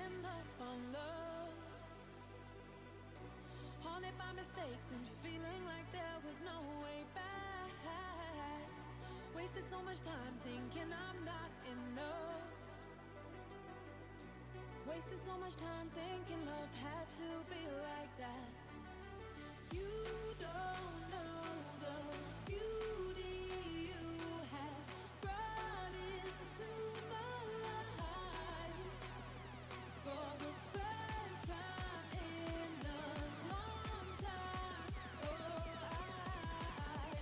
giving up on love. Haunted by mistakes and feeling like there was no way back. Wasted so much time thinking I'm not enough. Wasted so much time thinking love had to be like that. You don't know the beauty you have brought into my life. For the first time in a long time, oh,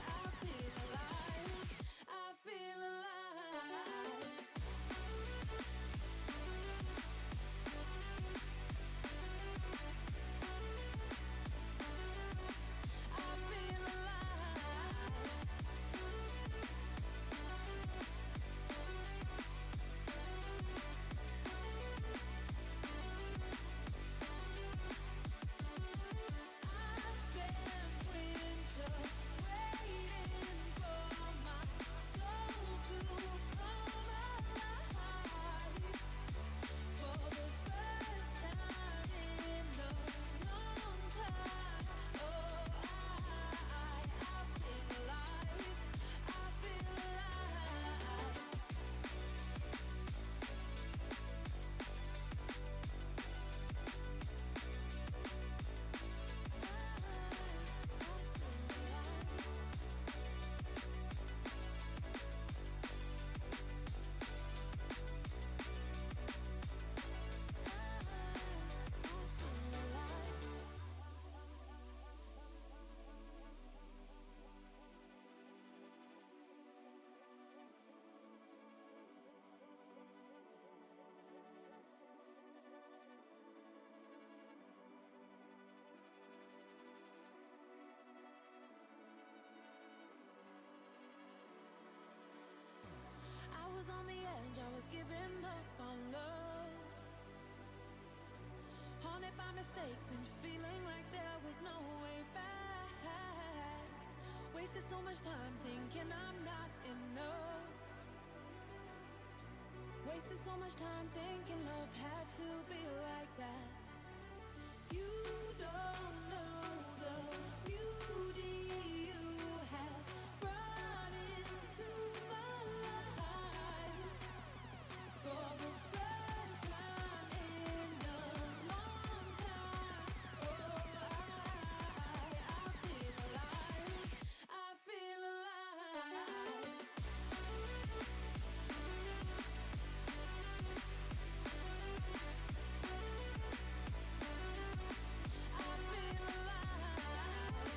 I feel alive. I feel alive. I was giving up on love. Haunted by mistakes and feeling like there was no way back. Wasted so much time thinking I'm not enough. Wasted so much time thinking love had to be like that. You don't know the beauty you have brought into my life. For the first time in a long time, oh, I feel alive. I feel alive. I feel alive.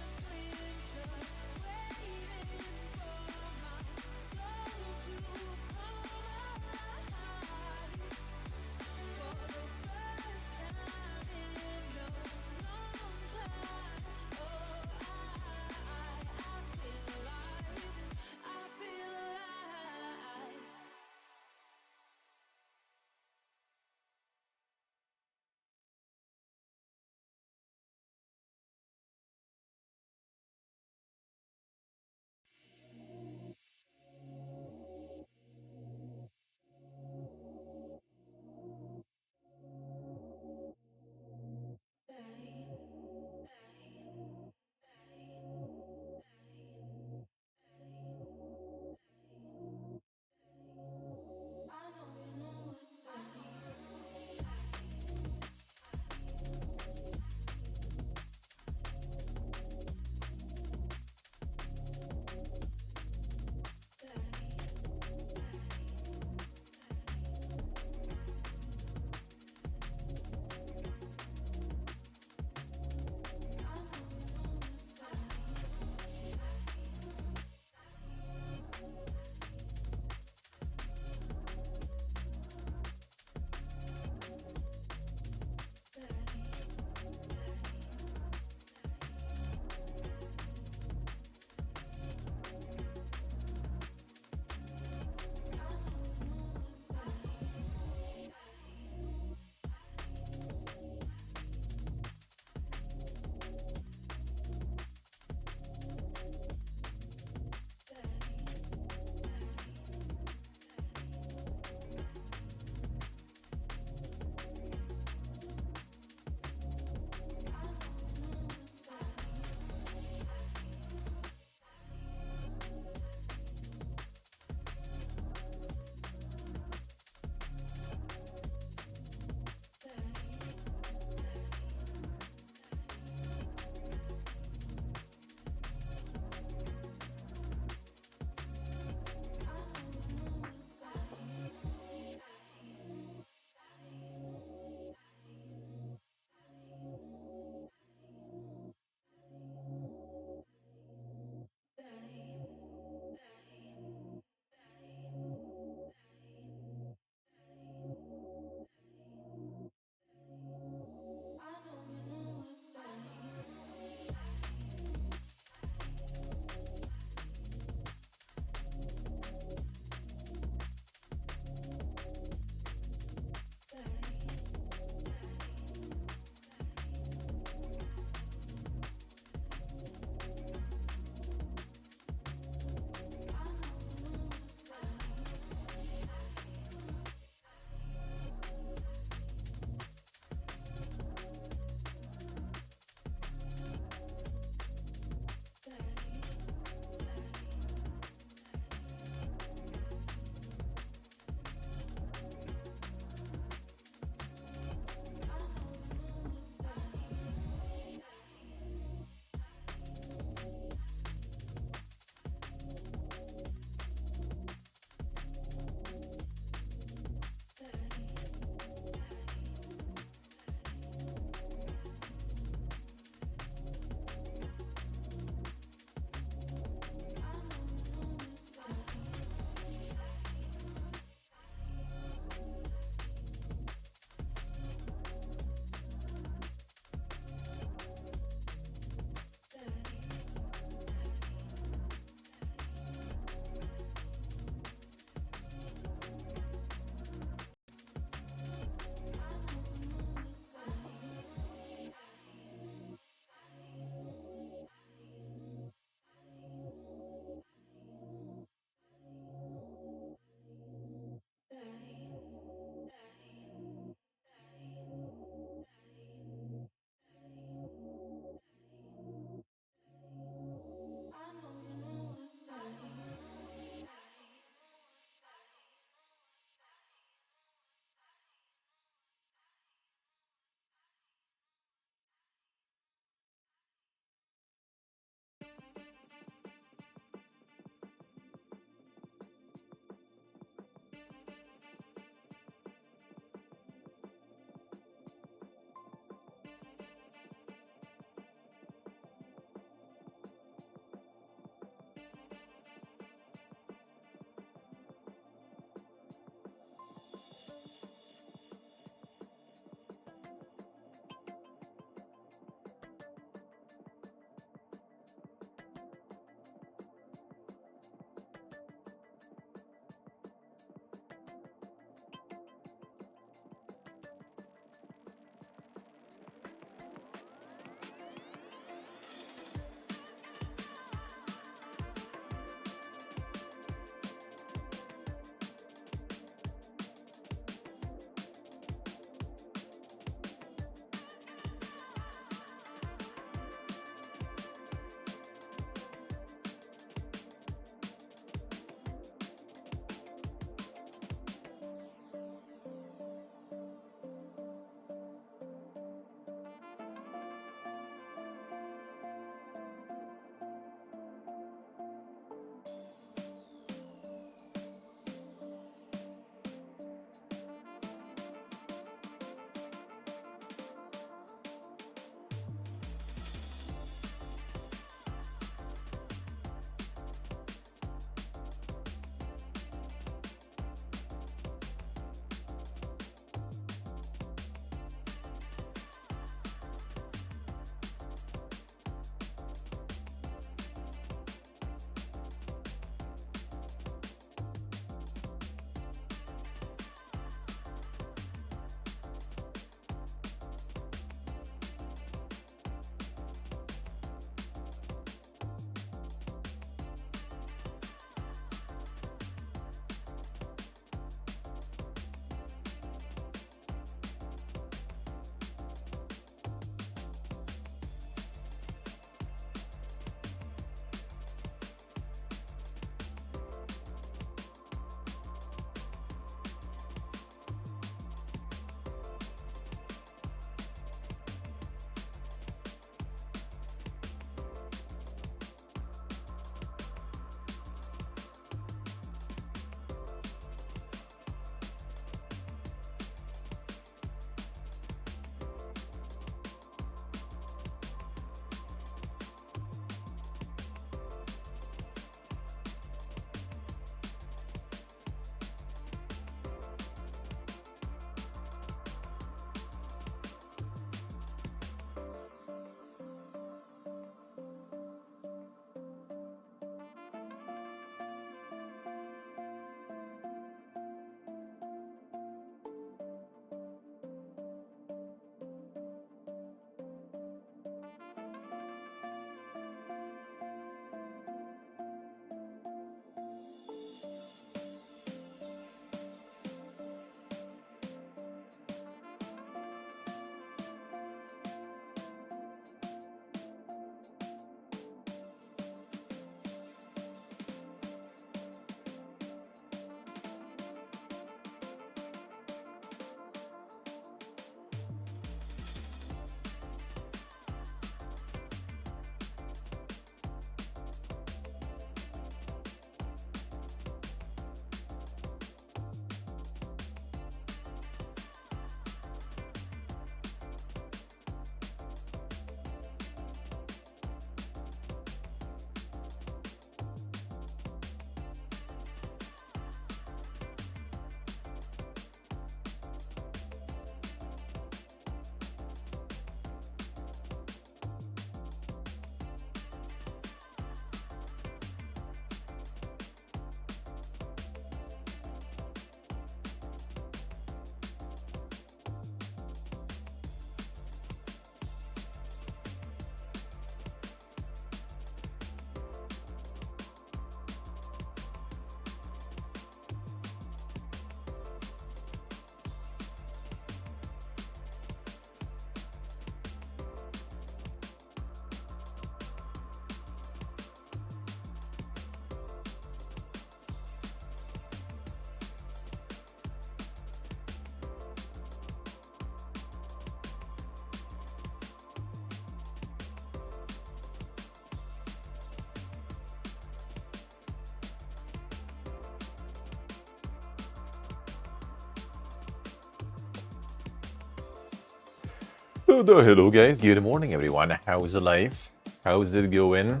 Hello guys, good morning everyone. How's the life? How's it going?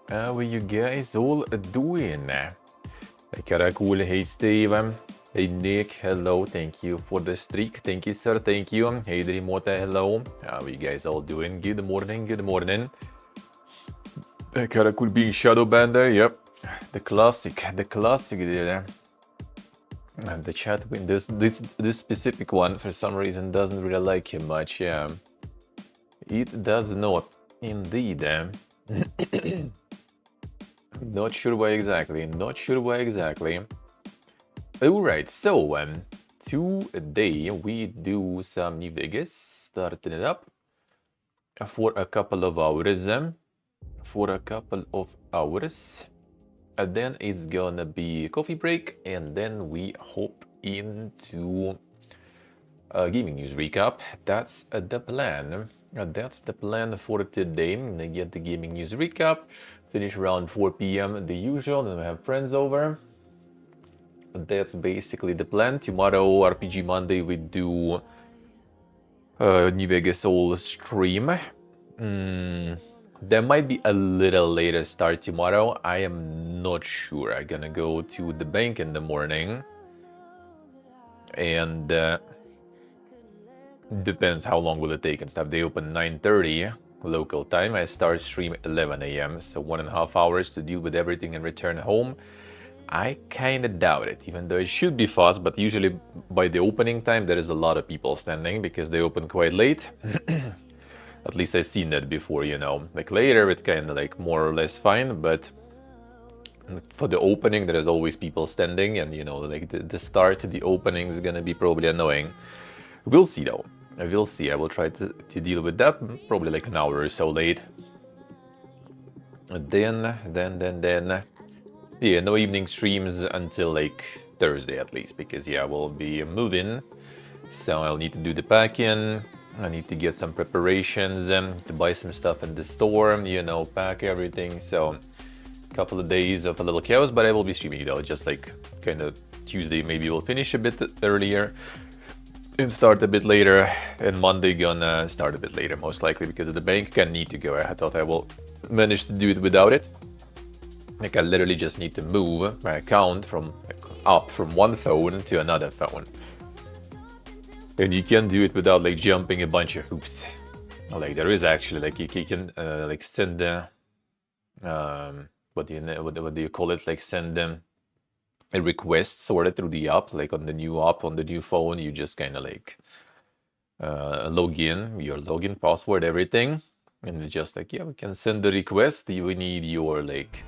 How are you guys all doing? Hey Karakul, hey Steve, hey Nick, hello, thank you for the streak. Thank you sir, thank you. Hey Drimota, hello. How are you guys all doing? Good morning, good morning. Karakul being shadow banned, yep. The classic, dude. And the chat win this specific one for some reason doesn't really like him much, yeah. It does not, indeed. Not sure why exactly, not sure why exactly. Alright, so today we do some New Vegas, starting it up for a couple of hours. And then it's gonna be a coffee break, and then we hop into a gaming news recap. That's the plan. That's the plan for today. I'm gonna get the gaming news recap, finish around 4 p.m. the usual, then we have friends over. That's basically the plan. Tomorrow, RPG Monday, we do New Vegas Soul stream. There might be a little later start tomorrow. I am not sure. I'm gonna go to the bank in the morning, and depends how long will it take and stuff. They open 9:30 local time. I start stream 11 a.m. So 1.5 hours to deal with everything and return home. I kind of doubt it, even though it should be fast, but usually by the opening time there is a lot of people standing because they open quite late. At least I've seen that before, you know. Like later it kind of like more or less fine, but for the opening there is always people standing, and you know, like the start, the opening is gonna be probably annoying. We'll see though. I will see. I will try to deal with that, probably like an hour or so late. Then, yeah, no evening streams until like Thursday at least, because yeah, we'll be moving, so I'll need to do the packing. I need to get some preparations, to buy some stuff in the store, you know, pack everything. So a couple of days of a little chaos, but I will be streaming though, just like kind of Tuesday. Maybe we'll finish a bit earlier and start a bit later, and Monday gonna start a bit later most likely because of the bank. I need to go. I thought I will manage to do it without it. Like I literally just need to move my account from up from one phone to another phone, and you can do it without like jumping a bunch of hoops. Like there is actually like you can like send the what do you call it, like send them a request sort of through the app, like on the new app on the new phone. You just kind of like log in, your login password, everything, and it's just like, yeah, we can send the request. We need your like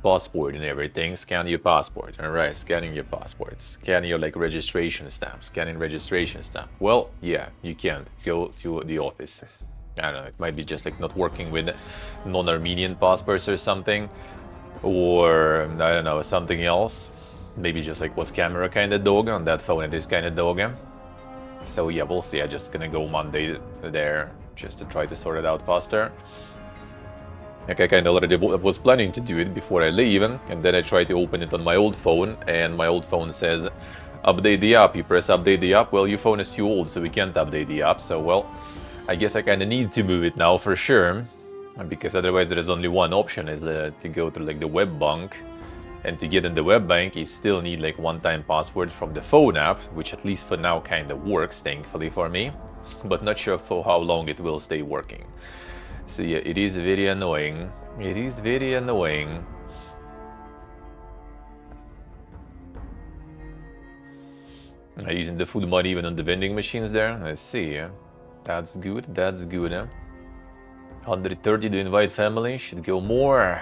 passport and everything. Scan your passport. All right, scanning your passport. Scan your like registration stamp. Scanning registration stamp. Well, yeah, you can't go to the office. I don't know, it might be just like not working with non-Armenian passports or something, or I don't know, something else. Maybe just like was camera kind of dog on that phone. It is kind of dog. So yeah, we'll see. I'm just gonna go Monday there just to try to sort it out faster. Like I kind of already was planning to do it before I leave, and then I tried to open it on my old phone, and my old phone says update the app. You press update the app. Well, your phone is too old, so we can't update the app. So well, I guess I kind of need to move it now for sure, because otherwise there is only one option, is to go through like the web bank. And to get in the web bank, you still need like one-time password from the phone app, which at least for now kind of works, thankfully for me, but not sure for how long it will stay working. So yeah, it is very annoying. It is very annoying. I'm using the food money even on the vending machines there. Let's see. That's good. That's good. 130 to invite family. Should go more.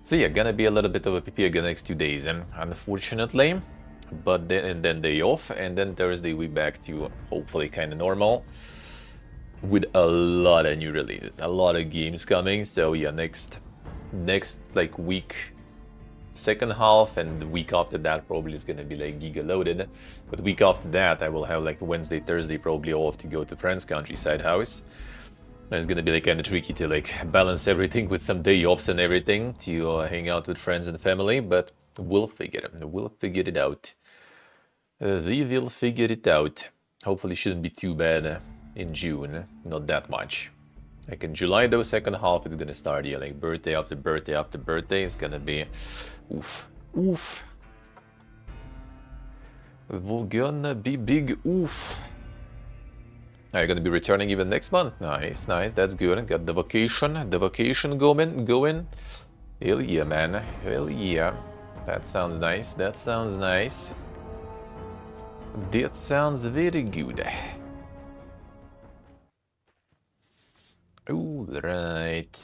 So yeah, gonna be a little bit of a Pepegas the next 2 days, unfortunately. But then day off, and then Thursday we back to hopefully kind of normal, with a lot of new releases, a lot of games coming. So yeah, next like week, second half, and the week after that probably is gonna be like giga loaded. But the week after that I will have like Wednesday, Thursday probably off to go to friends' countryside house. It's gonna be like kind of tricky to like balance everything with some day offs and everything to hang out with friends and family, but we'll figure it out. We will figure it out. Hopefully shouldn't be too bad in June, not that much. Like in July though, second half it's gonna start, yeah, like birthday after birthday after birthday. It's gonna be oof, oof. We're gonna be big oof. Are you gonna be returning even next month? Nice, nice, that's good. Got the vacation going. Hell yeah, man, hell yeah. That sounds nice, that sounds nice. That sounds very good. All right.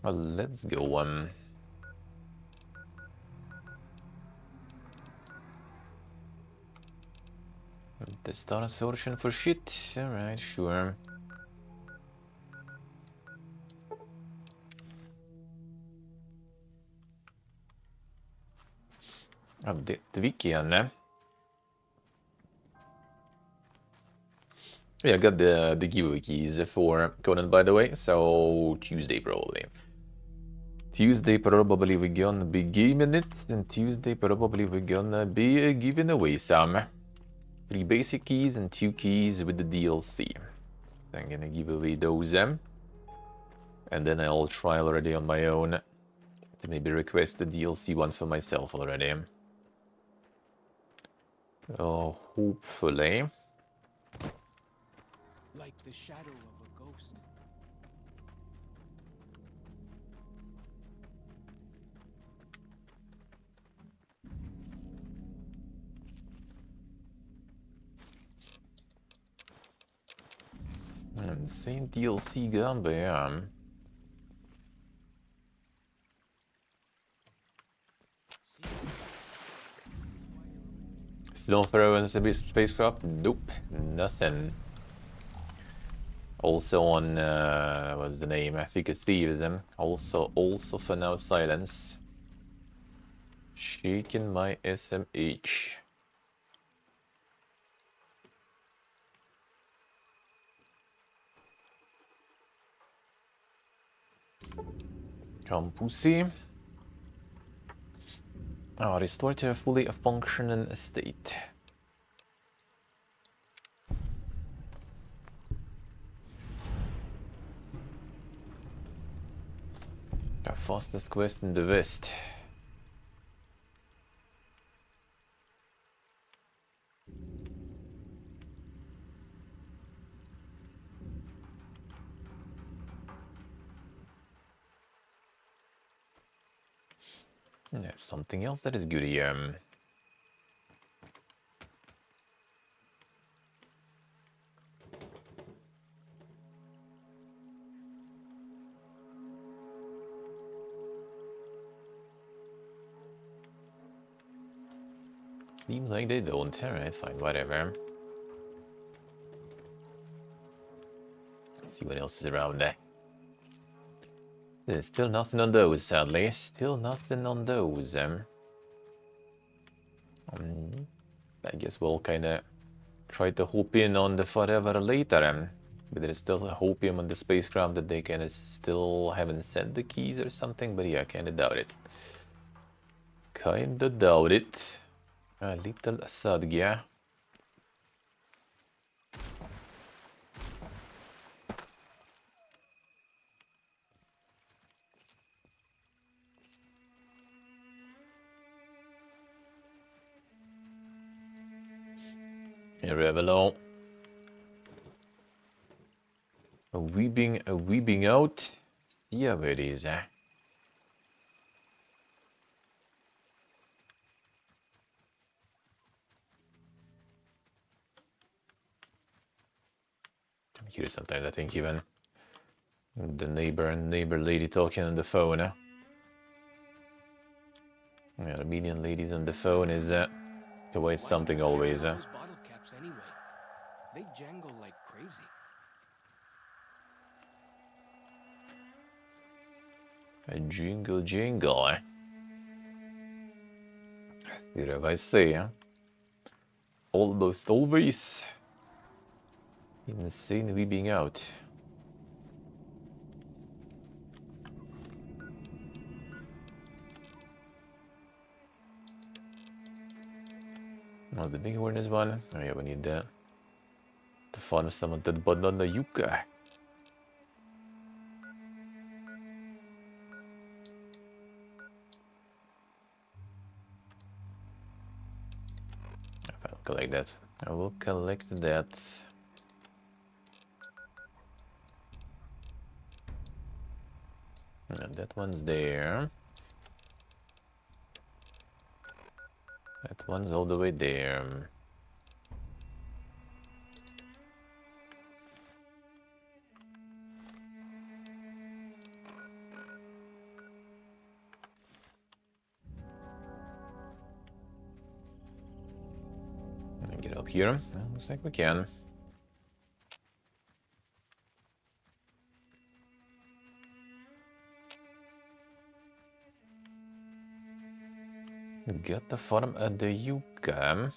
Well, let's go. The star searching for shit. Alright, sure. Det vi igen. Yeah, I got the giveaway keys for Conan, by the way, so Tuesday probably. Tuesday probably we're gonna be gaming it, and Tuesday probably we're gonna be giving away some. 3 basic keys and 2 keys with the DLC. So I'm gonna give away those, and then I'll try already on my own to maybe request the DLC one for myself already. Oh, hopefully. Like the shadow of a ghost. Insane DLC gun, but yeah. Still throwing the spacecraft? Nope, nothing. Also on, what's the name? I think it's Thieves. Also for now, silence. Shaking my SMH. Come, pussy. Oh, restore to a fully functioning state. The fastest quest in the West. There's something else that is good here. Seems like they don't. Alright, fine, whatever. Let's see what else is around there. There's still nothing on those, sadly. Still nothing on those. I guess we'll kinda try to hope in on the forever later. But there's still a hopium on the spacecraft that they kinda still haven't sent the keys or something, but yeah, kinda doubt it. Kinda doubt it. A little sadgia. Revelo. A weeping out. Yeah, where it is. Here sometimes I think even the neighbor lady talking on the phone. Yeah, the Armenian ladies on the phone is quite something always. Those bottle caps anyway. They jangle like crazy. A jingle jingle. Did I say? Almost always insane weeping out. Oh, the big awareness one. Oh yeah, we need that. To farm some of that banana yucca. I'll collect that. I will collect that. And that one's there. That one's all the way there. Get up here. Looks like we can. Get the farm at the yucca.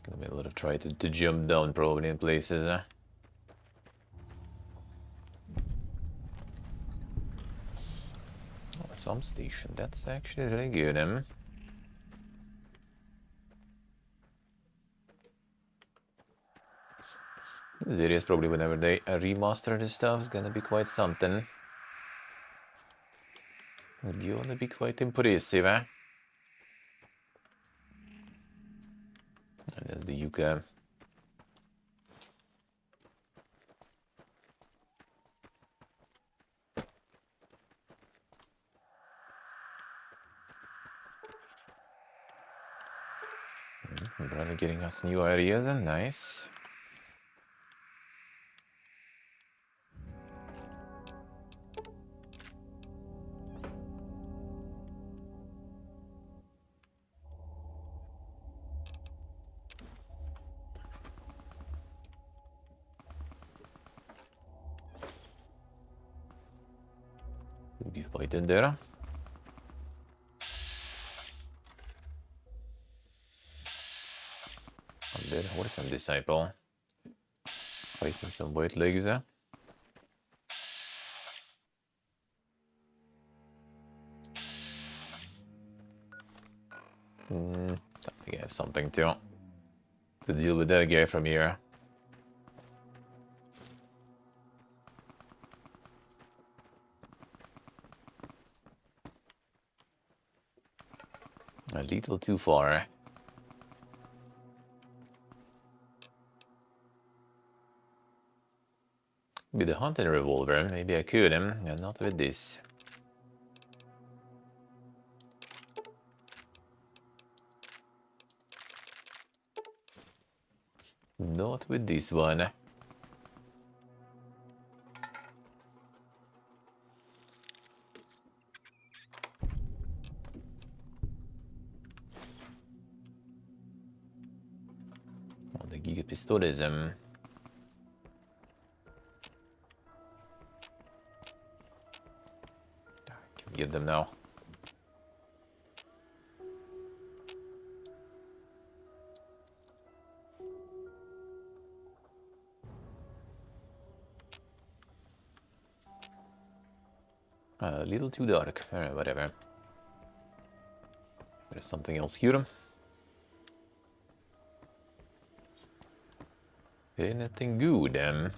Taking a little try to jump down probably in places. Some station. That's actually really good. This area is probably whenever they remaster this stuff is gonna be quite something. Gonna be quite impressive. And there's the yucca. Brother getting us new ideas and nice. We'll be fighting there. And there, what is some disciple? Fighting some white legs. I think I have something to deal with that guy from here. A little too far. With the hunting revolver, maybe I could, and not with this. Not with this one. Oh, the Giga Pistoles. Can we get them now? A little too dark. Alright, whatever. There's something else here. Anything good, I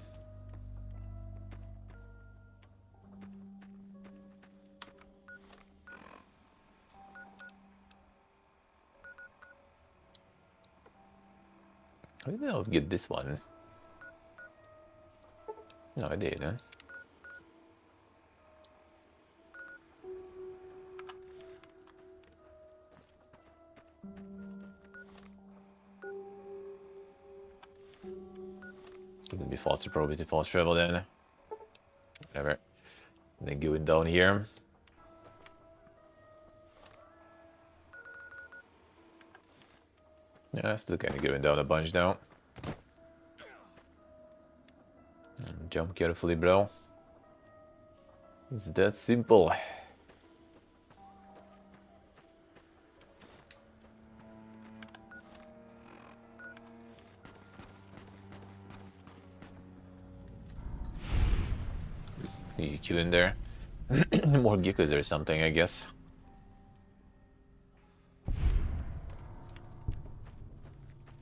didn't know I'd get this one. No, I did, Gonna be faster, probably to fast travel then. Whatever. And then going down here. Yeah, still kind of going down a bunch now. Jump carefully, bro. It's that simple. killing there. More geckos or something, I guess.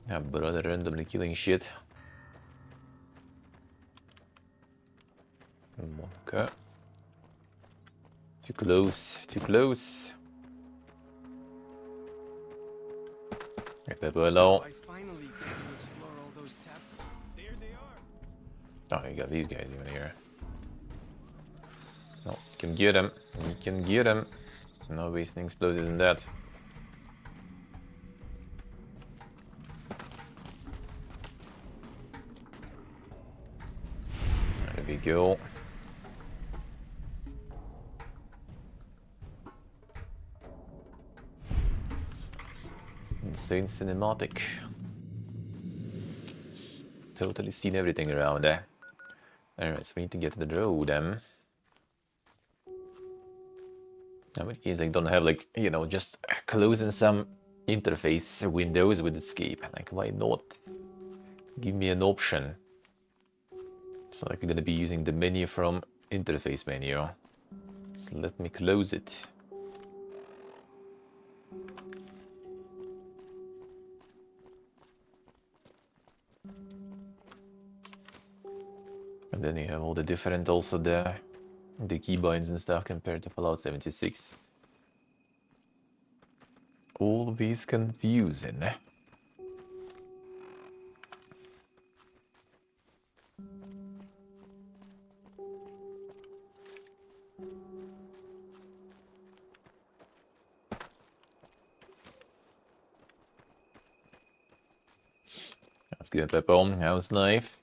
Yeah, brother randomly killing shit. Okay. Too close, too close. Get that boy low. I finally get to explore all those There they are. Oh, you got these guys even here. No, you can get them. You can get them. No wasting explosives in that. There we go. Insane cinematic. Totally seen everything around there. Alright, so we need to get to the road then. Now in case I don't have like, you know, just closing some interface windows with escape. Like, why not? Give me an option. It's like I'm gonna be using the menu from interface menu. So let me close it. And then you have all the different also the keybinds and stuff compared to Fallout 76. Always confusing. Let's get that on. How's life?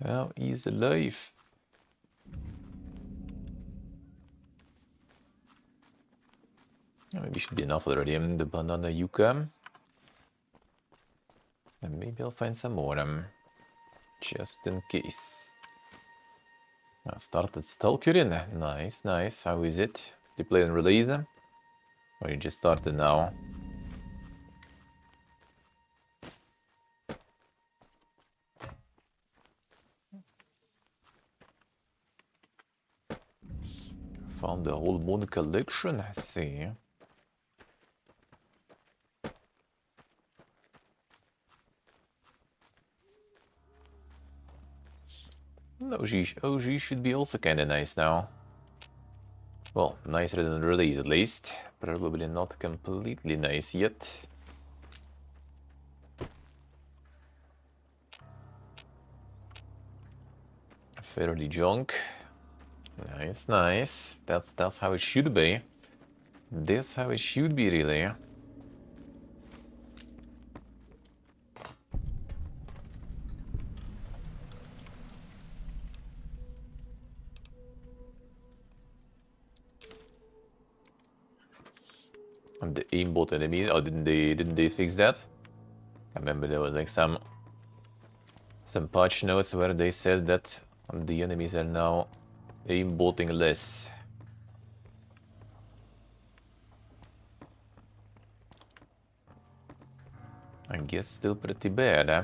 How is life? Maybe should be enough already. The banana yucca. And maybe I'll find some more just in case. I started stalkering. Nice, nice. How is it? Did you play and release them? Or you just started now? Found the whole moon collection, I see. OG should be also kinda nice now. Well, nicer than release at least. Probably not completely nice yet. Fairly junk. Nice, nice. That's how it should be. That's how it should be, really. And the aimbot enemies. Oh, didn't they fix that? I remember there was like some patch notes where they said that the enemies are now aimbotting less. I guess still pretty bad, huh?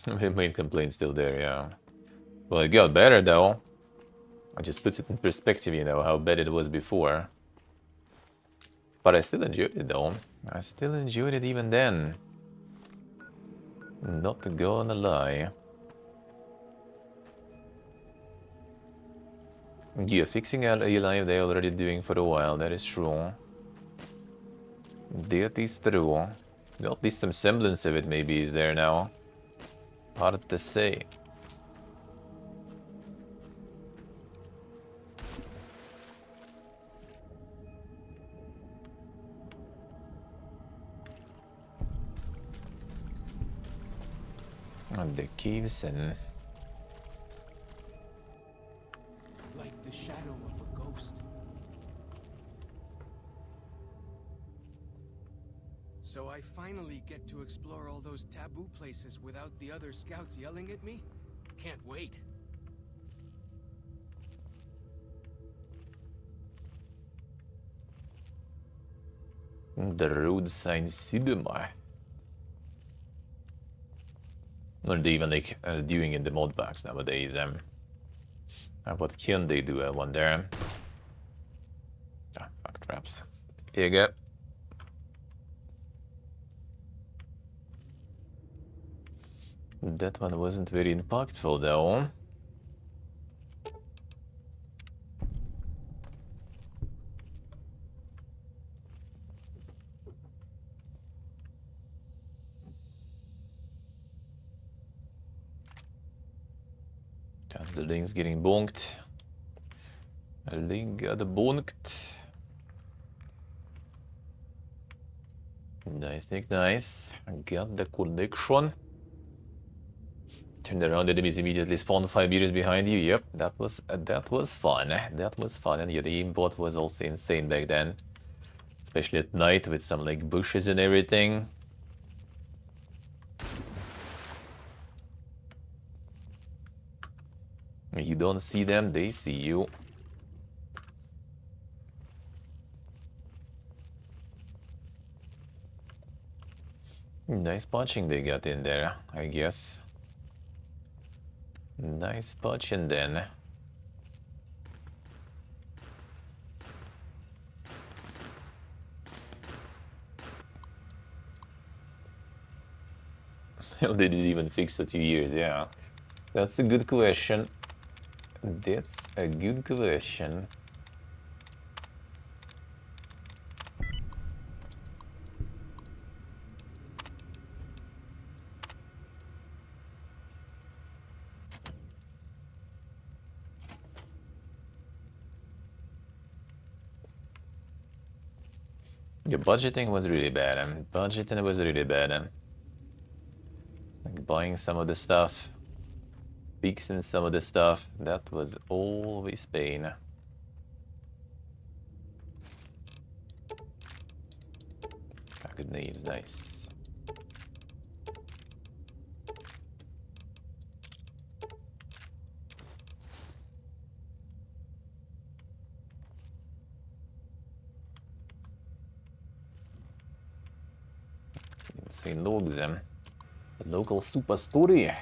The main complaint's still there, yeah. Well, it got better though. I just puts it in perspective, you know, how bad it was before. But I still enjoyed it though. I still enjoyed it even then. Not gonna lie. Yeah, fixing Alive they're already doing for a while, that is true. That is true. At least some semblance of it maybe is there now. Hard to say. And the caves and... Like the shadow of a ghost. So I finally get to explore all those taboo places without the other scouts yelling at me? Can't wait. the roadside cinema. What are they even like doing in the mod packs nowadays? What can they do? I wonder. Ah, fuck traps. Pega. That one wasn't very impactful though. The link's getting bonked. The link got bonked. Nice, nice. Got the connection. Turned around, enemies immediately spawned 5 meters behind you. Yep, that was fun. That was fun, and yeah, the aimbot was also insane back then, especially at night with some like bushes and everything. You don't see them, they see you. Nice punching they got in there, I guess. Nice punching then. How did it even fix the 2 years? Yeah, that's a good question. That's a good question. Your budgeting was really bad. Budgeting was really bad. Like buying some of the stuff, fixing some of the stuff, that was always pain. Good nades, nice. Insane logs, the local super story.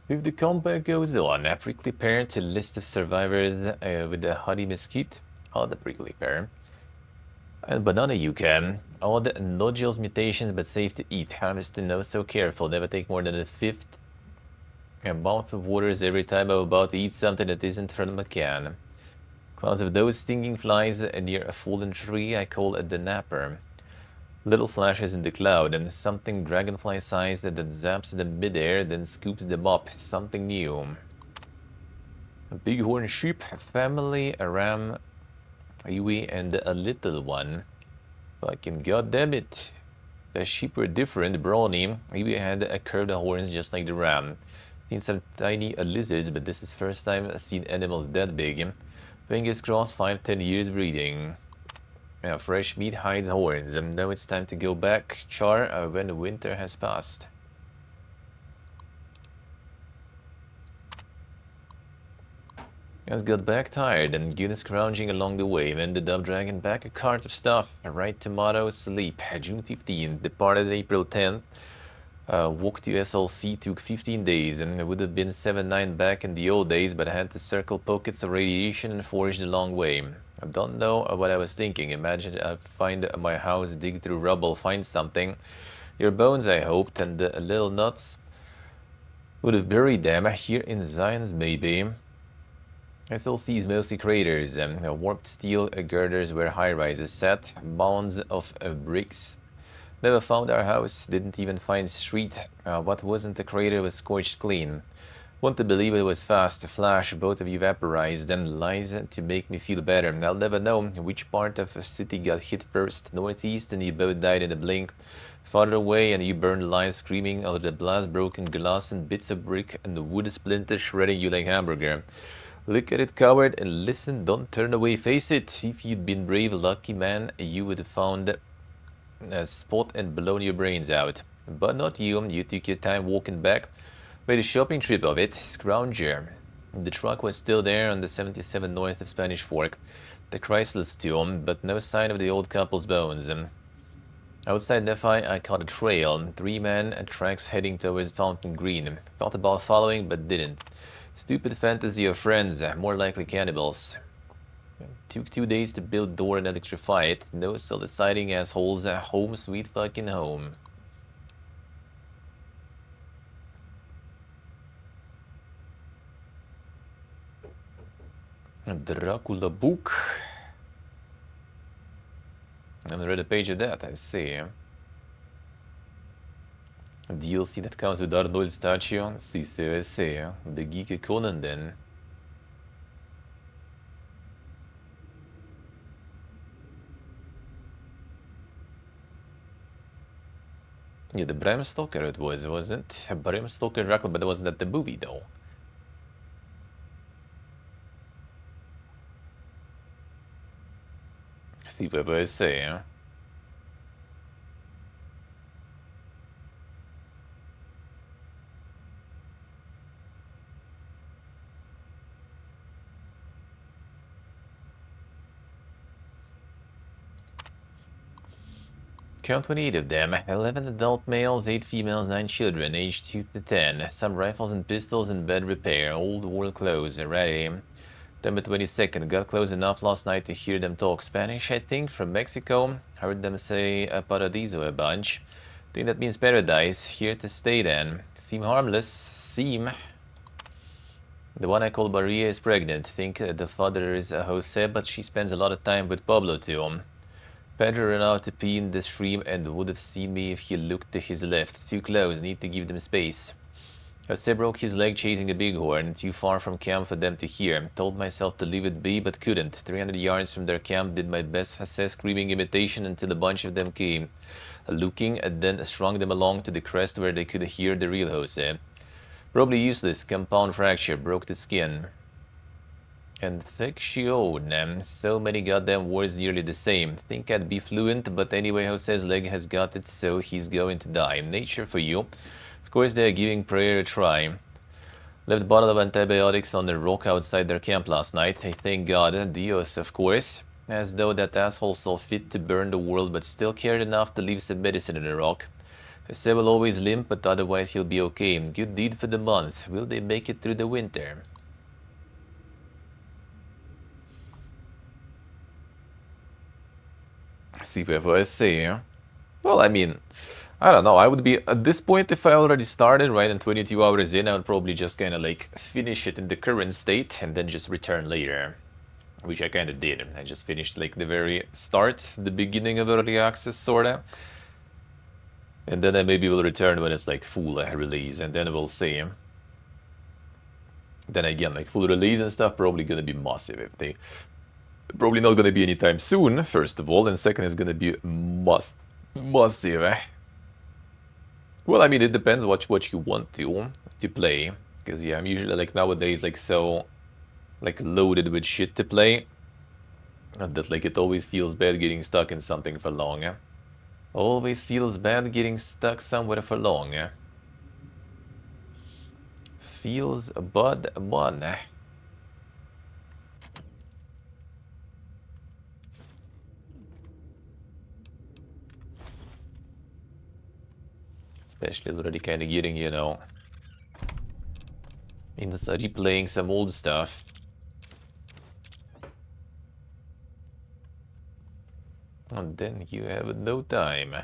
If the combat goes on, a prickly pear to list the survivors with the honey mesquite. Oh, the prickly pear. And banana you can. Odd nodules mutations, but safe to eat. Harvesting no so careful. Never take more than a fifth. A mouth of waters every time I'm about to eat something that isn't from a can. Clouds of those stinging flies near a fallen tree I call the napper. Little flashes in the cloud, and something dragonfly-sized that zaps them midair, then scoops them up. Something new. A bighorn sheep, family, a ram, Iwi, and a little one. Fucking goddammit. The sheep were different, brawny. Iwi had curved horns just like the ram. Seen some tiny lizards, but this is first time I've seen animals that big. Fingers crossed, 5-10 years breeding. Yeah, fresh meat hides horns, and now it's time to go back, Char, when winter has passed. Guys got back tired and Gune scrounging along the way, ended up dragging back a cart of stuff. Right tomorrow, sleep. June 15th, departed April 10th. Walk to SLC took 15 days, and it would have been 7-9 back in the old days, but I had to circle pockets of radiation and forged a long way. I don't know what I was thinking. Imagine I find my house, dig through rubble, find something. Your bones, I hoped, and the little nuts would have buried them here in Zion's, maybe. SLC's mostly craters, warped steel girders where high-rises sat, mounds of bricks. Never found our house, didn't even find street. What wasn't a crater was scorched clean. Want to believe it was fast. Flash, both of you vaporized, then lies to make me feel better. I'll never know which part of the city got hit first. Northeast, and you both died in a blink. Farther away, and you burned alive, screaming out of the blast, broken glass and bits of brick and the wood splinters shredding you like hamburger. Look at it, coward, and listen, don't turn away, face it. If you'd been brave, lucky man, you would have found a spot and blown your brains out. But not you. You took your time walking back. Made a shopping trip of it. Scrounger. The truck was still there on the 77 north of Spanish Fork. The Chrysler still, but no sign of the old couple's bones. Outside Nephi, I caught a trail. 3 men tracks heading towards Fountain Green. Thought about following, but didn't. Stupid fantasy of friends, more likely cannibals. Took 2 days to build door and electrify it. No self-deciding assholes. Home sweet fucking home. Dracula book. I haven't read a page of that, I see. A DLC that comes with Arnold statue. Si, I see. The Geek Conan then. Yeah, the Bram Stoker it was, wasn't it? Bram Stoker Dracula, but wasn't that the movie though? Si, I see. Count 28 of them. 11 adult males, 8 females, 9 children, aged 2 to 10. Some rifles and pistols in bed repair. Old war clothes, ready. December 22nd. Got close enough last night to hear them talk Spanish, I think, from Mexico. Heard them say paradiso a bunch. Think that means paradise. Here to stay then. Seem harmless. Seem. The one I call Maria is pregnant. Think the father is Jose, but she spends a lot of time with Pablo too. Pedro ran out to pee in the stream and would have seen me if he looked to his left. Too close, need to give them space. Jose broke his leg chasing a bighorn, too far from camp for them to hear. Told myself to leave it be, but couldn't. 300 yards from their camp, did my best Jose screaming imitation until a bunch of them came. Looking, and then strung them along to the crest where they could hear the real Jose. Probably useless, compound fracture, broke the skin. Infection. So many goddamn words nearly the same. Think I'd be fluent, but anyway, Jose's leg has got it, so he's going to die. Nature for you. Of course, they're giving prayer a try. Left a bottle of antibiotics on the rock outside their camp last night. Thank God. Dios, of course. As though that asshole saw fit to burn the world, but still cared enough to leave some medicine in the rock. Jose will always limp, but otherwise he'll be okay. Good deed for the month. Will they make it through the winter? See if I see. Well, I mean, I don't know. I would be at this point if I already started, right? And 22 hours in, I would probably just kind of like finish it in the current state and then just return later, which I kind of did. I just finished like the very start, the beginning of early access, sorta. And then I maybe will return when it's like full release, and then we'll see. Then again, like full release and stuff, probably gonna be massive if they. Probably not gonna be anytime soon, first of all, and second, it's gonna be massive. Well, I mean, it depends what you want to play, because yeah, I'm usually like nowadays like so like loaded with shit to play that like it always feels bad getting stuck in something for long. Always feels bad getting stuck somewhere for long. Feels bad one. Especially already kind of getting, you know, into replaying some old stuff. And then you have no time.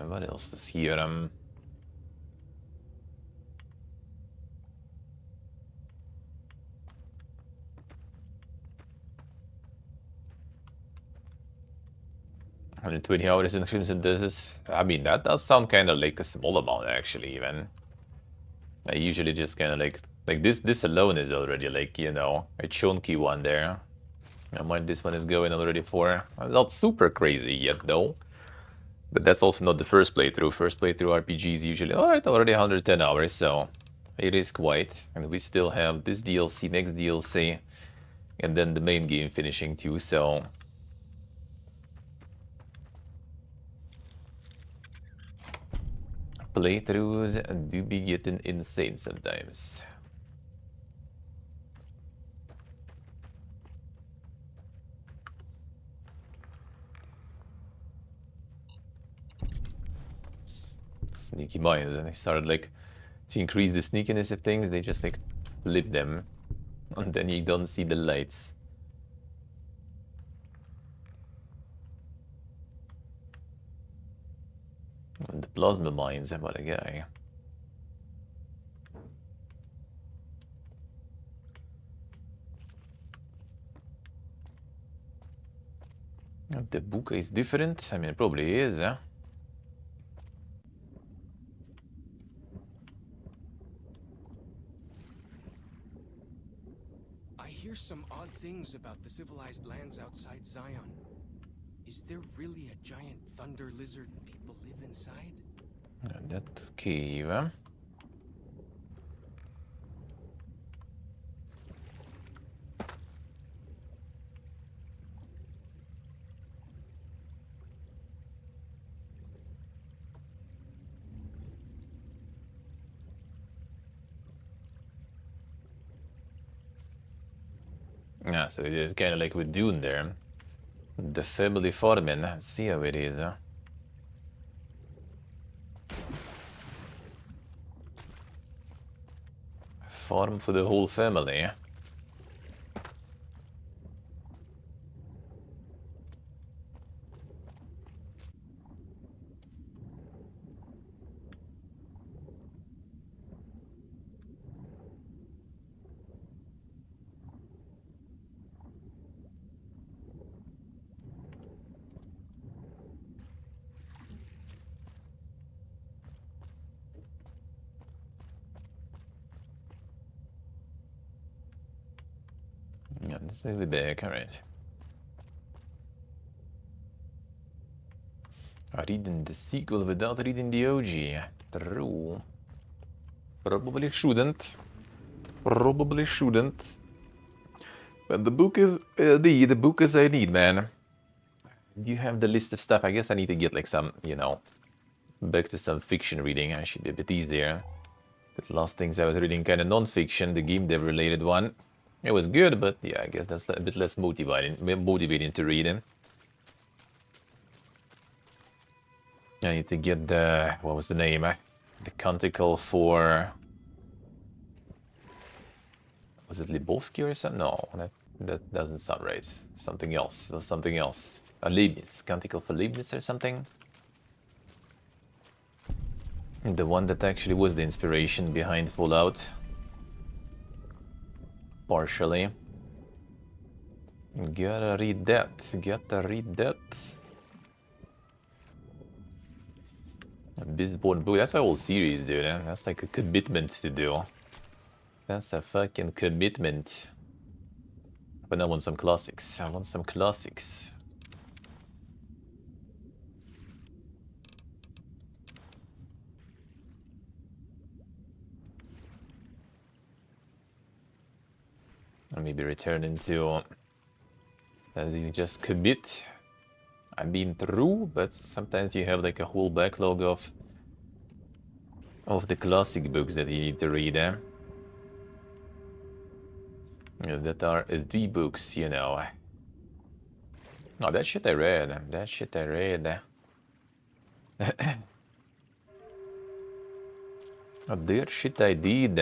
What else is here? 120 hours in Crimson Desert. I mean, that does sound kind of like a small amount, actually, even. I usually just kind of like this alone is already like, you know, a chunky one there. I mind this one is going already for, not super crazy yet, though. But that's also not the first playthrough. First playthrough RPGs usually, alright, already 110 hours, so it is quite. And we still have this DLC, next DLC, and then the main game finishing too, so... Playthroughs do be getting insane sometimes. Sneaky minds, and they started like to increase the sneakiness of things, they just like flip them, and then you don't see the lights. And the plasma mines, what a guy. The book is different. I mean, it probably is, huh? I hear some odd things about the civilized lands outside Zion. Is there really a giant thunder lizard people live inside? That cave, huh? Yeah, so it's kind of like with Dune there. The family farming, let's see how it is, huh? Farm for the whole family. Yeah, this is the back, alright. Reading the sequel without reading the OG. True. Probably shouldn't. Probably shouldn't. But the book is the book is I need, man. Do you have the list of stuff? I guess I need to get like some, you know, back to some fiction reading. I should be a bit easier. The last things I was reading kind of non-fiction, the game dev related one. It was good, but yeah, I guess that's a bit less motivating to read in. I need to get the, what was the name? The Canticle for... Was it Lebowski or something? No, that doesn't sound right. Something else. Something else. Leibniz. Canticle for Leibniz or something? The one that actually was the inspiration behind Fallout. Partially. Gotta read that. Gotta read that. Bizborn book. That's a whole series, dude. That's like a commitment to do. That's a fucking commitment. But I want some classics. I want some classics. Or maybe return into... As you just commit. I've been through, but sometimes you have like a whole backlog of the classic books that you need to read, eh? That are the books, you know. Oh, that shit I read. That shit I read. Oh, their shit I did.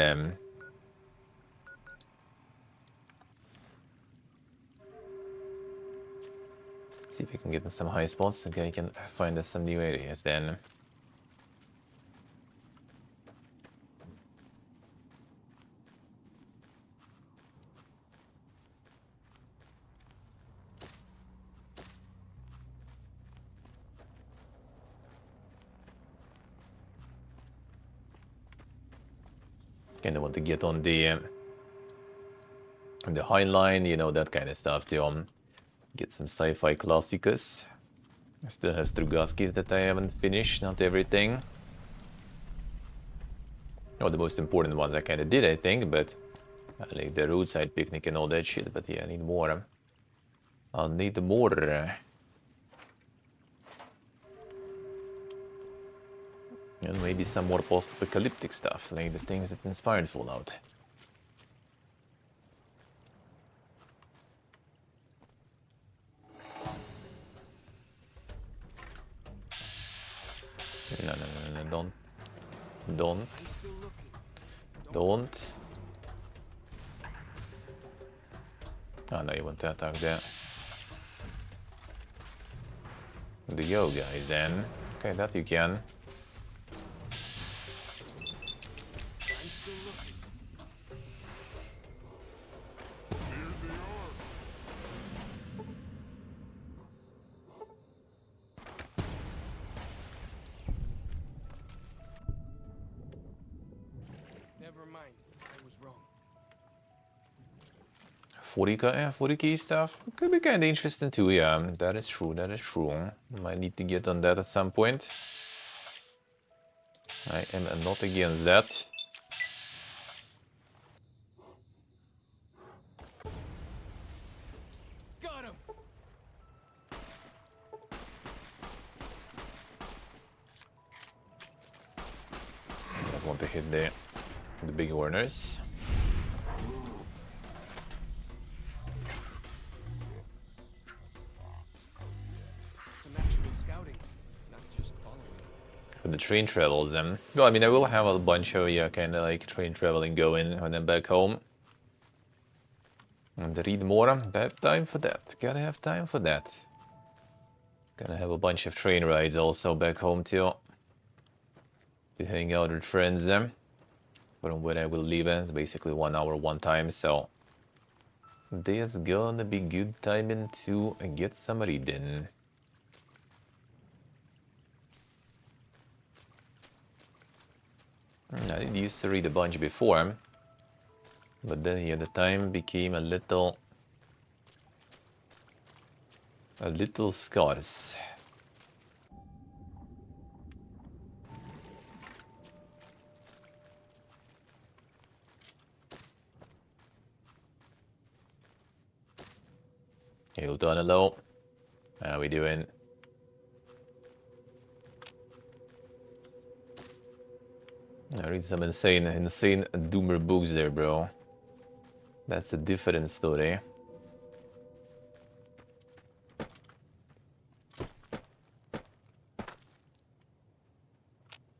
See if we can get in some high spots. Okay, you can find us some new areas then. Kinda want to get on the High Line, you know, that kind of stuff to get some sci-fi classicus. I still have Strugatsky's that I haven't finished, not everything. Oh, the most important ones I kind of did, I think, but I like the roadside picnic and all that shit, but yeah, I need more. I'll need more. And maybe some more post-apocalyptic stuff, like the things that inspired Fallout. No, no, no, no, don't. Don't. Oh, no, you want to attack there. The yo guys then. Okay, that you can. Never mind. I was wrong. 40k stuff could be kind of interesting too. Yeah, that is true. That is true. Might need to get on that at some point. I am not against that. Got him. Just want to hit the big warners. Some actual scouting, not just following. For the train travels, well, I mean, I will have a bunch of kind of like train traveling going when I'm back home. And read more. Have time for that. Gotta have time for that. Gonna have a bunch of train rides also back home too. To hang out with friends then. From where I will leave, it's basically 1 hour one time, so there's gonna be good timing to get some reading. I did used to read a bunch before, but then yeah, the time became a little scarce. Hey, done hello. How we doing? I read some insane doomer books there, bro. That's a different story.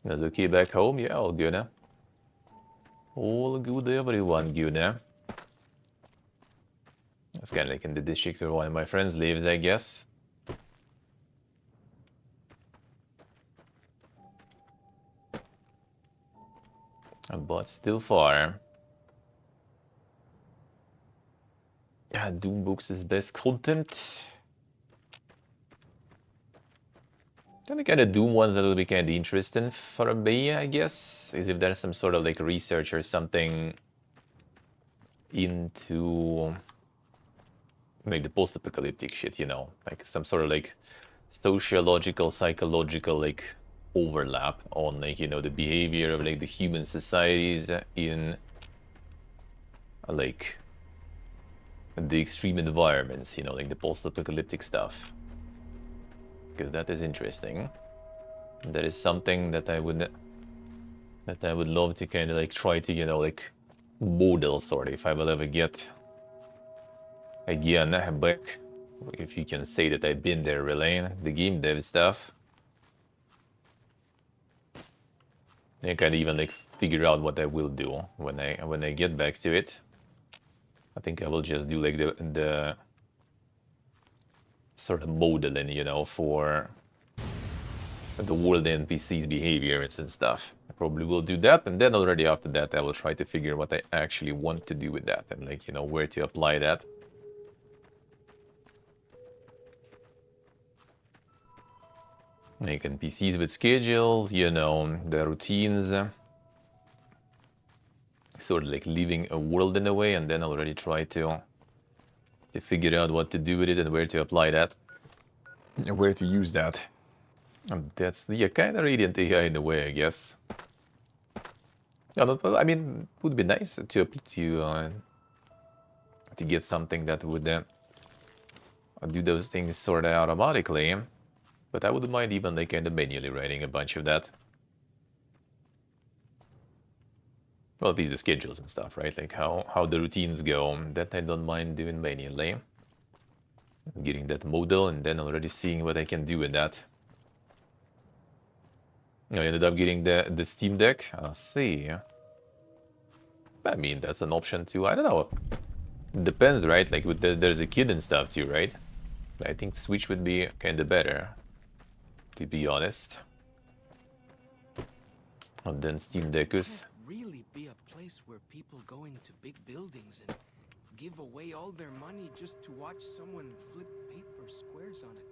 Nazuki back home? Yeah, all good, huh? All good, everyone good, huh? It's kind of like in the district where one of my friends lives, I guess. But still far. Yeah, Doom books is best content. Then the kind of Doom ones that will be kind of interesting for me, I guess, is if there's some sort of like research or something into like the post-apocalyptic shit, you know, like some sort of like sociological, psychological like overlap on like, you know, the behavior of like the human societies in like the extreme environments, you know, like the post-apocalyptic stuff. Because that is interesting. That is something that I would love to kind of like try to, you know, like model sort of if I will ever get again back, if you can say that I've been there really, the game dev stuff. I can even like figure out what I will do when I get back to it. I think I will just do like the sort of modeling, you know, for the world NPC's behaviors and stuff. I probably will do that, and then already after that I will try to figure what I actually want to do with that and like, you know, where to apply that. Make NPCs with schedules, you know, the routines. Sort of like living a world in a way, and then already try to figure out what to do with it and where to apply that. And where to use that. And that's, yeah, kind of Radiant AI in a way, I guess. Yeah, I mean, it would be nice to get something that would do those things sort of automatically. But I wouldn't mind even like kind of manually writing a bunch of that. Well, at least the schedules and stuff, right? Like how the routines go. That I don't mind doing manually. Getting that model and then already seeing what I can do with that. I ended up getting the Steam Deck. I'll see. I mean, that's an option too. I don't know. Depends, right? Like with there's a kid and stuff too, right? I think Switch would be kind of better, to be honest. And then Steam Deck is. Really be a place where people go into big buildings and give away all their money just to watch someone flip paper squares on a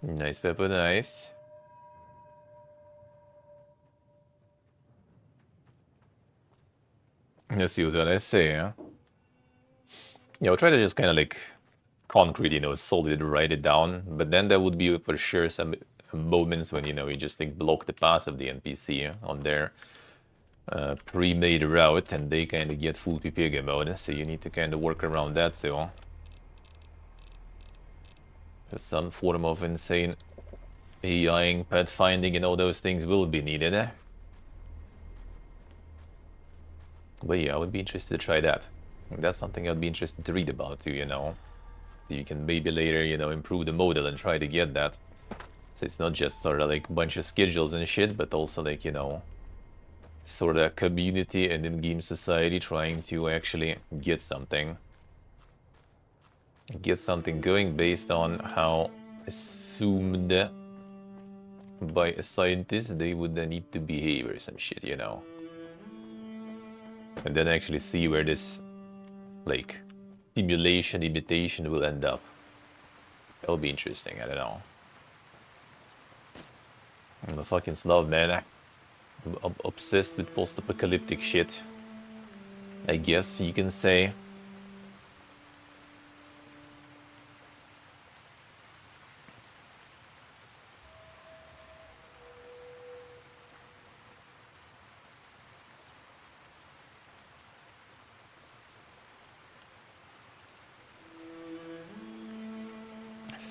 table. Nice, Pepper, nice. Let's see what I say. Try to just kind of like concrete, solid, write it down. But then there would be for sure some moments when, you just like block the path of the NPC on their pre-made route and they kind of get full Pepegas mode. So you need to kind of work around that too. There's some form of insane AIing, pet finding, and all those things will be needed. But yeah, I would be interested to try that. That's something I'd be interested to read about too, So you can maybe later, improve the model and try to get that. So it's not just sort of like a bunch of schedules and shit, but also like, sort of community and in-game society trying to actually get something. Get something going based on how assumed by a scientist they would need to behave or some shit, And then actually see where this, like, simulation imitation will end up. That'll be interesting, I don't know. I'm a fucking snob, man. I'm obsessed with post-apocalyptic shit. I guess you can say.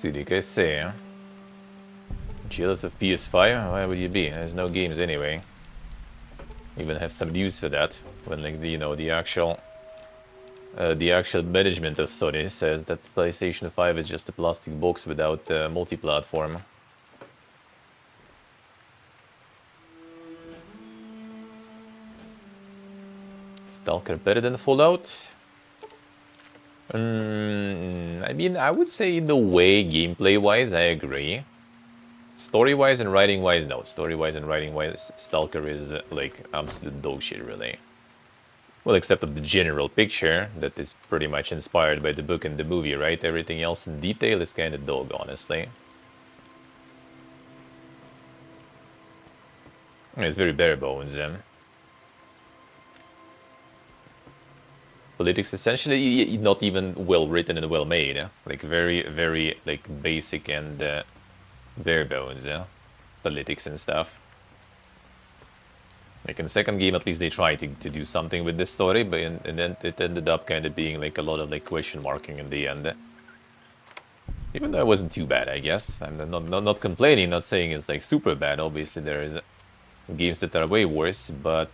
Like I say, jealous of PS5? Why would you be? There's no games anyway. Even have some news for that. When like the actual management of Sony says that PlayStation 5 is just a plastic box without multi-platform. Stalker better than Fallout? I mean, I would say in the way, gameplay-wise, I agree. Story-wise and writing-wise, no. Story-wise and writing-wise, Stalker is like absolute dog shit, really. Well, except of the general picture that is pretty much inspired by the book and the movie, right? Everything else in detail is kind of dog, honestly. It's very bare bones, Politics essentially not even well written and well made, like very, very like basic and bare bones, politics and stuff. Like in the second game, at least they tried to do something with this story, but and then it ended up kind of being like a lot of like question marking in the end. Even though it wasn't too bad, I guess. I'm not complaining, not saying it's like super bad. Obviously, there is games that are way worse, but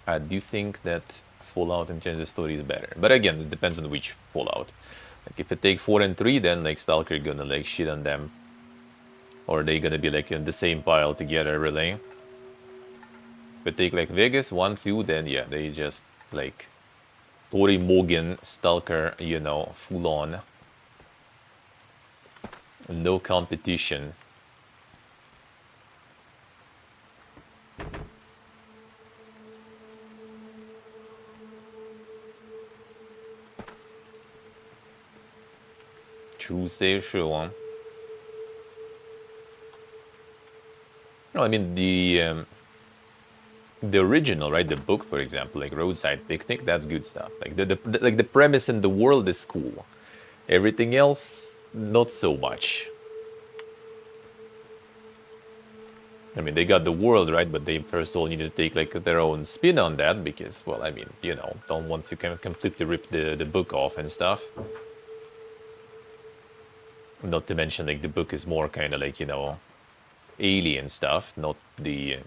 I do think that Fallout in terms of story is better. But again, it depends on which Fallout. Like if it take 4 and 3, then like Stalker gonna like shit on them. Or they gonna be like in the same pile together, really. If it take like Vegas 1, 2, then yeah, they just like Tori Morgan, Stalker, full on. No competition. True save, sure. No, I mean the original, right? The book, for example, like Roadside Picnic, that's good stuff. Like the premise in the world is cool. Everything else, not so much. I mean, they got the world, right? But they first all need to take like their own spin on that because, well, I mean, you know, don't want to kind of completely rip the book off and stuff. Not to mention, like, the book is more kind of like, you know, alien stuff, not the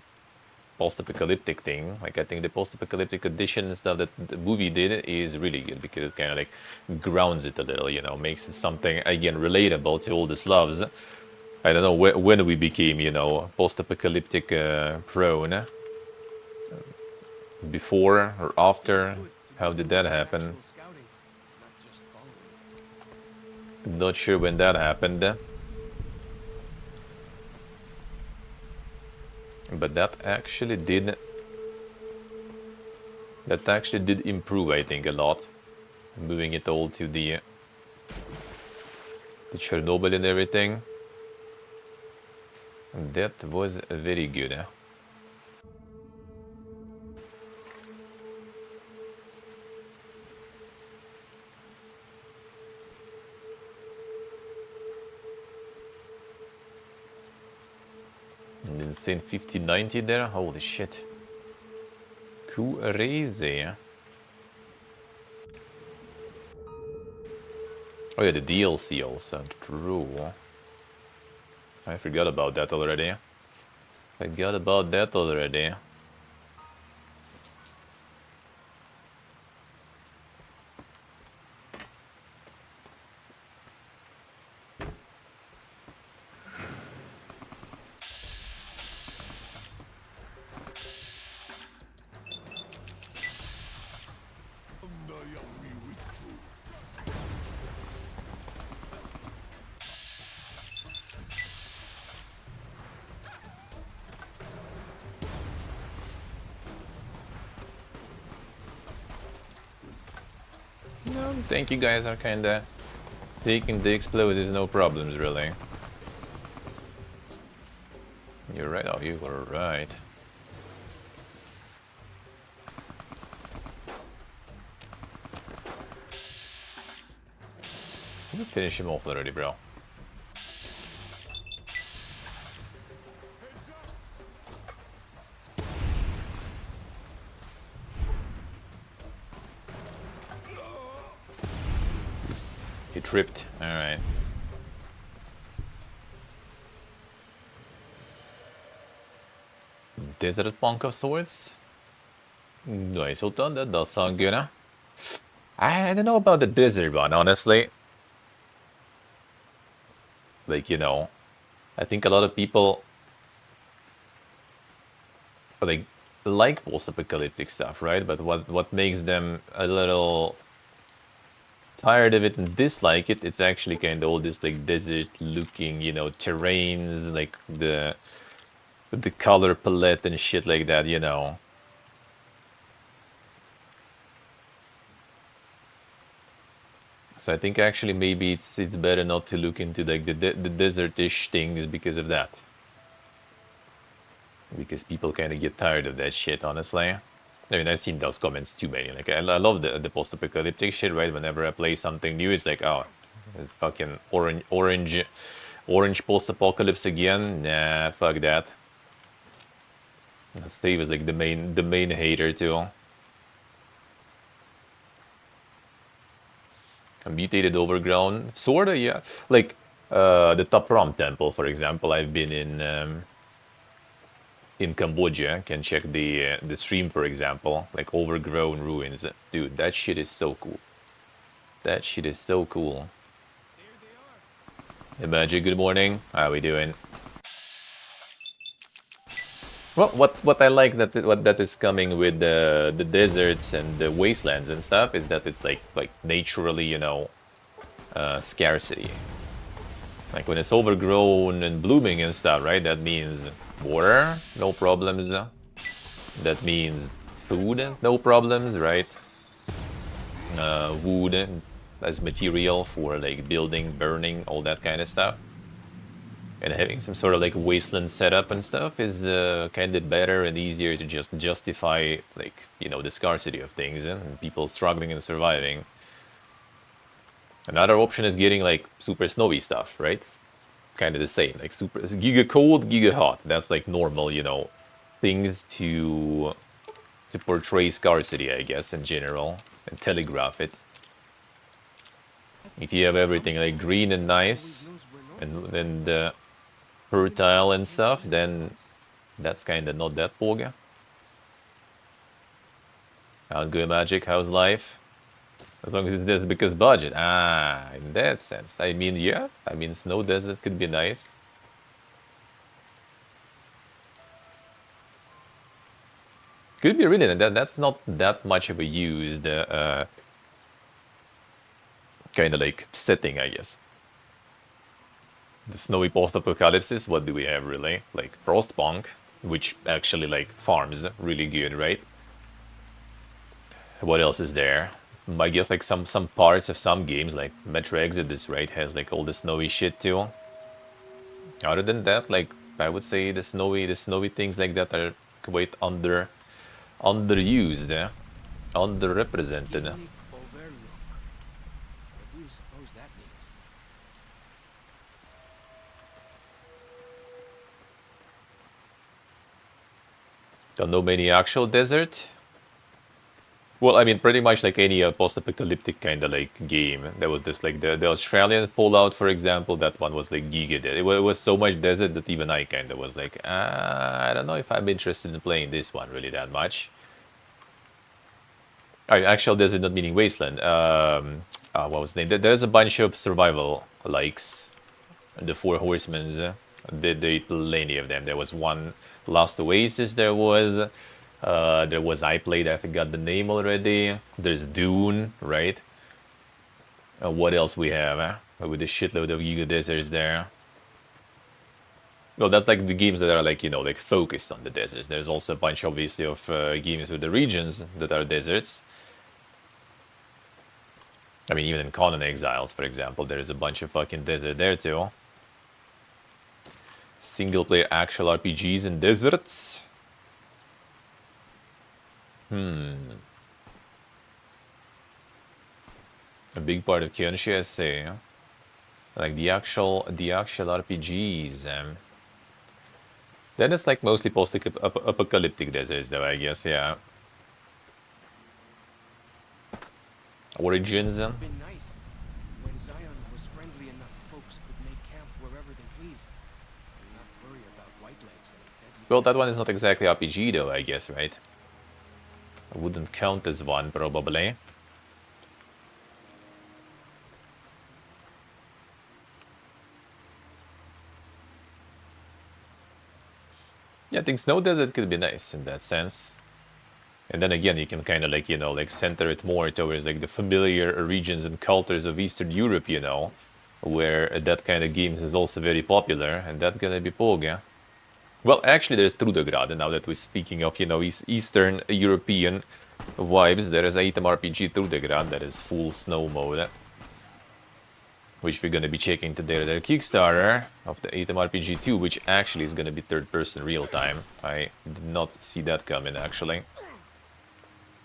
post-apocalyptic thing. Like, I think the post-apocalyptic edition stuff that the movie did is really good because it kind of like grounds it a little, you know, makes it something, again, relatable to all the Slavs. I don't know when we became, you know, post-apocalyptic prone. Before or It's after? good to How be did doing that some happen? actual scouting, not just following. Not sure when that happened, but that actually did improve, I think, a lot. Moving it all to the Chernobyl and everything. That was very good. An insane 5090 there. Holy shit. Crazy. Oh yeah, the DLC also. True. I forgot about that already. Forgot about that already. No, thank you guys are kinda taking the explosives, no problems really. You're right, oh you were right. You finish him off already, bro. He tripped, alright. Desert Punk of sorts? Nice, Sultan, that does sound good, huh? I don't know about the desert one, honestly. Like, you know, I think a lot of people like post-apocalyptic stuff, right? But what makes them a little tired of it and dislike it, it's actually kind of all this like desert-looking, you know, terrains, like the color palette and shit like that, you know. So I think actually maybe it's better not to look into like the desert-ish things because of that. Because people kind of get tired of that shit, honestly. I mean, I've seen those comments too many. Like, I love the post-apocalyptic shit, right? Whenever I play something new, it's like, oh, it's fucking orange post-apocalypse again. Nah, fuck that. Steve is like the main hater too. A mutated overground, sorta, yeah. Like the Top Ram Temple, for example. I've been in Cambodia. Can check the stream, for example. Like overgrown ruins, dude. That shit is so cool. That shit is so cool. Hey, Magic, good morning. How we doing? Well, what I like what that is coming with the deserts and the wastelands and stuff is that it's like naturally, you know, scarcity. Like when it's overgrown and blooming and stuff, right? That means water, no problems. That means food, no problems, right? Wood as material for like building, burning, all that kind of stuff. And having some sort of like wasteland setup and stuff is kind of better and easier to just justify, like, you know, the scarcity of things and people struggling and surviving. Another option is getting like super snowy stuff, right? kind of the same, like super giga cold, giga hot. That's like normal, you know, things to portray scarcity, I guess, in general, and telegraph it. If you have everything like green and nice, and fertile and stuff, then that's kind of not that poga. How's good magic? How's life? As long as it's this because budget. Ah, in that sense. I mean, yeah. I mean, snow desert could be nice. Could be really. That's not that much of a used kind of like setting, I guess. The snowy post-apocalypse. What do we have really? Like Frostpunk, which actually like farms really good, right? What else is there? I guess like some parts of some games, like Metro Exodus, right, has like all the snowy shit too. Other than that, like I would say the snowy things like that are quite underused, underrepresented. Unique overlook. What do you suppose that means? Don't know many actual desert. Well, I mean, pretty much like any post-apocalyptic kind of like game. There was this like the Australian Fallout, for example. That one was like giga dead. It was so much desert that even I kind of was like, I don't know if I'm interested in playing this one really that much. Actual desert, not meaning wasteland. What was the name? There's a bunch of survival likes. The Four Horsemen. They plenty of them. There was one Last Oasis. There was I played. I forgot the name already. There's Dune, right? What else we have? With a shitload of Giga deserts there. Well, that's like the games that are like, you know, like focused on the deserts. There's also a bunch, obviously, of games with the regions that are deserts. I mean, even in Conan Exiles, for example, there's a bunch of fucking desert there too. Single-player actual RPGs in deserts. A big part of Kyonshu, I say. Like the actual RPGs. Then it's like mostly post-apocalyptic deserts, though, I guess. Yeah. Origins. It'd been nice when Zion was friendly enough. Folks could make camp wherever they pleased, and not worry about whitelegs and deadly. Well, that one is not exactly RPG, though, I guess, right? I wouldn't count as one, probably. Yeah, I think Snow Desert could be nice in that sense. And then again, you can kind of like, you know, like center it more towards like the familiar regions and cultures of Eastern Europe, you know, where that kind of games is also very popular, and that's gonna be Poga. Well, actually, there's Trudograd, now that we're speaking of, you know, Eastern European vibes. There is Item RPG Trudograd that is full snow mode, which we're gonna be checking today. Their Kickstarter of the Item RPG 2, which actually is gonna be third-person real-time. I did not see that coming, actually.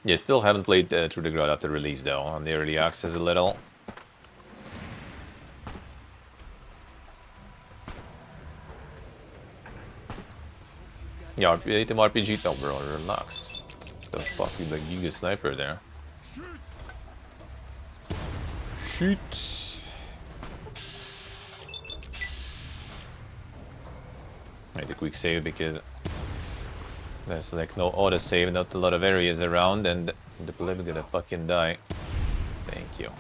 Yeah, still haven't played Trudograd after release, though, on the early access a little. Yeah, Item RPG, no, bro, relax. The fuck, you like Giga Sniper there. Shoot! I need a quick save because there's like no auto save, not a lot of areas around, and the pleb's gonna fucking die. Thank you.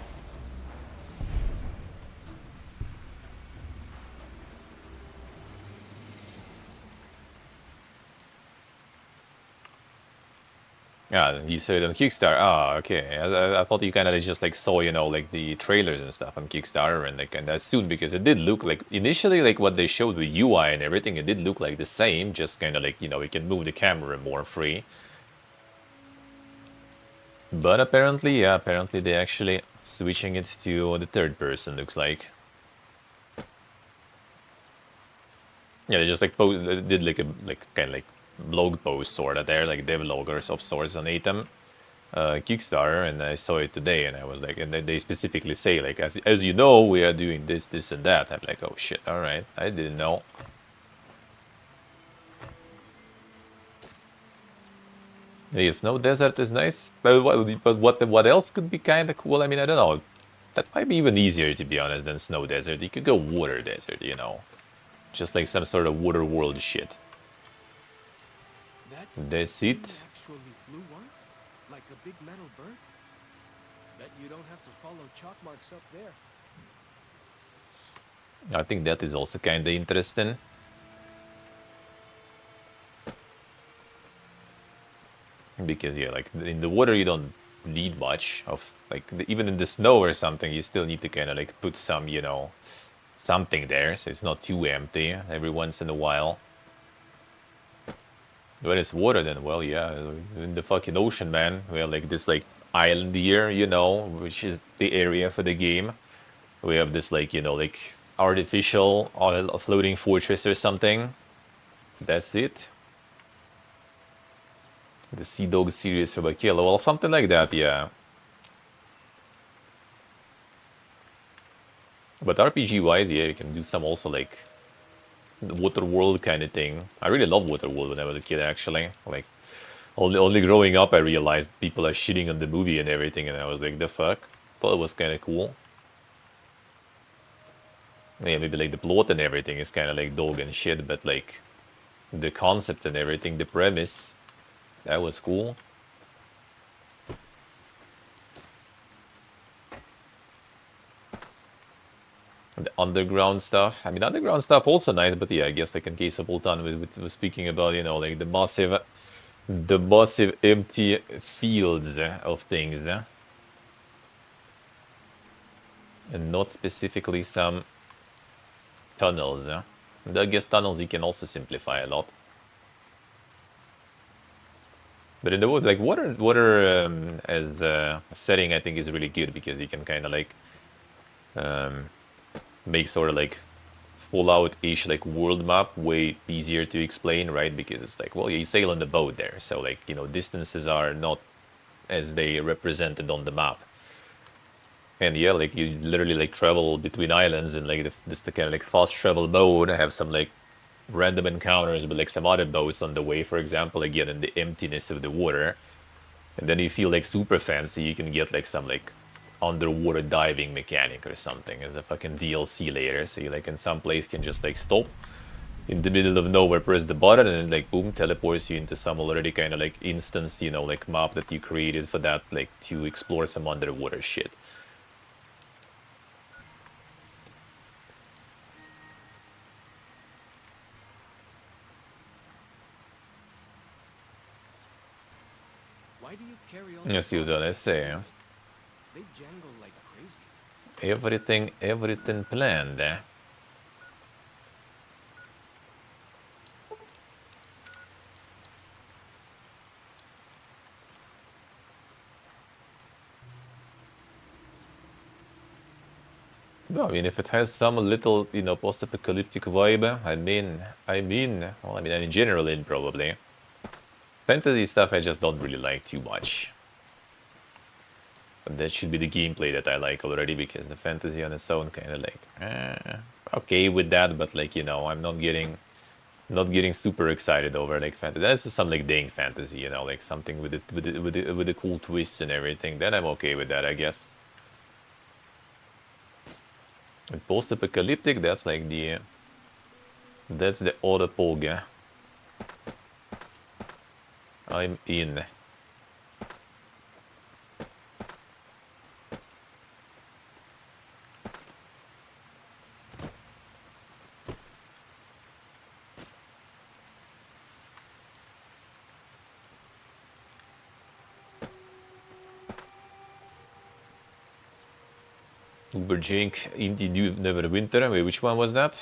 Yeah, you saw it on Kickstarter. Ah, okay. I thought you kind of just like saw, you know, like the trailers and stuff on Kickstarter, and like, and that's soon because it did look like initially like what they showed with UI and everything. It did look like the same, just kind of like, you know, we can move the camera more free. But apparently, yeah, apparently they actually switching it to the third person. Looks like. Yeah, they just like did like a kind of like blog post sort of there, like devloggers of sorts on Atom. Kickstarter, and I saw it today, and I was like, and then they specifically say like, as you know, we are doing this, this, and that. I'm like, oh shit, all right, I didn't know. Yeah, Snow Desert is nice, but what else could be kind of cool? I mean, I don't know. That might be even easier, to be honest, than Snow Desert. You could go Water Desert, you know, just like some sort of water world shit. That That's thing it. actually flew once? Like a big metal bird? Bet you don't have to follow chalk marks up there. I think that is also kind of interesting. Because yeah, like in the water you don't need much of like even in the snow or something, you still need to kind of like put some, you know, something there, so it's not too empty every once in a while. When it's water, then well, yeah, in the fucking ocean, man. We have like this like island here, you know, which is the area for the game. We have this like, you know, like artificial oil floating fortress or something. That's it. The Sea Dog series for Bakila. Well, something like that, yeah. But RPG wise, yeah, you can do some also like the water world kind of thing. I really love water world when I was a kid, actually. Like only growing up, I realized people are shitting on the movie and everything, and I was like, the fuck? Thought it was kind of cool. Yeah, maybe like the plot and everything is kind of like dog and shit, but like the concept and everything, the premise, that was cool. The underground stuff. I mean, underground stuff also nice, but yeah, I guess like in case of Ultan, was speaking about, you know, like the massive empty fields of things, and not specifically some tunnels. And I guess tunnels you can also simplify a lot. But in the wood, like water as a setting, I think is really good because you can kind of like um, make sort of like Fallout-ish like world map way easier to explain, right? Because it's like, well, you sail on the boat there, so like, you know, distances are not as they represented on the map. And yeah, like you literally like travel between islands and like this the kind of like fast travel mode. I have some like random encounters with like some other boats on the way, for example, again in the emptiness of the water. And then you feel like super fancy, you can get like some like underwater diving mechanic or something as a fucking DLC later. So you like in some place can just like stop in the middle of nowhere, press the button, and then like boom, teleports you into some already kind of like instance, you know, like map that you created for that, like to explore some underwater shit. Why do you carry all Let's those see what I objects say. around? They jangle like crazy. Everything planned. No, I mean, if it has some little, you know, post-apocalyptic vibe, well, I mean, in general, in probably. Fantasy stuff I just don't really like too much. But that should be the gameplay that I like already, because the fantasy on its own kind of like, okay with that, but like, you know, I'm not getting super excited over like fantasy. That's just some like dang fantasy, you know, like something with the cool twists and everything. Then I'm okay with that, I guess. And post-apocalyptic, that's the other poga. I'm in. Uberjink Indie Neverwinter. Wait, which one was that?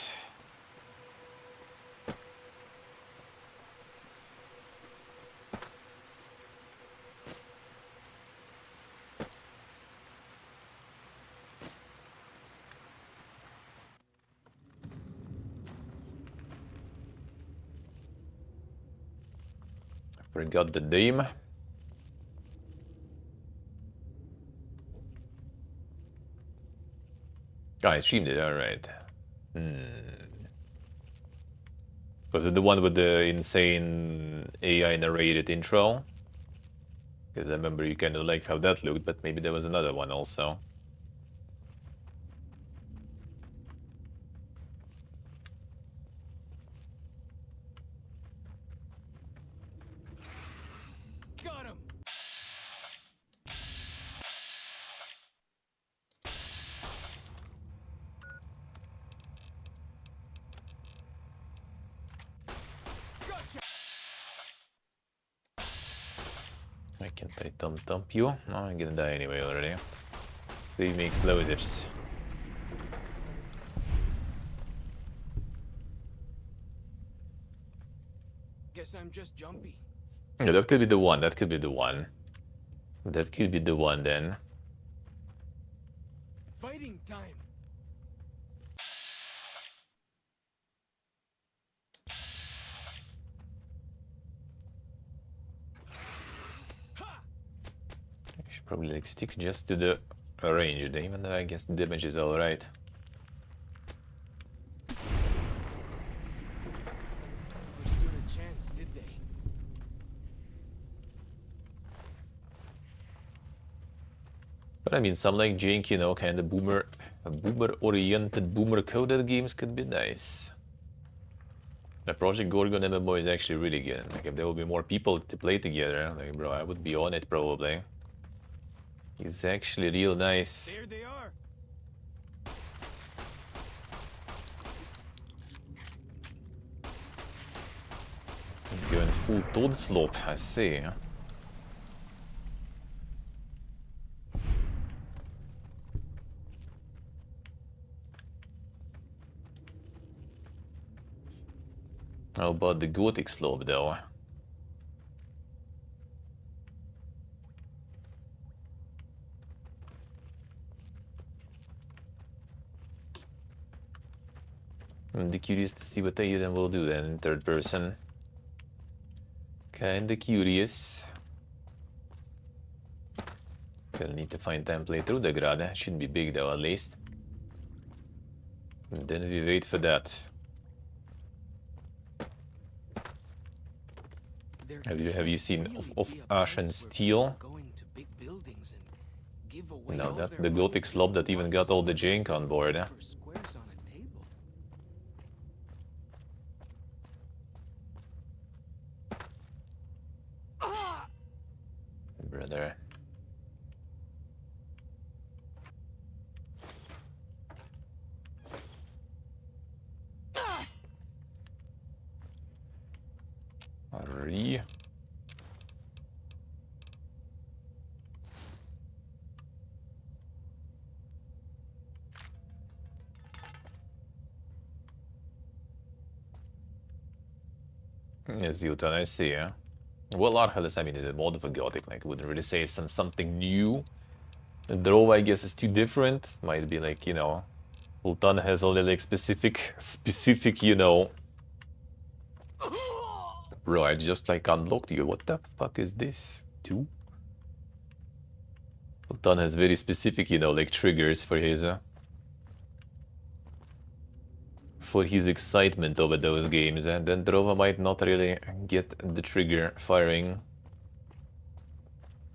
I forgot the name. Oh, I streamed it, alright. Was it the one with the insane AI narrated intro? Because I remember you kind of liked how that looked, but maybe there was another one also. Got him. Gotcha. Why can't I dump you? No, I'm gonna die anyway already. Leave me explosives. Guess I'm just jumpy. Yeah, that could be the one. That could be the one. That could be the one then. Fighting time. Ha! I should probably like stick just to the range, even though I guess the damage is alright. Never stood a chance, did they? But I mean, some like Jink, you know, kind of boomer-oriented, boomer-coded games could be nice. The Project Gorgon MMO is actually really good. Like, if there would be more people to play together, like, bro, I would be on it probably. It's actually real nice. There they are. Going full Toad slope, I see. How about the Gothic slope, though? I'm curious to see what they then will do then in third person. Kinda curious. Gonna need to find time to play through the Grade. Shouldn't be big though, at least. And then we wait for that. Have you seen of Ash and Steel? No, that the Gothic slope that even got all the jank on board. Brother. Re. Yes, Yutan, I see, yeah. Well, Arhalis, I mean, is a mod of a Gothic, like, wouldn't really say something new. The draw, I guess, is too different. Might be like, you know, Ultan has only like specific, you know. Bro, I just like unlocked you. What the fuck is this? Two? Ultan has very specific, you know, like triggers for his excitement over those games, and then Drova might not really get the trigger firing.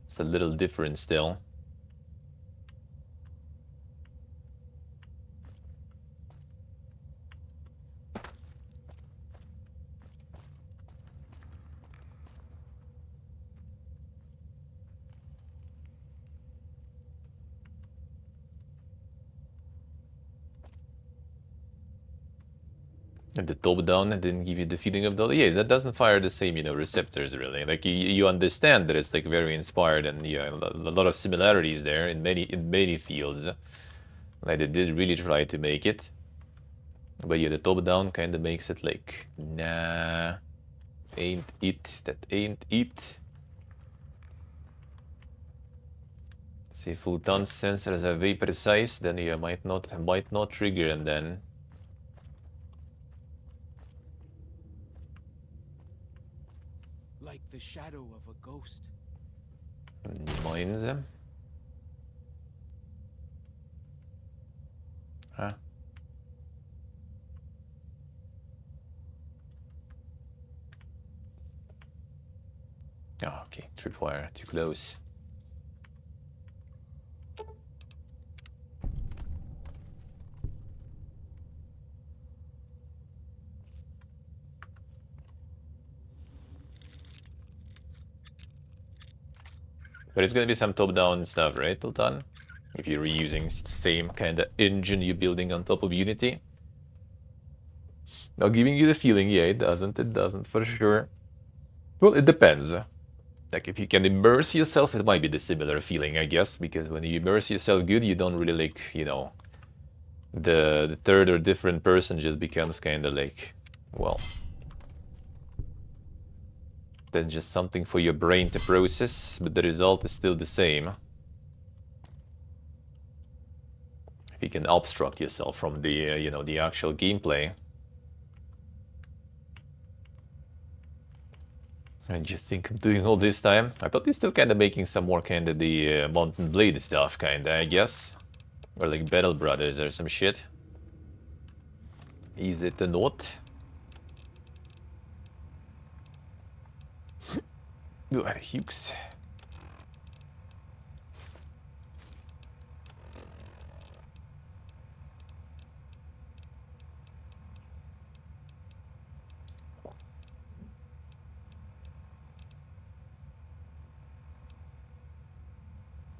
It's a little different still. And the top down didn't give you the feeling of the yeah, that doesn't fire the same, you know, receptors really. Like you understand that it's like very inspired and yeah, a lot of similarities there in many fields. Like they did really try to make it. But yeah, the top down kind of makes it like, nah, ain't it, that ain't it. See, if Fulton's sensors are very precise, then you might not trigger and then Like the shadow of a ghost. mines them. Huh? Oh, okay, tripwire, too close. But it's gonna be some top-down stuff, right, Tultan? If you're reusing same kind of engine you're building on top of Unity. Now, giving you the feeling, yeah, it doesn't for sure. Well, it depends. Like, if you can immerse yourself, it might be the similar feeling, I guess, because when you immerse yourself good, you don't really, like, you know, the third or different person just becomes kind of like, well, then just something for your brain to process, but the result is still the same. If you can abstract yourself from the, you know, the actual gameplay. And you think I'm doing all this time? I thought they're still kind of making some more kind of the Mountain Blade stuff, kind of, I guess. Or like Battle Brothers or some shit. Is it not? Ooh, Hughes.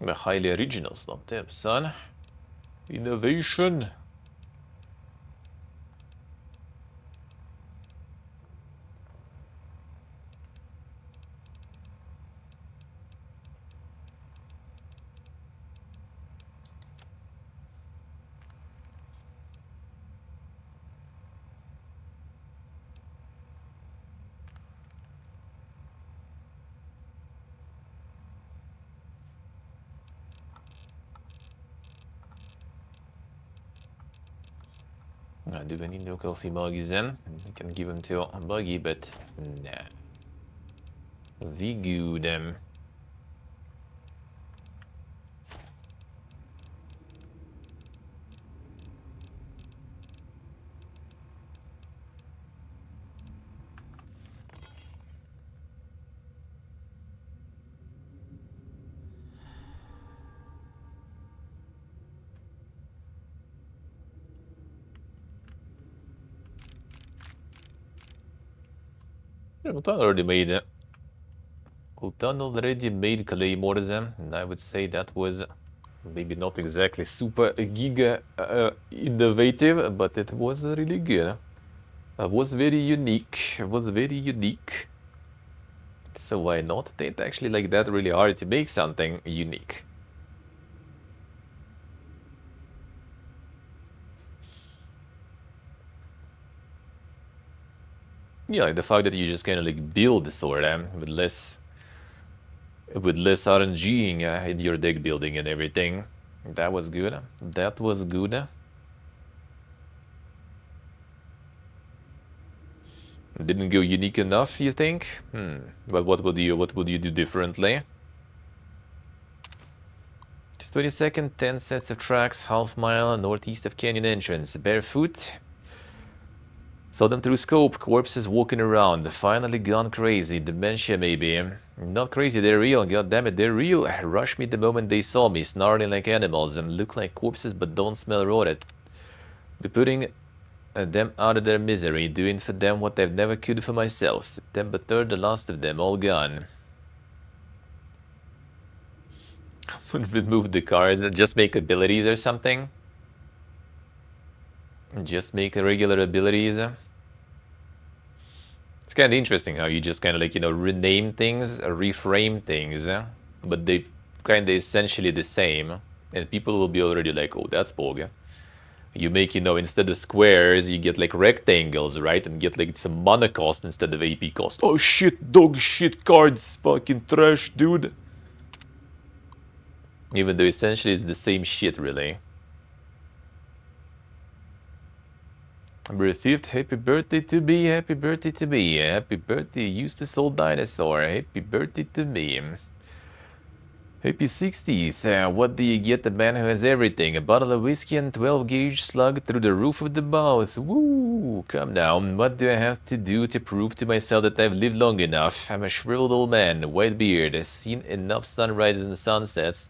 The highly originals, not them, son. Innovation. Do we need no coffee mugs then? We can give them to Buggy, but nah. We good them. Ultan already made it. Ultan already made Claymores, and I would say that was maybe not exactly super giga innovative, but it was really good. It was very unique. It was very unique. So why not? It ain't actually like that really hard to make something unique. Yeah, like the fact that you just kind of like build the sword with less RNGing in your deck building and everything. That was good. That was good. Didn't go unique enough, you think? But what would you do differently? Just 22nd, 10 sets of tracks, half mile northeast of canyon entrance. Barefoot. Saw them through scope, corpses walking around. Finally gone crazy. Dementia maybe. Not crazy, they're real. God damn it, they're real. Rushed me the moment they saw me, snarling like animals and look like corpses but don't smell rotted. Be putting them out of their misery, doing for them what I've never could for myself. September 3rd, the last of them, all gone. Remove the cards and just make abilities or something. Just make regular abilities. It's kind of interesting how you just kind of like, you know, rename things, reframe things, but they kind of essentially the same. And people will be already like, oh, that's bog. You make, you know, instead of squares, you get like rectangles, right? And get like some mana cost instead of AP cost. Oh shit, dog shit cards, fucking trash, dude. Even though essentially it's the same shit, really. Number 5th, happy birthday to me, happy birthday to me, happy birthday, Eustace old dinosaur, happy birthday to me. Happy 60th. What do you get the man who has everything? A bottle of whiskey and 12-gauge slug through the roof of the mouth. Woo! Come now. What do I have to do to prove to myself that I've lived long enough? I'm a shriveled old man, white beard. I've seen enough sunrises and sunsets.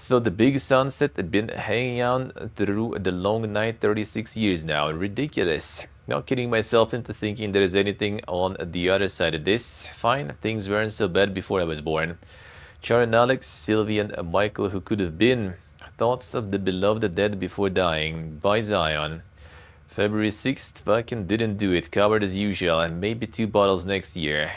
So the big sunset had been hanging out through the long night 36 years now. Ridiculous. Not kidding myself into thinking there is anything on the other side of this. Fine, things weren't so bad before I was born. Sharon, Alex, Sylvie, and Michael, who could have been. Thoughts of the beloved dead before dying. By Zion. February 6th, fucking didn't do it. Covered as usual, and maybe 2 bottles next year.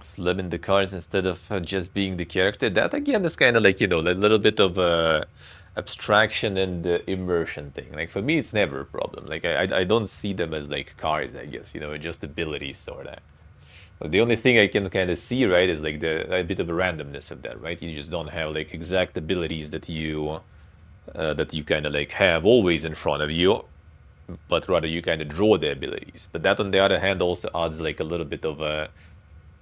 Slimming the cards instead of just being the character. That again is kind of like, you know, a little bit of abstraction and immersion thing. Like for me, it's never a problem. Like I don't see them as like cards, I guess, you know, just abilities sort of. But the only thing I can kind of see, right, is like a bit of a randomness of that, right? You just don't have like exact abilities that you kind of like have always in front of you, but rather you kind of draw the abilities. But that on the other hand also adds like a little bit of a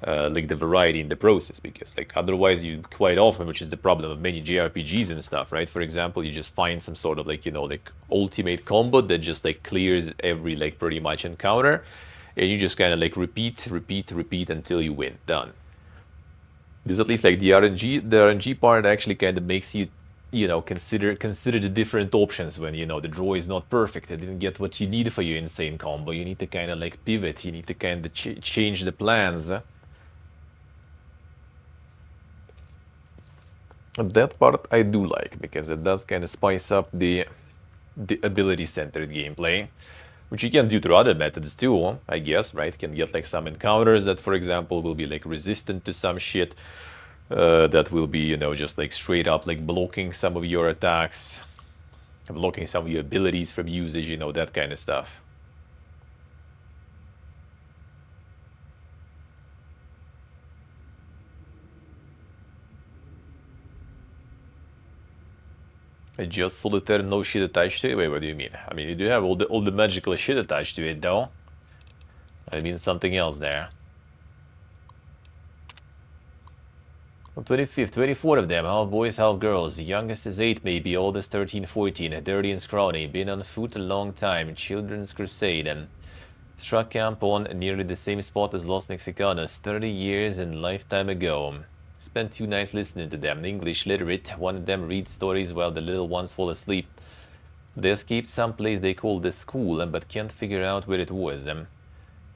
like the variety in the process, because like otherwise you quite often, which is the problem of many JRPGs and stuff, right? For example, you just find some sort of like, you know, like ultimate combo that just like clears every like pretty much encounter, and you just kind of like repeat until you win. Done. This at least like the RNG part actually kind of makes you, you know, consider the different options when, you know, the draw is not perfect. I didn't get what you need for your insane combo. You need to kind of like pivot. You need to kind of change the plans. That part I do like, because it does kind of spice up the ability-centered gameplay, which you can do through other methods too, I guess, right? You can get like some encounters that, for example, will be like resistant to some shit, that will be, you know, just like straight up like blocking some of your attacks, blocking some of your abilities from usage, you know, that kind of stuff. Just solitaire, no shit attached to it? Wait, what do you mean? I mean, you do have all the magical shit attached to it, though. I mean something else there. 25th, 24 of them, half boys, half girls. The youngest is 8 maybe, oldest 13, 14. Dirty and scrawny, been on foot a long time. Children's crusade. And struck camp on nearly the same spot as Los Mexicanos 30 years and lifetime ago. Spent 2 nights listening to them. English literate. One of them reads stories while the little ones fall asleep. They escaped some place they call the school, but can't figure out where it was. And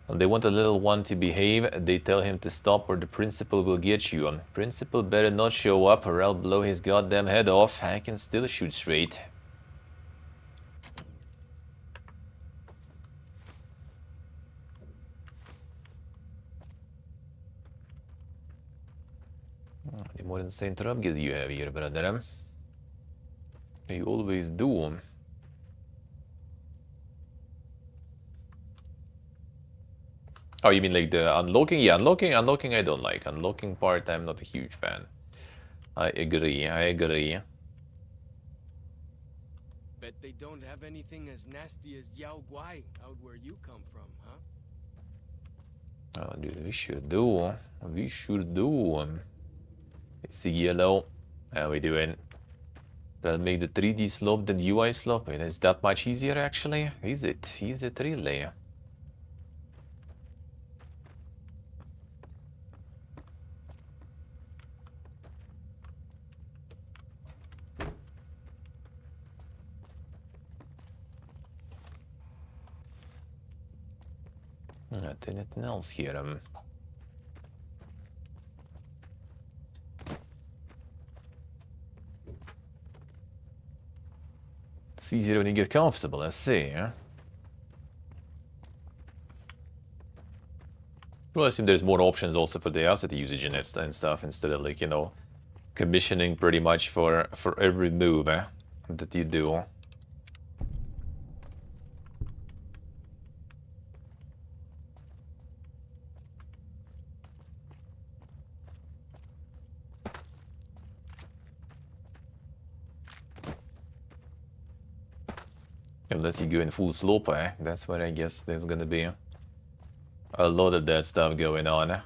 they want the little one to behave. They tell him to stop or the principal will get you. Principal better not show up or I'll blow his goddamn head off. I can still shoot straight. The more insane trubgis you have here, brother. You always do. Oh, you mean like the unlocking? Yeah, unlocking I don't like. Unlocking part, I'm not a huge fan. I agree. Bet they don't have anything as nasty as Yao Guai out where you come from, huh? Oh, dude, we should do. It's a yellow. How we doing? That'll make the 3D slope than UI slope. Wait, is that much easier actually? Is it? Is it really? Not anything else here. It's easier when you get comfortable, I see, huh? Well, I assume there's more options also for the asset usage in it and stuff, instead of like, you know, commissioning pretty much for every move that you do. Unless you go in full slope, that's where I guess there's gonna be a lot of that stuff going on.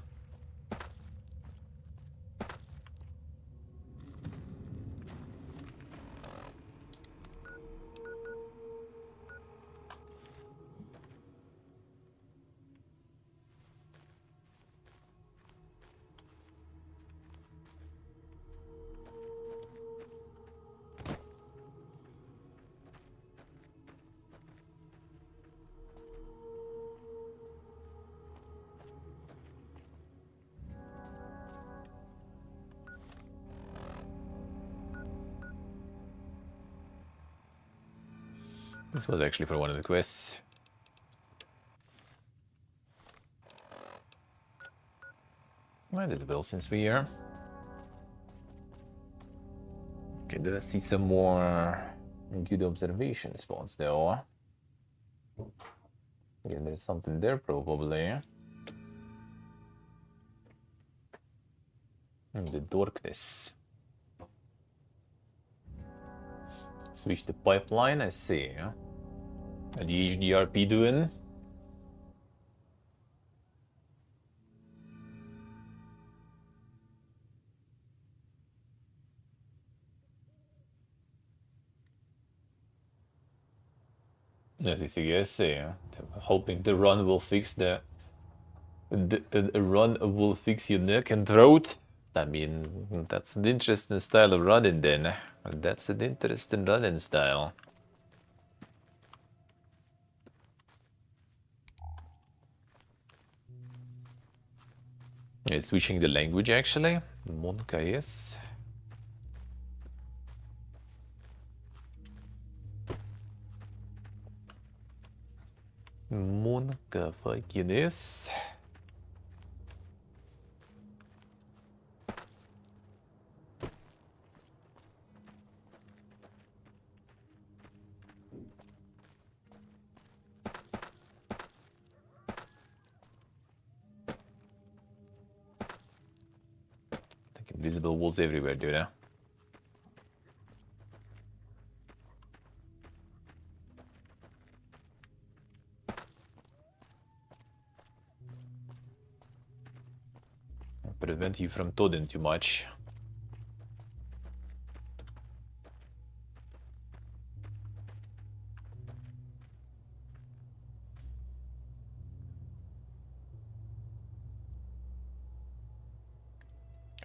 This was actually for one of the quests. Might as well, since we're here. Okay, let's see some more good observation spots though. Yeah, there's something there probably. In the darkness. Switch the pipeline, I see. And the HDRP doing? As is, I guess, hoping the run will fix the run will fix your neck and throat. I mean, that's an interesting style of running then. That's an interesting running style. It's switching the language actually. Monka, yes. Monka fucking yes. Invisible walls everywhere, dude. Prevent you from todding too much.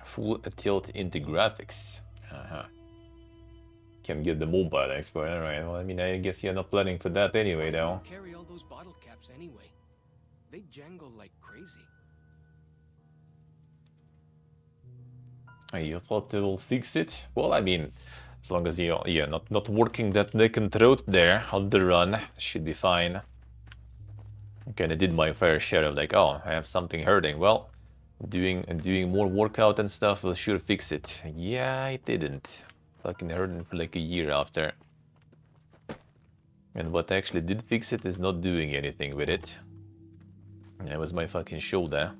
Full tilt into graphics. Can get the mobile export, alright. Well, I mean, I guess you're not planning for that anyway, though. Carry all those bottle caps anyway. They jangle like crazy. You thought they will fix it? Well, I mean, as long as you're not working that neck and throat there on the run, should be fine. Okay, I did my fair share of like, oh, I have something hurting. Well, doing more workout and stuff will sure fix it. Yeah, I didn't. Fucking hurting for like a year after. And what actually did fix it is not doing anything with it. That was my fucking shoulder.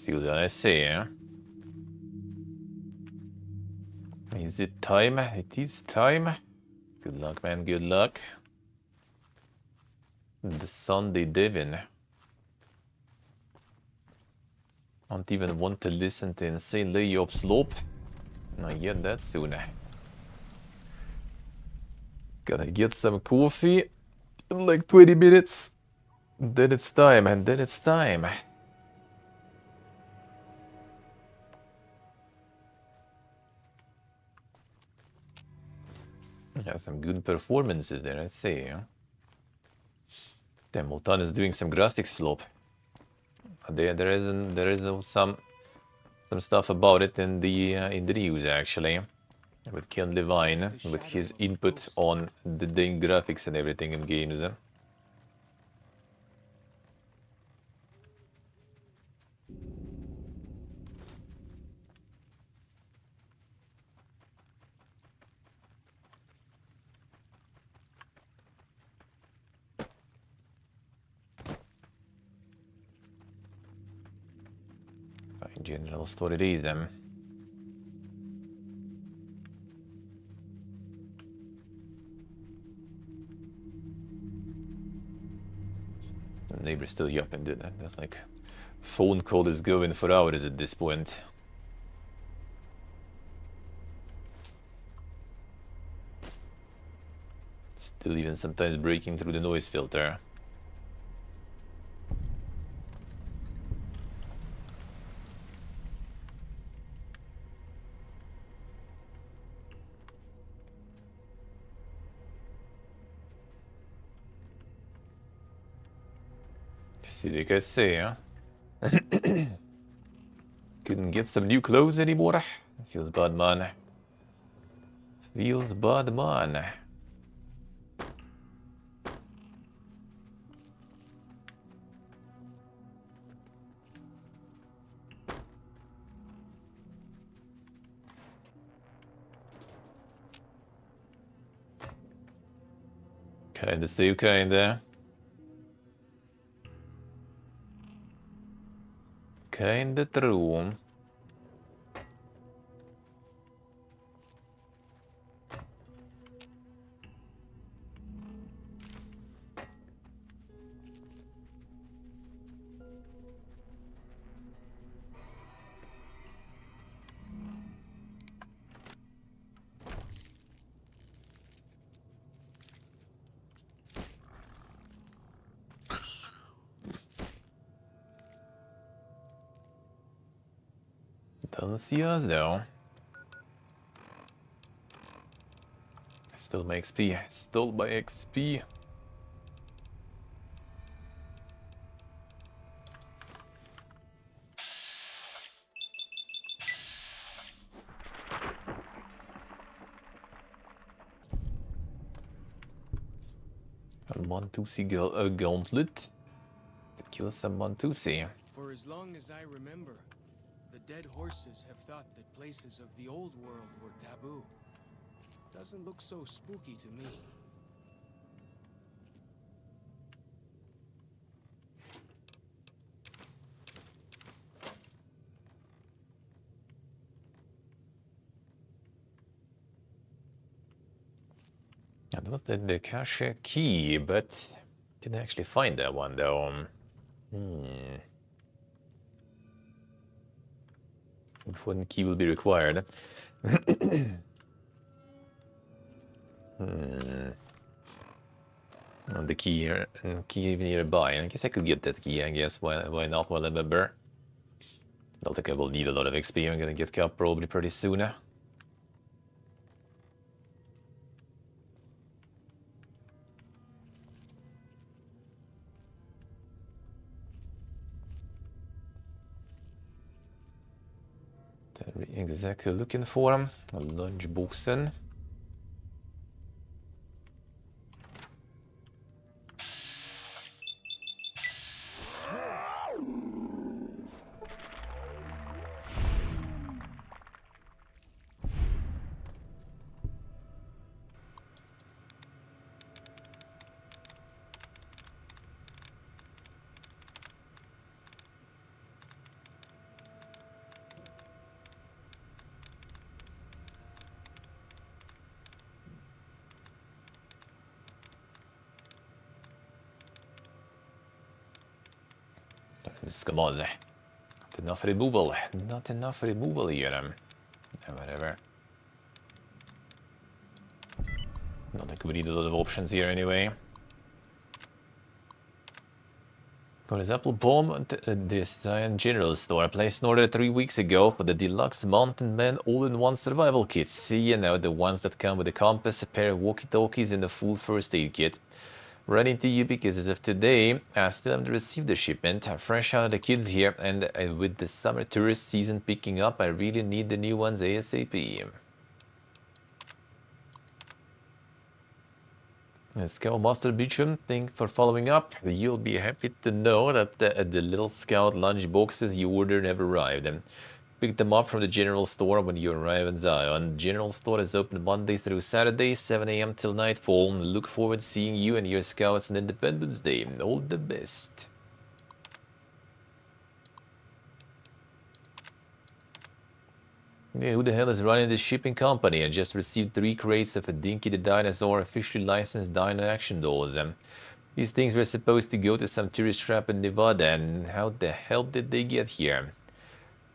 Still done, I say, Is it time? It is time. Good luck, man, good luck. The Sunday Devin. Don't even want to listen to insane layup slope. Not yet that soon. Gotta get some coffee in like 20 minutes. Then it's time, and then it's time. Yeah, some good performances there, I say. Damn, Multan is doing some graphics slope. There is some stuff about it in the news actually, with Ken Levine, with his input on the dang graphics and everything in games. General store it is then. The neighbor's still yapping, dude. That's like phone call is going for hours at this point. Still even sometimes breaking through the noise filter. See what I say, huh? Couldn't get some new clothes anymore? Feels bad, man. Feels bad, man. Kinda still kinda. Kinda true. Doesn't see us though. Still my XP. Stole my XP. A Montusi gauntlet. To kill some Montusi. For as long as I remember, the dead horses have thought that places of the old world were taboo. Doesn't look so spooky to me. That was the cache key, but didn't actually find that one though. One key will be required. The key here, key nearby. I guess I could get that key. I guess why not? While I'm a member. Don't think I will need a lot of XP. I'm gonna get cap probably pretty soon. That we're exactly looking for a lunchboxen. Come on, not enough removal. Not enough removal here. Whatever. Not like we need a lot of options here anyway. Got his apple bomb at this general store. I placed an order 3 weeks ago for the deluxe Mountain Man all-in-one survival kit. See, you know, the ones that come with a compass, a pair of walkie-talkies, and a full first aid kit. Running to you because as of today, I still haven't received the shipment. I'm fresh out of the kids here, and with the summer tourist season picking up, I really need the new ones ASAP. Scoutmaster Beecham, thanks for following up. You'll be happy to know that the little scout lunch boxes you ordered have arrived. Pick them up from the general store when you arrive in Zion. General store is open Monday through Saturday, 7 a.m. till nightfall. Look forward to seeing you and your scouts on Independence Day. All the best. Yeah, who the hell is running this shipping company? I just received 3 crates of a Dinky the Dinosaur officially licensed dino action dolls. These things were supposed to go to some tourist trap in Nevada, and how the hell did they get here?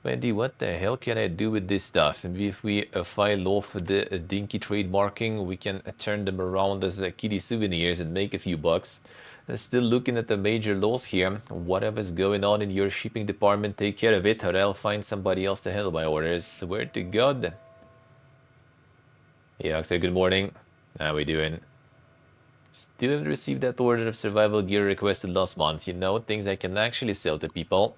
Wendy, what the hell can I do with this stuff? And if we file off the Dinky trademarking, we can turn them around as kitty souvenirs and make a few bucks. Still looking at the major loss here. Whatever's going on in your shipping department, take care of it, or I'll find somebody else to handle my orders. Swear to God. Hey, Oxer, good morning. How we doing? Still didn't receive that order of survival gear requested last month. You know, things I can actually sell to people.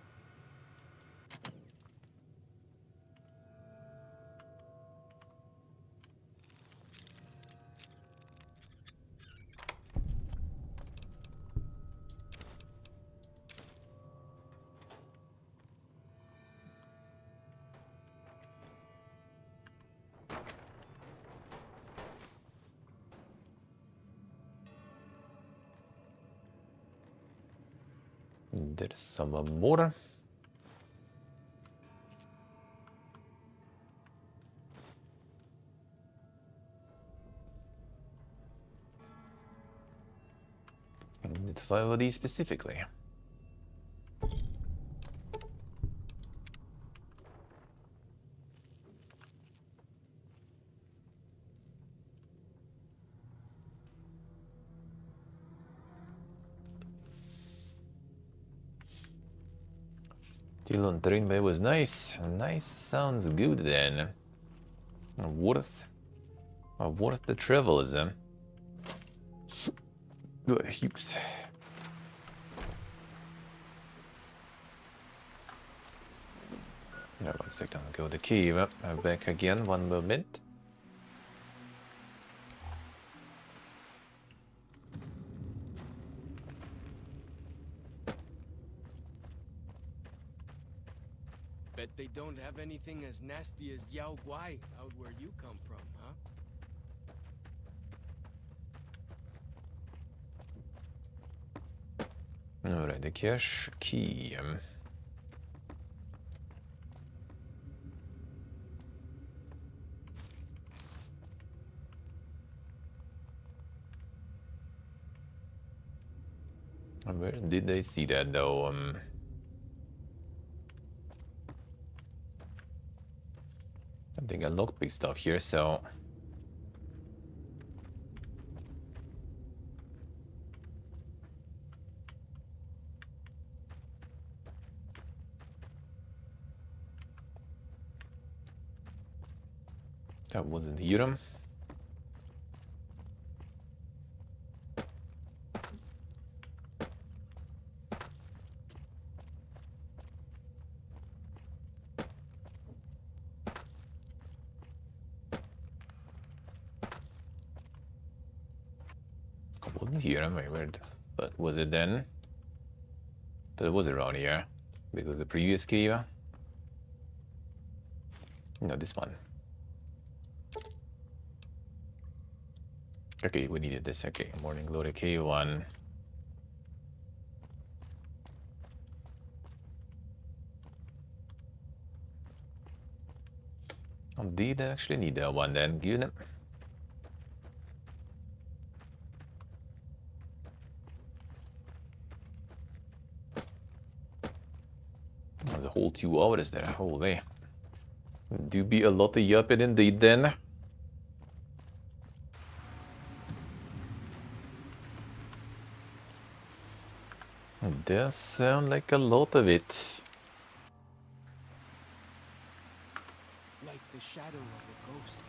There's some more. I need 5 of these specifically. Still on train bay was nice. Nice sounds good then. Worth the travel is good heaps. Yeah, 1 second, go the key. Back again, 1 moment. Bet they don't have anything as nasty as Yao Guai out where you come from, huh? Alright, the cache key. Where did I see that though? I think I lockpick stuff here, so that wasn't here. Wasn't here, but was it then? That was around here. Because the previous key. No, this one. Okay, we needed this. Okay, morning glory K1. I did actually need that one then, good. The whole 2 hours there, holy. Do be a lot of yuppie indeed then. Does sound like a lot of it. Like the shadow of a ghost.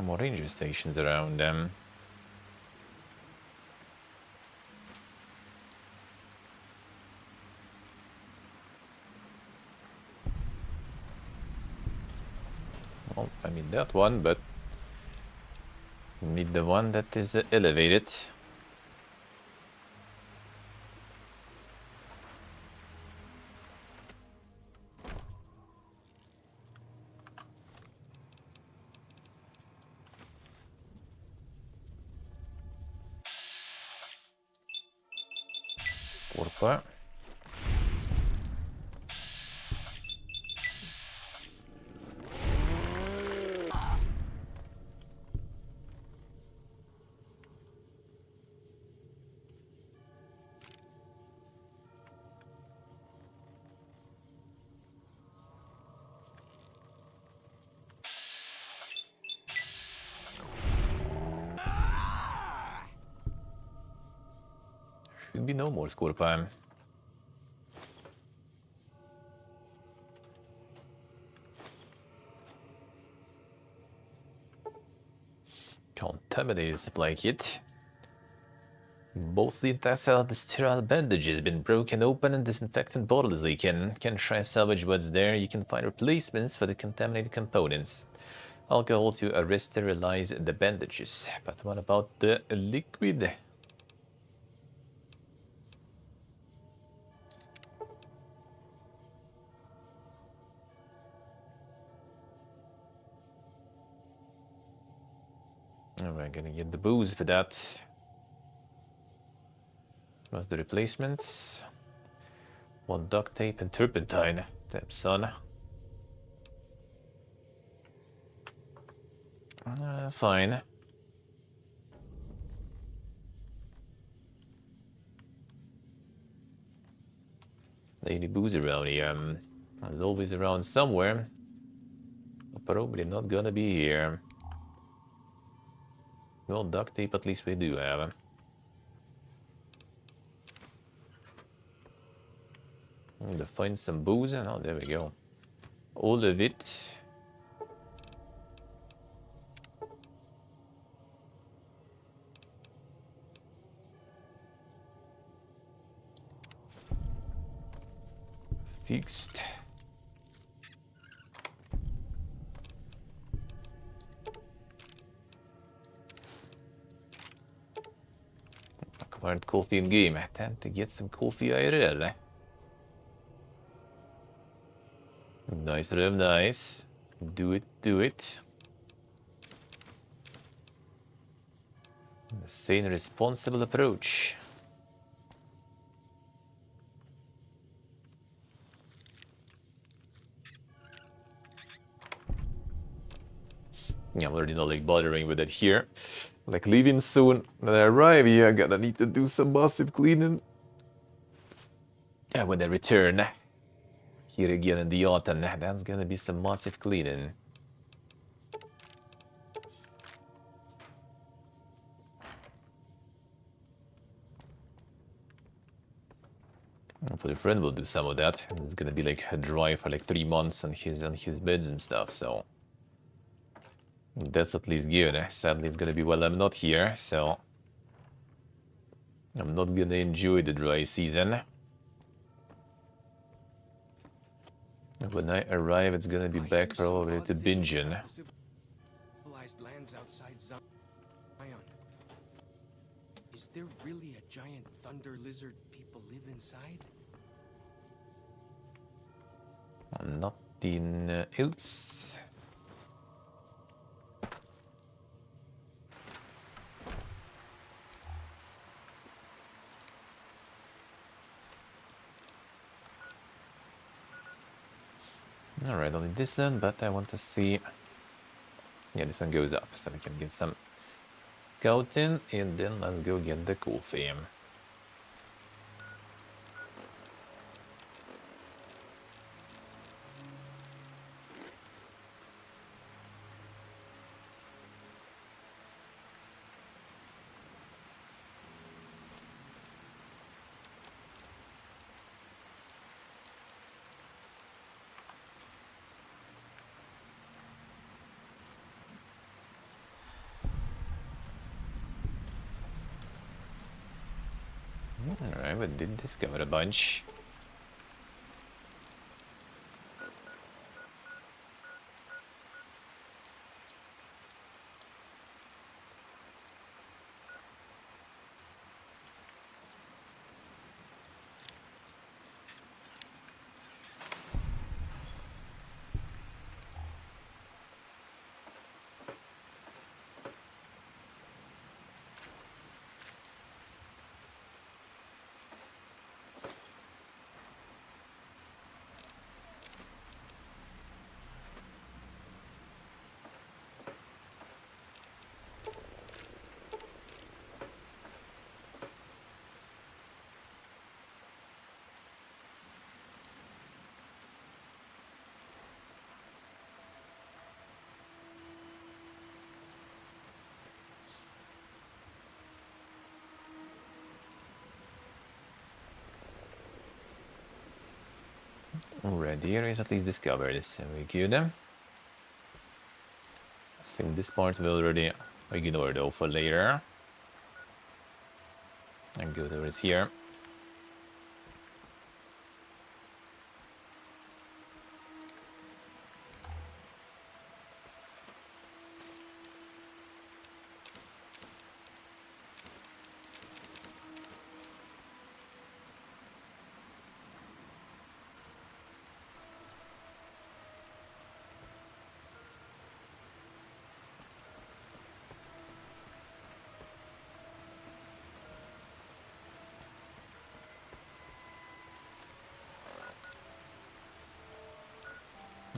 More ranger stations around them. Well, I mean that one, but need the one that is elevated. What? Should be no more score time. Contaminated supply kit. Both the intestine and the sterile bandage has been broken open and disinfectant bottle is leaking. Can try salvage what's there. You can find replacements for the contaminated components. Alcohol to sterilize the bandages. But what about the liquid? We're gonna get the booze for that. What's the replacements? One duct tape and turpentine. Damn son. Fine. Lady booze around here. There's always around somewhere. Probably not gonna be here. Well, duct tape at least we do have. To find some booze. Oh, there we go. All of it. Fixed. Acquired coffee in game. Time to get some coffee IRL. Nice, real nice. Do it, do it. The sane, responsible approach. Yeah, I'm already not like bothering with it here. Like leaving soon. When I arrive here, I gotta need to do some massive cleaning. Yeah, when I return here again in the autumn, that's gonna be some massive cleaning. Hopefully, a friend will do some of that. It's gonna be like a dry for like 3 months on his beds and stuff. So that's at least good. Sadly, it's gonna be while I'm not here, so I'm not gonna enjoy the dry season. When I arrive, it's gonna be back probably to binging. Civilized lands outside Zion. Is there really a giant thunder lizard people live inside? Nothing else. Alright, only this one, but I want to see... Yeah, this one goes up, so we can get some scouting, and then let's go get the coffee. Alright, we did discover a bunch. Already, here is at least discovered. So we good. I think this part will already ignore though for later. And go towards here.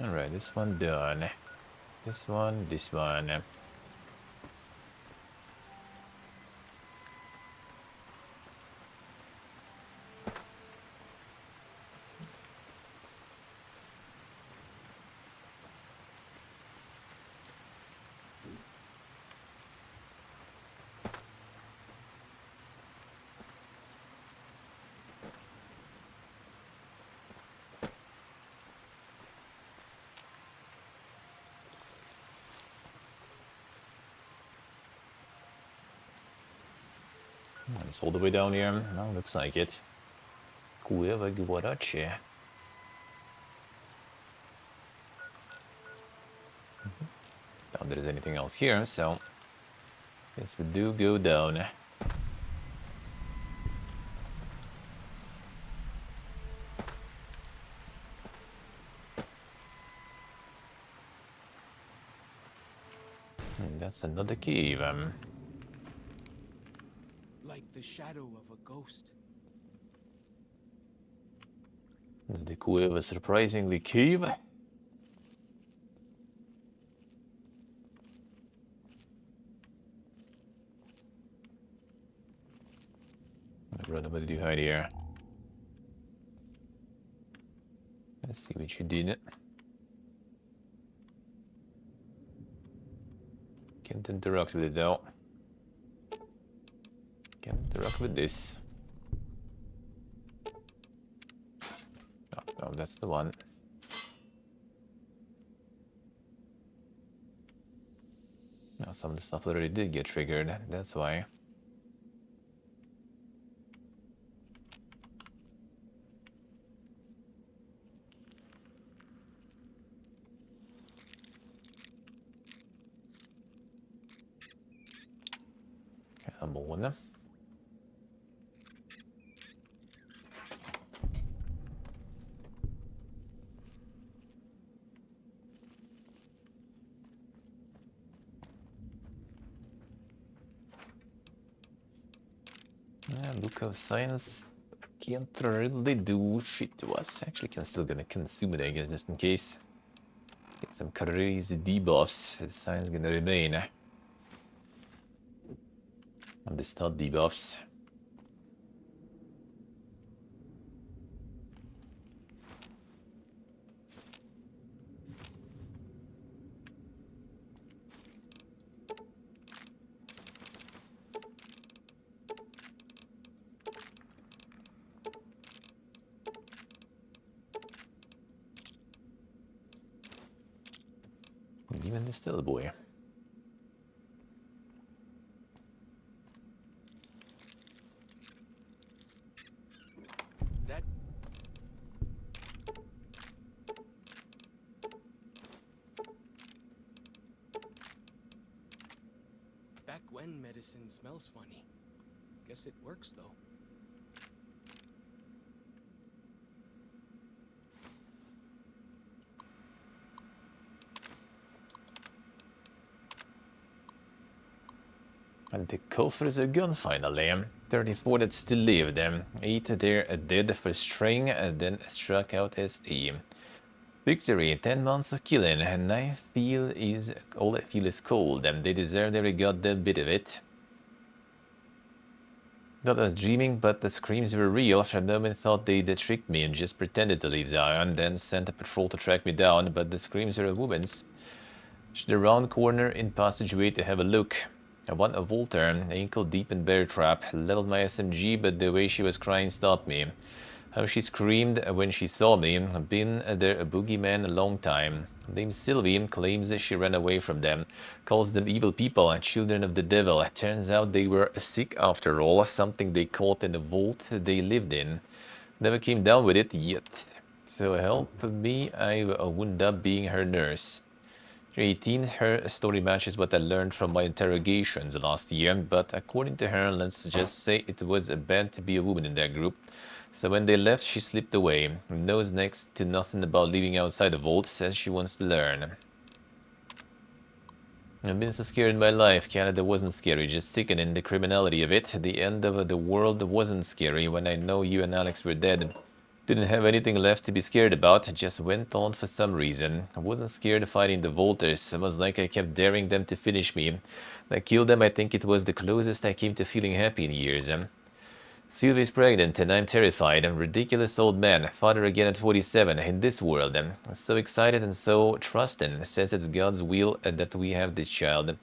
Alright, this one done. This one. It's all the way down here. No, looks like it. Kueva Guarache. Doubt there's anything else here, so guess we do go down. That's another cave. Like the shadow of a ghost. The Kueva surprisingly cave. Brother, what did you hide here? Let's see what you did. Can't interact with it though. Can't interact with this. Oh, no, that's the one. Now some of the stuff already did get triggered, that's why. Come on. Look how science can't really do shit to us. Actually, can still gonna consume it, I guess, just in case. Get some crazy debuffs. The science gonna remain. And the stat debuffs. Even the still boy. That back when medicine smells funny. Guess it works though. And the coffers are gone finally. 34 that still lived. 8 there dead for string, and then struck out as E. Victory, 10 months of killing, and all I feel is cold, and they deserved every goddamn bit of it. Thought I was dreaming, but the screams were real. For a moment thought they'd tricked me and just pretended to leave Zion, then sent a patrol to track me down, but the screams were a woman's. The round corner in passageway to have a look. I want a Volter, ankle deep in bear trap. Leveled my SMG, but the way she was crying stopped me. How she screamed when she saw me. Been there a boogeyman a long time. Named Sylvie, claims she ran away from them. Calls them evil people and children of the devil. Turns out they were sick after all, something they caught in the vault they lived in. Never came down with it yet. So help me, I wound up being her nurse. 18, her story matches what I learned from my interrogations last year, but according to her, let's just say it was bad to be a woman in that group. So when they left, she slipped away. Knows next to nothing about living outside the vault, says she wants to learn. I've been so scared in my life. Canada wasn't scary, just sickening, the criminality of it. The end of the world wasn't scary when I know you and Alex were dead. Didn't have anything left to be scared about, just went on for some reason. I wasn't scared of fighting the Volters, it was like I kept daring them to finish me. I killed them, I think it was the closest I came to feeling happy in years. Sylvie's pregnant and I'm terrified. I'm a ridiculous old man, father again at 47, in this world. I'm so excited and so trusting, says it's God's will that we have this child.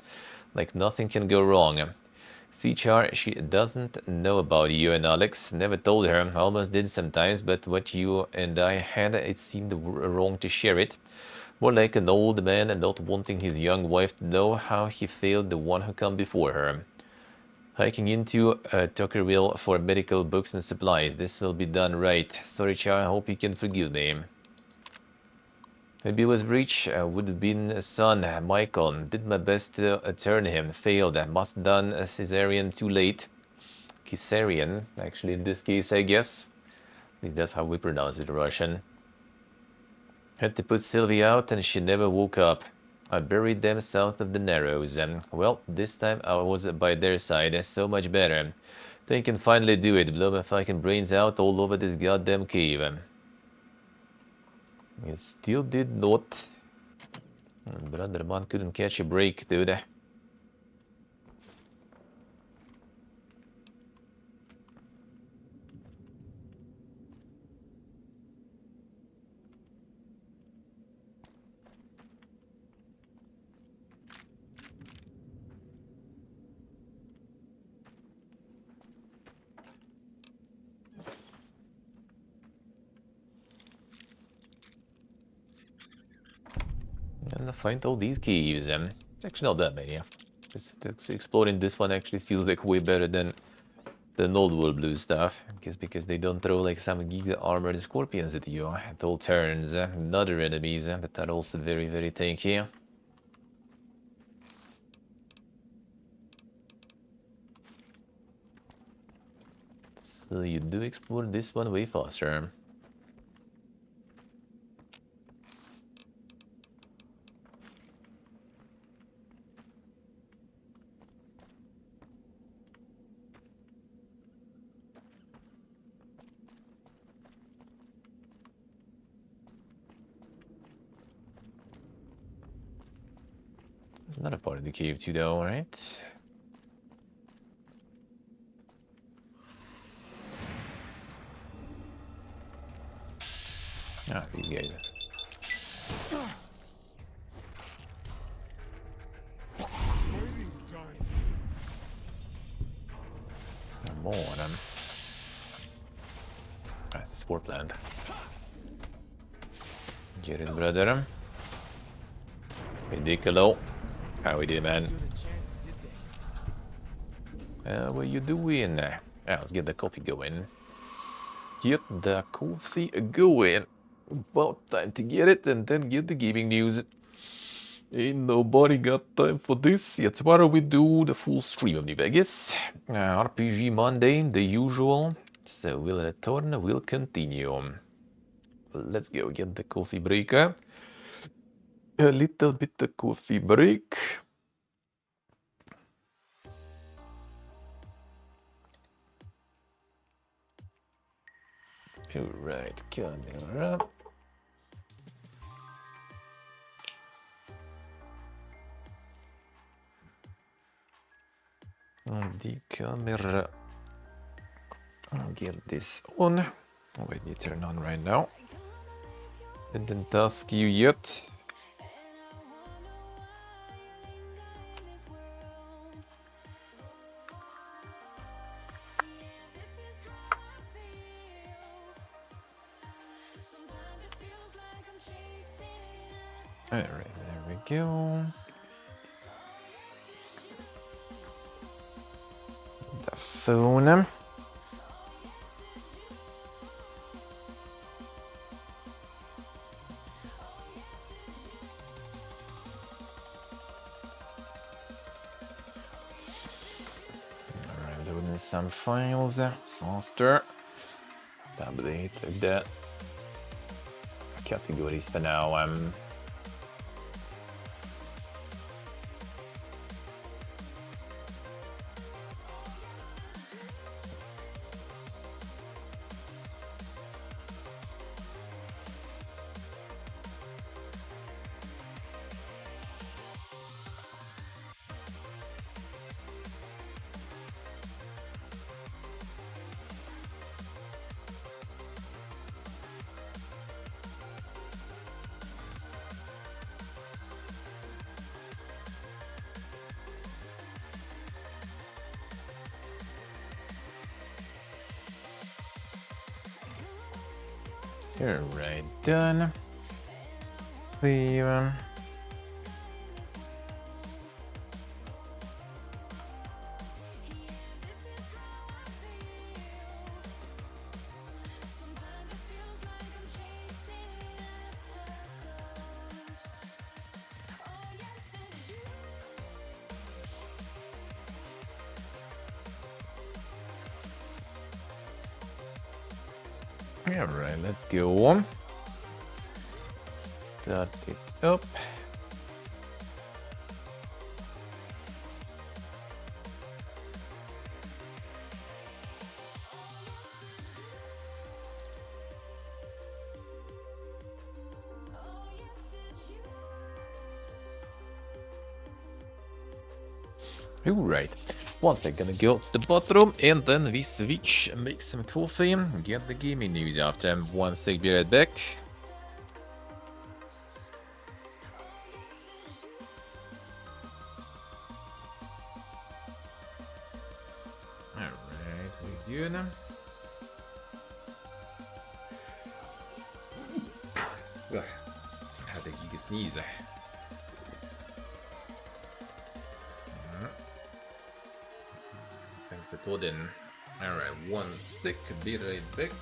Like nothing can go wrong. Char, she doesn't know about you and Alex. Never told her. Almost did sometimes, but what you and I had, it seemed wrong to share it. More like an old man and not wanting his young wife to know how he failed the one who come before her. Hiking into Tuckerville for medical books and supplies. This will be done right. Sorry, Char, I hope you can forgive me. Maybe it was Breach, would have been a son, Michael. Did my best to turn him, failed. Must done a cesarean too late. Caesarean, actually in this case, I guess. At least that's how we pronounce it in Russian. Had to put Sylvie out and she never woke up. I buried them south of the Narrows, and well, this time I was by their side, so much better. They can finally do it, blow my fucking brains out all over this goddamn cave. It still did not. Brother man couldn't catch a break, dude. And I find all these caves. It's actually not that many. Exploring this one actually feels like way better than the Old World Blue stuff. I guess because they don't throw like some giga armored scorpions at you at all turns. And other enemies that are also very, very tanky. So you do explore this one way faster. There's another part of the cave too though, right? Ah, these guys. More on them. That's the spore plant. Get it, brother. Ridicolo. How we do, man? What you doing? Let's get the coffee going. Get the coffee going. About time to get it and then get the gaming news. Ain't nobody got time for this yet. Why don't we do the full stream of New Vegas? RPG Monday, the usual. So we'll return, we'll continue. Let's go get the coffee breaker. A little bit of coffee break. Alright, camera. The camera. I'll get this on. Oh, wait, you turn on right now. Didn't ask you yet. Alright, there we go. The phone. Alright, loading some files faster. Tablet like that. Categories for now. Alright, done. The Alright, let's go. Start it up. Alright, once I'm gonna go to the bathroom and then we switch, make some coffee, get the gaming news after. Once I'll be right back. Alright, we're good. Ugh, I had a giga sneeze. Thanks for Todin. Alright, 1 sec, be right back.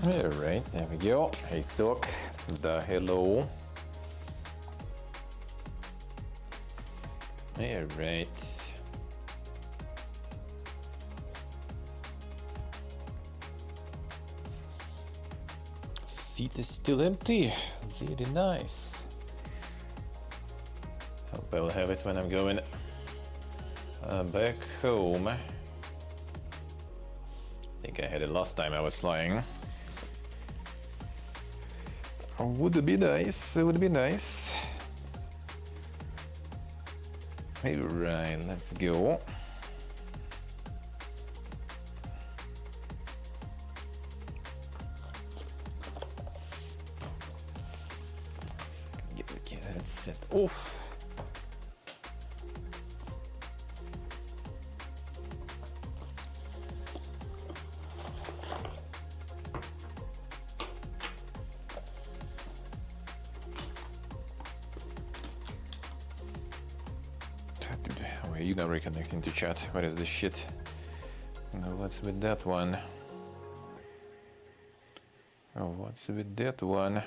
Alright, there we go. Hey Sock, the hello. Alright. Seat is still empty. Very nice. Hope I'll have it when I'm going back home. I think I had it last time I was flying. Would be nice, it would be nice. Alright, let's go. Get that set off. Why are you not reconnecting to chat? What is this shit? What's with that one? Oh, what's with that one?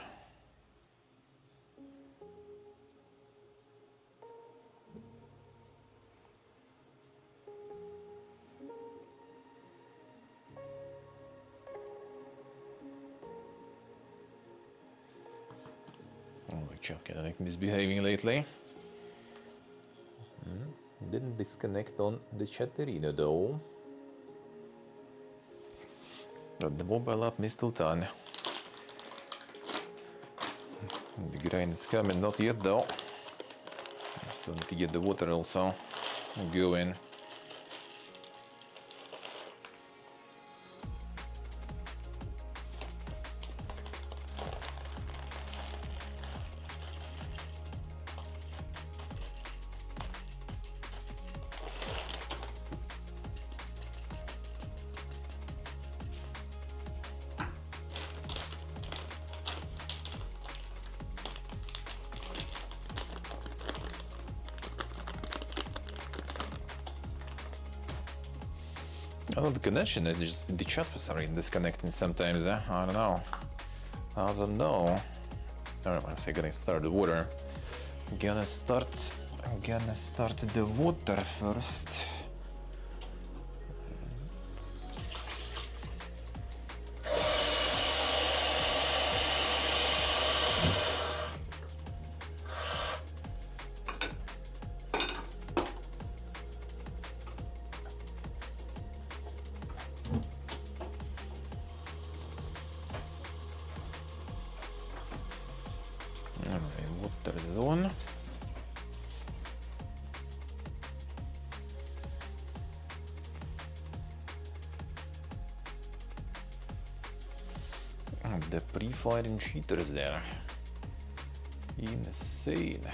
Oh, my chat connect misbehaving lately. Didn't disconnect on the chatterino though. But the mobile app mistletoe. The grind is coming, not yet though. I still need to get the water also going. Oh, the connection is just the chat for some reason disconnecting sometimes. I don't know. I don't know. Alright, once I'm gonna start the water. I'm gonna start the water first. Alright, water zone. The pre-firing cheaters there. Insane.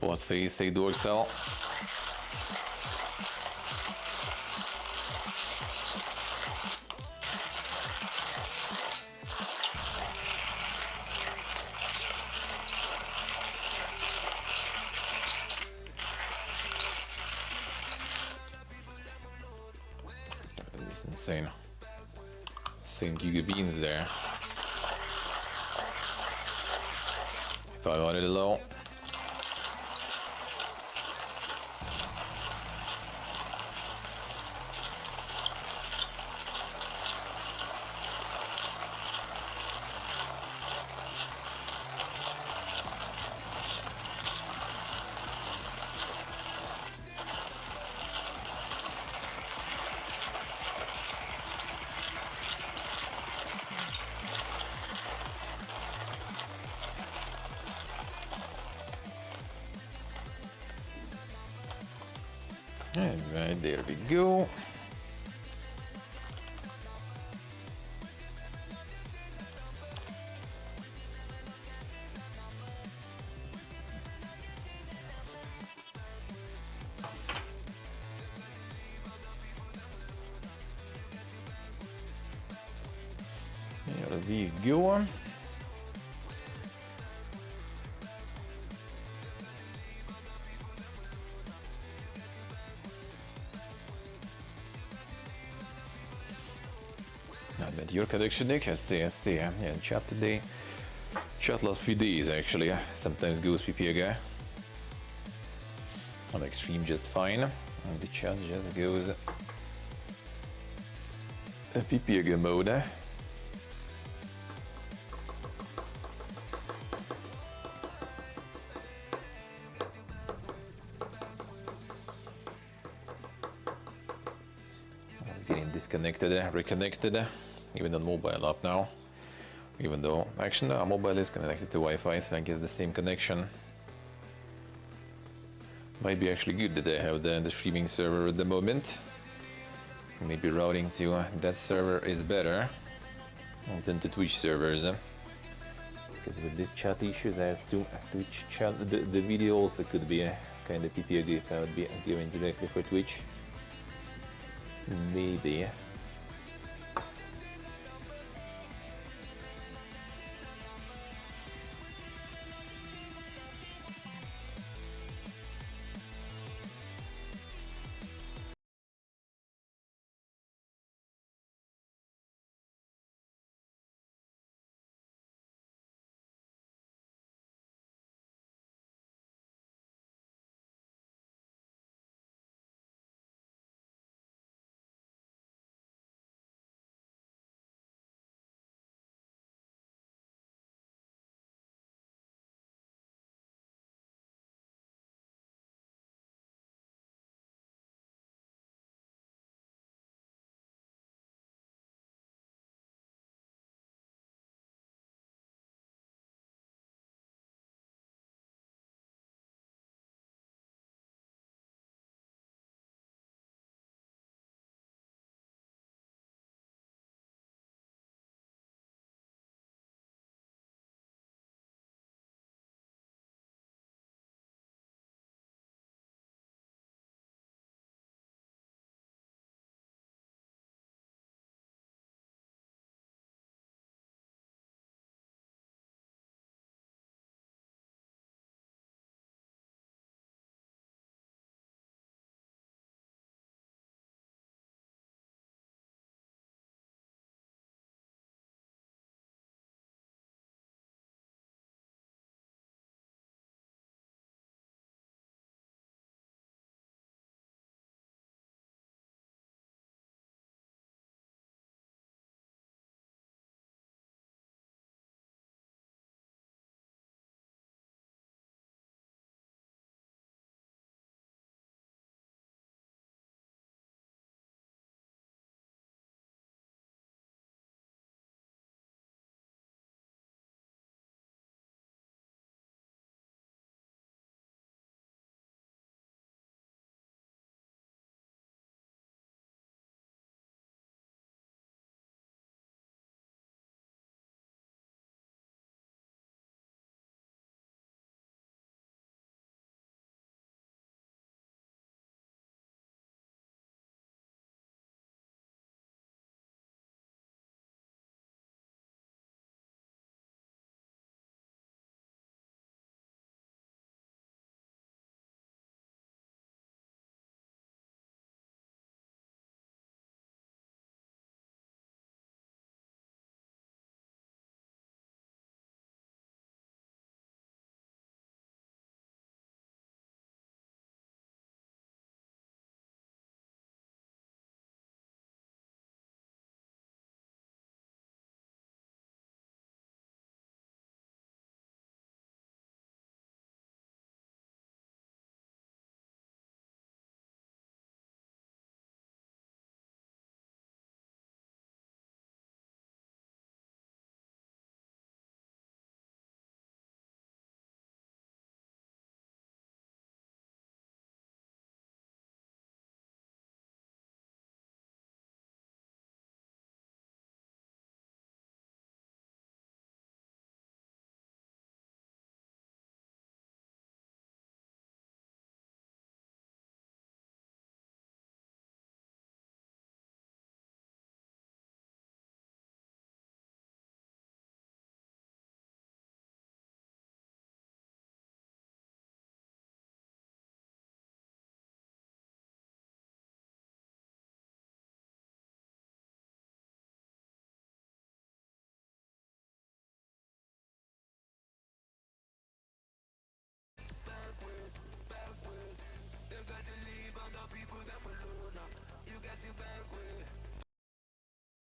Boss face, a dorsal. That is insane. Same giga beans there. If I wanted it low. Alright, there we go. Here we go. Not bad. Your connection, Nick? I see. Yeah, chat today. Chat last few days, actually. Sometimes goes Pepegas. On extreme, just fine. And the chat just goes Pepegas mode. It's getting disconnected, reconnected, even on mobile app now. Even though, actually, no, mobile is connected to Wi-Fi, so I get the same connection. Might be actually good that I have the streaming server at the moment. Maybe routing to that server is better than to Twitch servers. Because with these chat issues, I assume Twitch chat, the video also could be kind of PPG if I would be going directly for Twitch. Maybe.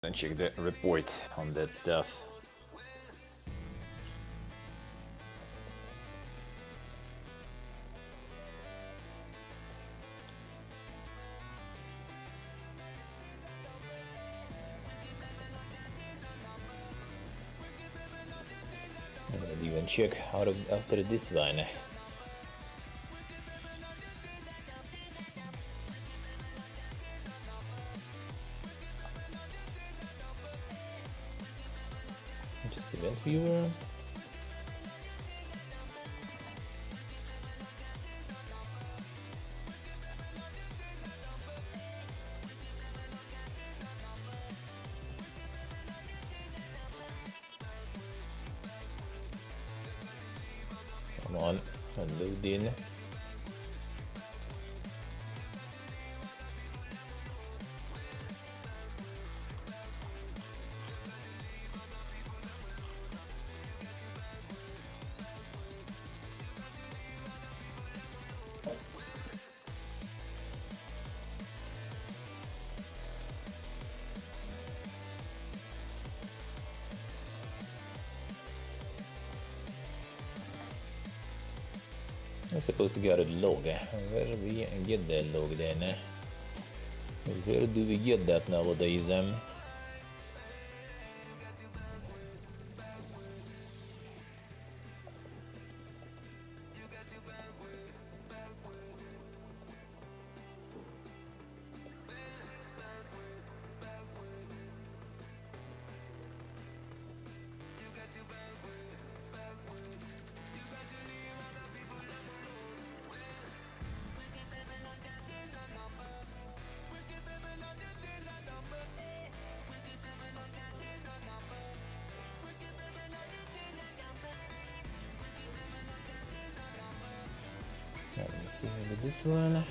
And check the report on that stuff. I'm gonna even check out of after this one. Just event viewer. Come on, unload in. I'm supposed to get a log. Where do we get that log then? Where do we get that nowadays? Let me see with this one.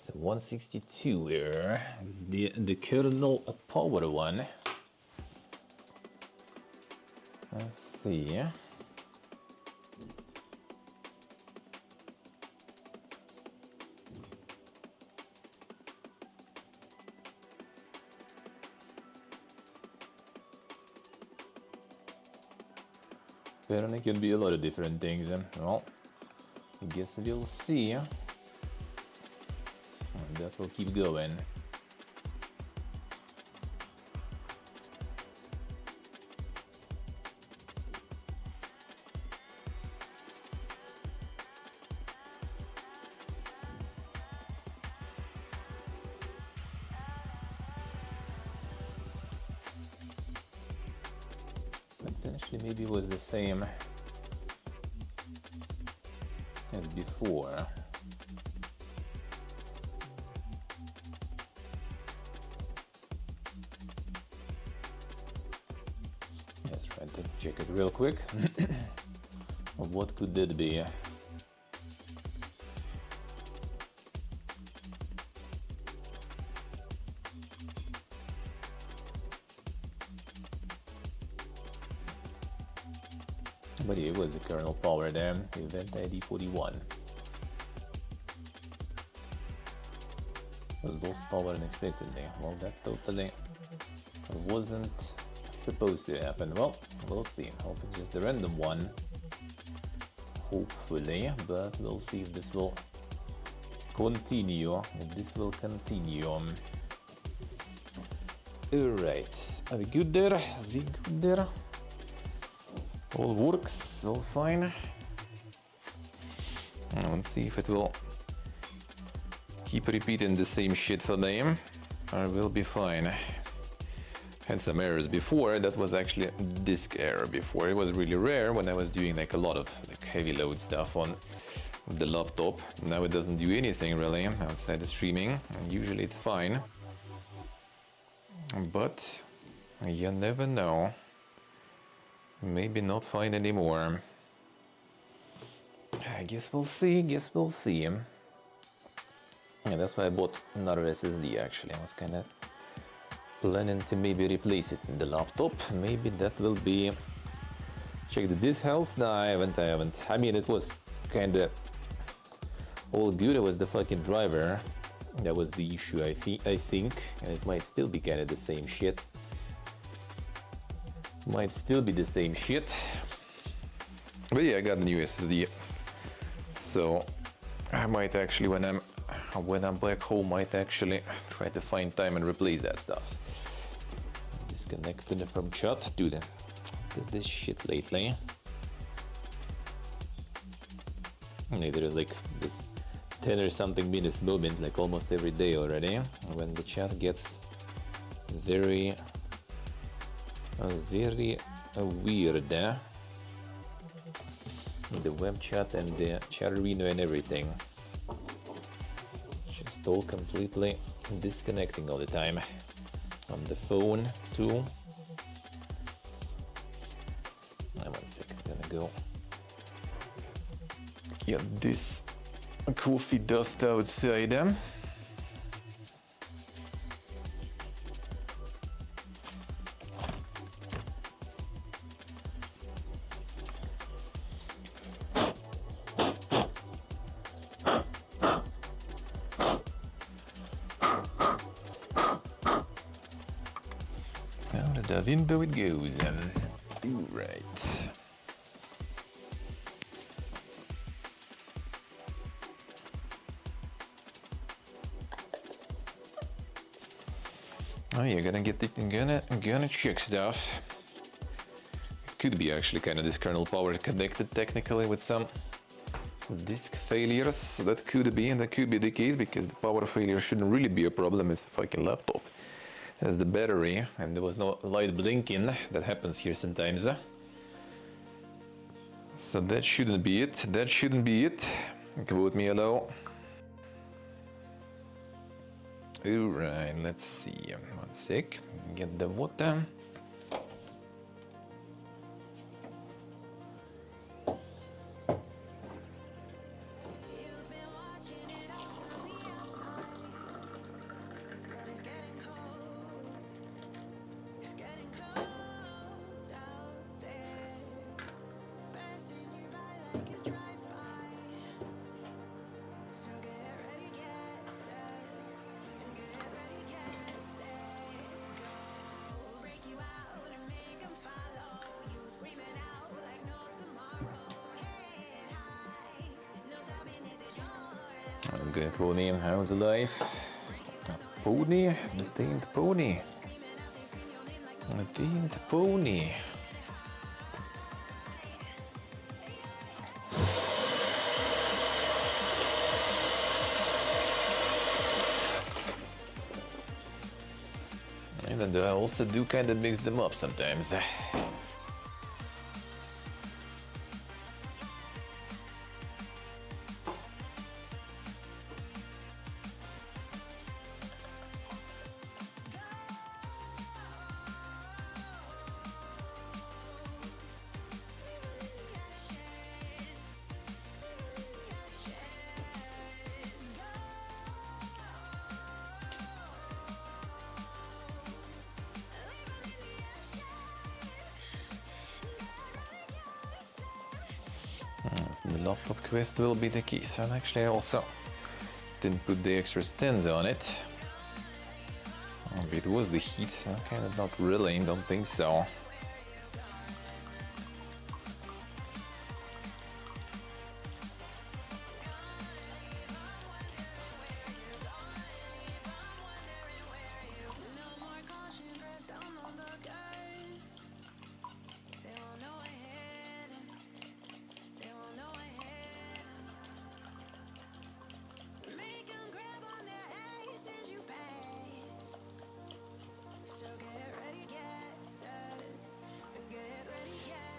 So 162 here is the kernel power one. Let's see. Apparently it could be a lot of different things. Well, I guess we'll see. And that will keep going. Potentially maybe it was the same as before. Let's try to check it real quick. What could that be? But yeah, it was the kernel power there, event ID 41. Lost power unexpectedly. Well, that totally wasn't supposed to happen. Well, we'll see. Hope it's just a random one. Hopefully, but we'll see if this will continue. Alright, are we good there? All works, all fine. Let's see if it will keep repeating the same shit for them, or we'll be fine. Had some errors before. That was actually a disk error before. It was really rare when I was doing like a lot of like heavy load stuff on the laptop. Now it doesn't do anything really outside of streaming, and usually it's fine. But you never know. Maybe not fine anymore. I guess we'll see. Yeah, that's why I bought another SSD actually. I was kind of planning to maybe replace it in the laptop. Maybe that will be... Check the disk health? No, I haven't. I mean, it was kind of all good. It was the fucking driver. That was the issue, I think. And it might still be kind of the same shit. But yeah, I got a new SSD. So I might actually, when I'm back home, might actually try to find time and replace that stuff. Disconnected from chat, dude. Does this shit lately? There's like this 10 or something minutes moment, like almost every day already, when the chat gets very weird. The web chat and the chatterino and everything. Just all completely disconnecting all the time. On the phone too. 1 second, gonna go get this coffee dust outside. Out of the window it goes. Right. Oh, you're gonna get it, gonna check stuff. It could be actually kind of this kernel power connected technically with some disk failures. That could be the case, because the power failure shouldn't really be a problem. It's the fucking laptop. As the battery, and there was no light blinking. That happens here sometimes. So that shouldn't be it. Quote me hello. Alright, let's see. 1 sec. Get the water. I'm gonna call him How's Life? Pony? The Tamed Pony. The Tamed Pony. Even though I also do kind of mix them up sometimes. The laptop quest will be the key. So actually I also didn't put the extra stands on it. It was the heat. Kind of not really, don't think so.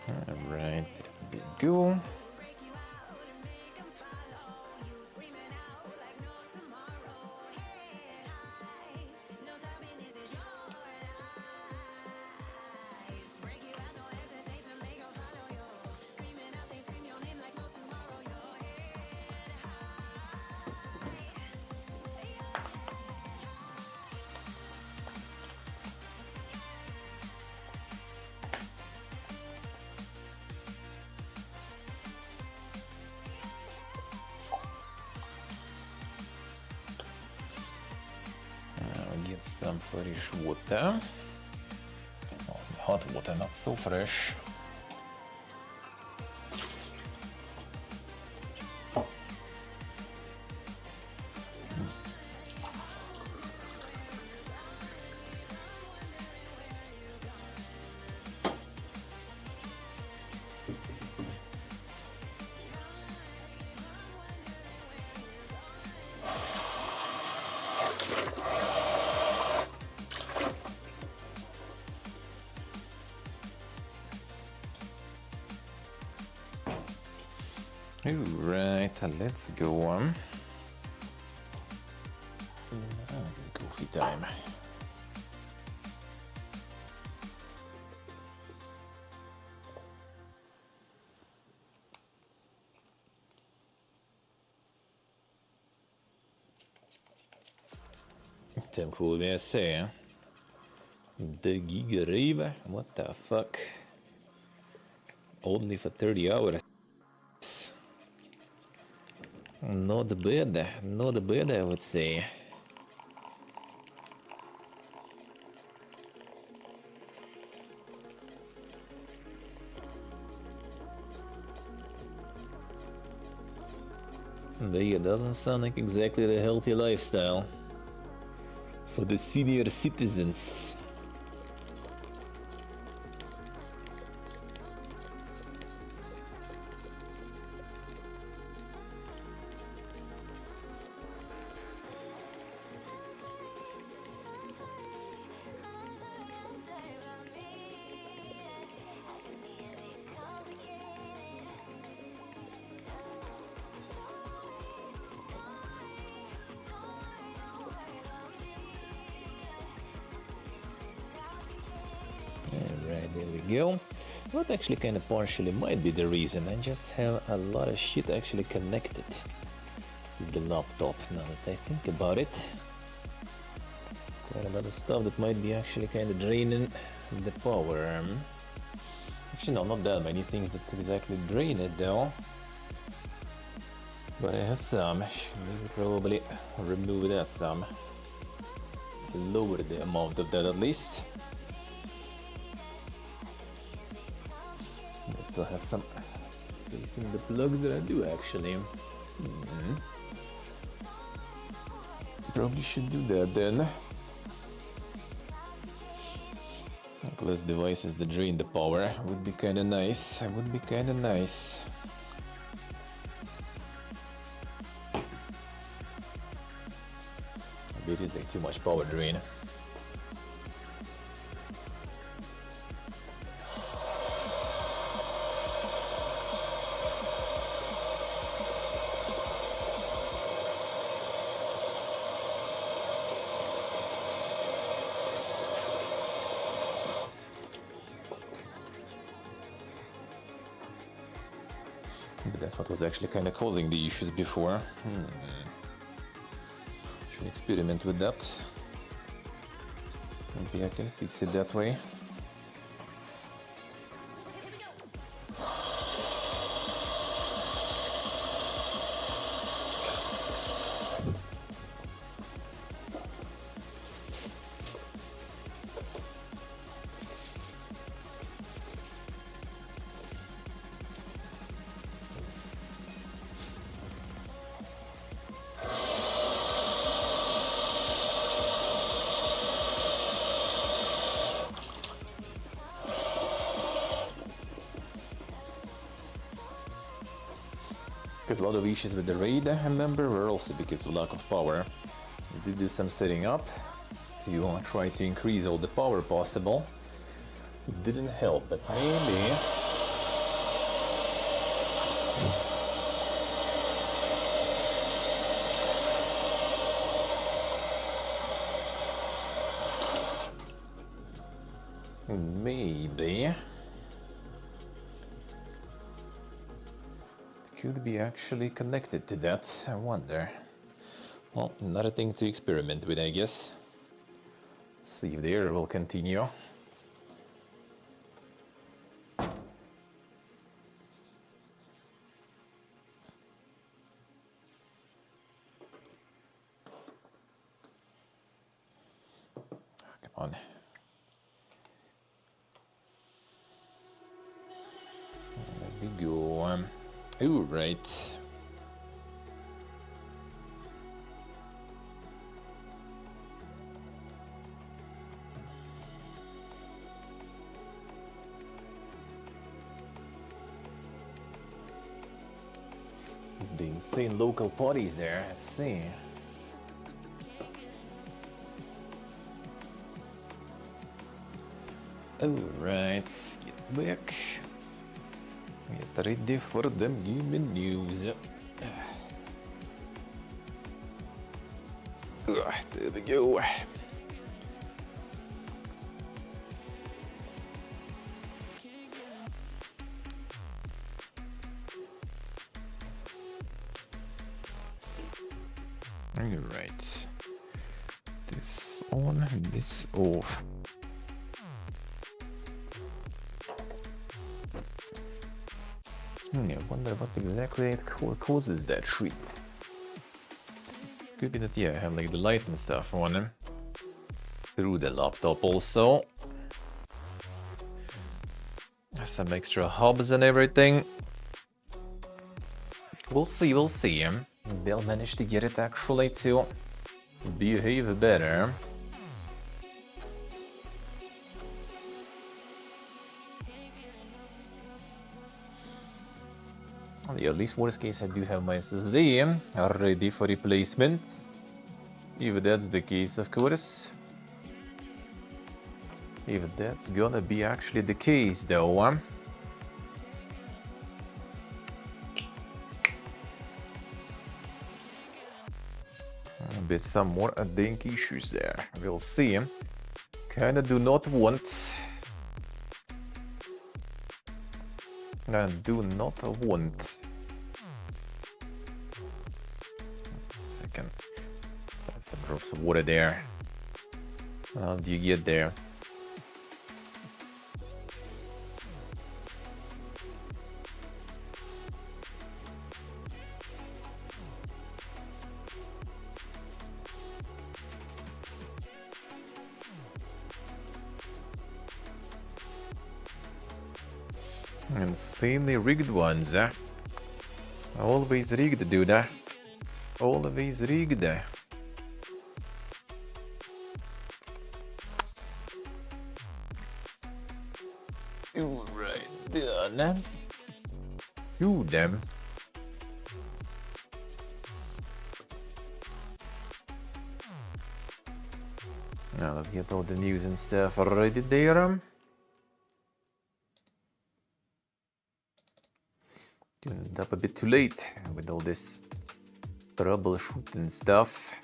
Alright, there we go. Get some fresh water. Oh, hot water, not so fresh. Alright, let's go on. It's coffee time. Ten får vi se. The Giga Rave? What the fuck? Only for 30 hours. Not bad, not bad, I would say. But yeah, doesn't sound like exactly the healthy lifestyle for the senior citizens. Alright, there we go. What actually kind of partially might be the reason. I just have a lot of shit actually connected to the laptop now that I think about it. Quite a lot of stuff that might be actually kind of draining the power. Actually, no, not that many things that exactly drain it though. But I have some. Maybe probably remove that some. Lower the amount of that at least. I still have some space in the plugs that I do actually. Probably should do that then. Less devices that drain the power would be kinda nice. Would be kinda nice. It is like too much power drain. But that's what was actually kind of causing the issues before. Should experiment with that. Maybe I can fix it that way. Because a lot of issues with the raid, I remember, were also because of lack of power. We did do some setting up to try to increase all the power possible. It didn't help, but maybe... Maybe... it could be actually connected to that, I wonder. Well, another thing to experiment with, I guess. See if the error will continue. Come on. There we go. Oh, right. The insane local parties there, I see. Alright, get back. Get ready for the gaming news. There we go. Alright. This on, this off. I wonder what exactly causes that shit. Could be that, yeah, I have like the light and stuff on through the laptop also. Some extra hubs and everything. We'll see, we'll see. They'll manage to get it actually to behave better. Yeah, at least worst case I do have my SSD ready for replacement. If that's the case, of course. If that's gonna be actually the case though. A bit some more dink issues there. We'll see. Kinda do not want. I do not want. Second. Some drops of water there. How do you get there? Insanely rigged ones, eh? Always rigged, dude. It's always rigged. Right done. You them. Now let's get all the news and stuff ready there. Tuned up a bit too late with all this troubleshooting stuff.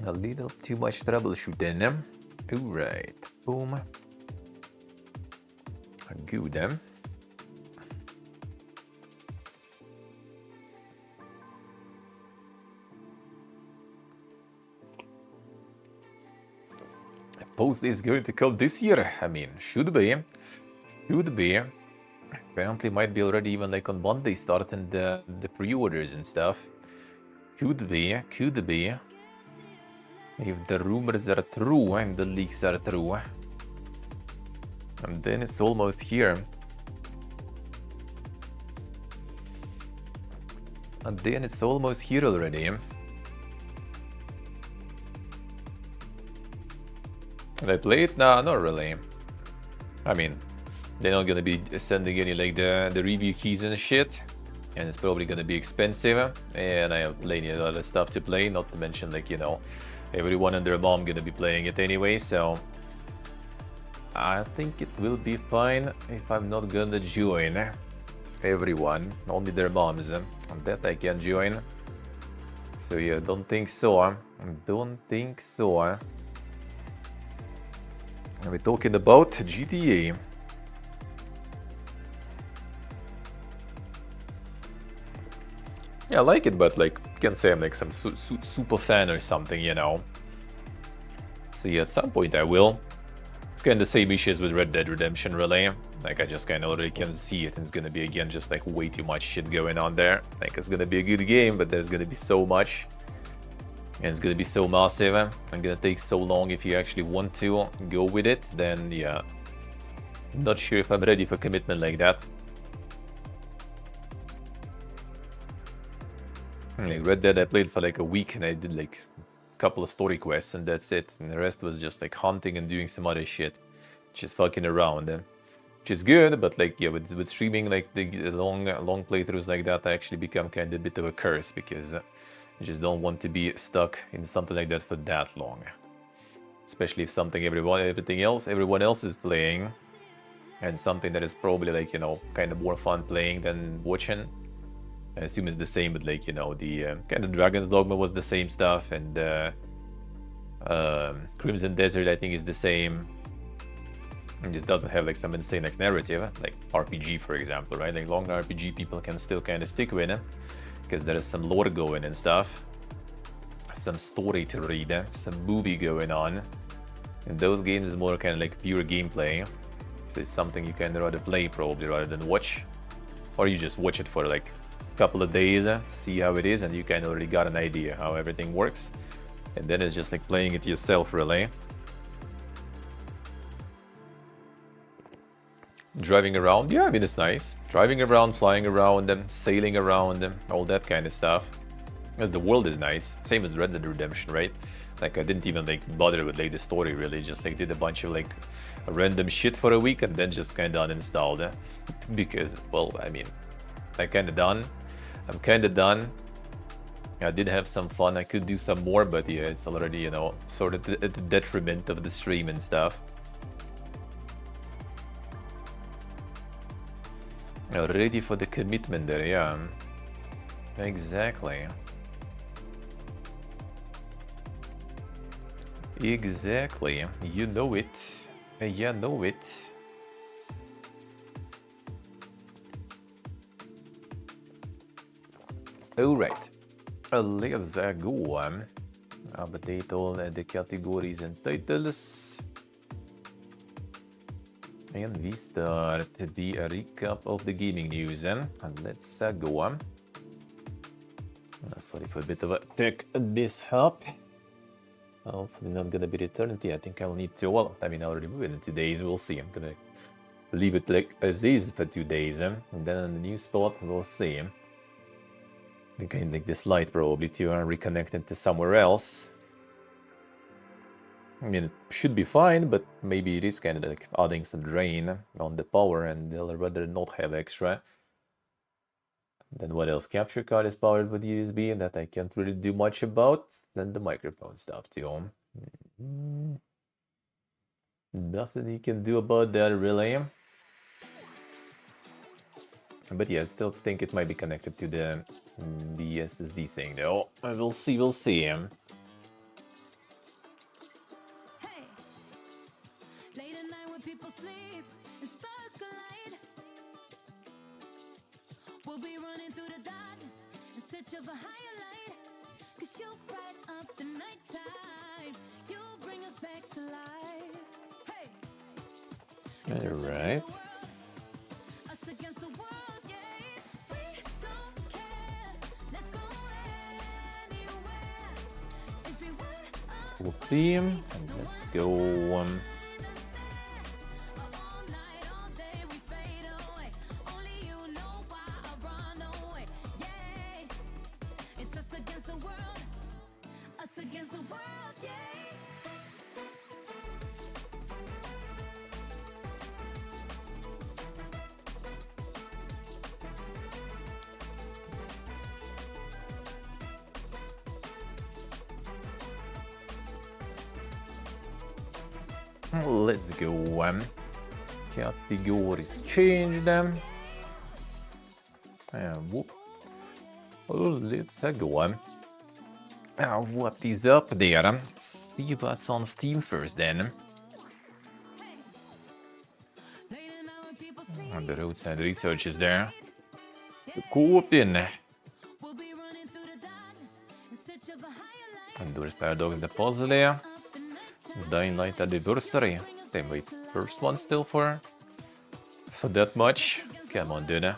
A little too much troubleshooting. Alright, boom. Good. Post is going to come this year. I mean, should be. Should be. Apparently might be already even like on Monday starting the pre-orders and stuff. Could be. If the rumors are true and the leaks are true. And then it's almost here. And then it's almost here already. Did I play it? No, not really. I mean, they're not gonna be sending any like the review keys and shit, and it's probably gonna be expensive. And I have plenty of other stuff to play, not to mention like, you know, everyone and their mom gonna be playing it anyway. So I think it will be fine if I'm not gonna join everyone, only their moms, and that I can join. So yeah, don't think so. Don't think so. And we're talking about GTA. Yeah, I like it, but like, can't say I'm like some super fan or something, you know. So yeah, at some point I will. It's kind of the same issues with Red Dead Redemption, really. Like, I just kind of already can see it, and it's gonna be, again, just like way too much shit going on there. Like, it's gonna be a good game, but there's gonna be so much. And it's gonna be so massive, and gonna take so long if you actually want to go with it, then yeah. Not sure if I'm ready for commitment like that. Like Red Dead I played for like a week, and I did like a couple of story quests, and that's it. And the rest was just like hunting and doing some other shit. Just fucking around. Which is good, but like, yeah, with streaming like the long playthroughs like that, I actually become kind of a bit of a curse, because I just don't want to be stuck in something like that for that long. Especially if something everyone else is playing, and something that is probably like, you know, kind of more fun playing than watching. I assume it's the same with like, you know, the kind of Dragon's Dogma was the same stuff, and Crimson Desert I think is the same. It just doesn't have like some insane like narrative, like RPG for example, right? Like long RPG people can still kind of stick with it, because there is some lore going and stuff, some story to read, some movie going on. In those games is more kind of like pure gameplay, so it's something you kind of rather play probably rather than watch, or you just watch it for like a couple of days, see how it is, and you kind of already got an idea how everything works, and then it's just like playing it yourself really. Driving around, yeah, I mean, it's nice. Driving around, flying around, sailing around, all that kind of stuff. The world is nice. Same as Red Dead Redemption, right? Like, I didn't even like bother with like the story really. Just like did a bunch of like random shit for a week, and then just kind of uninstalled. Because, well, I mean, I'm kind of done. I did have some fun. I could do some more, but yeah, it's already, you know, sort of at the detriment of the stream and stuff. Ready for the commitment there, yeah. Exactly. Exactly. You know it. Yeah, know it. Alright. Let's go. Update all the categories and titles. And we start the recap of the gaming news, and let's go. Sorry for a bit of a tech mishap. Hopefully not gonna be returned. Yeah, I think I'll need to. Well, I mean, I'll remove it in 2 days. We'll see. I'm gonna leave it like as is for 2 days, and then on the new spot, we'll see. I think I like this light probably to reconnect it to somewhere else. I mean, it should be fine, but maybe it is kind of like adding some drain on the power, and they'll rather not have extra. Then what else? Capture card is powered with USB, and that I can't really do much about. Then the microphone stuff too. Nothing you can do about that really. But yeah, I still think it might be connected to the SSD thing though. We'll see, we'll see. We'll be running through the darkness in search of a higher light. 'Cause you bright up the nighttime. You bring us back to life. Hey. Alright. Us against the world, yeah. We don't care. Let's go anywhere. If we want Copy. And let's go. Let's go. Categories changed. Whoop. Oh, let's go. What is up there? See what's on Steam first then. And the roadside research is there. The co-op in. Endurance Paradox the puzzle there. Dying Light Anniversary. Same wait, first one still for that much. Come on, dude.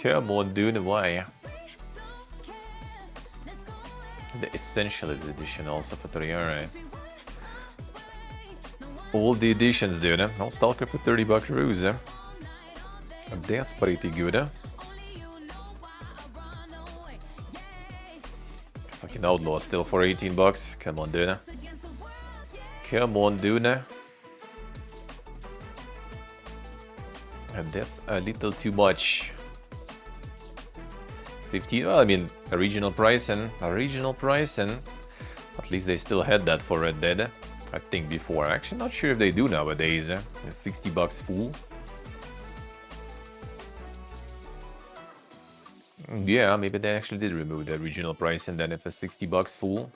Come on, dude, why? The Essentialist edition also for 3, alright. All the editions, dude. I'll Stalker for 30 bucks ruse. That's pretty good. Fucking Outlaw still for 18 bucks. Come on, dude. Come on, dude. And that's a little too much. 15, well, I mean, original pricing. At least they still had that for Red Dead, I think, before. Actually, not sure if they do nowadays. It's 60 bucks full. Yeah, maybe they actually did remove the original pricing then if it's 60 bucks full.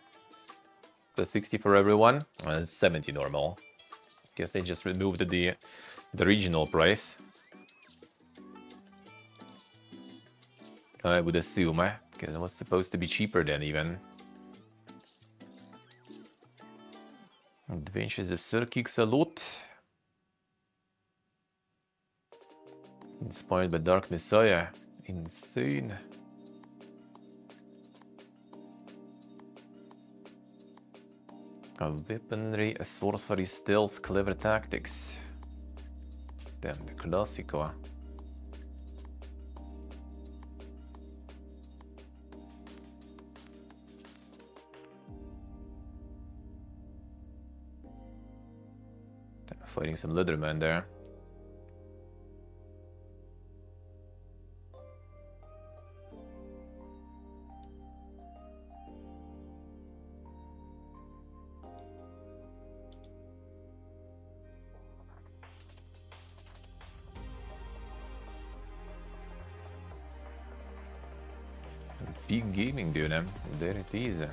The 60 for everyone, and 70 normal. Guess they just removed the original price. I would assume, because it was supposed to be cheaper than even. Adventures of Sir kicks a lot. Inspired by Dark Messiah. Insane. A weaponry, a sorcery, stealth, clever tactics. Damn, the classico. Fighting some Leatherman there. Big gaming, dude. There it is.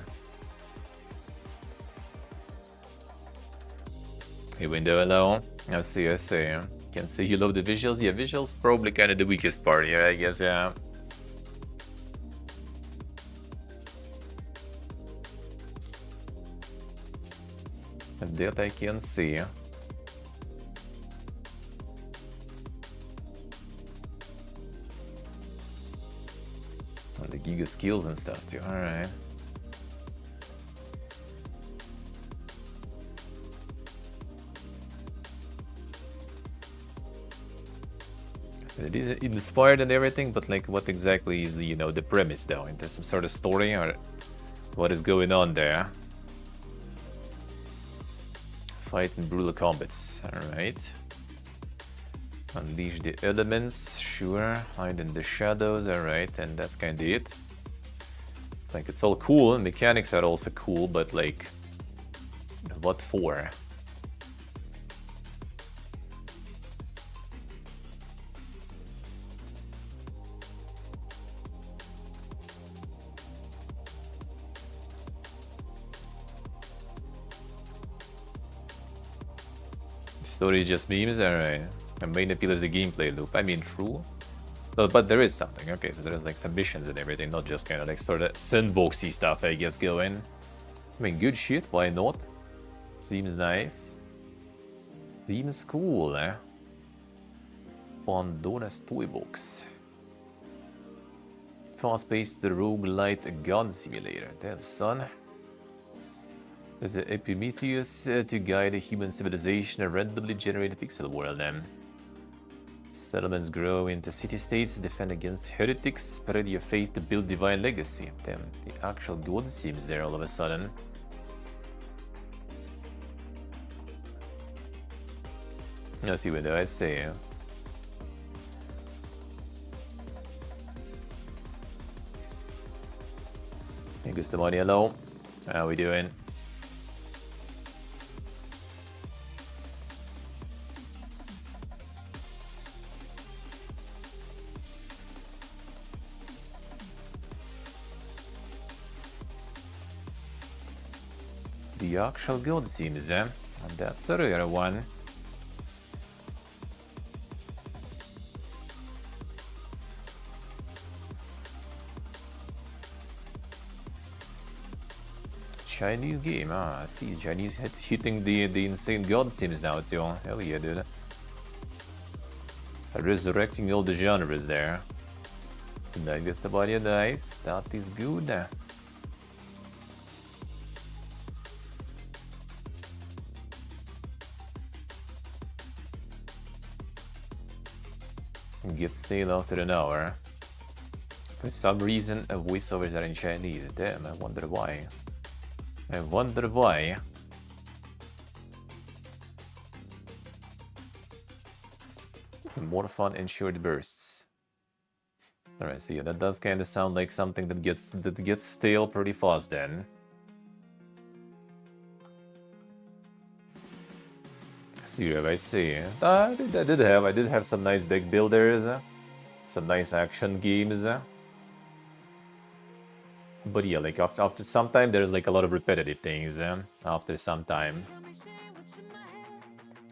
Hey, window hello. I see. Can see you love the visuals. Yeah, visuals probably kind of the weakest part here, I guess, yeah. And that I can see. And the giga skills and stuff too, alright. It is inspired and everything, but like what exactly is the, you know, the premise though? Into some sort of story or what is going on there? Fight in brutal combats, alright. Unleash the elements, sure. Hide in the shadows, alright, and that's kinda it. Like it's all cool, and mechanics are also cool, but like, what for? Story just memes, alright. The main appeal is the gameplay loop. I mean, true. But there is something. Okay, so there's like some missions and everything, not just kind of like sort of sandboxy stuff, I guess, going. I mean, good shit, why not? Seems nice. Seems cool, eh? Pandora's Toy Box. Fast-paced roguelite gun simulator. Damn, son. There's an Epimetheus to guide a human civilization, a randomly generated pixel world then. Settlements grow into city-states, defend against heretics, spread your faith to build divine legacy. Damn, the actual god seems there all of a sudden. Let's see what do I say. Hey, Gustamani, hello. How we doing? The actual good seems, and that's a rare one. Chinese game, I see. Chinese hitting the insane god sims now too. Hell yeah, dude. Resurrecting all the genres there. That gets the body nice. That is good. Gets stale after an hour. For some reason, voiceovers are in Chinese. Damn, I wonder why. I wonder why. More fun and short bursts. Alright, so yeah, that does kind of sound like something that gets stale pretty fast then. Zero, I see. I did have some nice deck builders, some nice action games. But yeah, like after some time, there's like a lot of repetitive things. After some time,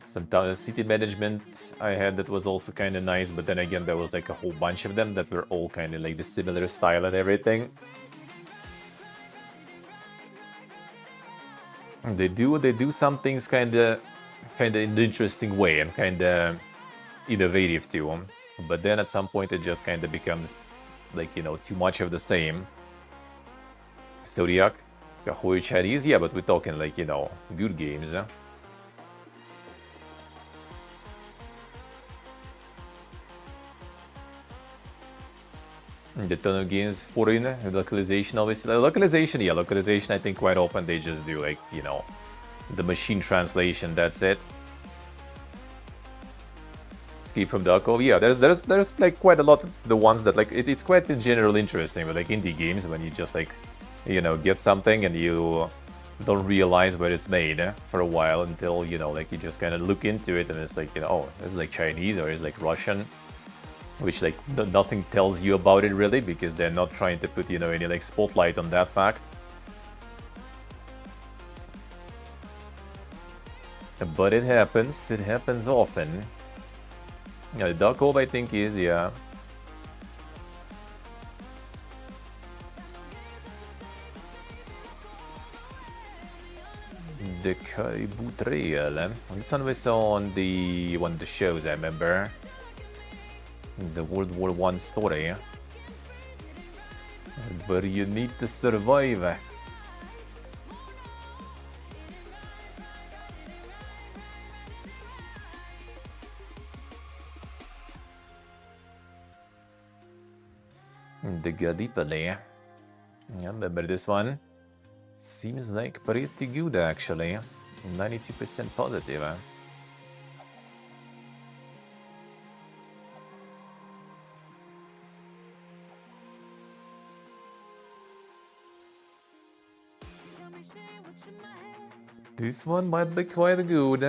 some city management I had that was also kind of nice. But then again, there was like a whole bunch of them that were all kind of like the similar style and everything. They do some things kind of in an interesting way and kind of innovative too. But then at some point, it just kind of becomes like, you know, too much of the same. Zodiac, Kahoy Chinese, yeah, but we're talking like, you know, good games. The ton of games foreign localization, obviously. Localization, yeah, localization. I think quite often they just do like, you know, the machine translation. That's it. Escape from the Alcove, yeah. There's like quite a lot of the ones that like it's quite in general interesting, but like indie games when you just like, you know, get something and you don't realize where it's made for a while until, you know, like you just kind of look into it and it's like, you know, oh, it's like Chinese or it's like Russian, which like nothing tells you about it really because they're not trying to put, you know, any like spotlight on that fact. But it happens often. Yeah, the Dark Orb I think is, yeah. The Caribou Trail. This one we saw on one of the shows, I remember. The World War I story. But you need to survive. The Gallipoli. Yeah, remember this one? Seems like pretty good actually. 92% positive. This one might be quite good.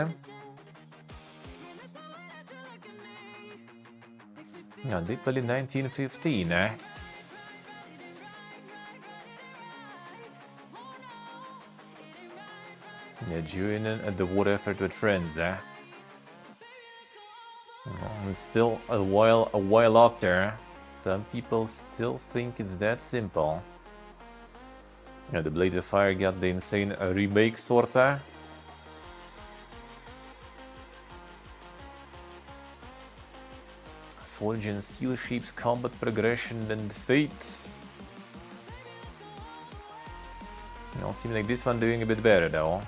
Gallipoli 1915, eh? Yeah, during the war effort with friends, eh? And still a while after, some people still think it's that simple. Yeah, the Blade of Fire got the insane remake sorta. Forge and Steel Shapes combat progression and fate. You know, seems like this one doing a bit better though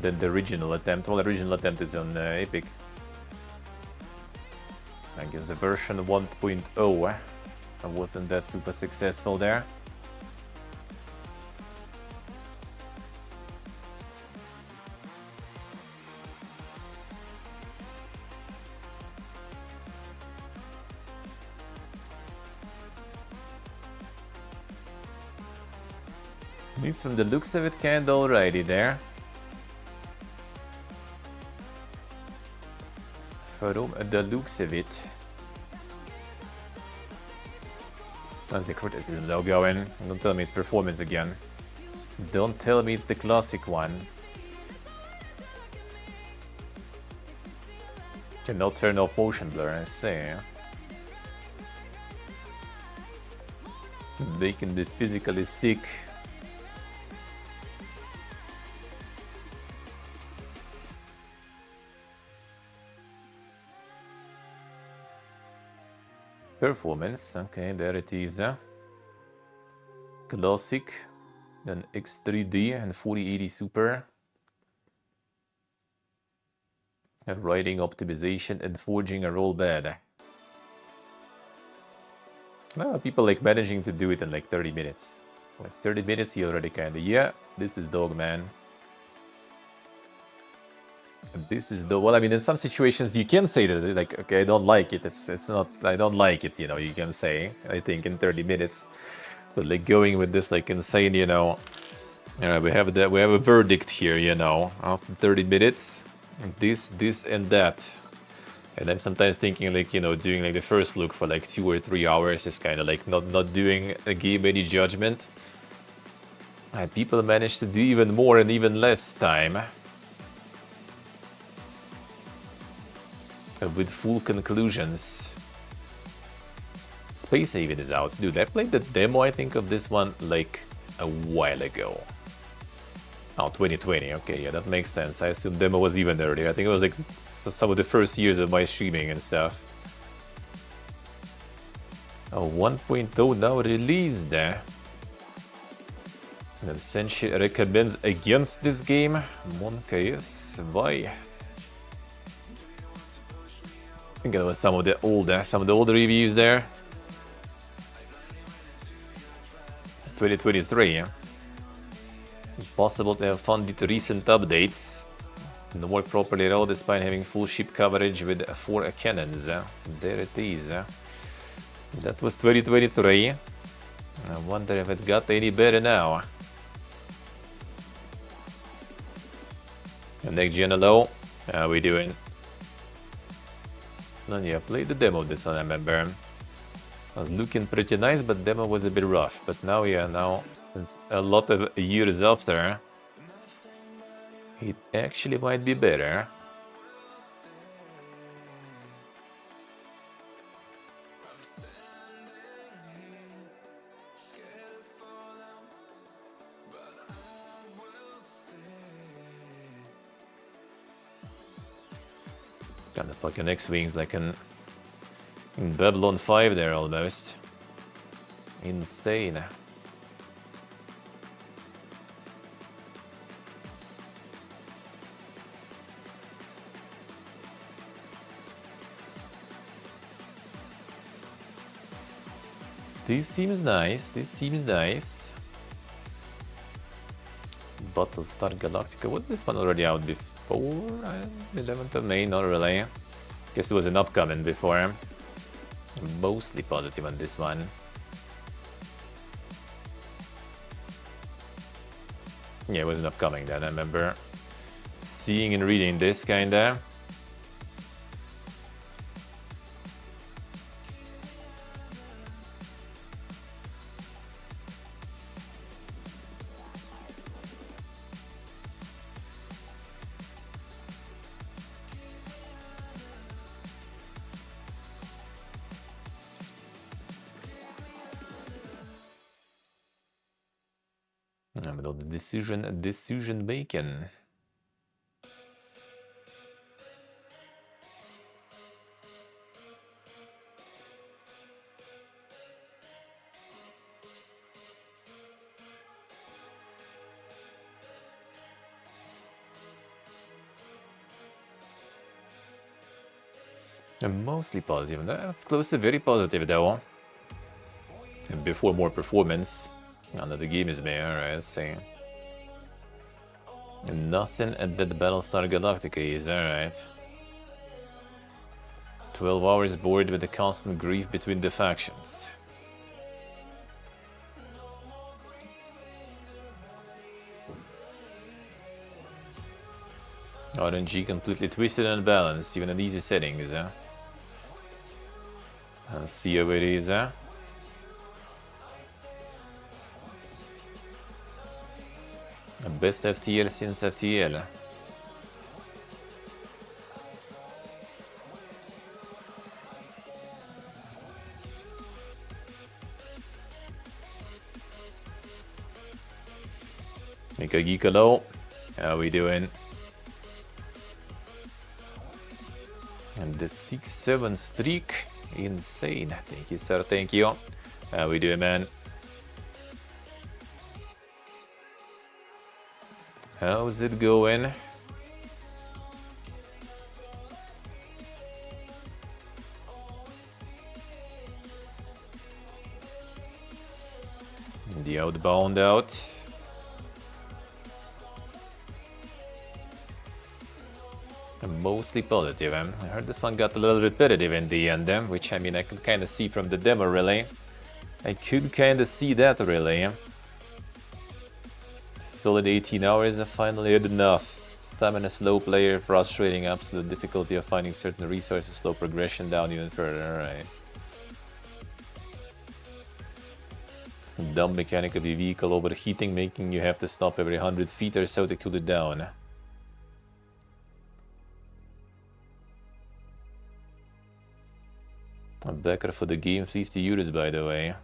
than the original attempt. Well, the original attempt is on Epic. I guess the version 1.0 wasn't that super successful there. At least from the looks of it, kinda alrighty there. From the looks of it. Oh, the criticism though going. Don't tell me it's performance again. Don't tell me it's the classic one. Cannot turn off motion blur, I see. They can be physically sick. Performance, okay, there it is. Classic, then X3D and 4080 Super. And writing optimization and forging a roll bed. People like managing to do it in like 30 minutes. Like 30 minutes, you already kinda, yeah, this is dog, man. And this is the, well, I mean, in some situations you can say that, like, okay, I don't like it. It's not, I don't like it, you know, you can say, I think, in 30 minutes. But like going with this, like, insane, you know, we have a verdict here, you know, after 30 minutes, this, and that. And I'm sometimes thinking, like, you know, doing like the first look for like 2 or 3 hours is kind of like not doing a game any judgment. And people manage to do even more in even less time. With full conclusions. Space Haven is out. Dude, I played the demo, I think, of this one like a while ago. Oh, 2020. Okay, yeah, that makes sense. I assume demo was even earlier. I think it was like some of the first years of my streaming and stuff. Oh, 1.0 now released. And Senshi recommends against this game. Monkeys, why? I think it was some of the older reviews there. 2023. Possible to have funded recent updates. No more properly rolled despite having full ship coverage with 4 cannons. There it is. That was 2023. I wonder if it got any better now. And next gen hello. How we doing? And yeah, played the demo this one, I remember. It was looking pretty nice, but demo was a bit rough. But now, yeah, now it's a lot of years after. It actually might be better. Got the fucking X-Wings like in Babylon 5 there almost. Insane. This seems nice. Battlestar Galactica. Was this one already out before? 11th of May, not really. Guess it was an upcoming before. I'm mostly positive on this one. Yeah, it was an upcoming then, I remember seeing and reading this kinda. About the decision making. I'm mostly positive. That's close to very positive though. And before more performance. Now that the game is made, alright, let's see. Nothing at the Battlestar Galactica is, alright. 12 hours bored with the constant grief between the factions. RNG completely twisted and balanced, even in easy settings, huh? Let's see how it is, huh? Best FTL since FTL. Mika Geekalo, how we doing? And the 6-7 streak, insane. Thank you, sir, thank you. How we doing, man? How's it going? The outbound out. Mostly positive. I heard this one got a little repetitive in the end, which I mean I could kind of see from the demo really. I could kind of see that really. Solid 18 hours, I finally had enough. Stamina slow player, frustrating, absolute difficulty of finding certain resources, slow progression down even further, alright. Dumb mechanic of your vehicle overheating, making you have to stop every 100 feet or so to cool it down. A backer for the game, 50 euros by the way.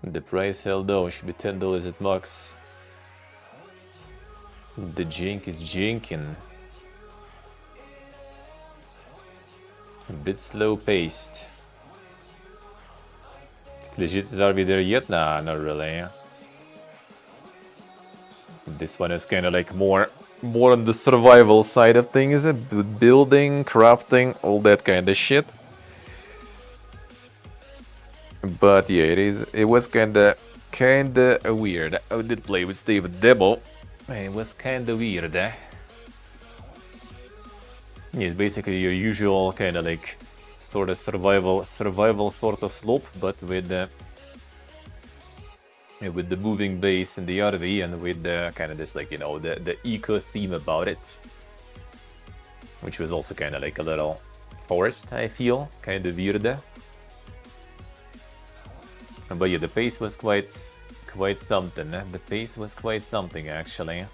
The price held though, should be $10 at max. The jink is jinking. A bit slow paced. Legit, are we there yet? Nah, not really. This one is kind of like more on the survival side of things, with building, crafting, all that kind of shit. But yeah, it was kind of weird. I did play with David demo. It was kind of weird. Yeah, it's basically your usual kind of like sort of survival sort of slope, but with the moving base in the RV and with the kind of this like, you know, the eco theme about it, which was also kind of like a little forced, I feel, kind of weird. But yeah, the pace was quite something. The pace was quite something actually.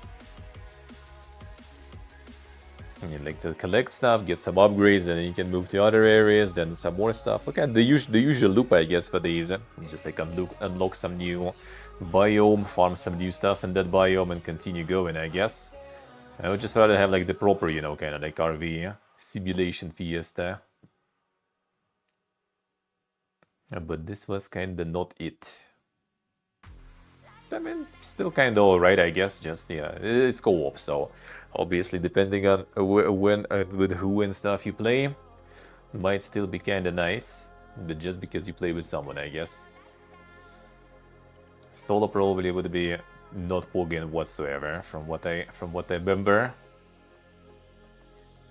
You like to collect stuff, get some upgrades, then you can move to other areas, then some more stuff. Look at the usual loop, I guess, for these. You just like unlock some new biome, farm some new stuff in that biome, and continue going, I guess. I would just rather have like the proper, you know, kind of like RV simulation fiesta. But this was kind of not it. I mean, still kind of alright, I guess. Just, yeah, it's co-op, so obviously depending on when with who and stuff you play, might still be kind of nice. But just because you play with someone, I guess. Solo probably would be not pogging whatsoever, from what I remember.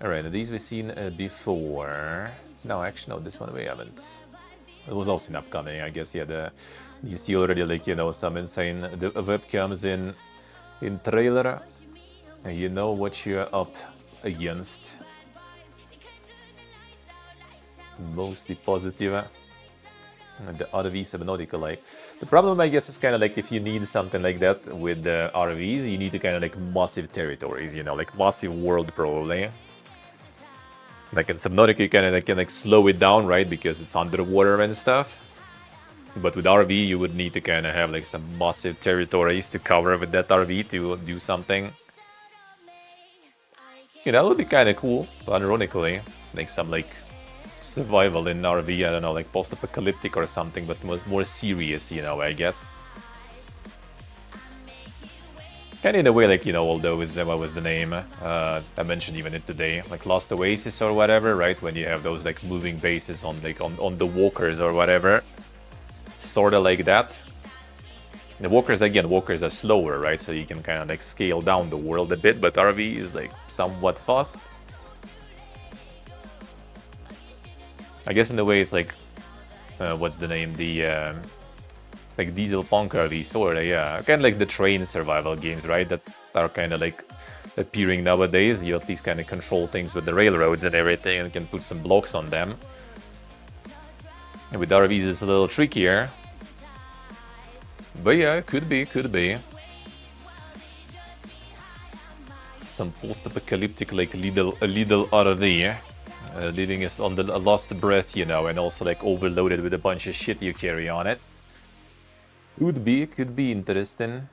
Alright, these we've seen before. No, actually, no, this one we haven't. It was also an upcoming, I guess. Yeah, you see already, like, you know, some insane the webcams in trailer. You know what you're up against. Mostly positive. The RV Subnautica, like, the problem, I guess, is kind of like if you need something like that with the RVs, you need to kind of like massive territories, you know, like massive world probably. Like in Subnautica, you kind of can like slow it down, right? Because it's underwater and stuff. But with RV, you would need to kind of have like some massive territories to cover with that RV to do something. You know, that would be kind of cool, ironically. Like some like survival in RV, I don't know, like post-apocalyptic or something, but more serious, you know, I guess. Kind of in a way, like, you know, all those, what was the name? I mentioned even it today, like Lost Oasis or whatever, right? When you have those like moving bases on like on the walkers or whatever. Sort of like that. The walkers, again, walkers are slower, right? So you can kind of like scale down the world a bit, but RV is like somewhat fast. I guess in a way it's like, what's the name? The like Diesel Punk RV, sort of, yeah. Kind of like the train survival games, right? That are kind of like appearing nowadays. You at least kind of control things with the railroads and everything and can put some blocks on them. And with RVs, it's a little trickier. But yeah, could be. Some post-apocalyptic, like, little RV. Leaving us on the lost breath, you know, and also, like, overloaded with a bunch of shit you carry on it. Could be interesting.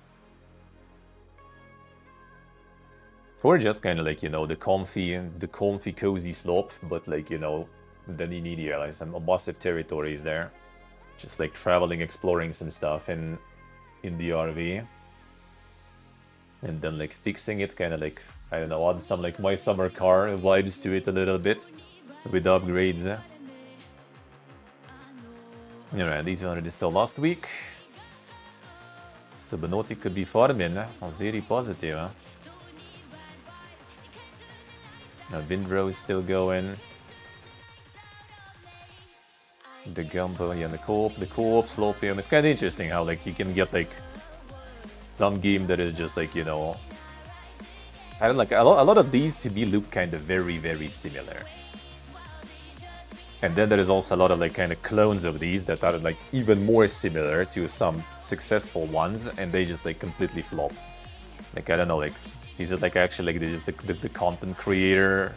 Or just kind of like, you know, the comfy, cozy slope, but like, you know, then you need, yeah, like some massive territories there. Just like traveling, exploring some stuff in the RV. And then like fixing it, kind of like, I don't know, add some like my summer car vibes to it a little bit with upgrades. Alright, these were already saw last week. Subnautic could be farming. I'm very positive. Huh? Now Windrow is still going. The Gumbo, yeah, the co-op, Slopium. It's kind of interesting how like you can get like some game that is just like, you know, I don't like a lot of these to me look kind of very similar. And then there is also a lot of like kind of clones of these that are like even more similar to some successful ones, and they just like completely flop. Like I don't know, like is it like actually like just the content creator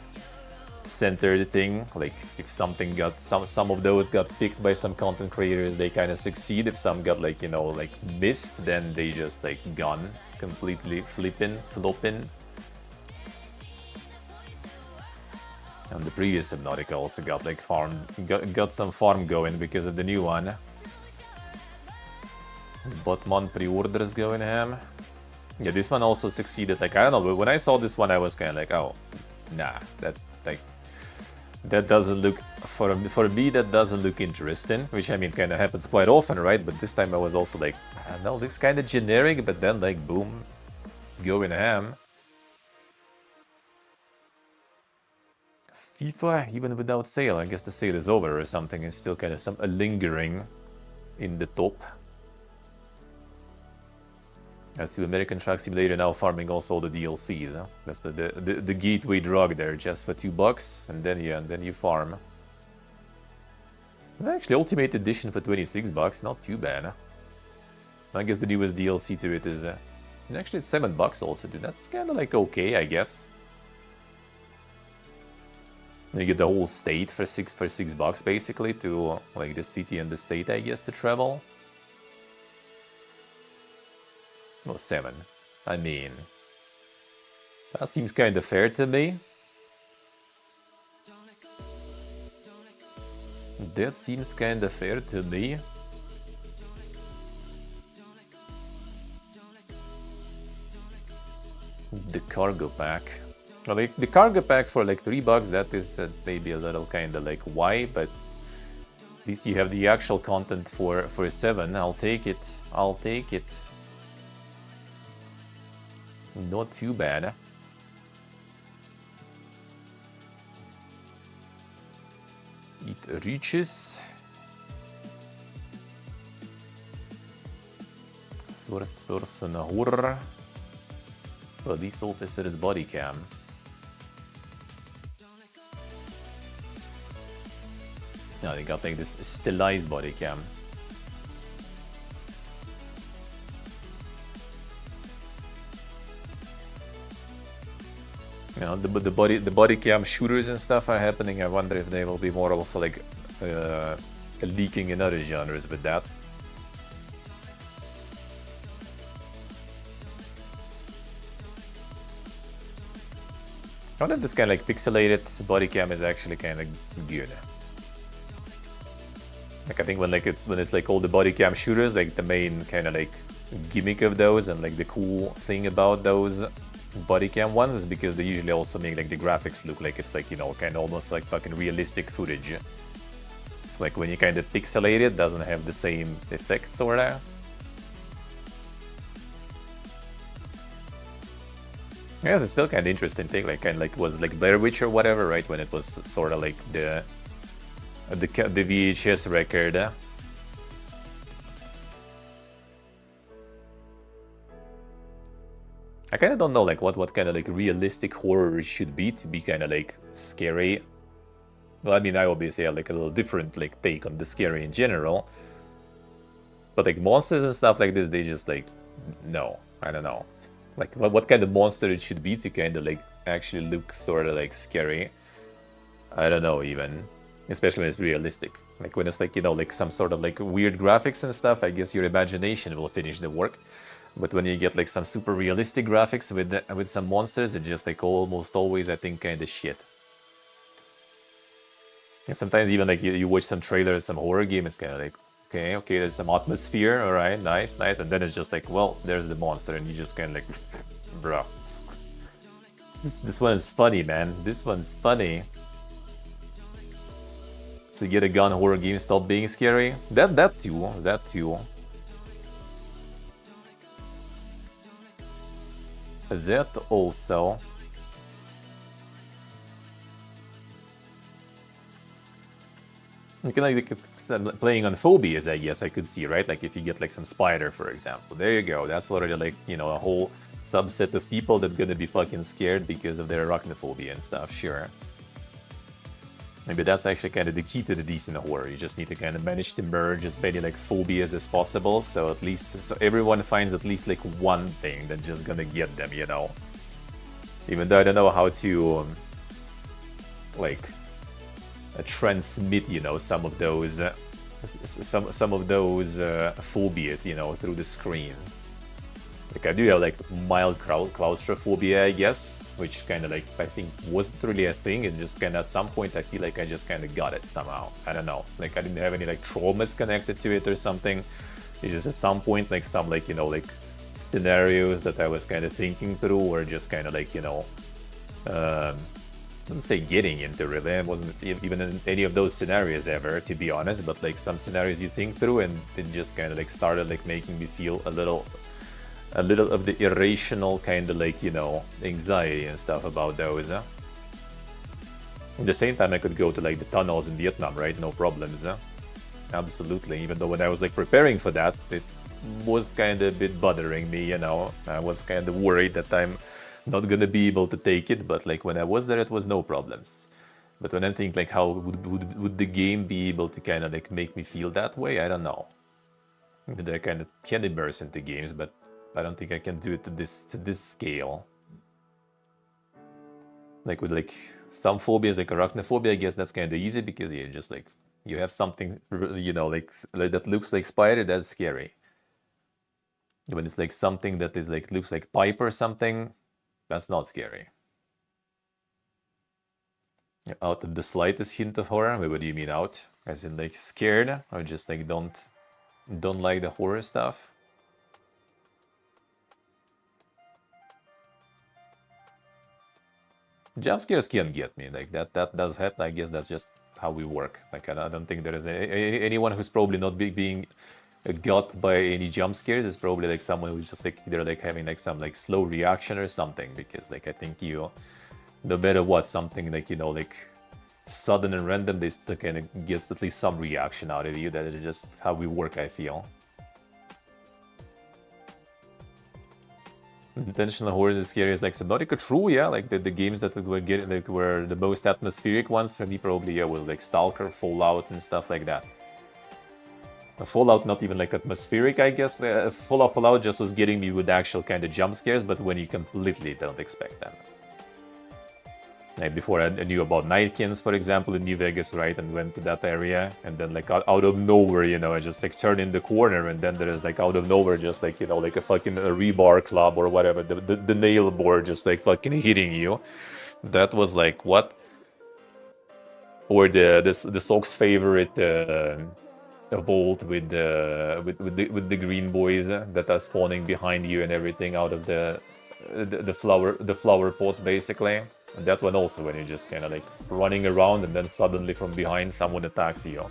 centered thing? Like if something got some of those got picked by some content creators, they kind of succeed. If some got like, you know, like missed, then they just like gone completely flopping. And the previous Subnautica also got like got some farm going because of the new one. Botman pre-orders going ham. Yeah, this one also succeeded. Like I don't know, but when I saw this one, I was kind of like, oh, nah, that doesn't look for me. That doesn't look interesting. Which I mean, kind of happens quite often, right? But this time I was also like, I don't know, looks kind of generic. But then like, boom, going ham. FIFA, even without sale, I guess the sale is over or something, is still kind of lingering in the top. That's the American Truck Simulator now farming also all the DLCs. Huh? That's the gateway drug there, just for $2, and then yeah, and then you farm. Actually, Ultimate Edition for $26, not too bad. Huh? I guess the newest DLC to it is actually it's $7 also, dude. That's kind of like okay, I guess. You get the whole state for $6 basically to like the city and the state, I guess, to travel. Well, 7. I mean, that seems kind of fair to me. That seems kind of fair to me. The cargo pack. Well, like the cargo pack for like $3, that is maybe a little kind of like why, but at least you have the actual content for 7. I'll take it. Not too bad. It reaches. First person horror. Police officer's body cam. No, they got like this stylized body cam. You know, the body cam shooters and stuff are happening. I wonder if they will be more also like leaking in other genres with that. I wonder if this kind of like pixelated body cam is actually kind of good. Like I think when it's like all the body cam shooters, like the main kind of like gimmick of those and like the cool thing about those body cam ones is because they usually also make like the graphics look like it's like, you know, kind of almost like fucking realistic footage. It's like when you kind of pixelate it, doesn't have the same effect sort of. I guess it's still kind of interesting thing, like kind of like was like Blair Witch or whatever, right? When it was sort of like the VHS record. I kind of don't know like what kind of like realistic horror should be to be kind of like scary. Well, I mean, I obviously have like a little different like take on the scary in general. But like monsters and stuff like this, they just like, no, I don't know. Like what kind of monster it should be to kind of like actually look sort of like scary. I don't know even, especially when it's realistic. Like when it's like, you know, like some sort of like weird graphics and stuff, I guess your imagination will finish the work. But when you get like some super realistic graphics with some monsters, it's just like almost always, I think, kind of shit. And sometimes even like you watch some trailers, some horror game, it's kind of like, okay, there's some atmosphere, all right, nice, and then it's just like, well, there's the monster, and you just kind of like, bro. This one is funny, man. This one's funny. To get a gun horror game stop being scary. That too. That also. You can like playing on phobias, I guess I could see, right? Like if you get like some spider, for example. There you go. That's already like, you know, a whole subset of people that are gonna be fucking scared because of their arachnophobia and stuff, sure. Maybe that's actually kind of the key to the decent horror. You just need to kind of manage to merge as many like phobias as possible, so at least so everyone finds at least like one thing that's just gonna get them, you know. Even though I don't know how to like transmit, you know, some of those phobias, you know, through the screen. Like I do have like mild claustrophobia, I guess, which kind of like I think wasn't really a thing, and just kind of at some point I feel like I just kind of got it somehow. I don't know, like I didn't have any like traumas connected to it or something. It's just at some point like some like, you know, like scenarios that I was kind of thinking through, or just kind of like, you know, I wouldn't say getting into really. I wasn't even in any of those scenarios ever, to be honest, but like some scenarios you think through and it just kind of like started like making me feel a little of the irrational kind of like, you know, anxiety and stuff about those. At the same time, I could go to like the tunnels in Vietnam, right? No problems. Absolutely. Even though when I was like preparing for that, it was kind of a bit bothering me, you know. I was kind of worried that I'm not gonna be able to take it, but like when I was there, it was no problems. But when I think like how would the game be able to kind of like make me feel that way, I don't know. I kind of can immerse into games, but I don't think I can do it to this scale. Like with like some phobias, like arachnophobia, I guess that's kind of easy because you just like you have something, you know, like that looks like spider, that's scary. When it's like something that is like looks like pipe or something, that's not scary. Out of the slightest hint of horror, what do you mean out? As in like scared, or just like don't like the horror stuff? Jump scares can get me, like that does happen. I guess that's just how we work. Like I don't think there is anyone who's probably not being got by any jump scares is probably like someone who's just like either like having like some like slow reaction or something, because like I think you, no matter what, something like, you know, like sudden and random, they still kind of gets at least some reaction out of you. That is just how we work, I feel. Intentional horror is scary is like Subnautica. True, yeah, like the games that were getting like were the most atmospheric ones for me probably, yeah, were like Stalker, Fallout and stuff like that. Fallout not even like atmospheric, I guess. Fallout just was getting me with actual kind of jump scares, but when you completely don't expect them. Like before I knew about Nightkins, for example, in New Vegas, right, and went to that area, and then like out of nowhere, you know, I just like turned in the corner, and then there is like out of nowhere, just like, you know, like a fucking rebar club or whatever, the nail board just like fucking hitting you. That was like what? Or the Sox favorite vault with the green boys that are spawning behind you and everything out of the flower pots basically. And that one also, when you're just kind of like running around and then suddenly from behind someone attacks you.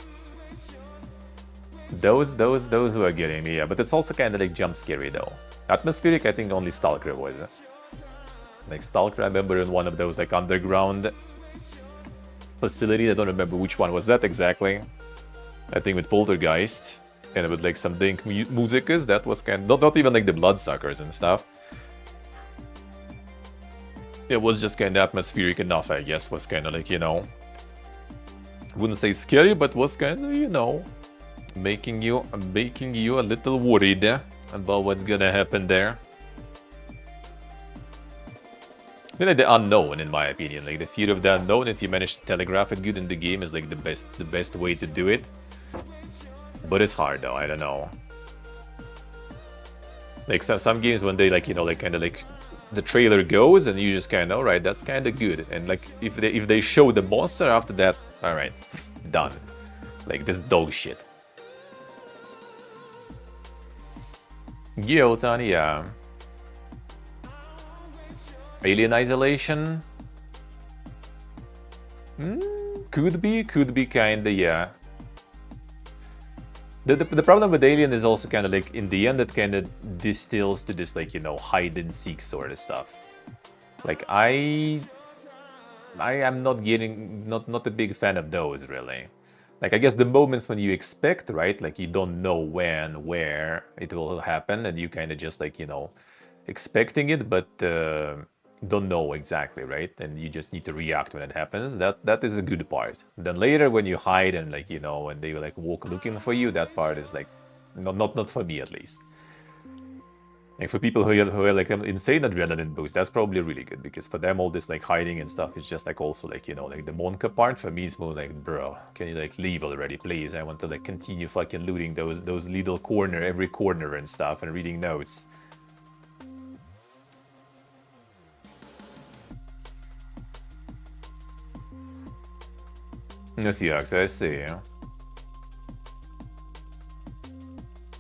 Those who are getting me, yeah. But it's also kind of like jump scary though. Atmospheric, I think only Stalker was. Like Stalker, I remember in one of those like underground facility. I don't remember which one was that exactly. I think with Poltergeist and with like some dink musicas. That was kind of not even like the bloodsuckers and stuff. It was just kind of atmospheric enough, I guess. Was kind of like, you know, Wouldn't say scary, but was kind of, you know, making you a little worried about what's gonna happen there. Like the unknown, in my opinion, like the fear of the unknown. If you manage to telegraph it good in the game, is like the best way to do it. But it's hard though. I don't know. Like some games when they like, you know, like kind of like the trailer goes and you just kind of, all right, that's kind of good. And like if they show the monster after that, all right, done. Like this dog shit. Gyotan, yeah. Alien Isolation? Could be kinda, yeah. The problem with Alien is also kind of like, in the end, it kind of distills to this, like, you know, hide and seek sort of stuff. Like, I am not a big fan of those, really. Like, I guess the moments when you expect, right? Like, you don't know when, where it will happen, and you kind of just, like, you know, expecting it, but don't know exactly, right? And you just need to react when it happens. That is a good part. Then later when you hide and, like, you know, when they like walk looking for you, that part is like not for me, at least. Like for people who are like insane adrenaline boost, that's probably really good, because for them all this like hiding and stuff is just like also like, you know, like the Monka part. For me it's more like, bro, can you like leave already, please? I want to like continue fucking looting those little every corner and stuff, and reading notes. Let's see, Axe, I see.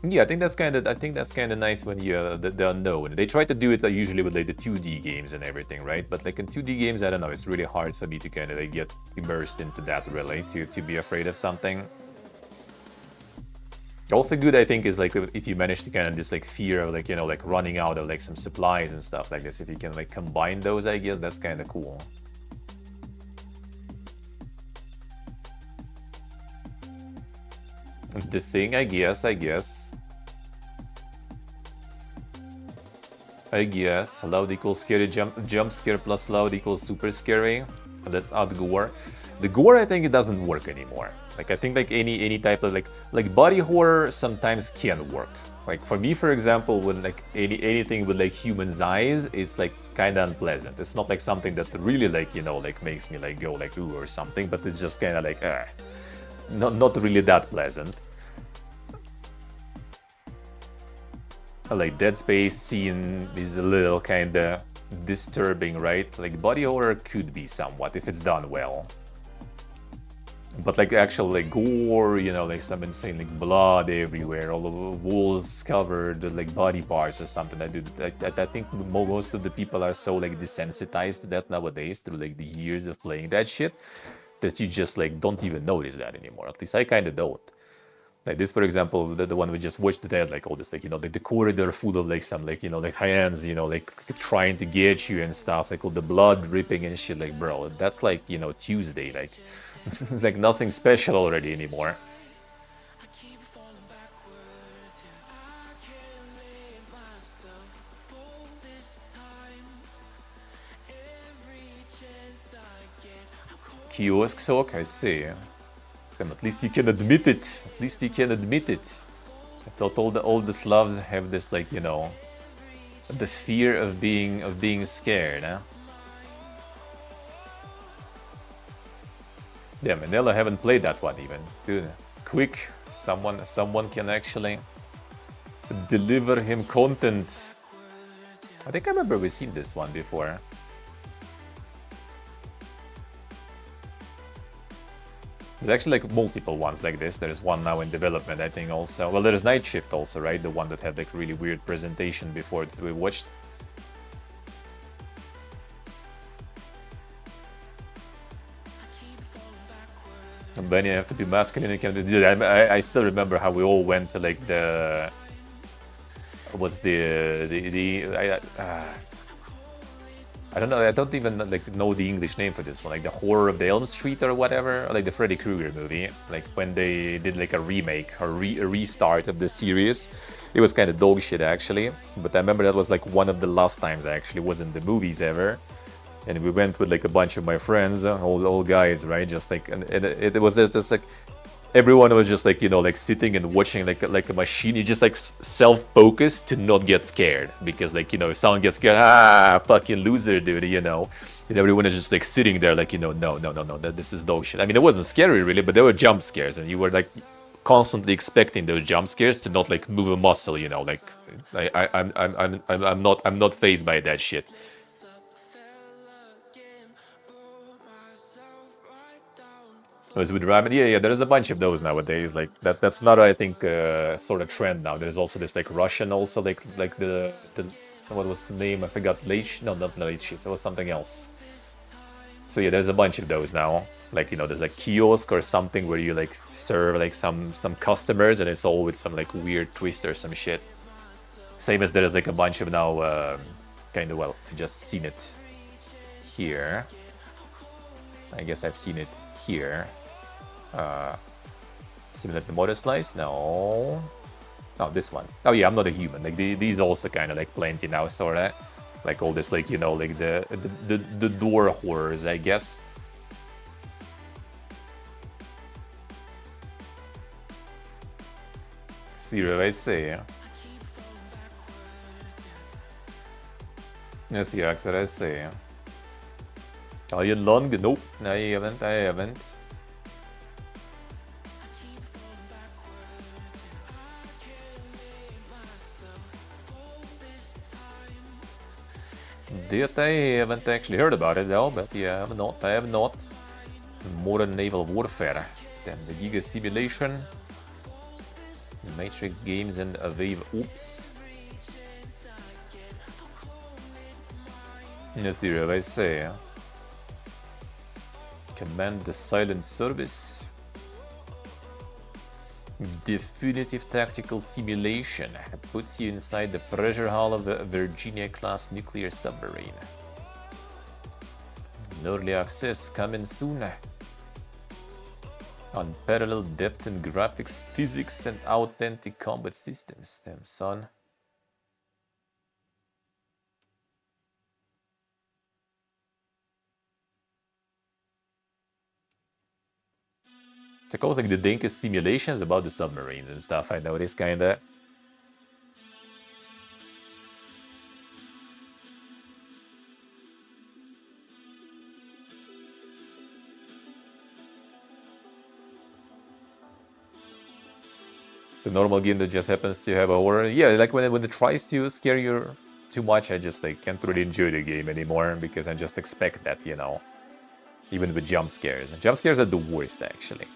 Yeah, I think that's kind of nice when you the unknown. They try to do it usually with like the 2D games and everything, right? But like in 2D games, I don't know. It's really hard for me to kind of like get immersed into that, really, to be afraid of something. Also good, I think, is like if you manage to kind of this like fear of like, you know, like running out of like some supplies and stuff like this. If you can like combine those, I guess that's kind of cool. The Thing, I guess. Loud equals scary, jump scare plus loud equals super scary. Let's add gore. The gore, I think it doesn't work anymore. Like I think like any type of like body horror sometimes can work. Like for me, for example, when like anything with like human's eyes, it's like kind of unpleasant. It's not like something that really like, you know, like makes me like go like ooh or something, but it's just kind of like not really that pleasant. Like Dead Space scene is a little kind of disturbing, right? Like body horror could be somewhat if it's done well. But like actual like gore, you know, like some insane like blood everywhere, all over walls covered with like body parts or something. I think most of the people are so like desensitized to that nowadays through like the years of playing that shit, that you just like don't even notice that anymore. At least I kind of don't. Like this, for example, the one we just watched, they had like all this, like, you know, like the corridor full of like some like, you know, like hands, you know, like trying to get you and stuff, like all the blood dripping and shit. Like, bro, that's like, you know, Tuesday, like, like nothing special already anymore. Kiosk talk, I see. At least you can admit it. At least you can admit it. I thought all the Slavs have this, like, you know, the fear of being scared, huh? Yeah, Manila haven't played that one even. Dude, quick, someone can actually deliver him content. I think I remember we've seen this one before. There's actually like multiple ones like this. There's one now in development, I think, also. Well, there's Night Shift also, right? The one that had like really weird presentation before that we watched. And then you have to be masculine. You can do that. I still remember how we all went to like the... What's I don't know, I don't even like know the English name for this one, like the Horror of the Elm Street or whatever, or like the Freddy Krueger movie, like when they did like a remake or a restart of the series. It was kind of dog shit actually, but I remember that was like one of the last times I actually was in the movies ever. and we went with like a bunch of my friends, all guys, right? Just like, and it was just like everyone was just like, you know, like sitting and watching like a machine. You just like self-focused to not get scared, because like, you know, if someone gets scared, fucking loser, dude, you know. And everyone is just like sitting there like, you know, no, this is dog shit. I mean, it wasn't scary really, but there were jump scares, and you were like constantly expecting those jump scares to not like move a muscle, you know. Like I'm not fazed by that shit. Was with ramen, yeah, there's a bunch of those nowadays. Like that's not, I think, sort of trend now. There's also this like Russian, also like the what was the name? I forgot. No, not late sheet. It was something else. So yeah, there's a bunch of those now. Like, you know, there's like kiosk or something where you like serve like some customers, and it's all with some like weird twist or some shit. Same as there's like a bunch of now, kind of, well, just seen it here. I guess I've seen it here. Similar to Motor Slice? No. Oh, this one. Oh yeah, I'm not a human. Like these also kind of like plenty now, sorta. Like all this, like, you know, like the door horrors, I guess. Zero, I say. Yes, yeah, that's what I say. Are you long? Nope, I haven't. That I haven't actually heard about it though, but yeah, I have not. Modern naval warfare. Then the Giga simulation. The Matrix games and a wave. Oops. Zero, I say. Command the silent service. Definitive tactical simulation. Puts you inside the pressure hull of a Virginia-class nuclear submarine. Early access coming soon. Unparalleled depth in graphics, physics, and authentic combat systems. Damn, son. It's like almost like the Dinkus simulations about the submarines and stuff. I noticed, kinda. The normal game that just happens to have a horror. Yeah, like when it tries to scare you too much, I just like can't really enjoy the game anymore, because I just expect that, you know. Even with jump scares. And jump scares are the worst, actually.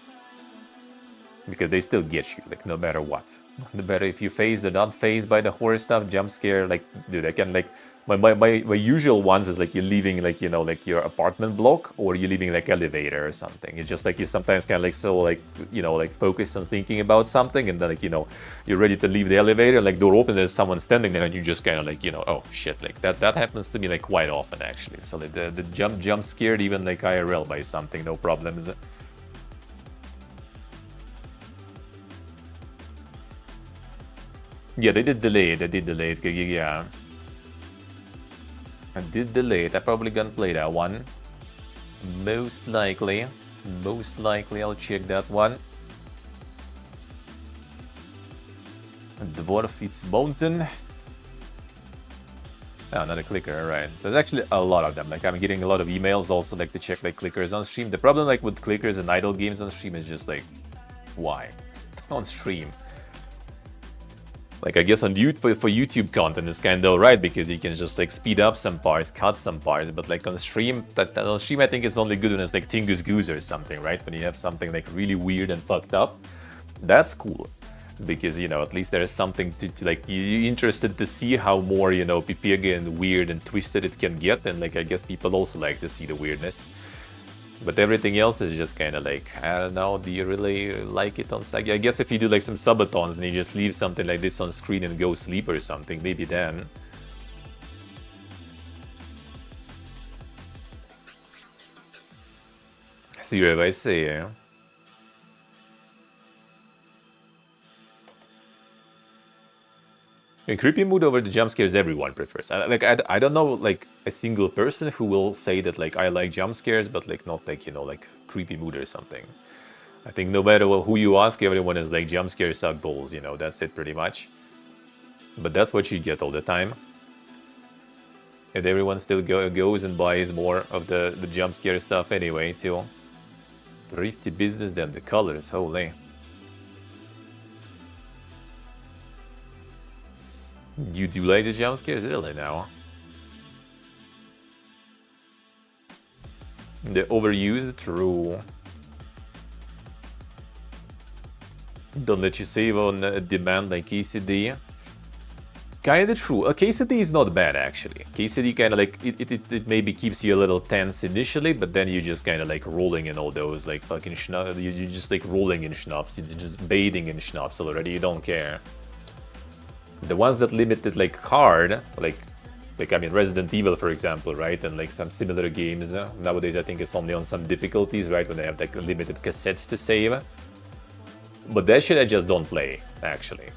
Because they still get you, like, no matter what. No matter if you phased or not phased by the horror stuff, jump scare, like, dude, I can, like, my usual ones is, like, you're leaving, like, you know, like, your apartment block, or you're leaving, like, elevator or something. It's just, like, you sometimes kind of, like, so, like, you know, like, focus on thinking about something, and then, like, you know, you're ready to leave the elevator, like, door open, there's someone standing there, and you just kind of, like, you know, oh, shit, like, that happens to me, like, quite often, actually. So, like, the jump scared even, like, IRL by something, no problems. Yeah, they did delay it, yeah. I did delay it, I probably gonna play that one. Most likely I'll check that one. Dwarf eats mountain. Oh, not a clicker, alright. There's actually a lot of them, like I'm getting a lot of emails also, like to check like clickers on stream. The problem like with clickers and idle games on stream is just like, why? On stream. Like, I guess on YouTube, for YouTube content, it's kind of alright, because you can just, like, speed up some parts, cut some parts, but, like, on stream, on stream, I think it's only good when it's, like, Tingus Goose or something, right? When you have something, like, really weird and fucked up. That's cool. Because, you know, at least there is something to like, you're interested to see how more, you know, Pepegas and weird and twisted it can get, and, like, I guess people also like to see the weirdness. But everything else is just kind of like, I don't know, do you really like it on... I guess if you do like some subathons and you just leave something like this on screen and go sleep or something, maybe then. See what I say, yeah? A creepy mood over the jump scares everyone prefers. I don't know like a single person who will say that like I like jump scares, but like not like, you know, like creepy mood or something. I think no matter who you ask, everyone is like jump scares suck balls, you know, that's it pretty much. But that's what you get all the time. And everyone still goes and buys more of the jump scare stuff anyway, too. Thrifty business than the colors, holy. You do like the jump scares, really, now? The overused? True. Don't let you save on demand like KCD. Kinda true. KCD is not bad, actually. KCD kinda like, it maybe keeps you a little tense initially, but then you just kinda like rolling in all those like fucking schnapps. You're just like rolling in schnapps. You're just bathing in schnapps already, you don't care. The ones that limited like hard, like I mean Resident Evil, for example, right? And like some similar games. Nowadays I think it's only on some difficulties, right? When they have like limited cassettes to save. But that shit I just don't play, actually.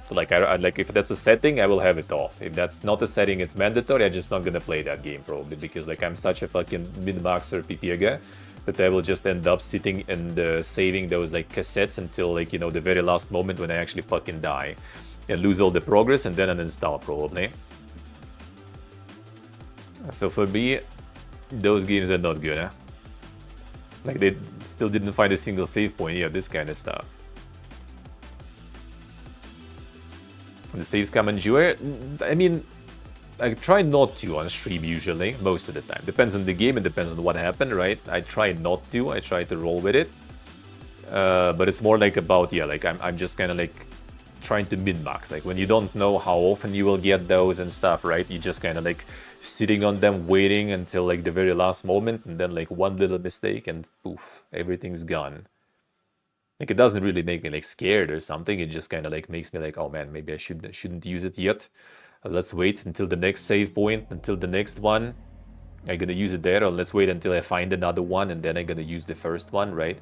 So like, I like if that's a setting, I will have it off. If that's not a setting, it's mandatory, I'm just not gonna play that game probably, because like I'm such a fucking min-maxer Pepega that I will just end up sitting and saving those like cassettes until like, you know, the very last moment when I actually fucking die. And lose all the progress and then uninstall probably. So for me, those games are not good, huh? Like they still didn't find a single save point, yeah, this kind of stuff. The saves come and endure. I mean, I try not to on stream usually, most of the time. Depends on the game, it depends on what happened, right? I try not to, I try to roll with it. But it's more like about, yeah, like I'm just kind of like trying to min-max. Like when you don't know how often you will get those and stuff, right? You just kind of like sitting on them, waiting until like the very last moment, and then like one little mistake and poof, everything's gone. Like it doesn't really make me like scared or something. It just kind of like makes me like, oh man, maybe I shouldn't use it yet. Let's wait until the next save point, until the next one. I'm gonna use it there, or let's wait until I find another one and then I'm gonna use the first one, right?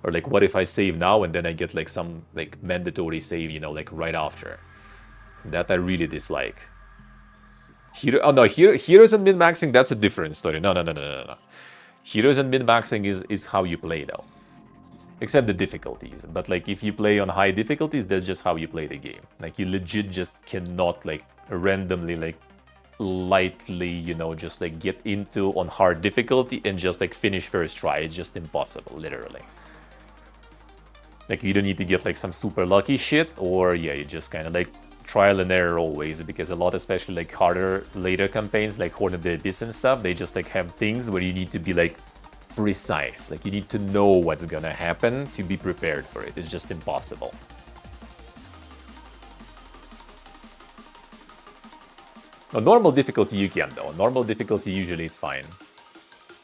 Or like, what if I save now and then I get like some like mandatory save, you know, like right after. That I really dislike. Heroes and min-maxing, that's a different story. No. Heroes and min-maxing is how you play though. Except the difficulties. But like if you play on high difficulties, that's just how you play the game. Like you legit just cannot like randomly like lightly, you know, just like get into on hard difficulty and just like finish first try. It's just impossible, literally. Like you don't need to get like some super lucky shit, or yeah, you just kind of like trial and error always, because a lot, especially like harder later campaigns like Horn of the Abyss and stuff, they just like have things where you need to be like precise. Like you need to know what's gonna happen to be prepared for it. It's just impossible. On normal difficulty you can though. Normal difficulty usually it's fine.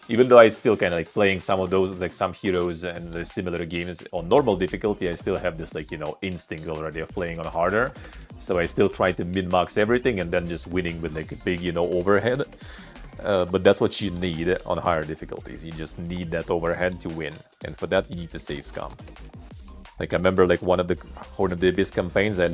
Even though I still kind of like playing some of those, like some heroes and the similar games on normal difficulty, I still have this like, you know, instinct already of playing on harder. So I still try to min-max everything and then just winning with like a big, you know, overhead. But that's what you need on higher difficulties. You just need that overhead to win. And for that, you need to save scum. Like, I remember, like, one of the Horn of the Abyss campaigns, I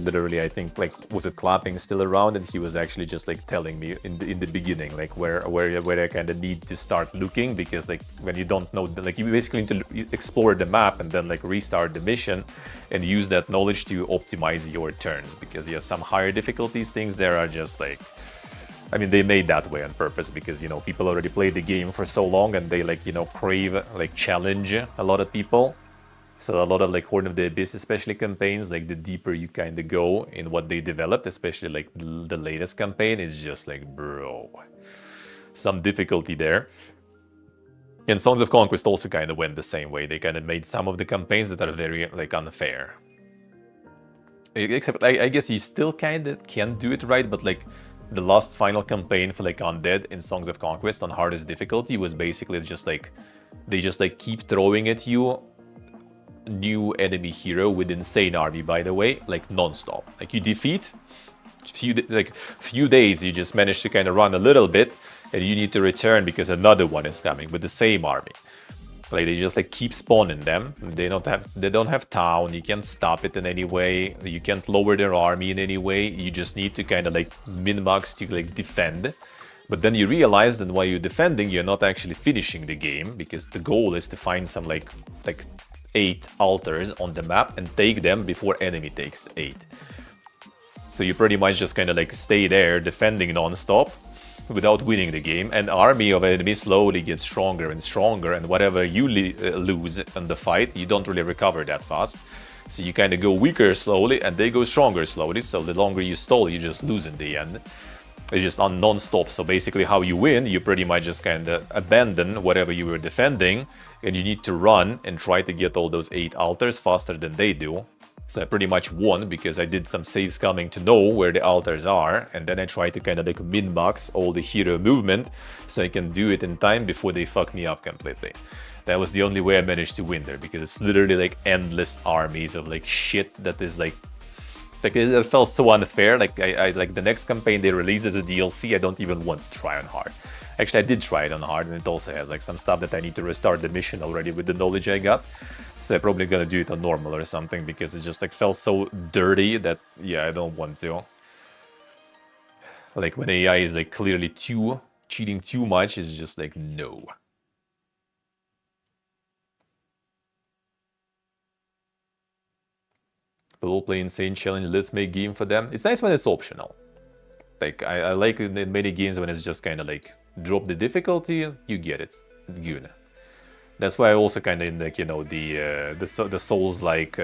think, like, was it Clapping still around? And he was actually just, like, telling me in the beginning, like, where I kind of need to start looking. Because, like, when you don't know, like, you basically need to explore the map and then, like, restart the mission and use that knowledge to optimize your turns. Because, yeah, some higher difficulties things there are just, like... I mean, they made that way on purpose because, you know, people already played the game for so long and they, like, you know, crave, like, challenge a lot of people. So a lot of, like, Horn of the Abyss, especially campaigns, like, the deeper you kind of go in what they developed, especially, like, the latest campaign, is just like, bro, some difficulty there. And Songs of Conquest also kind of went the same way. They kind of made some of the campaigns that are very, like, unfair. Except, I guess you still kind of can do it right, but, like, the last final campaign for like Undead in Songs of Conquest on hardest difficulty was basically just like they just like keep throwing at you new enemy hero with insane army, by the way, like non-stop. Like you defeat few days, you just manage to kind of run a little bit and you need to return because another one is coming with the same army. Like they just like keep spawning them. They don't have town. You can't stop it in any way. You can't lower their army in any way. You just need to kind of like min-max to like defend. But then you realize that while you're defending, you're not actually finishing the game, because the goal is to find some like 8 altars on the map and take them before enemy takes 8. So you pretty much just kind of like stay there defending non-stop without winning the game, and army of enemies slowly gets stronger and stronger, and whatever you lose in the fight, you don't really recover that fast. So you kind of go weaker slowly, and they go stronger slowly, so the longer you stall, you just lose in the end. It's just on non-stop. So basically how you win, you pretty much just kind of abandon whatever you were defending, and you need to run and try to get all those 8 altars faster than they do. So I pretty much won because I did some saves coming to know where the altars are, and then I tried to kind of like min-max all the hero movement so I can do it in time before they fuck me up completely. That was the only way I managed to win there, because it's literally like endless armies of like shit that is like it felt so unfair. Like I like the next campaign they release as a DLC, I don't even want to try on hard. Actually, I did try it on hard, and it also has like some stuff that I need to restart the mission already with the knowledge I got. So I'm probably gonna do it on normal or something, because it just like felt so dirty that, yeah, I don't want to. Like when AI is like clearly cheating too much, it's just like, no. People play insane challenge, let's make game for them. It's nice when it's optional. Like I like it in many games when it's just kind of like drop the difficulty, you get it, good. That's why I also kind of in like, you know, the Souls like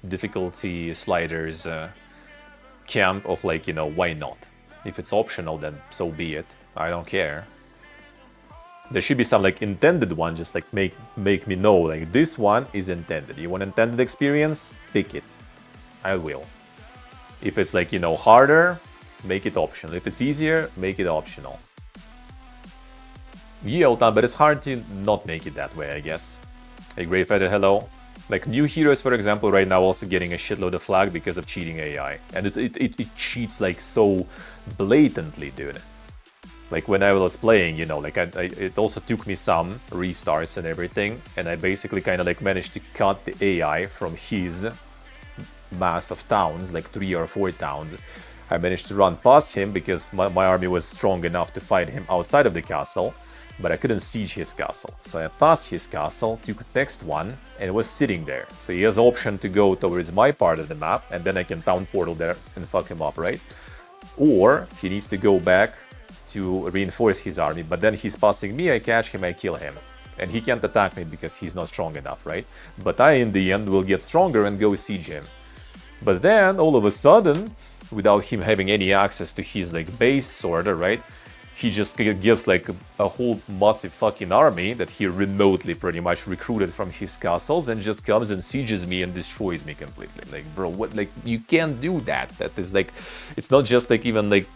difficulty sliders camp of like, you know, why not? If it's optional, then so be it. I don't care. There should be some like intended one, just like make me know like this one is intended. You want intended experience? Pick it. I will. If it's like, you know, harder, make it optional. If it's easier, make it optional. Yeah, but it's hard to not make it that way, I guess. Hey, Grey Feather, hello. Like new heroes, for example, right now also getting a shitload of flag because of cheating AI. And it cheats like so blatantly, dude. Like when I was playing, you know, like it also took me some restarts and everything. And I basically kind of like managed to cut the AI from his mass of towns, like 3 or 4 towns. I managed to run past him because my army was strong enough to fight him outside of the castle, but I couldn't siege his castle. So I passed his castle, took the next one, and it was sitting there. So he has option to go towards my part of the map, and then I can town portal there and fuck him up, right? Or he needs to go back to reinforce his army, but then he's passing me, I catch him, I kill him. And he can't attack me because he's not strong enough, right? But I, in the end, will get stronger and go siege him. But then, all of a sudden, without him having any access to his like base sorta, right? He just gets like a whole massive fucking army that he remotely pretty much recruited from his castles and just comes and sieges me and destroys me completely. Like, bro, what? Like, you can't do that. That is like, it's not just like even like,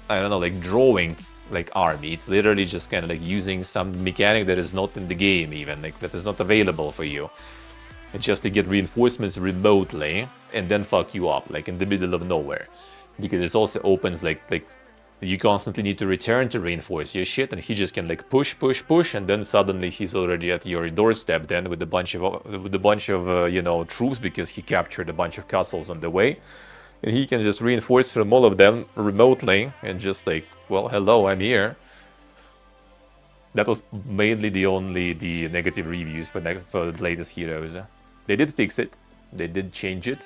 I don't know, like drawing like army. It's literally just kind of like using some mechanic that is not in the game even, like that is not available for you. It's just to get reinforcements remotely and then fuck you up, like in the middle of nowhere. Because it also opens like you constantly need to return to reinforce your shit, and he just can like push, and then suddenly he's already at your doorstep then with a bunch of you know, troops, because he captured a bunch of castles on the way. And he can just reinforce from all of them remotely and just like, well, hello, I'm here. That was mainly the negative reviews for the latest heroes. They did fix it, they did change it,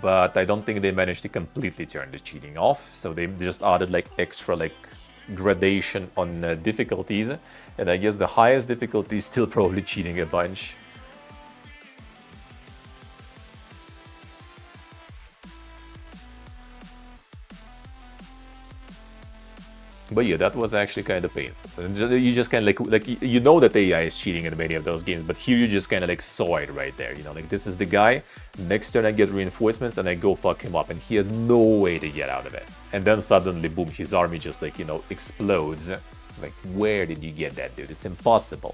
but I don't think they managed to completely turn the cheating off. So they just added like extra like gradation on difficulties, and I guess the highest difficulty is still probably cheating a bunch. But yeah, that was actually kind of painful. You just kind of like you know that AI is cheating in many of those games, but here you just kind of like saw it right there. You know, like this is the guy. Next turn I get reinforcements and I go fuck him up, and he has no way to get out of it. And then suddenly, boom, his army just like, you know, explodes. Like, where did you get that, dude? It's impossible.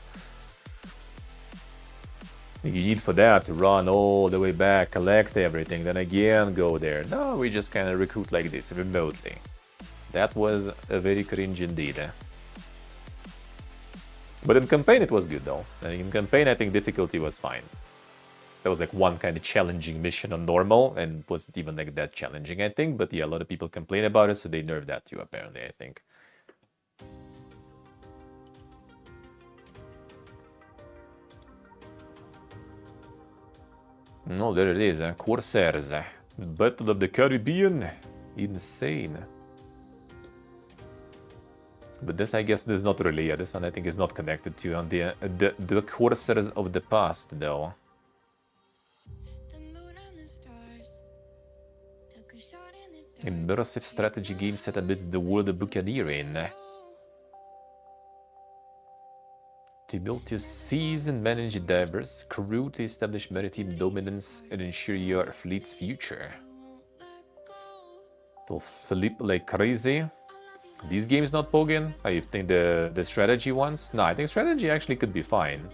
You need for that to run all the way back, collect everything, then again go there. No, we just kind of recruit like this remotely. That was a very cringe indeed. But in campaign it was good though. In campaign I think difficulty was fine. There was like one kind of challenging mission on normal and it wasn't even like that challenging, I think. But yeah, a lot of people complain about it, so they nerfed that too, apparently, I think. No, there it is, Corsairs. Battle of the Caribbean. Insane. But this, I guess, this is not really, this one I think is not connected to on the Corsairs of the past, though. Immersive strategy game set amidst the world of buccaneering. Tumultuous seas and manage a diverse crew to establish maritime dominance and ensure your fleet's future. Will Philippe like crazy? These games not pogging? I think the strategy ones? No, I think strategy actually could be fine.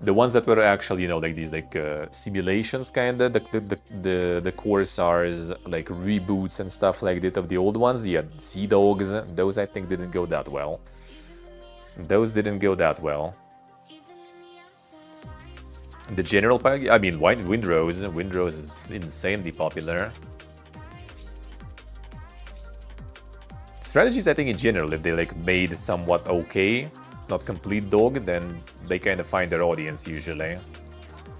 The ones that were actually, you know, like these like simulations kinda, the Corsairs, like reboots and stuff like that of the old ones, yeah, Sea Dogs, those I think didn't go that well. Those didn't go that well. The general pack, I mean, Windrose is insanely popular. Strategies, I think in general, if they like made somewhat okay, not complete dog, then they kind of find their audience usually.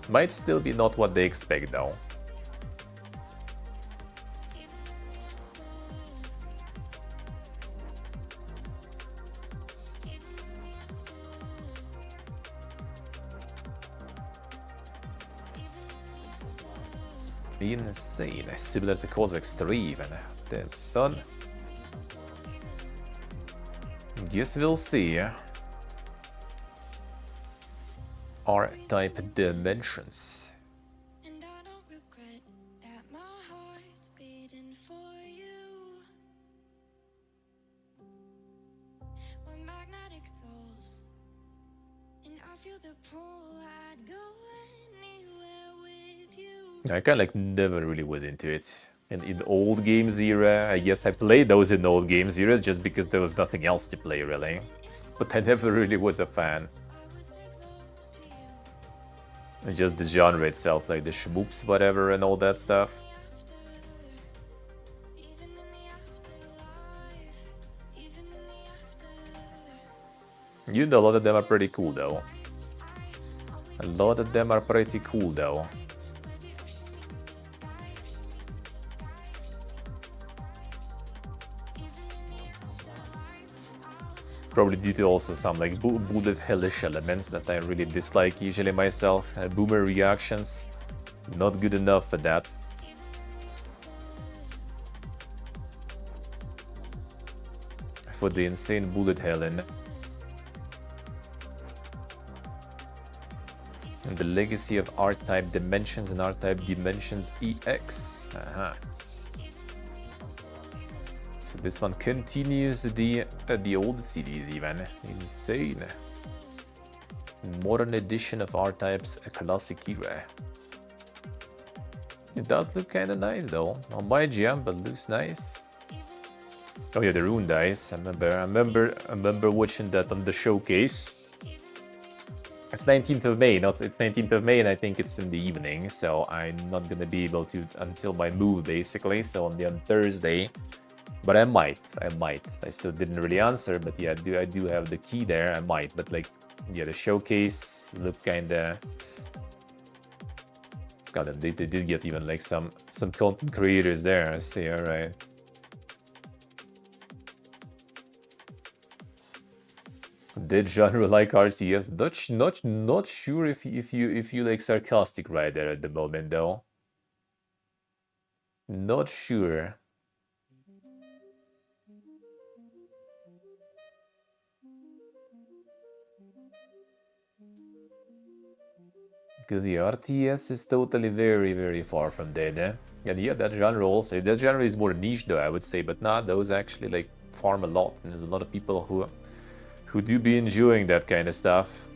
Might still be not what they expect though. Insane, similar to Cossacks 3 even. Damn son. Guess we'll see. R-type dimensions. And I don't regret that my heart's beating for you. We're magnetic souls, and I feel the pull. I'd go anywhere with you. I kind of like never really was into it. And in old games era, I guess I played those in old games era just because there was nothing else to play really. But I never really was a fan. It's just the genre itself, like the shmoops, whatever, and all that stuff. You know, a lot of them are pretty cool though. A lot of them are pretty cool though. Probably due to also some like bullet hellish elements that I really dislike usually myself. Boomer reactions, not good enough for that. For the insane bullet hell in. And the legacy of R-type dimensions and R-type dimensions EX. So this one continues the old series even. Insane. Modern edition of R-Type's classic era. It does look kinda nice though. On my GM, but looks nice. Oh yeah, the rune dice. I remember watching that on the showcase. It's 19th of May, it's 19th of May and I think it's in the evening, so I'm not gonna be able to until my move basically, so on Thursday. But I might. I still didn't really answer, but yeah, I do have the key there. I might, but like, yeah, the showcase looked kinda. God, they did get even like some content creators there. I see. All right. Did genre like RTS? Not sure if you like sarcastic right there at the moment though. Not sure. Because the RTS is totally very far from dead, eh? And yeah, that genre also, that genre is more niche though, I would say, but nah, those actually like farm a lot, and there's a lot of people who do be enjoying that kind of stuff.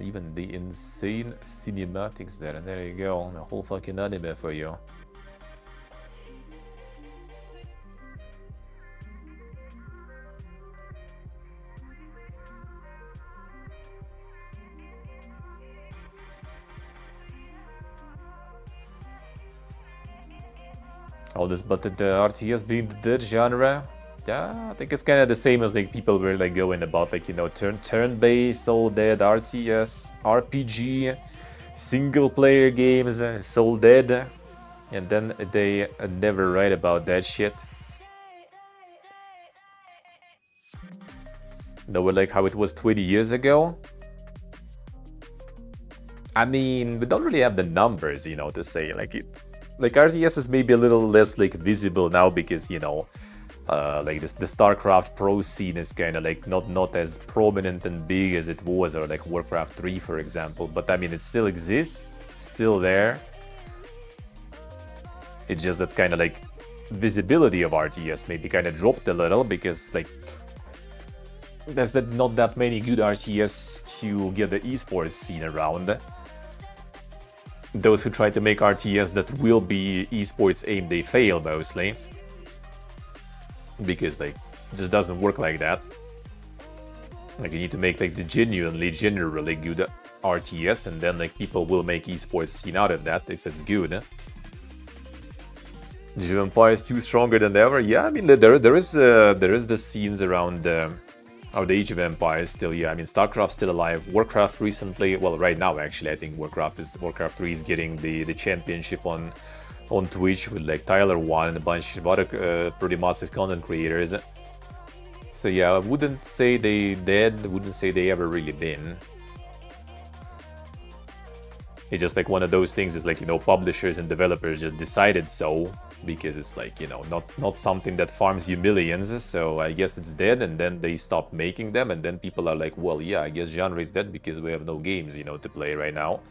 Even the insane cinematics there, and there you go, the whole fucking anime for you. all this, but the RTS being the dead genre, yeah, I think it's kind of the same as like people were like going about like, you know, turn-based, all dead RTS, RPG, single player games, it's all dead, and then they never write about that shit. Know like how it was 20 years ago. I mean, we don't really have the numbers, you know, to say like it. Like RTS is maybe a little less like visible now because, you know, like this the StarCraft Pro scene is kind of like not as prominent and big as it was, or like Warcraft 3, for example. But I mean, it still exists, it's still there. It's just that kind of like visibility of RTS maybe kind of dropped a little because like there's not that many good RTS to get the esports scene around. Those who try to make RTS that will be esports aimed, they fail mostly. Because like it just doesn't work like that. Like you need to make like the generally good RTS, and then like people will make esports scene out of that if it's good. Age of Empires 2 stronger than ever? Yeah, I mean there is the scenes around the Age of Empires still. Yeah, I mean StarCraft's still alive. Warcraft recently, well, right now actually, I think Warcraft 3 is getting the championship on Twitch with like Tyler One and a bunch of other pretty massive content creators. So yeah, I wouldn't say they dead. Wouldn't say they ever really been. It's just like one of those things. Is like, you know, publishers and developers just decided so because it's like, you know, not something that farms you millions. So I guess it's dead, and then they stop making them, and then people are like, well, yeah, I guess genre is dead because we have no games, you know, to play right now.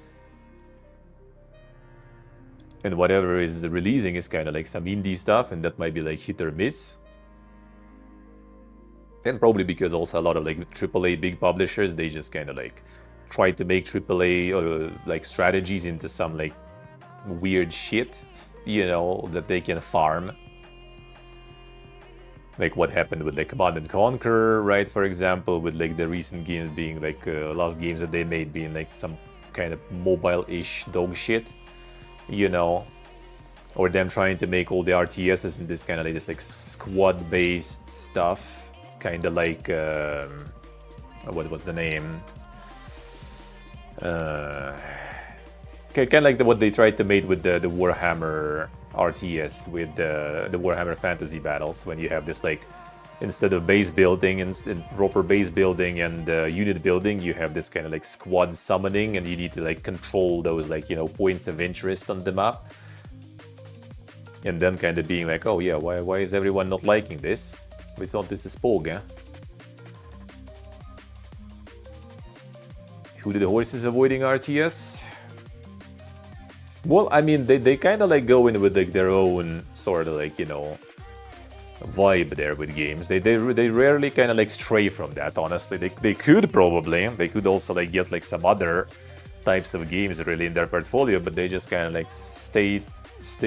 And whatever is releasing is kind of like some indie stuff, and that might be like hit or miss. And probably because also a lot of like AAA big publishers, they just kind of like try to make AAA like strategies into some like weird shit, you know, that they can farm. Like what happened with like Command and Conquer, right? For example, with like the recent games being like last games that they made being like some kind of mobile-ish dog shit, you know, or them trying to make all the RTSs in this kind of like this like squad-based stuff, kind of like what was the name? Kind of like what they tried to make with the Warhammer RTS with the Warhammer Fantasy Battles, when you have this like, instead of base building and proper base building and unit building, you have this kind of like squad summoning, and you need to like control those like, you know, points of interest on the map. And then kind of being like, oh yeah, why is everyone not liking this? We thought this is Pog, eh? Who did the horses avoiding RTS? Well, I mean, they kind of like go in with like their own sort of like, you know, vibe there with games. They rarely kind of like stray from that, honestly. They could probably. They could also like get like some other types of games really in their portfolio, but they just kind of like stay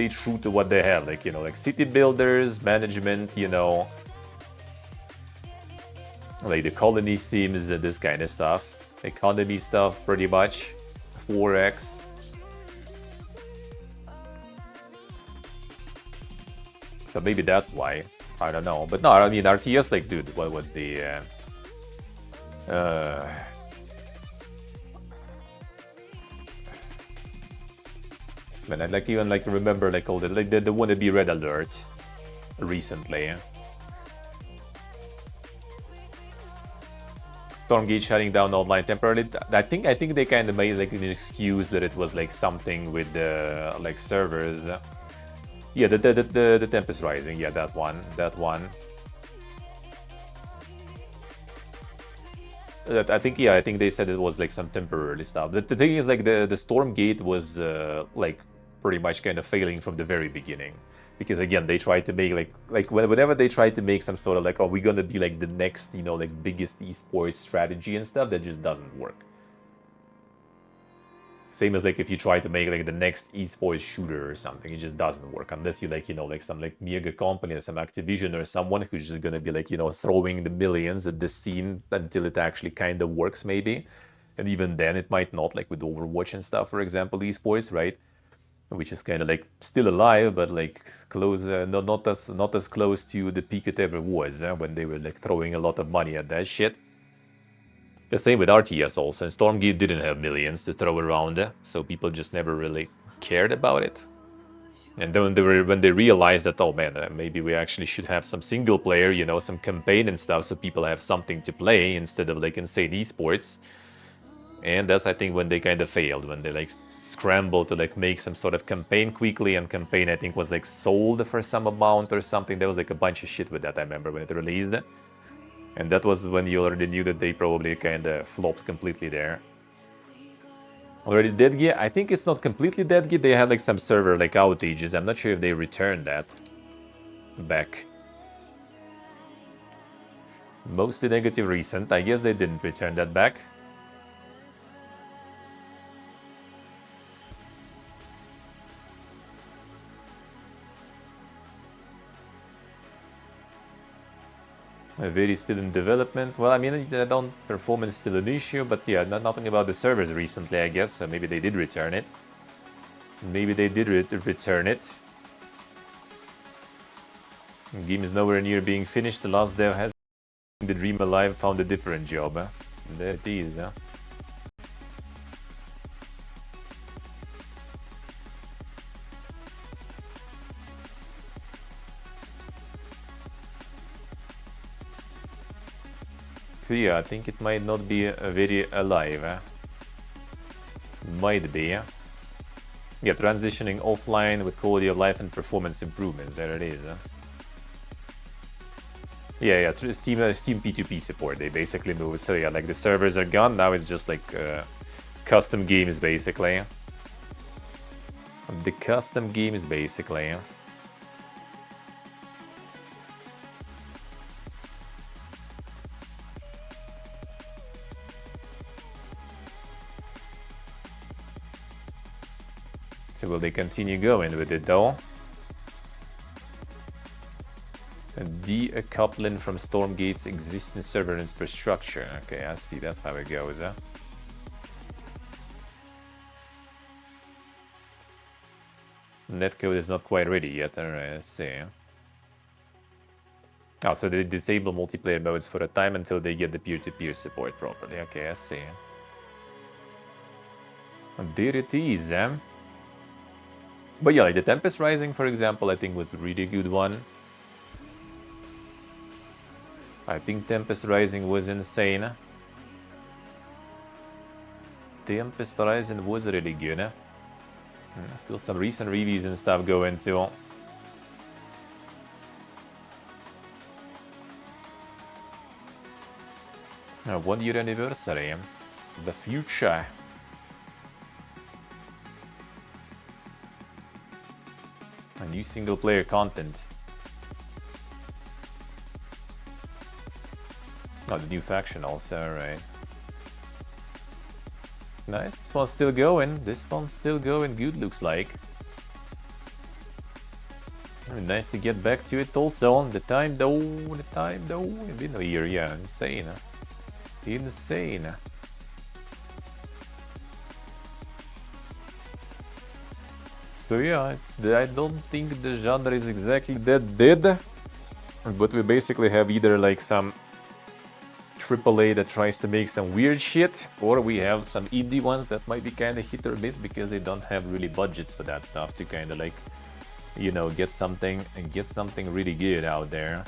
true to what they have. Like, you know, like city builders, management, you know, like the colony sims and this kind of stuff. Economy stuff, pretty much. 4X. So maybe that's why. I don't know. But no, I mean, RTS, like, dude, what was the... Man, I like even like remember like all the like the wannabe Red Alert recently. Stormgate shutting down online temporarily. I think they kind of made like an excuse that it was like something with the like servers. Yeah, the Tempest Rising. Yeah, that one. I think they said it was like some temporary stuff. The thing is like the Stormgate was like pretty much kind of failing from the very beginning, because again they tried to make like whenever they tried to make some sort of like, oh, we're gonna be like the next, you know, like biggest esports strategy and stuff, that just doesn't work. Same as like if you try to make like the next esports shooter or something, it just doesn't work unless you like, you know, like some like mega company, some Activision or someone who's just gonna be like, you know, throwing the millions at the scene until it actually kind of works maybe. And even then it might not, like with Overwatch and stuff, for example, esports, right? which is kind of like still alive, but like close, not as close to the peak it ever was when they were like throwing a lot of money at that shit. The same with RTS also, and Stormgate didn't have millions to throw around, so people just never really cared about it. And then when they realized that, oh man, maybe we actually should have some single player, you know, some campaign and stuff, so people have something to play instead of like insane esports. And that's, I think, when they kind of failed, when they like scrambled to like make some sort of campaign quickly, and campaign I think was like sold for some amount or something. There was like a bunch of shit with that, I remember, when it released. And that was when you already knew that they probably kind of flopped completely there. Already dead gear? I think it's not completely dead gear. They had like some server like outages. I'm not sure if they returned that back. Mostly negative recent. I guess they didn't return that back. Very still in development. Well, I mean, performance is still an issue, but yeah, nothing about the servers recently, I guess. So maybe they did return it. Maybe they did return it. Game is nowhere near being finished. The last dev has the dream alive, found a different job. There it is. So yeah, I think it might not be very alive. Might be. Yeah, transitioning offline with quality of life and performance improvements. There it is. Yeah, Steam P2P support. They basically moved. So yeah, like the servers are gone. Now it's just like custom games, basically. The custom games, basically. So will they continue going with it though? Decoupling from Stormgate's existing server infrastructure. Okay, I see. That's how it goes. Netcode is not quite ready yet. Alright, I see. Oh, so they disable multiplayer modes for a time until they get the peer-to-peer support properly. Okay, I see. There it is. But yeah, like the Tempest Rising, for example, I think was a really good one. I think Tempest Rising was insane. Tempest Rising was really good. Still some recent reviews and stuff going too. 1 year anniversary. The future. A new single player content. Oh, the new faction also, alright. Nice, this one's still going. This one's still going good, looks like. Nice to get back to it also. The time though. It's been a year, yeah, insane. Insane. So yeah, I don't think the genre is exactly that dead. But we basically have either like some AAA that tries to make some weird shit, or we have some indie ones that might be kind of hit or miss because they don't have really budgets for that stuff to kind of like, you know, get something really good out there.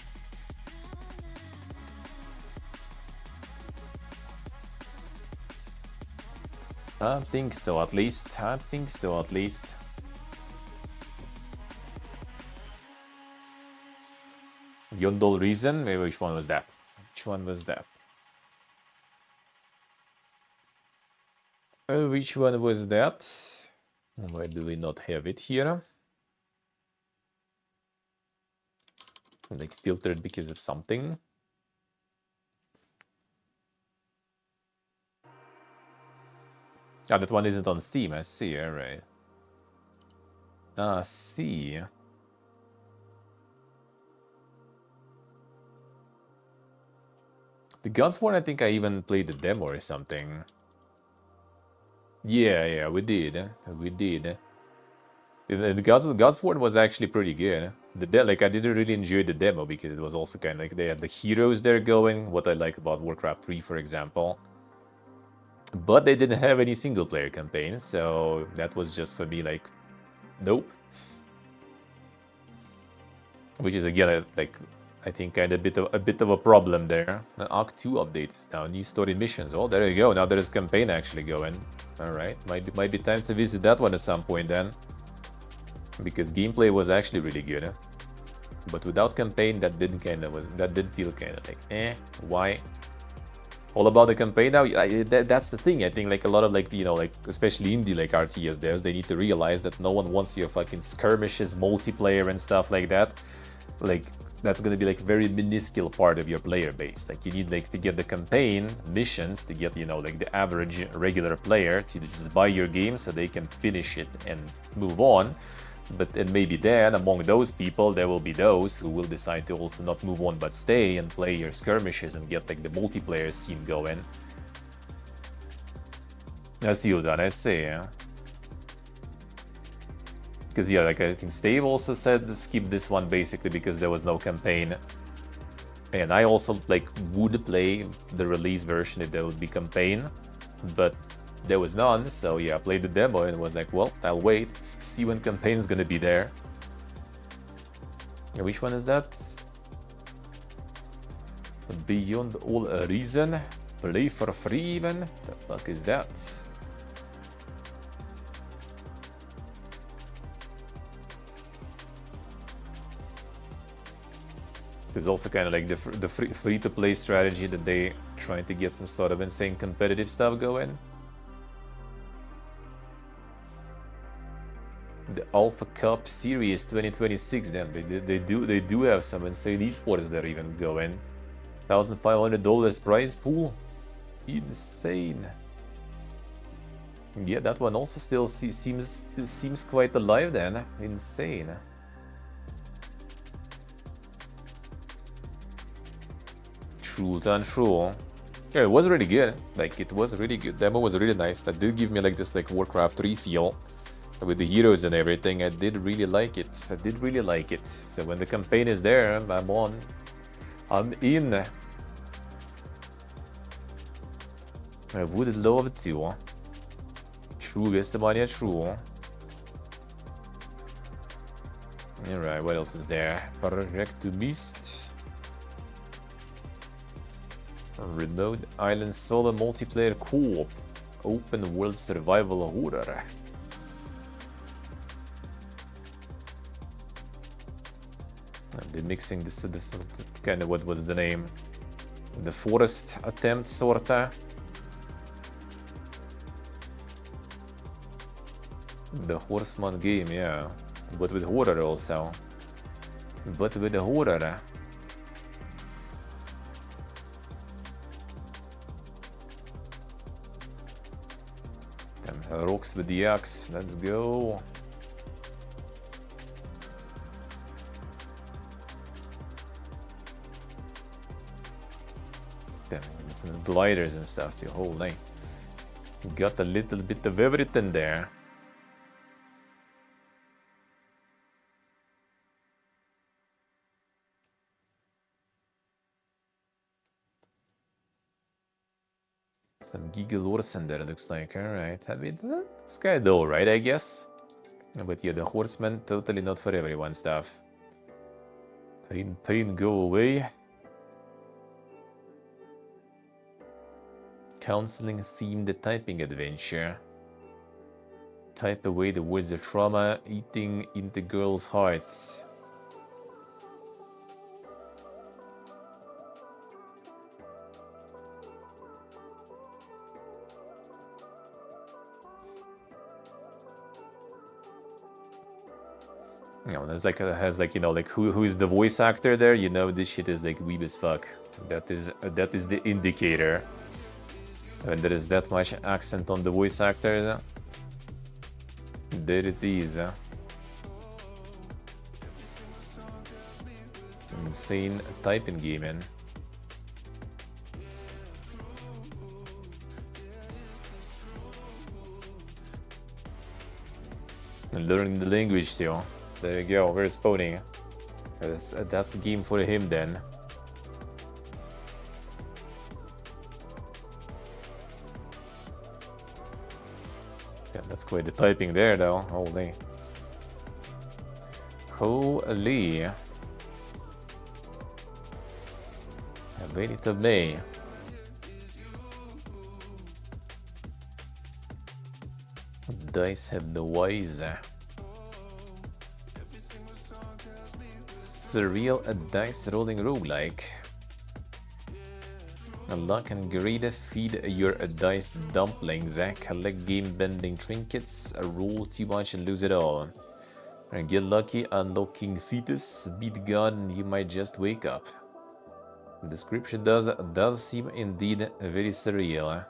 I think so, at least. Yondol Reason? Maybe which one was that? Which one was that? Why do we not have it here? Like filtered because of something. Ah, that one isn't on Steam, I see, alright. I see. The Gunsworn, I think I even played the demo or something. Yeah, we did. The Godsword was actually pretty good. Like I didn't really enjoy the demo because it was also kind of like they had the heroes there going. What I like about Warcraft 3, for example. But they didn't have any single player campaign, so that was just for me like, nope. Which is again like I think kind of a bit of a problem there. The Arc 2 update is now new story missions. Oh, there you go. Now there is campaign actually going. All right, might be time to visit that one at some point then, because gameplay was actually really good. But without campaign, that did feel kind of like, why? All about the campaign now. That's the thing. I think like a lot of like like especially indie like RTS devs, they need to realize that no one wants your fucking skirmishes, multiplayer and stuff like that. Like that's gonna be like very minuscule part of your player base. Like you need like to get the campaign missions to get like the average regular player to just buy your game so they can finish it and move on. But and maybe then among those people there will be those who will decide to also not move on but stay and play your skirmishes and get like the multiplayer scene going. I see you done, I see, yeah. Because yeah, like I think Stave also said skip this one basically because there was no campaign. And I also like would play the release version if there would be campaign, but there was none, so yeah, I played the demo and was like, well, I'll wait, see when campaign's gonna be there. Which one is that? Beyond All Reason? Play for free even? The fuck is that? There's also kind of like the free-to-play strategy that they trying to get some sort of insane competitive stuff going. The Alpha Cup Series 2026, damn, they do have some insane esports that are even going. $1,500 prize pool, insane. Yeah, that one also still seems quite alive then, insane. True, untrue. Yeah, it was really good. Like it was really good. Demo was really nice. That did give me like this like Warcraft 3 feel. With the heroes and everything, I did really like it. So when the campaign is there, I'm on. I'm in. I would love to. True, Gestemania, true. Alright, what else is there? Project to Mist. Remote Island Solo Multiplayer Co-op. Open World Survival Horror. They're mixing this kind of what was the name? The forest attempt, sorta. The Horseman game, yeah. But with horror also. But with the horror. Damn, rocks with the axe, let's go. Some gliders and stuff too. Holy, got a little bit of everything there. Some Giga Lorsen there looks like. Alright, I mean, it's kind of alright, I guess. But yeah, the horseman, totally not for everyone stuff. Pain, go away. Counseling-themed typing adventure. Type away the words of trauma eating into girls' hearts. There's like has like like who is the voice actor there? This shit is like weeb as fuck. That is the indicator. When there is that much accent on the voice actor, there it is. Insane typing game, man. And learning the language too. There you go, where's Pony? That's a game for him then. Yeah, that's quite the typing there though, holy. Holy. Benito May. Dice have no wise. Surreal a dice rolling roguelike. Luck and greed feed your dice dumplings. Collect game bending trinkets. Roll too much and lose it all. And get lucky unlocking fetus. Beat God and you might just wake up. The description does seem indeed very surreal.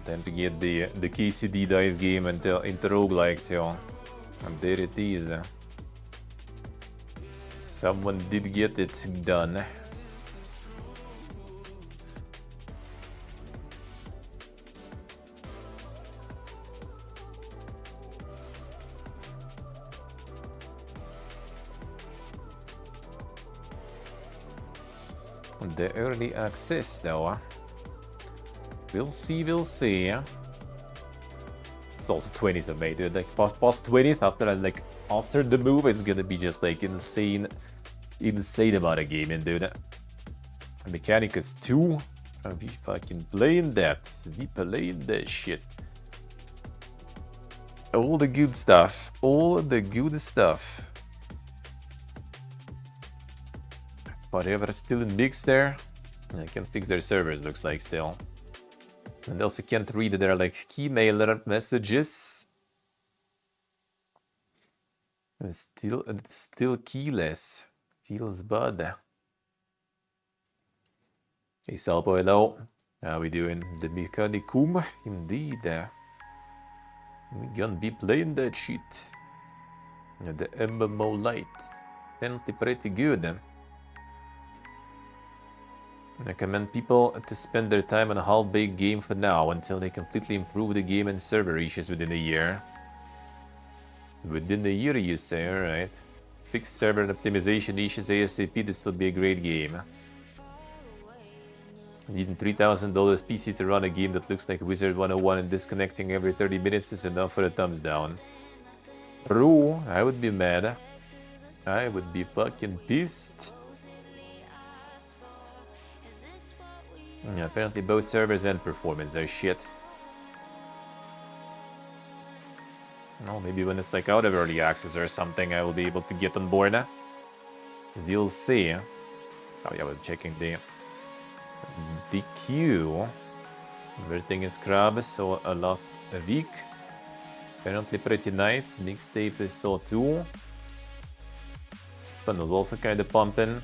Time to get the KCD dice game into roguelike, so and there it is. Someone did get it done. The early access though. We'll see. It's also 20th of May, dude. Like past 20th, after the move, it's gonna be just like insane amount of gaming, dude. Mechanicus 2. We fucking playing that. We playing that shit. All the good stuff. Whatever's still in mix there. I can fix their servers, looks like still. And also can't read their like keymailer messages. And still keyless. Feels bad. Hey Salpo, hello. How we doing? The Mechanicum, indeed. We gonna be playing that shit. The MMO Lite. Apparently pretty good. I recommend people to spend their time on a half-baked game for now until they completely improve the game and server issues within a year. Within a year, you say, alright. Fix server and optimization issues ASAP, this will be a great game. Needing $3,000 PC to run a game that looks like Wizard 101 and disconnecting every 30 minutes is enough for a thumbs down. True, I would be mad. I would be fucking pissed. Yeah, apparently both servers and performance are shit. Well, maybe when it's like out of early access or something, I will be able to get on board. We'll see. Oh yeah, I was checking the queue. Everything is crab, so I lost a week. Apparently pretty nice. Mixtape is so too. This one was also kind of pumping.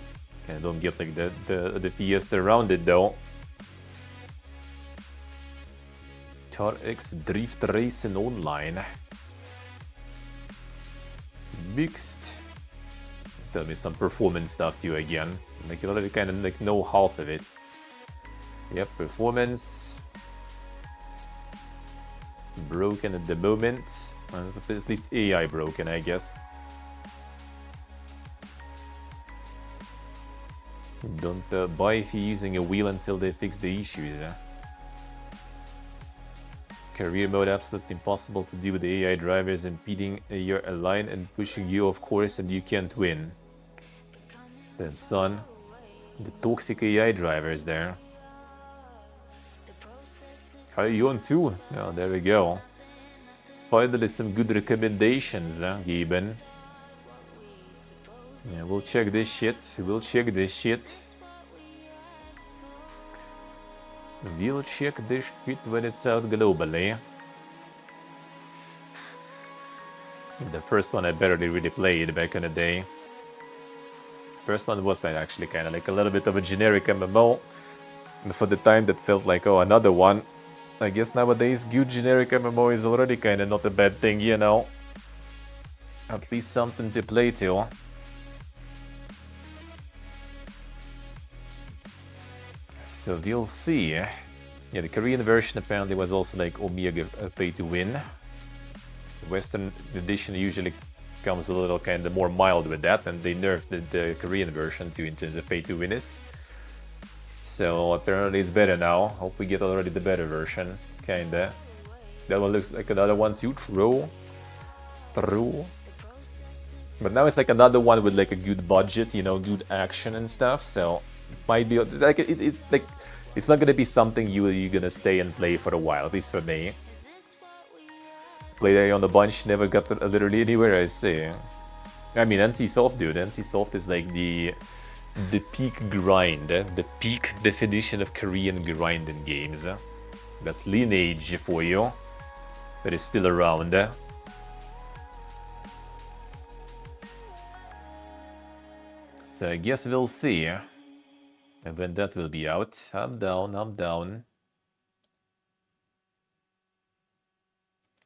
I don't get like the fiesta around it though. X Drift Racing Online. Mixed. Tell me some performance stuff too again. Like you already kind of like know half of it. Yep, performance. Broken at the moment. Well, it's at least AI broken, I guess. Don't buy if you're using a wheel until they fix the issues. Career mode absolutely impossible to deal with the AI drivers impeding your line and pushing you off course and you can't win. Damn son. The toxic AI drivers there. How are you on too? Oh, there we go. Finally some good recommendations, Gaben. Yeah, we'll check this shit. We'll check this shit when it's out globally. The first one I barely really played back in the day. First one was actually kind of like a little bit of a generic MMO. And for the time that felt like, oh, another one. I guess nowadays good generic MMO is already kinda not a bad thing, you know. At least something to play to. So we'll see. Yeah, the Korean version apparently was also like Omega pay to win. The Western edition usually comes a little kind of more mild with that, and they nerfed the Korean version too in terms of pay to win is. So apparently it's better now. Hope we get already the better version, kinda. That one looks like another one too. True. But now it's like another one with like a good budget, you know, good action and stuff. So it might be like like it's not gonna be something you're gonna stay and play for a while. At least for me. Played it on the bunch, never got literally anywhere. I say. I mean, NC Soft, dude. NC Soft is like the peak grind, the peak definition of Korean grind in games. That's Lineage for you. That is still around. So I guess we'll see. And when that will be out. I'm down, I'm down.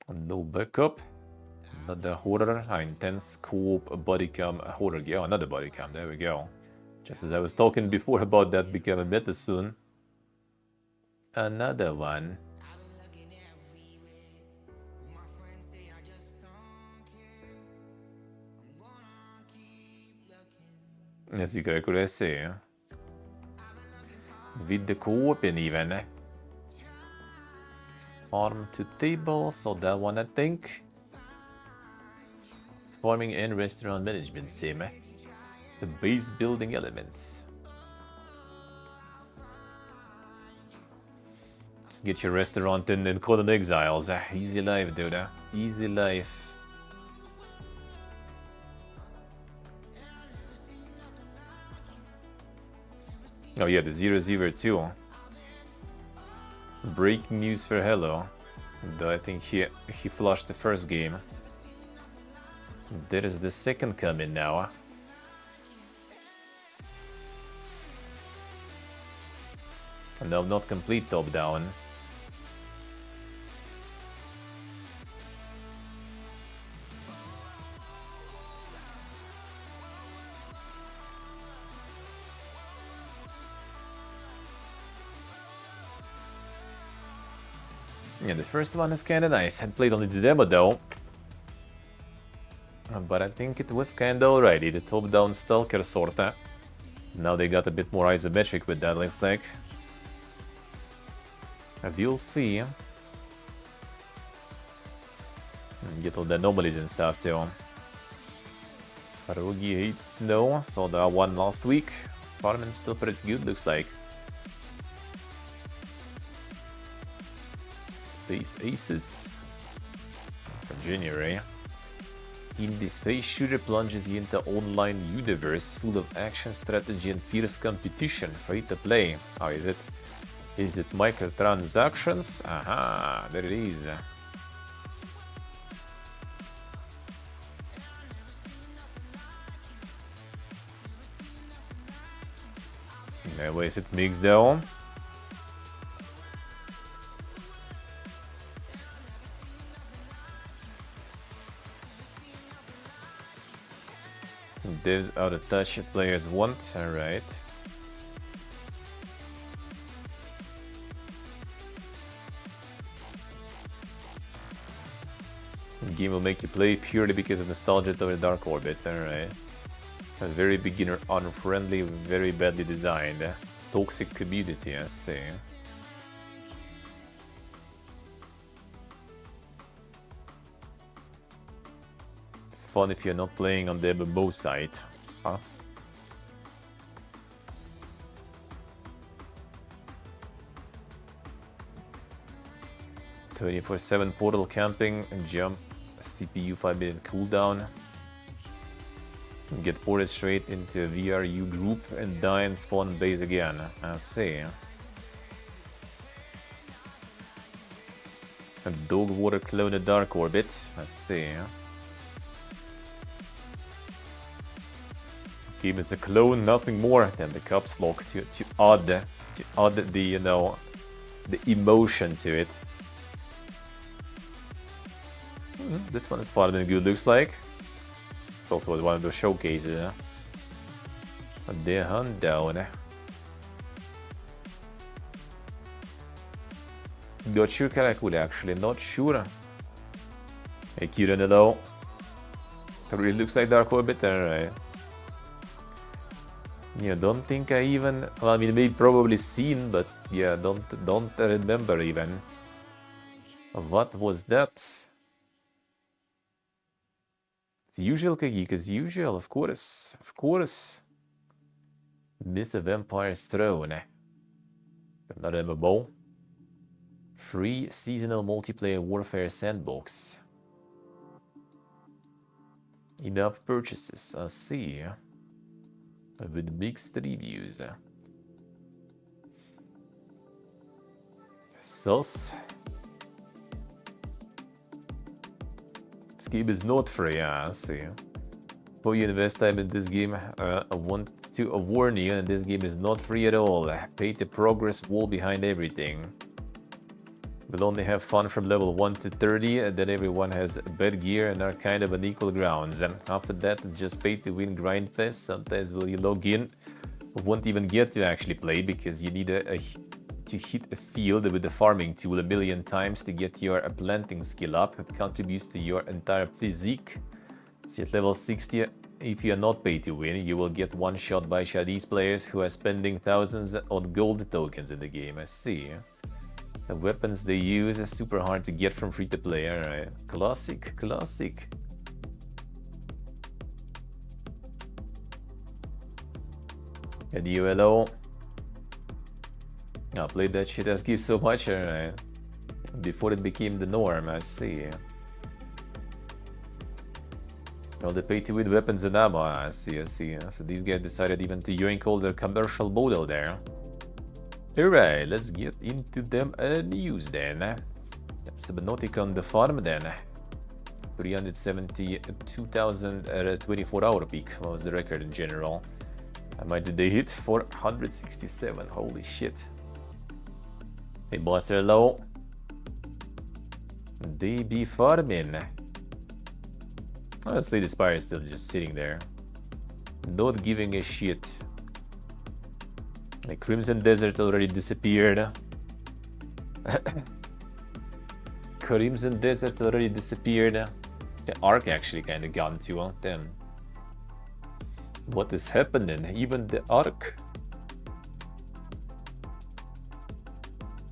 No backup. Another horror, intense co-op body cam horror. Yeah, another body cam. There we go. Just as I was talking before about that becoming better soon. Another one. As you could say. With the co-op and even. Farm to table, so that one I think. Farming and restaurant management sim. The base building elements. Just get your restaurant in Conan Exiles. Easy life, dude. Easy life. Oh yeah, the 002. Breaking news for Hello. Though I think he flushed the first game. There is the second coming now. No, not complete top down. Yeah, the first one is kinda nice. I played only the demo though. But I think it was kinda alrighty, the top-down stalker sorta. Now they got a bit more isometric with that, looks like. We'll see. Get all the anomalies and stuff too. Harugi hates snow, saw that one last week. Farming's still pretty good, looks like. Space Aces for January. Indie space shooter plunges you into online universe full of action, strategy, and fierce competition. Free to play. How is it? Is it microtransactions? Aha, there it is. Where is it mixed though? Devs out of touch players want, alright. Game will make you play purely because of nostalgia over Dark Orbit, alright. A very beginner unfriendly, very badly designed. Toxic community, I see. It's fun if you're not playing on the MMO site, huh? "24/7 portal camping and jump, CPU 5-minute cooldown. Get ported straight into a VRU group and die and spawn base again." I see. A dog water clone at Dark Orbit. I see. Game is a clone, nothing more than the caps lock to add the, you know, the emotion to it. This one is fun and good, looks like. It's also one of those showcases. The hunt down. Not sure Karakul actually, not sure. Hey, Kiranelo. It really looks like Dark Orbit, alright. Yeah, don't think I even, well, I mean, maybe probably seen, but yeah, don't remember even. What was that? It's usual Kagik as usual, of course, of course. Myth of Empire's Throne. Another MMO. Free seasonal multiplayer warfare sandbox. Enough purchases, I see. With mixed reviews. Sus. This game is not free, I see. Before you invest time in this game, I want to warn you, and this game is not free at all. Pay to progress wall behind everything. We'll only have fun from level 1 to 30, and then everyone has bad gear and are kind of on equal grounds. And after that, it's just pay to win grind fest. Sometimes when you log in, won't even get to actually play because you need to hit a field with the farming tool 1,000,000 times to get your planting skill up. It contributes to your entire physique. So at level 60, if you are not pay to win, you will get one shot by Shadis players who are spending thousands on gold tokens in the game. I see. The weapons they use are super hard to get from free to play. Alright. Classic, classic. And ULO. I played that shit as gift so much, alright. Before it became the norm, I see. All the pay to win weapons and ammo, I see, I see. So these guys decided even to yoink all their commercial model there. Alright, let's get into them news then. Subnautica on the farm then. 372,000 24-hour peak was the record in general. How much did they hit? 467, holy shit. Hey, boss are low. They be farming. Honestly, the Spire is still just sitting there. Not giving a shit. The Crimson Desert already disappeared. Crimson Desert already disappeared. The Ark actually kind of gone too. Damn. What is happening? Even the Ark.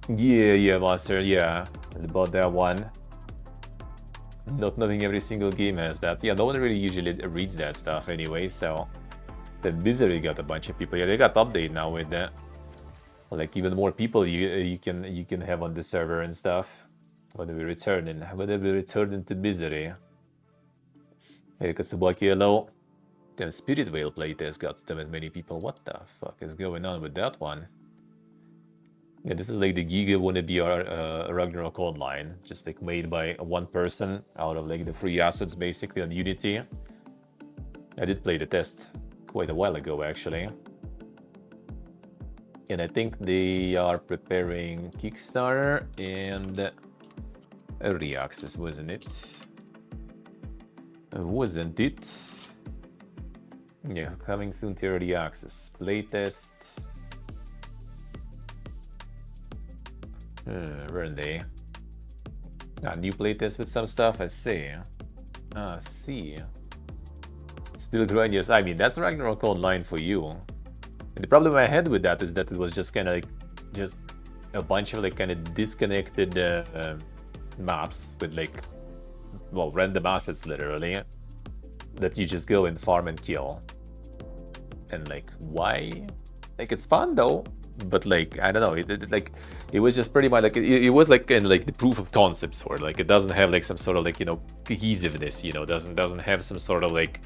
Yeah, Master, yeah. About that one. Not knowing every single game has that. Yeah, no one really usually reads that stuff anyway, so... The Misery got a bunch of people. Yeah, they got update now with that. Like even more people you can have on the server and stuff. When we return into Misery. Hey, Katsubaki, hello. Damn, Spirit Whale playtest got damn many people. What the fuck is going on with that one? Yeah, this is like the Giga wannabe Ragnarok Online, just like made by one person out of like the free assets basically on Unity. I did play the test quite a while ago actually. And I think they are preparing Kickstarter and early access, wasn't it? Wasn't it? Yeah, coming soon to early access. Playtest. Where are they? New playtest with some stuff, I see. I see. Still growing, yes. I mean, that's Ragnarok Online for you. And the problem I had with that is that it was just kind of like, just a bunch of like kind of disconnected maps with like, well, random assets literally, that you just go and farm and kill. And like, why? Like, it's fun though, but like, I don't know, it was just pretty much like, it was like kind of like the proof of concept sort, like it doesn't have like some sort of like, you know, cohesiveness, you know, doesn't have some sort of like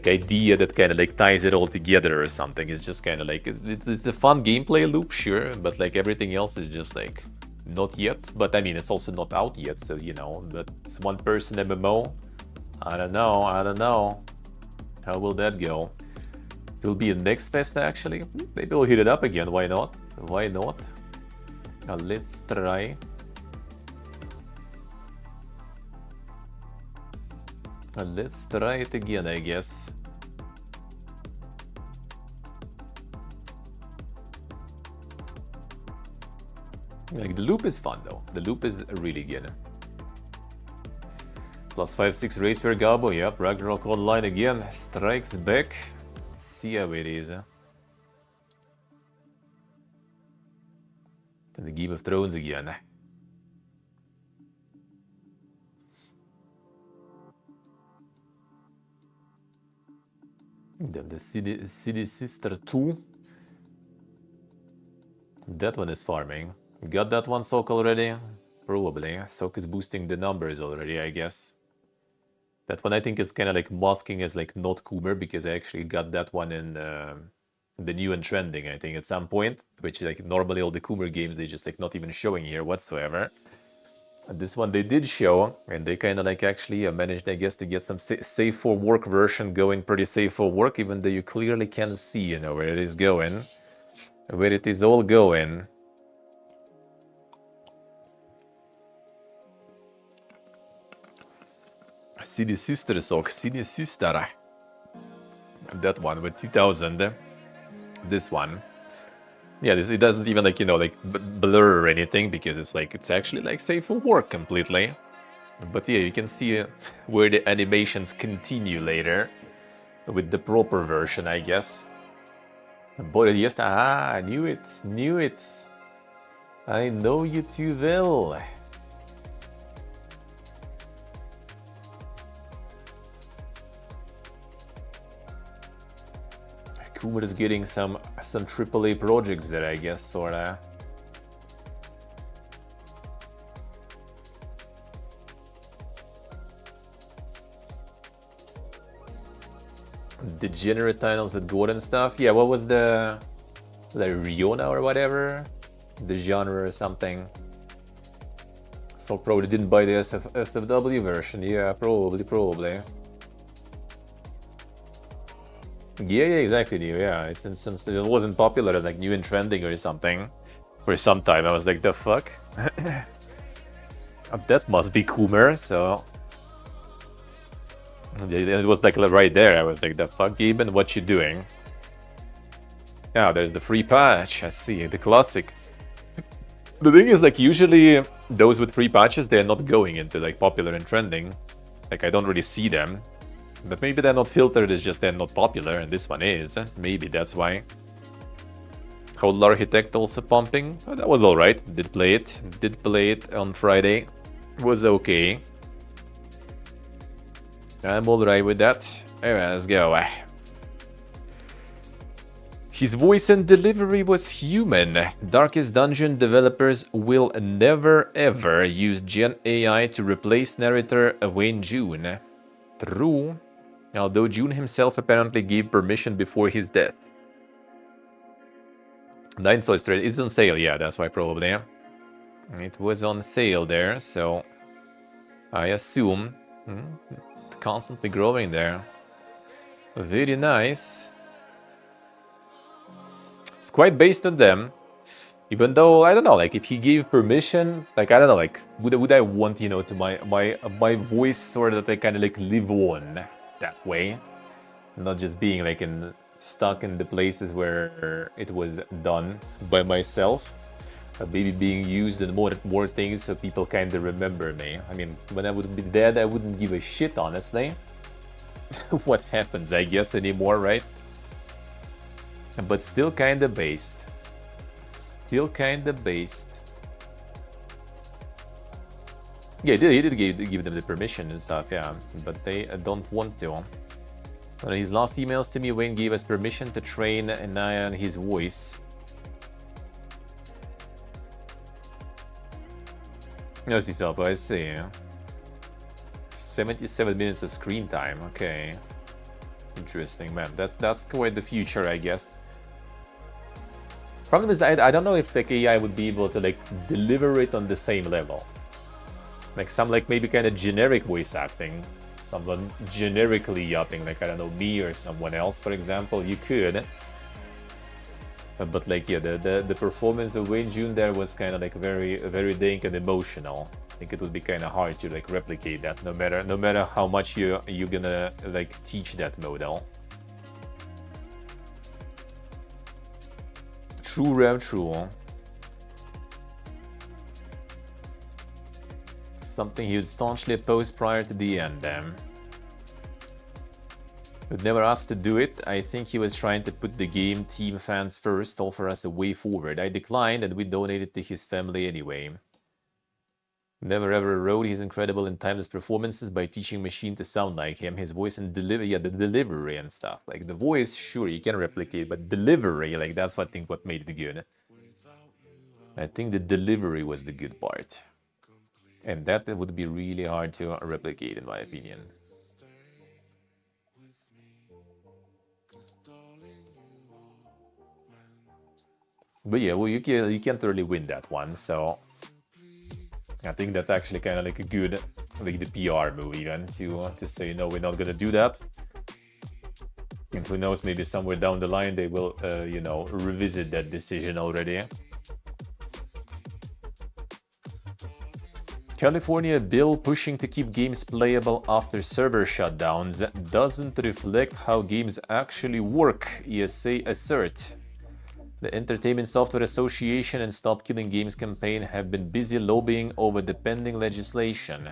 idea that kind of like ties it all together or something. It's just kind of like, it's a fun gameplay loop, sure, but like everything else is just like, not yet. But I mean, it's also not out yet, so you know, but it's one person MMO. I don't know. How will that go? It will be a next fest actually. Maybe we'll hit it up again, why not? Why not? Let's try. Let's try it again, I guess. Like, the loop is fun though. The loop is really good. Plus 5-6 rates for Gabo. Yep, Ragnarok Online again. Strikes back. Let's see how it is. And the Game of Thrones again. Then the City Sister 2. That one is farming. Got that one, Sok, already? Probably. Sok is boosting the numbers already, I guess. That one I think is kind of like masking as like not Coomer, because I actually got that one in the new and trending, I think, at some point. Which, like, normally all the Coomer games, they just like not even showing here whatsoever. And this one they did show, and they kind of like actually managed, I guess, to get some safe for work version going pretty safe for work, even though you clearly can see, you know, where it is going. Where it is all going. City Sister Sok, City Sister. That one with 2000. This one. Yeah, it doesn't even like, you know, like blur or anything, because it's like, it's actually like safe for work completely. But yeah, you can see where the animations continue later with the proper version, I guess. But yes, I knew it. I know you too well. Coomer is getting some AAA projects there, I guess, sorta. Degenerate titles with Gordon stuff. Yeah, what was the Riona or whatever? The genre or something. So probably didn't buy the SFW version. Yeah, probably. Yeah, exactly. Yeah, since it wasn't popular, like new and trending or something, for some time. I was like, the fuck? That must be Coomer, so... It was like right there. I was like, the fuck, Gaben, what you doing? Yeah, there's the free patch. I see, the classic. The thing is, like, usually those with free patches, they're not going into like popular and trending. Like, I don't really see them. But maybe they're not filtered, it's just they're not popular, and this one is. Maybe that's why. Hodl Architect also pumping. Oh, that was alright. Did play it on Friday. Was okay. I'm alright with that. Alright, let's go. His voice and delivery was human. Darkest Dungeon developers will never ever use Gen AI to replace narrator Wayne June. True. Although June himself apparently gave permission before his death. 9 Solid Straight is on sale, yeah, that's why probably. It was on sale there, so I assume constantly growing there. Very nice. It's quite based on them. Even though, I don't know, like, if he gave permission, like, I don't know, like, would I want, you know, to my voice sort of, like, kind of, like, live on that way? Not just being, like, stuck in the places where it was done by myself. But maybe being used in more things so people kind of remember me. I mean, when I would be dead, I wouldn't give a shit, honestly. What happens, I guess, anymore, right? But still kind of based. Still kinda based. Yeah, he did give them the permission and stuff, yeah. But they don't want to. On his last emails to me, Wayne gave us permission to train an eye on his voice. Yes, I see. 77 minutes of screen time, okay. Interesting, man. That's quite the future, I guess. Problem is, I don't know if like AI would be able to like deliver it on the same level. Like some like maybe kind of generic voice acting, someone generically yapping, like I don't know, me or someone else, for example, you could. But like, yeah, the performance of Wayne June there was kind of like very dank and emotional. I think it would be kind of hard to like replicate that, no matter how much you're gonna like teach that model. True, Rev, true. Something he would staunchly oppose prior to the end. We've never asked to do it. I think he was trying to put the game team fans first, offer us a way forward. I declined and we donated to his family anyway. Never ever erode his incredible and timeless performances by teaching machine to sound like him. His voice and delivery, the delivery and stuff. Like the voice, sure, you can replicate, but delivery, like that's what I think what made it good. I think the delivery was the good part. And that would be really hard to replicate, in my opinion. But yeah, well, you can't really win that one, so I think that's actually kind of like a good, like the PR move even, to say, no, we're not gonna do that. And who knows, maybe somewhere down the line they will, you know, revisit that decision already. California bill pushing to keep games playable after server shutdowns doesn't reflect how games actually work, ESA assert. The Entertainment Software Association and Stop Killing Games campaign have been busy lobbying over the pending legislation.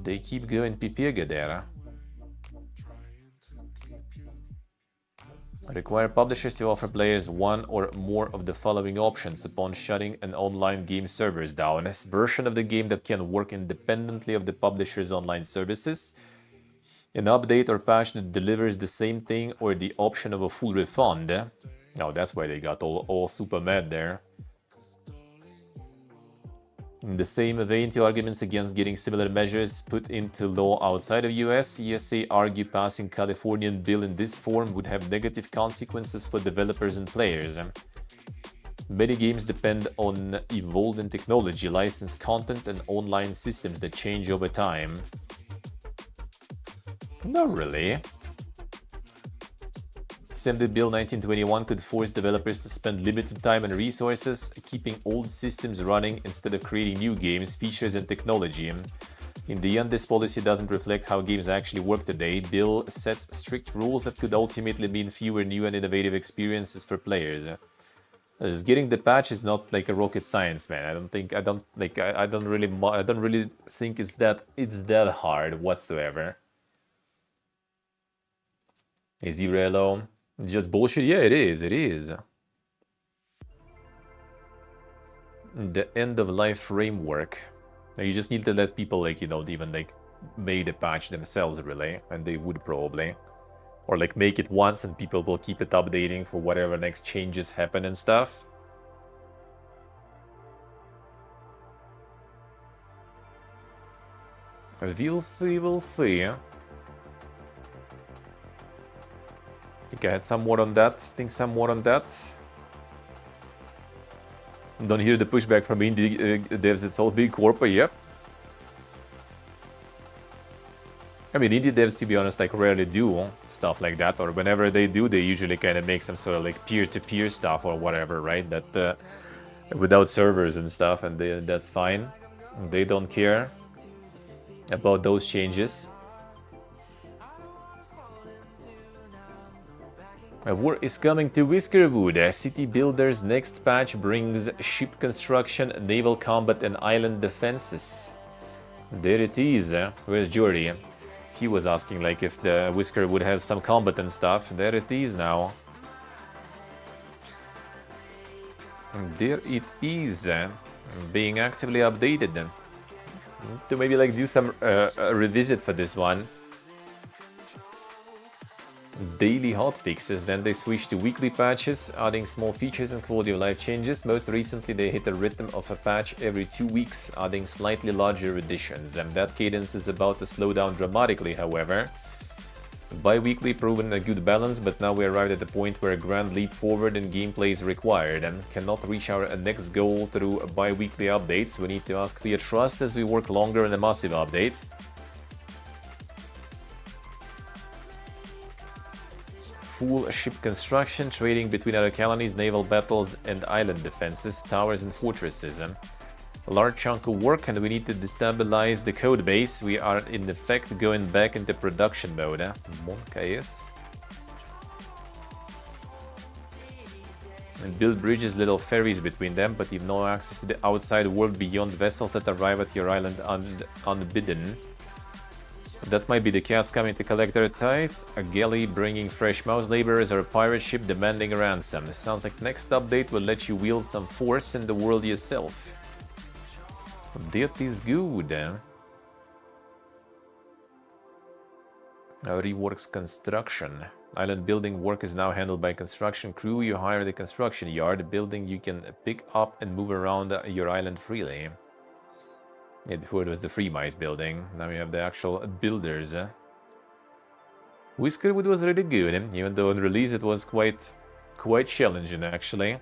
They keep going Pepegas there. Require publishers to offer players one or more of the following options upon shutting an online game servers down. A version of the game that can work independently of the publisher's online services, an update or patch that delivers the same thing, or the option of a full refund. Oh, that's why they got all super mad there. In the same vein, to arguments against getting similar measures put into law outside of US, ESA argue passing Californian bill in this form would have negative consequences for developers and players. Many games depend on evolving technology, licensed content, and online systems that change over time. Not really. Assembly Bill 1921 could force developers to spend limited time and resources keeping old systems running instead of creating new games, features, and technology. In the end, this policy doesn't reflect how games actually work today. Bill sets strict rules that could ultimately mean fewer new and innovative experiences for players. Just getting the patch is not like a rocket science, man. I don't really think it's that hard whatsoever. Is Irelo just bullshit? Yeah, it is. It is. The end of life framework. You just need to let people, like, you know, even like make the patch themselves, really, and they would probably, or like make it once and people will keep it updating for whatever next changes happen and stuff. We'll see. We'll see. I think I had some more on that. Don't hear the pushback from indie devs. It's all big corp, yep. I mean, indie devs, to be honest, like rarely do stuff like that, or whenever they do, they usually kind of make some sort of like peer-to-peer stuff or whatever, right? That without servers and stuff, and that's fine. They don't care about those changes. A war is coming to Whiskerwood. City Builder's next patch brings ship construction, naval combat, and island defenses. There it is. Where's Jordy? He was asking like if the Whiskerwood has some combat and stuff. There it is now. There it is. Being actively updated. To maybe like do some revisit for this one. Daily hotfixes, then they switched to weekly patches, adding small features and quality of life changes. Most recently, they hit a rhythm of a patch every 2 weeks, adding slightly larger additions, and that cadence is about to slow down dramatically, however. Bi-weekly proven a good balance, but now we arrived at the point where a grand leap forward in gameplay is required and cannot reach our next goal through bi-weekly updates. We need to ask for your trust as we work longer on a massive update. full ship construction, trading between other colonies, naval battles, and island defenses, towers and fortresses. A large chunk of work, and we need to destabilize the code base. We are in effect going back into production mode. Monka, yes. And build bridges, little ferries between them, but you've no access to the outside world beyond vessels that arrive at your island unbidden. That might be the cats coming to collect their tithe, a galley bringing fresh mouse laborers, or a pirate ship demanding a ransom. It sounds like next update will let you wield some force in the world yourself. That is good. Reworks construction. Island building work is now handled by construction crew. You hire the construction yard. The building you can pick up and move around your island freely. Yeah, before it was the free mice building. Now we have the actual builders. Whiskerwood was really good, even though on release it was quite challenging actually.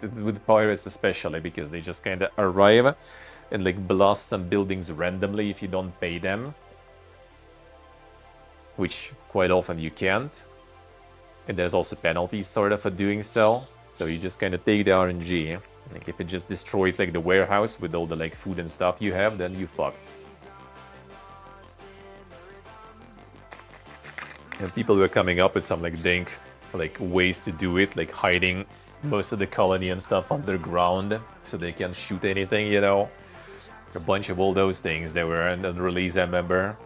With pirates especially, because they just kind of arrive and like blast some buildings randomly if you don't pay them. Which quite often you can't. And there's also penalties sort of for doing so. So you just kind of take the RNG. Like if it just destroys like the warehouse with all the like food and stuff you have, then you fuck. And people were coming up with some like dank like ways to do it, like hiding most of the colony and stuff underground so they can't shoot anything, you know. A bunch of all those things they were on the release, I remember.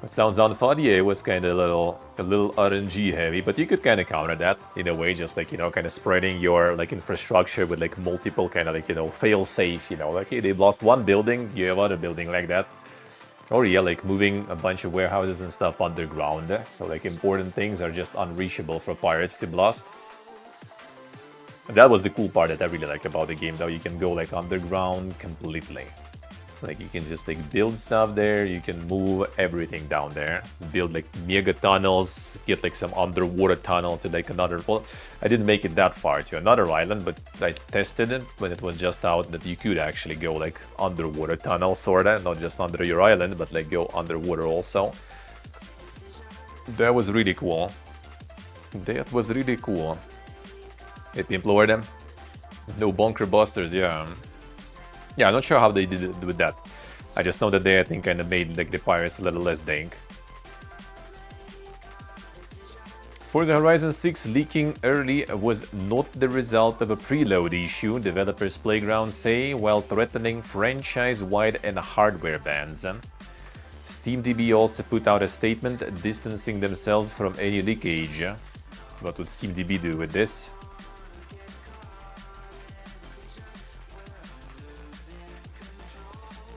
It sounds unfun. Yeah, it was kind of a little RNG heavy, but you could kind of counter that in a way, just like, you know, kind of spreading your like infrastructure with like multiple kind of like, you know, fail safe, you know, like hey, they lost one building, you have other building like that. Or yeah, like moving a bunch of warehouses and stuff underground, so like important things are just unreachable for pirates to blast. And that was the cool part that I really liked about the game, though. You can go like underground completely. Like you can just like build stuff there, you can move everything down there, build like mega tunnels, get like some underwater tunnel to like another, well, I didn't make it that far to another island, but I tested it when it was just out that you could actually go like underwater tunnel sorta, not just under your island, but like go underwater also. That was really cool. That was really cool. It implored them. No bunker busters, yeah. Yeah, I'm not sure how they did it with that. I just know that they, I think, kind of made like the pirates a little less dank. Forza Horizon 6 leaking early was not the result of a preload issue, developers Playground say, while threatening franchise-wide and hardware bans. SteamDB also put out a statement distancing themselves from any leakage. What would SteamDB do with this?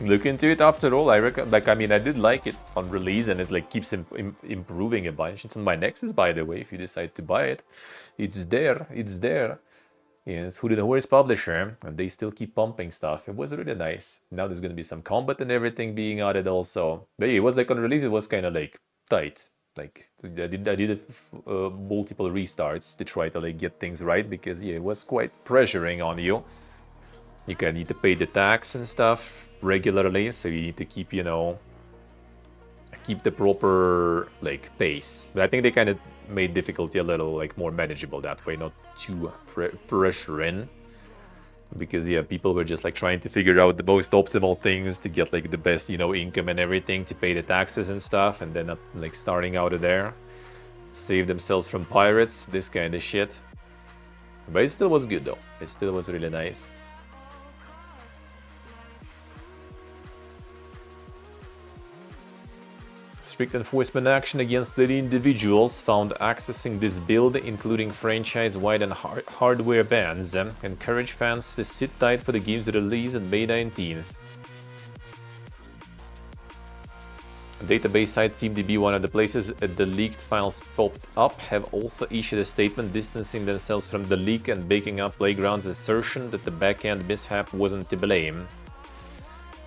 Look into it after all. I reckon, like, I mean, I did like it on release, and it like keeps improving a bunch. It's on my Nexus, by the way. If you decide to buy it, it's there. It's there. Yes, Who Did the Horse publisher, and they still keep pumping stuff. It was really nice. Now there's gonna be some combat and everything being added also. But yeah, it was like on release, it was kind of like tight. Like I did multiple restarts to try to like get things right, because yeah, it was quite pressuring on you. You kind of need to pay the tax and stuff regularly, so you need to keep, you know, keep the proper like pace. But I think they kind of made difficulty a little like more manageable that way, not too pressuring, because yeah, people were just like trying to figure out the most optimal things to get like the best, you know, income and everything to pay the taxes and stuff, and then like starting out of there, save themselves from pirates, this kind of shit. But it still was good though. It still was really nice. Strict enforcement action against the individuals found accessing this build, including franchise-wide and hardware bans, encourage fans to sit tight for the game's release on May 19th. Database site SteamDB, one of the places the leaked files popped up, have also issued a statement distancing themselves from the leak and backing up Playground's assertion that the backend mishap wasn't to blame.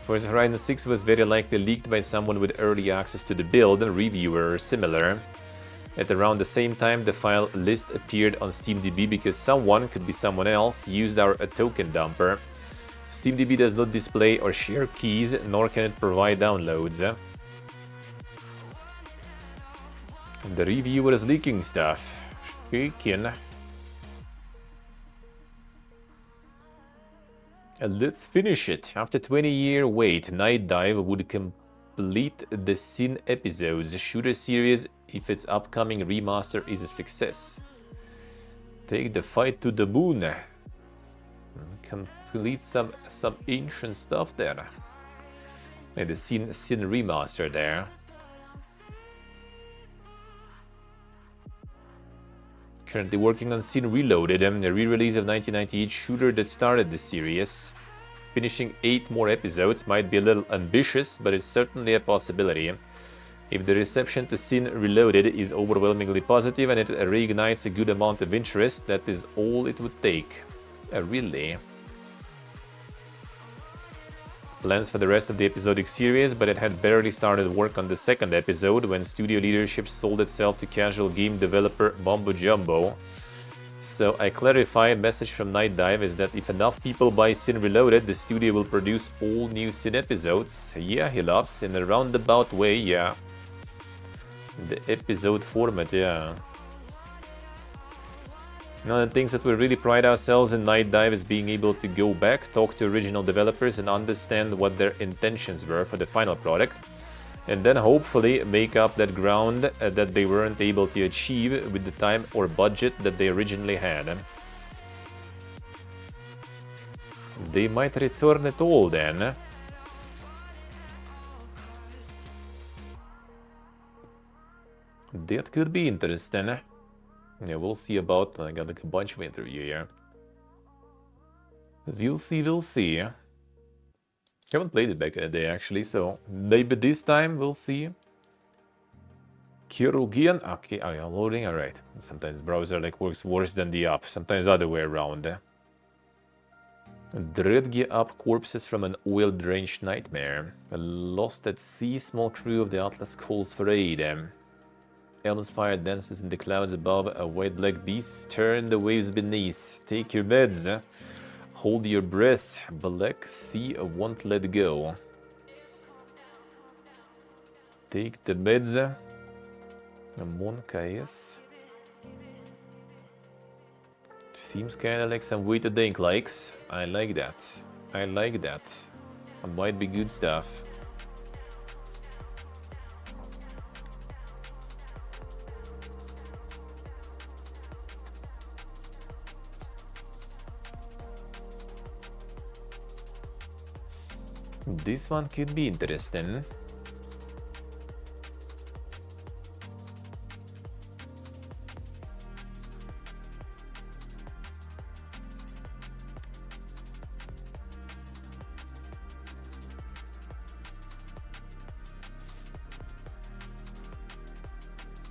Forza Horizon 6 was very likely leaked by someone with early access to the build, and reviewer similar. At around the same time, the file list appeared on SteamDB because someone, could be someone else, used a token dumper. SteamDB does not display or share keys, nor can it provide downloads. The reviewer is leaking stuff. Shaking. Let's finish it. After 20-year wait, Night Dive would complete the Sin episodes shooter series if its upcoming remaster is a success. Take the fight to the moon. Complete some ancient stuff there. And the Sin remaster there. Currently working on Sin Reloaded, a re-release of 1998 shooter that started the series. Finishing 8 more episodes might be a little ambitious, but it's certainly a possibility. If the reception to Sin Reloaded is overwhelmingly positive and it reignites a good amount of interest, that is all it would take. Really? Plans for the rest of the episodic series, but it had barely started work on the second episode when studio leadership sold itself to casual game developer Mumbo Jumbo. So I clarify, a message from Night Dive is that if enough people buy Sin Reloaded, the studio will produce all new Sin episodes. Yeah, he loves in a roundabout way, yeah. The episode format, yeah. One of the things that we really pride ourselves in Night Dive is being able to go back, talk to original developers and understand what their intentions were for the final product. And then hopefully make up that ground that they weren't able to achieve with the time or budget that they originally had. They might return it all then. That could be interesting. Yeah, we'll see about. I got like a bunch of interview here. We'll see, we'll see. Haven't played it back in the day actually, so maybe this time we'll see. Kirugian, okay, oh yeah, loading, alright. Sometimes browser like works worse than the app, sometimes other way around. Dreadgear up corpses from an oil-drenched nightmare. A lost at sea, small crew of the Atlas calls for aid. Elm's fire dances in the clouds above, a white-black beast turn the waves beneath. Take your meds, hold your breath, Black Sea won't let go. Take the meds. Monkeyes. Seems kinda like some way to think likes. I like that. I like that. It might be good stuff. This one could be interesting.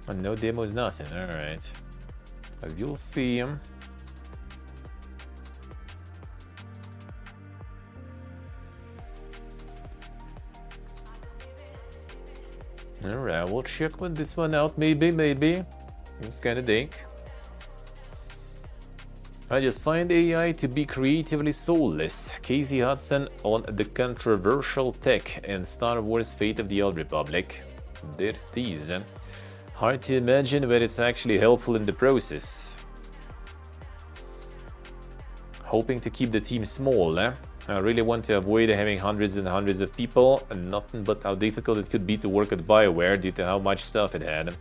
And no demos, nothing. Alright. But you'll see him. Alright, we'll check with this one out, maybe. It's kinda dank. I just find AI to be creatively soulless. Casey Hudson on the controversial tech and Star Wars Fate of the Old Republic. There it is. Hard to imagine where it's actually helpful in the process. Hoping to keep the team small, I really want to avoid having hundreds and hundreds of people, and nothing but how difficult it could be to work at BioWare due to how much stuff it had.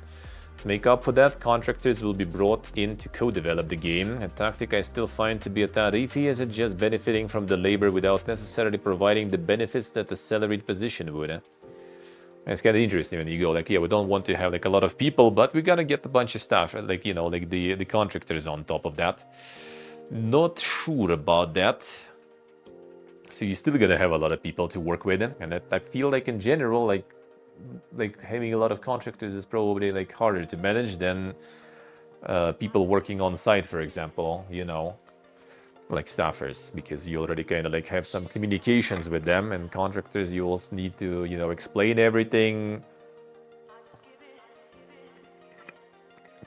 To make up for that, contractors will be brought in to co-develop the game, a tactic I still find to be a tad iffy, as it's just benefiting from the labor without necessarily providing the benefits that a salaried position would. It's kind of interesting when you go like, yeah, we don't want to have like a lot of people, but we gotta get a bunch of stuff, like, you know, like the contractors on top of that. Not sure about that. So you're still gonna have a lot of people to work with, and I feel like in general, like having a lot of contractors is probably like harder to manage than people working on site, for example, you know, like staffers, because you already kind of like have some communications with them, and contractors you also need to, you know, explain everything,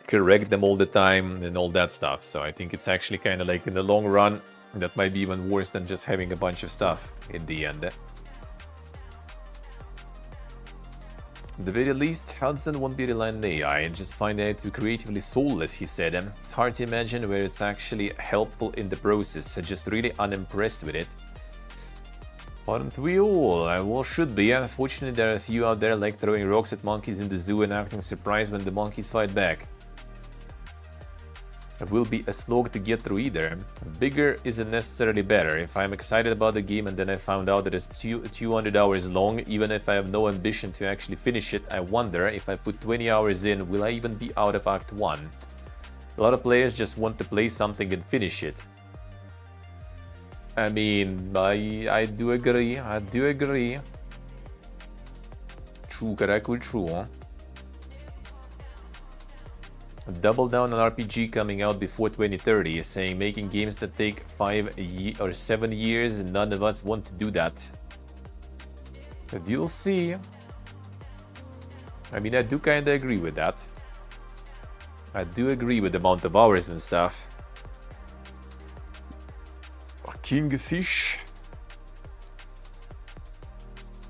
correct them all the time and all that stuff. So I think it's actually kind of like in the long run that might be even worse than just having a bunch of stuff in the end. At the very least, Hudson won't be relying on AI and just find it too creatively soulless, he said. It's hard to imagine where it's actually helpful in the process, just really unimpressed with it. Aren't we all? Well, should be. Unfortunately, there are a few out there like throwing rocks at monkeys in the zoo and acting surprised when the monkeys fight back. It will be a slog to get through either. Bigger isn't necessarily better. If I'm excited about the game and then I found out that it's 200 hours long, even if I have no ambition to actually finish it, I wonder if I put 20 hours in, will I even be out of Act 1? A lot of players just want to play something and finish it. I mean, I do agree. True, correctly true, huh? Double down on RPG coming out before 2030, saying making games that take 5 or 7 years, and none of us want to do that. But you'll see. I mean, I do kinda agree with that. I do agree with the amount of hours and stuff. Kingfish.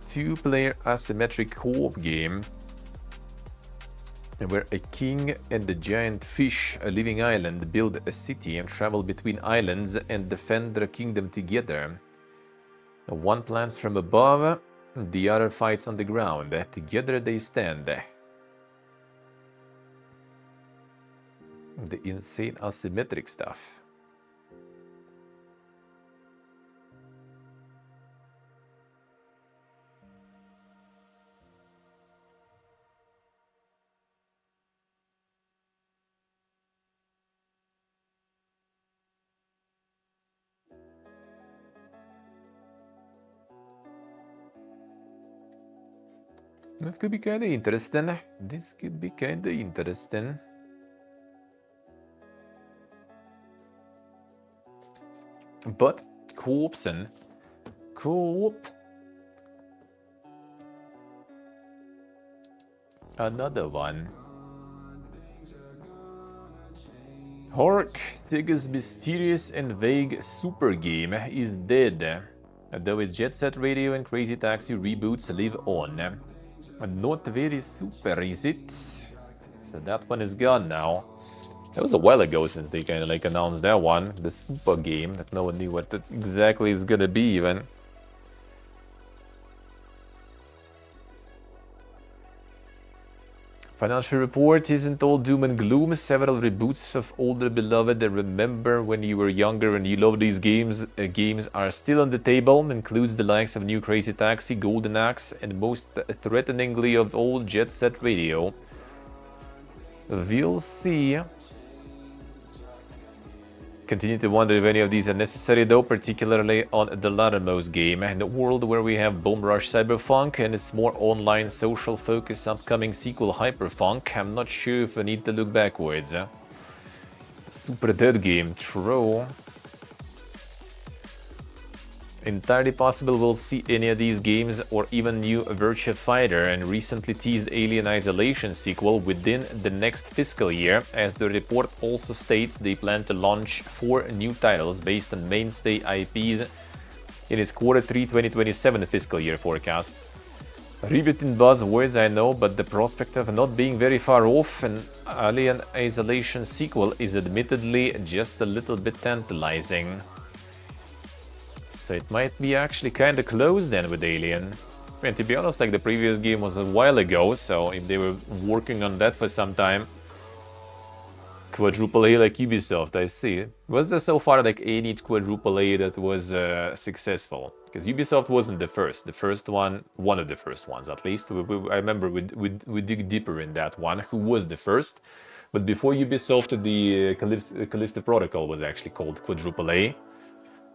2-player asymmetric co-op game where a king and a giant fish, a living island, build a city and travel between islands and defend their kingdom together. One plants from above, the other fights on the ground. Together they stand. The insane asymmetric stuff. That could be kinda interesting. This could be kinda interesting. But co-opsen. Co-op. Another one. Hark, Sega's mysterious and vague super game is dead. Though its Jet Set Radio and Crazy Taxi reboots live on. Not very super, is it? So that one is gone now. That was a while ago since they kind of like announced that one, the super game that no one knew what that exactly is gonna be even. Financial report isn't all doom and gloom. Several reboots of older beloved remember when you were younger and you loved these games. Games are still on the table. Includes the likes of New Crazy Taxi, Golden Axe, and most threateningly of old Jet Set Radio. We'll see. Continue to wonder if any of these are necessary though, particularly on the lattermost game. In a world where we have Bomb Rush Cyberpunk and its more online social focused upcoming sequel Hyperpunk, I'm not sure if I need to look backwards. Super dead game, true. Entirely possible we'll see any of these games or even new Virtua Fighter and recently teased Alien Isolation sequel within the next fiscal year, as the report also states they plan to launch 4 new titles based on mainstay IPs in its Q3 2027 fiscal year forecast. Rebooting buzzwords, I know, but the prospect of not being very far off an Alien Isolation sequel is admittedly just a little bit tantalizing. So it might be actually kinda close then with Alien. I mean, to be honest, like the previous game was a while ago, so if they were working on that for some time, quadruple A like Ubisoft, I see. Was there so far like any quadruple A that was successful? Because Ubisoft wasn't the first one of the first ones at least. I remember we dig deeper in that one, who was the first. But before Ubisoft, the Callisto Protocol was actually called quadruple A.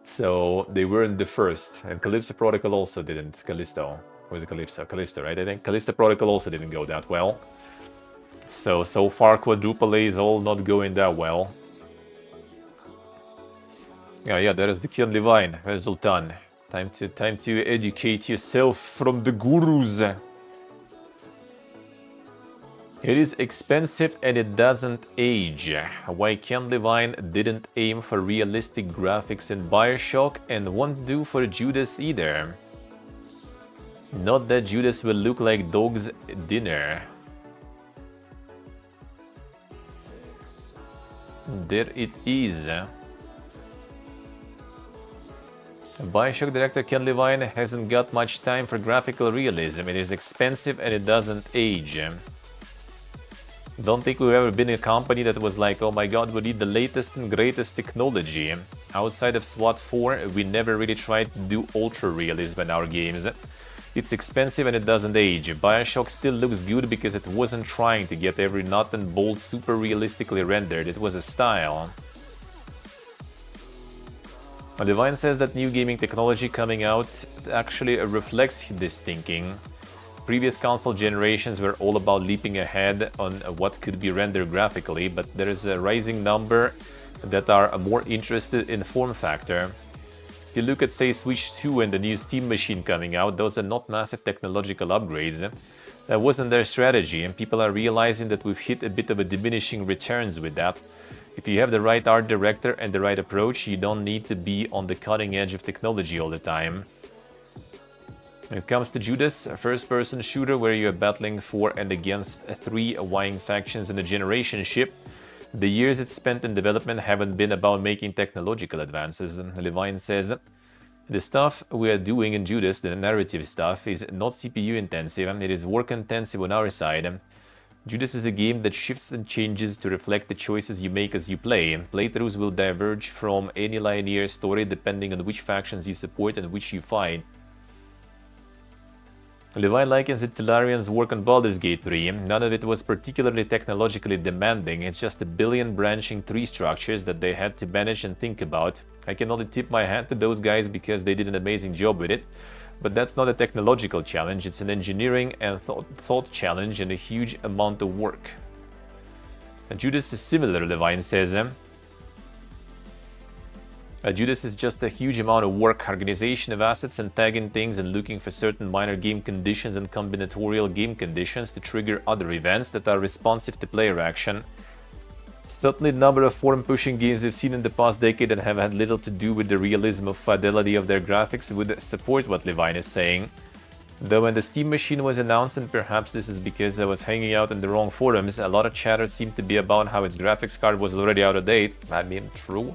So they weren't the first, and Calypso Protocol also didn't. Callisto, or was it Calypso? Callisto, right? I think Callisto Protocol also didn't go that well. So far quadruple A is all not going that well. Yeah, that is the Kian Levine, Sultan. Time to educate yourself from the gurus. It is expensive and it doesn't age. Why Ken Levine didn't aim for realistic graphics in Bioshock and won't do for Judas either. Not that Judas will look like dog's dinner. There it is. Bioshock director Ken Levine hasn't got much time for graphical realism. It is expensive and it doesn't age. Don't think we've ever been a company that was like, oh my god, we need the latest and greatest technology. Outside of SWAT 4, we never really tried to do ultra realism in our games. It's expensive and it doesn't age. Bioshock still looks good because it wasn't trying to get every nut and bolt super realistically rendered. It was a style. Levine says that new gaming technology coming out actually reflects this thinking. Previous console generations were all about leaping ahead on what could be rendered graphically, but there is a rising number that are more interested in form factor. If you look at, say, Switch 2 and the new Steam machine coming out, those are not massive technological upgrades. That wasn't their strategy, and people are realizing that we've hit a bit of a diminishing returns with that. If you have the right art director and the right approach, you don't need to be on the cutting edge of technology all the time. When it comes to Judas, a first-person shooter where you are battling for and against 3 vying factions in a generation ship, the years it's spent in development haven't been about making technological advances. Levine says, the stuff we are doing in Judas, the narrative stuff, is not CPU intensive, it is work intensive on our side. Judas is a game that shifts and changes to reflect the choices you make as you play. Playthroughs will diverge from any linear story depending on which factions you support and which you fight. Levine likens it to Larian's work on Baldur's Gate 3. None of it was particularly technologically demanding, it's just a billion branching tree structures that they had to manage and think about. I can only tip my hat to those guys because they did an amazing job with it. But that's not a technological challenge, it's an engineering and thought challenge and a huge amount of work. And Judas is similar, Levine says. Judas is just a huge amount of work, organization of assets and tagging things and looking for certain minor game conditions and combinatorial game conditions to trigger other events that are responsive to player action. Certainly the number of form-pushing games we've seen in the past decade that have had little to do with the realism or fidelity of their graphics would support what Levine is saying. Though when the Steam machine was announced, and perhaps this is because I was hanging out in the wrong forums, a lot of chatter seemed to be about how its graphics card was already out of date. I mean, true.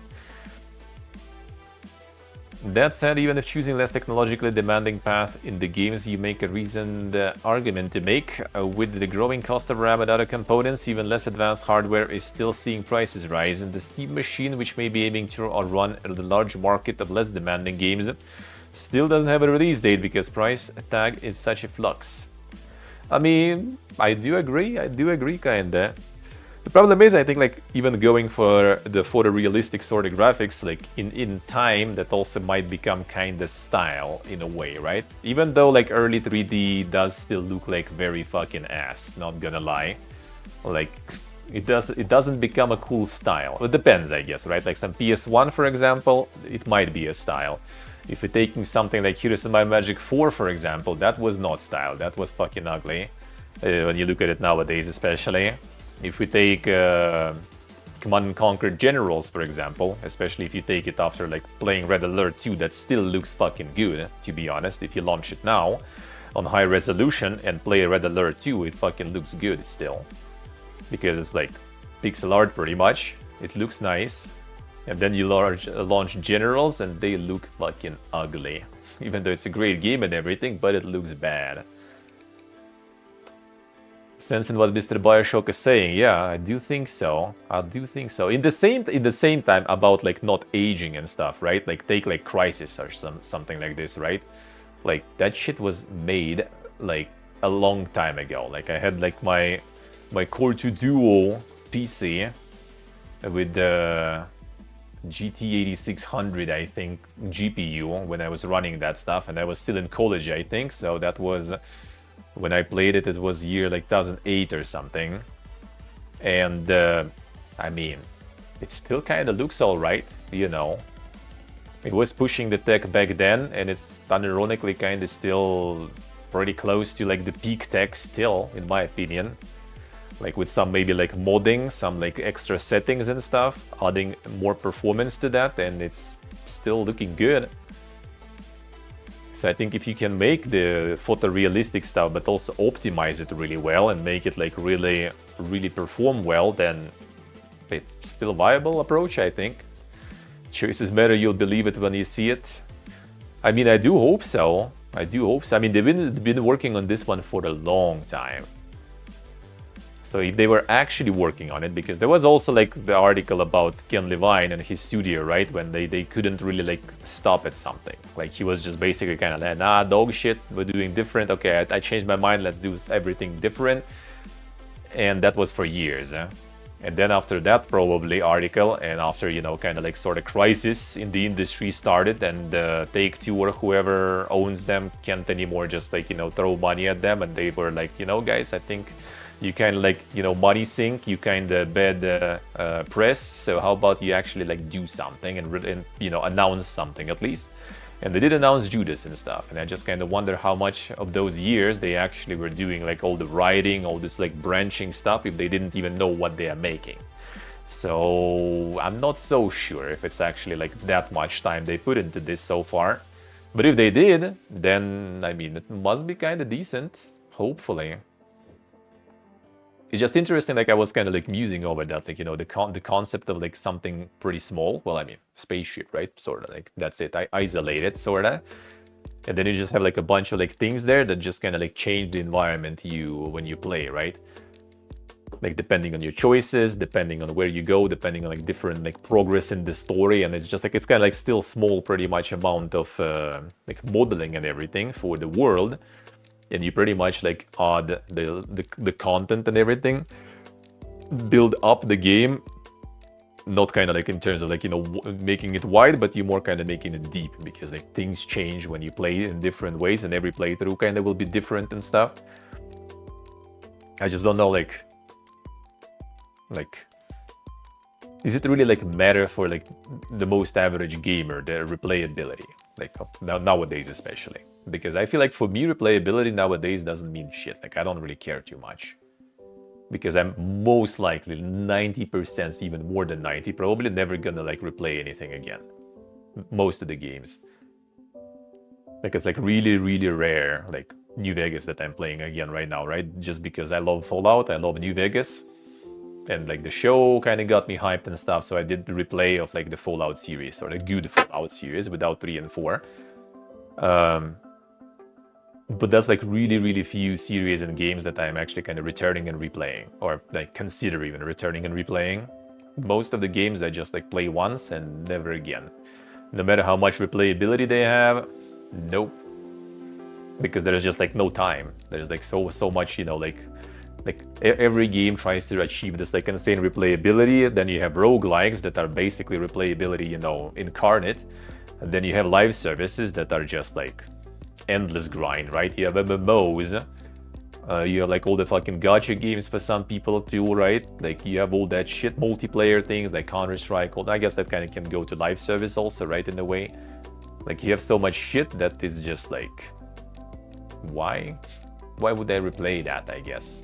That said, even if choosing less technologically demanding path in the games, you make a reasoned argument to make. With the growing cost of RAM and other components, even less advanced hardware is still seeing prices rise, and the Steam machine, which may be aiming to run the large market of less demanding games, still doesn't have a release date because price tag is such a flux. I mean, I do agree kinda. The problem is, I think, like, even going for the photorealistic sort of graphics, like, in time, that also might become kinda style, in a way, right? Even though, like, early 3D does still look like very fucking ass, not gonna lie. Like, it doesn't become a cool style. It depends, I guess, right? Like, some PS1, for example, it might be a style. If you're taking something like Heroes of Might and Magic 4, for example, that was not style, that was fucking ugly. When you look at it nowadays, especially. If we take Command & Conquer Generals, for example, especially if you take it after like playing Red Alert 2, that still looks fucking good, to be honest. If you launch it now on high resolution and play Red Alert 2, it fucking looks good still. Because it's like pixel art pretty much, it looks nice. And then you launch Generals and they look fucking ugly. Even though it's a great game and everything, but it looks bad. Sense in what Mr. Bioshock is saying, yeah, I do think so. In the same time about like not aging and stuff, right? Like take like Crysis or something like this, right? Like that shit was made like a long time ago. Like I had like my Core 2 Duo PC with the GT8600, I think, GPU when I was running that stuff, and I was still in college, I think. So that was. When I played it, it was year like 2008 or something. And, I mean, it still kind of looks alright, you know. It was pushing the tech back then, and it's unironically kind of still pretty close to like the peak tech still, in my opinion. Like with some maybe like modding, some like extra settings and stuff, adding more performance to that, and it's still looking good. So I think if you can make the photorealistic stuff, but also optimize it really well and make it like really, really perform well, then it's still a viable approach, I think. Choices matter, you'll believe it when you see it. I mean, I do hope so. I do hope so. I mean, they've been working on this one for a long time. So if they were actually working on it, because there was also like the article about Ken Levine and his studio, right? When they couldn't really like stop at something. Like he was just basically kind of like, nah, dog shit, we're doing different. Okay, I changed my mind, let's do everything different. And that was for years. And then after that probably article, and after, you know, kind of like sort of crisis in the industry started, and Take-Two or whoever owns them can't anymore just like, you know, throw money at them. And they were like, you know, guys, I think you kind of like, you know, money sink, you kind of bad press. So how about you actually like do something and, you know, announce something at least. And they did announce Judas and stuff. And I just kind of wonder how much of those years they actually were doing like all the writing, all this like branching stuff, if they didn't even know what they are making. So I'm not so sure if it's actually like that much time they put into this so far. But if they did, then I mean, it must be kind of decent, hopefully. It's just interesting, like I was kind of like musing over that, like, you know, the concept of like something pretty small. Well, I mean, spaceship, right? Sort of like, that's it, I isolate it, sort of. And then you just have like a bunch of like things there that just kind of like change the environment when you play, right? Like depending on your choices, depending on where you go, depending on like different like progress in the story. And it's just like, it's kind of like still small, pretty much amount of like modeling and everything for the world. And you pretty much like add the content and everything, build up the game, not kind of like in terms of like, you know, making it wide, but you more kind of making it deep, because like things change when you play in different ways, and every playthrough kind of will be different and stuff. I just don't know, like is it really like matter for like the most average gamer, the replayability, like nowadays especially? Because I feel like for me, replayability nowadays doesn't mean shit. Like I don't really care too much, because I'm most likely 90%, even more than 90, probably never gonna like replay anything again. Most of the games, like it's like really, really rare, like New Vegas that I'm playing again right now, right? Just because I love Fallout, I love New Vegas, and like the show kind of got me hyped and stuff. So I did the replay of like the Fallout series, or the good Fallout series without 3 and 4. But that's like really, really few series and games that I'm actually kind of returning and replaying, or like consider even returning and replaying. Most of the games I just like play once and never again. No matter how much replayability they have, nope. Because there's just like no time. There's like so much, you know, like every game tries to achieve this like insane replayability. Then you have roguelikes that are basically replayability, you know, incarnate. And then you have live services that are just like endless grind, right? You have MMOs, you have like all the fucking gacha games for some people too, right? Like you have all that shit, multiplayer things like Counter-Strike. I guess that kind of can go to live service also, right? In a way, like you have so much shit that is just like, why would I replay that? I guess.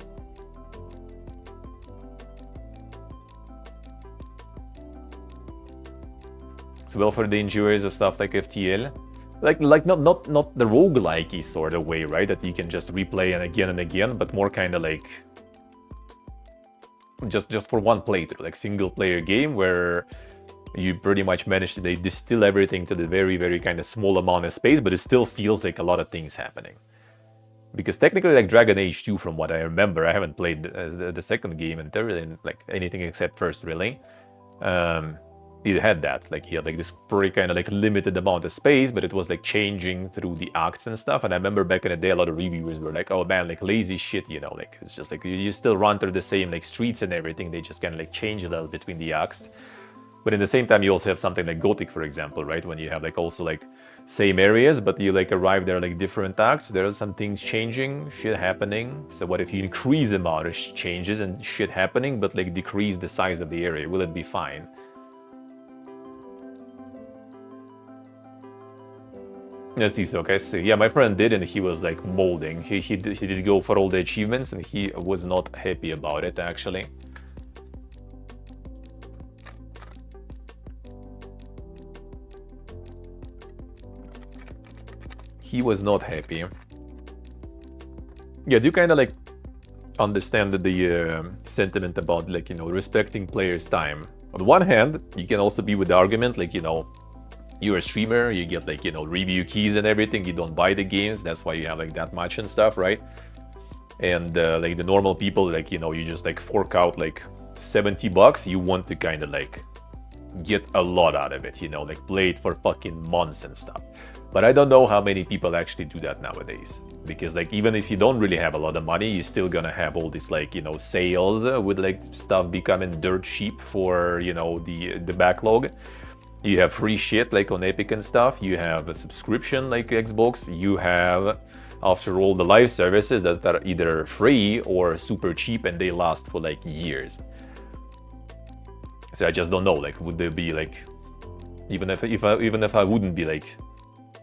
So well, for the enjoyers of stuff like FTL, like not the roguelike-y sort of way, right? That you can just replay and again, but more kind of like just for one playthrough, like single player game where you pretty much manage to distill everything to the very, very kind of small amount of space, but it still feels like a lot of things happening. Because technically, like Dragon Age 2, from what I remember, I haven't played the second game and third and like anything except first, really. It had that, like he had like this pretty kind of like limited amount of space, but it was like changing through the acts and stuff. And I remember back in the day, a lot of reviewers were like, "Oh man, like lazy shit," you know, like it's just like you still run through the same like streets and everything. They just kind of like change a little between the acts. But in the same time, you also have something like Gothic, for example, right? When you have like also like same areas, but you like arrive there like different acts. There are some things changing, shit happening. So what if you increase the amount of changes and shit happening, but like decrease the size of the area? Will it be fine? Yes, he's okay. So yeah, my friend did, and he was like molding. He did go for all the achievements, and he was not happy about it actually. he was not happy. Yeah, do you kind of like understand the sentiment about like, you know, respecting players' time? On the one hand, you can also be with the argument like, you know, you're a streamer, you get like, you know, review keys and everything, you don't buy the games, that's why you have like that much and stuff, right? And like the normal people, like, you know, you just like fork out like $70, you want to kind of like get a lot out of it, you know, like play it for fucking months and stuff. But I don't know how many people actually do that nowadays, because like even if you don't really have a lot of money, you're still gonna have all this like, you know, sales with like stuff becoming dirt cheap for, you know, the backlog. You have free shit like on Epic and stuff, you have a subscription like Xbox, you have, after all, the live services that are either free or super cheap and they last for like years. So I just don't know, like, would there be like, even if I wouldn't be like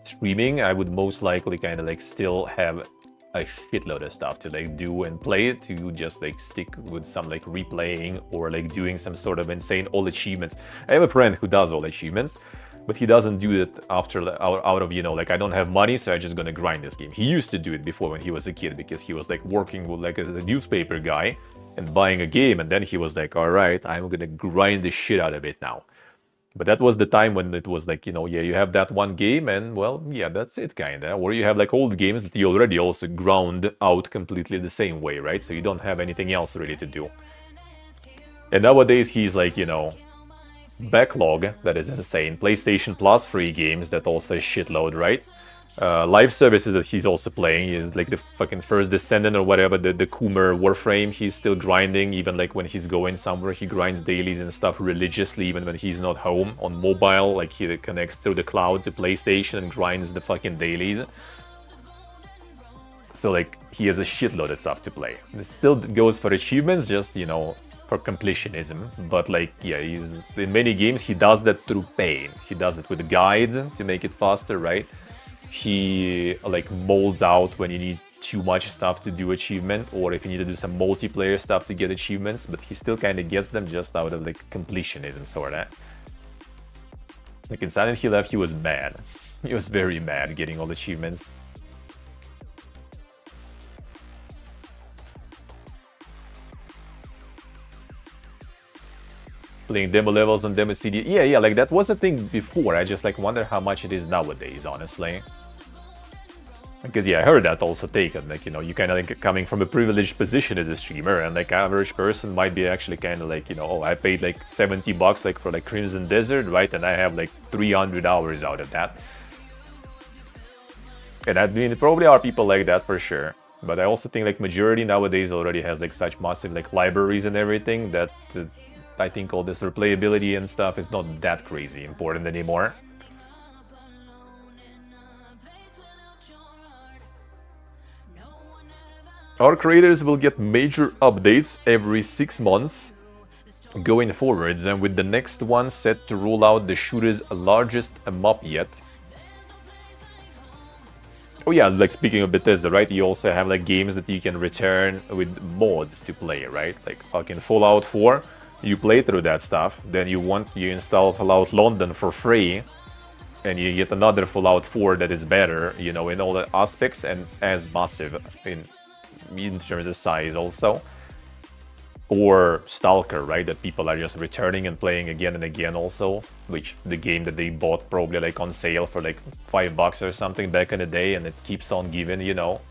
streaming, I would most likely kind of like still have a shitload of stuff to like do and play, to just like stick with some like replaying or like doing some sort of insane all achievements. I have a friend who does all achievements, but he doesn't do it after out of, you know, like, I don't have money, so I'm just gonna grind this game. He used to do it before when he was a kid, because he was like working with like as a newspaper guy and buying a game, and then he was like, all right, I'm gonna grind the shit out of it now. But that was the time when it was like, you know, yeah, you have that one game and, well, yeah, that's it, kinda. Or you have like old games that you already also ground out completely the same way, right? So you don't have anything else really to do. And nowadays he's like, you know, backlog, that is insane. PlayStation Plus free games, that also a shitload, right? Live services that he's also playing is like the fucking first Descendant or whatever, the Coomer Warframe, he's still grinding. Even like when he's going somewhere, he grinds dailies and stuff religiously, even when he's not home. On mobile, like he connects through the cloud to PlayStation and grinds the fucking dailies. So like he has a shitload of stuff to play. This still goes for achievements, just, you know, for completionism. But like, yeah, he's in many games he does that through pain. He does it with guides to make it faster, right? He like molds out when you need too much stuff to do achievement, or if you need to do some multiplayer stuff to get achievements, but he still kind of gets them just out of like completionism, sort of. Like in Silent Hill F, he was mad. He was very mad getting all the achievements. Playing demo levels on demo CD. Yeah, like that was a thing before. I just like wonder how much it is nowadays, honestly. Because yeah, I heard that also taken, like, you know, you kind of like coming from a privileged position as a streamer, and like average person might be actually kind of like, you know, oh, I paid like $70 like for like Crimson Desert, right? And I have like 300 hours out of that. And I mean, probably are people like that for sure. But I also think like majority nowadays already has like such massive like libraries and everything that I think all this replayability and stuff is not that crazy important anymore. Our creators will get major updates every 6 months going forwards, and with the next one set to roll out the shooter's largest map yet. Oh yeah, like speaking of Bethesda, right? You also have like games that you can return with mods to play, right? Like fucking Fallout 4, you play through that stuff, then you install Fallout London for free, and you get another Fallout 4 that is better, you know, in all the aspects and as massive in terms of size also. Or Stalker, right, that people are just returning and playing again and again also, which the game that they bought probably like on sale for like $5 or something back in the day, and it keeps on giving, you know.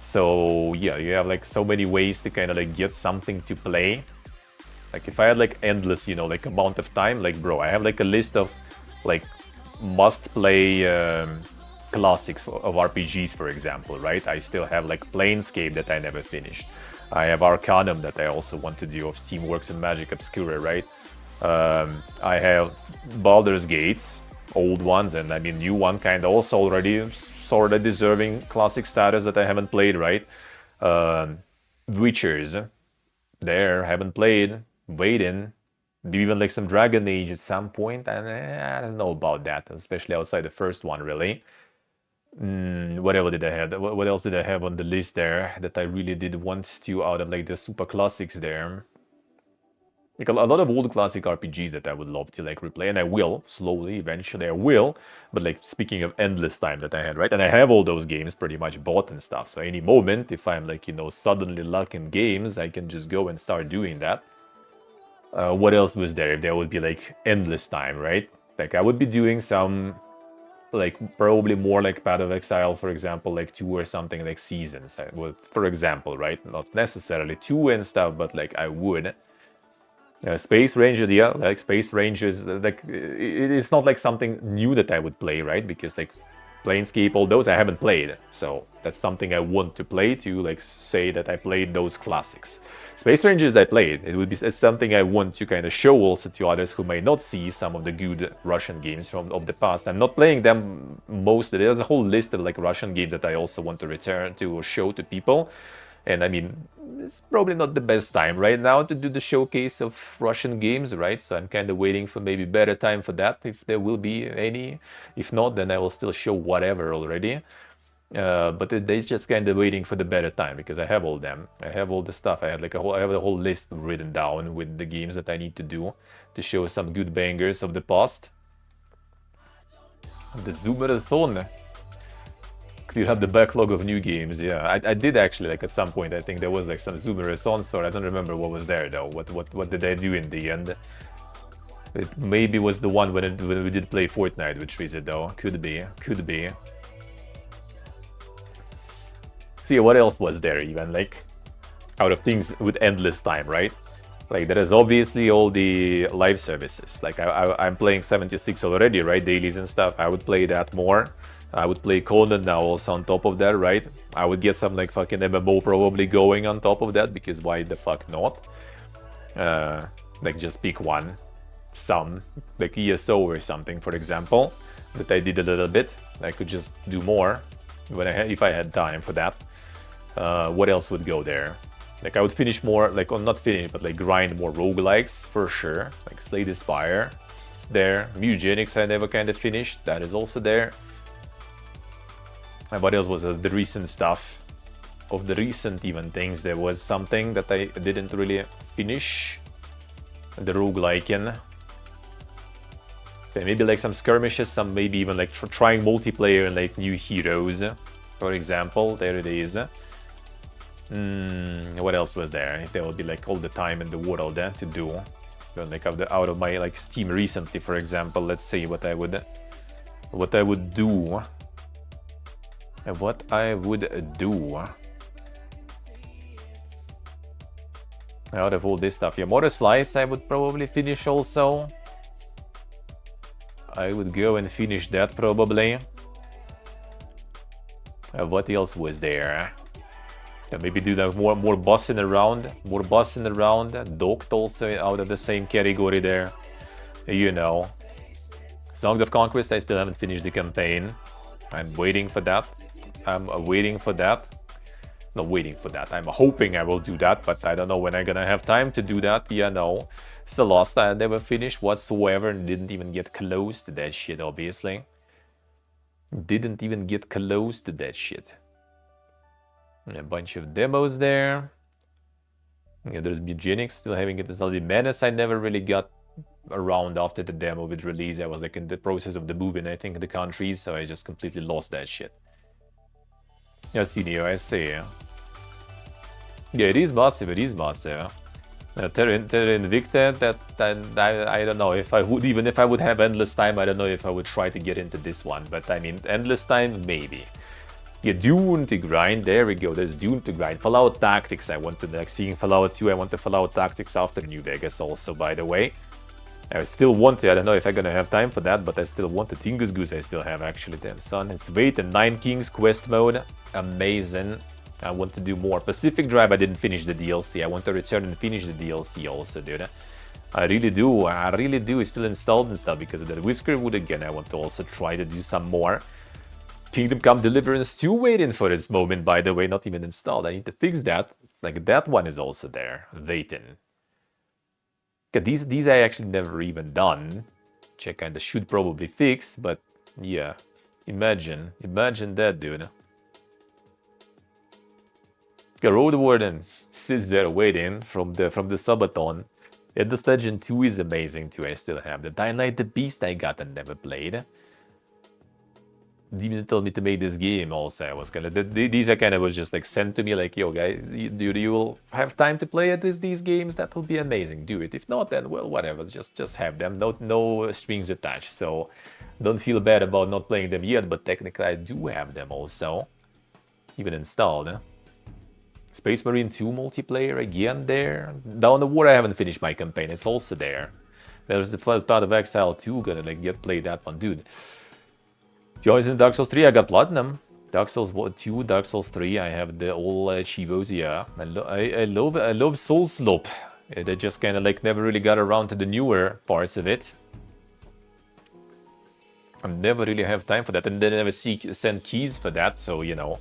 So yeah, you have like so many ways to kind of like get something to play. Like if I had like endless, you know, like amount of time, like bro, I have like a list of like must play classics of RPGs, for example, right? I still have like Planescape that I never finished. I have Arcanum that I also want to do, of Steamworks and Magic Obscura, right? I have Baldur's Gates, old ones, and I mean new one kind of also already sort of deserving classic status that I haven't played, right? Witchers, there, haven't played, waiting. Even like some Dragon Age at some point, and I don't know about that, especially outside the first one, really. Whatever did I have? What else did I have on the list there that I really did want to out of like the super classics there? Like a lot of old classic RPGs that I would love to like replay, and I will slowly, eventually I will. But like speaking of endless time that I had, right? And I have all those games pretty much bought and stuff. So any moment, if I'm like, you know, suddenly lacking games, I can just go and start doing that. What else was there? If there would be like endless time, right? Like I would be doing some like probably more like Path of Exile, for example, like 2 or something like seasons. I would, for example, right? Not necessarily 2 and stuff, but like I would. Space Ranger, yeah, like Space Rangers, like it's not like something new that I would play, right? Because like Planescape, all those I haven't played, so that's something I want to play to like say that I played those classics. Space Rangers I played. It's something I want to kind of show also to others who may not see some of the good Russian games of the past. I'm not playing them most. There's a whole list of like Russian games that I also want to return to or show to people. And I mean, it's probably not the best time right now to do the showcase of Russian games, right? So I'm kind of waiting for maybe better time for that, if there will be any. If not, then I will still show whatever already. But they're just kind of waiting for the better time because I have all them. I have all the stuff. I have a whole list written down with the games that I need to do to show some good bangers of the past. The Zoomerathon. You have the backlog of new games. Yeah, I did actually, like at some point I think there was like some Zoomerathon store. I don't remember what was there though. What did I do in the end? It maybe was the one when we did play Fortnite with Triza though. Could be. See, what else was there even, like out of things with endless time, right? Like there is obviously all the live services. Like I'm playing 76 already, right? Dailies and stuff. I would play that more. I would play Conan now also on top of that, right? I would get some like fucking MMO probably going on top of that, because why the fuck not? Like just pick one. Some, like ESO or something, for example, that I did a little bit. I could just do more if I had time for that. What else would go there? Like I would finish more, like, or not finish, but like grind more roguelikes for sure. Like Slay the Spire, it's there. Mutagenics I never kind of finished, that is also there. And what else was the recent stuff? Of the recent even things, there was something that I didn't really finish. The roguelike-in. Okay, maybe like some skirmishes, some maybe even like trying multiplayer and like new heroes, for example. There it is. What else was there? If there would be like all the time in the world to do. Like out of my like Steam recently, for example, let's see what I would do. What I would do out of all this stuff. Yeah, Motor Slice I would probably finish also. I would go and finish that probably. What else was there? Maybe do that more bossing around. Docked also out of the same category there. You know. Songs of Conquest, I still haven't finished the campaign. I'm waiting for that. Not waiting for that. I'm hoping I will do that, but I don't know when I'm gonna have time to do that. Yeah, no. It's the last I never finished whatsoever and didn't even get close to that shit, obviously. Didn't even get close to that shit. A bunch of demos there. Yeah, there's Bugenics still having it installed. The Menace I never really got around after the demo with release. I was like in the process of the moving, I think, the countries, so I just completely lost that shit. Yeah, Cineo, I see. Yeah, it is massive. Terra Invicta, I don't know if I would, even if I would have endless time, I don't know if I would try to get into this one, but I mean, endless time, maybe. Yeah, Dune to grind, there we go, there's Dune to grind. Fallout Tactics, I want to, like, seeing Fallout 2, I want the Fallout Tactics after New Vegas also, by the way. I still want to, I don't know if I'm gonna have time for that, but I still want the Tingus Goose I still have, actually, then, son. It's Wait and Nine Kings quest mode, amazing. I want to do more. Pacific Drive, I didn't finish the DLC. I want to return and finish the DLC also, dude. I really do. It's still installed and stuff because of that. Whiskerwood again, I want to also try to do some more. Kingdom Come Deliverance 2 waiting for its moment, by the way. Not even installed. I need to fix that. Like, that one is also there. Waiting. Okay, these I actually never even done. Which I kinda should probably fix, but yeah. Imagine that, dude. The Road Warden sits there waiting from the subathon. Endless Legend 2 is amazing too. I still have the Dying Light the Beast I got and never played. Demon told me to make this game also. I was kind of, these are kind of was just like sent to me like, yo guys, you will have time to play these games, that will be amazing, do it. If not, then well, whatever, just have them, no strings attached. So don't feel bad about not playing them yet, but technically I do have them also, even installed. Space Marine 2 multiplayer again there. Down the Water I haven't finished my campaign, it's also there. There's the Path of Exile 2, gonna like play that one, dude. Joins in Dark Souls 3, I got Platinum. Dark Souls 2, Dark Souls 3, I have the all Chivos, yeah. I love Soul Slope. They just kind of like never really got around to the newer parts of it. I never really have time for that, and they never send keys for that, so you know.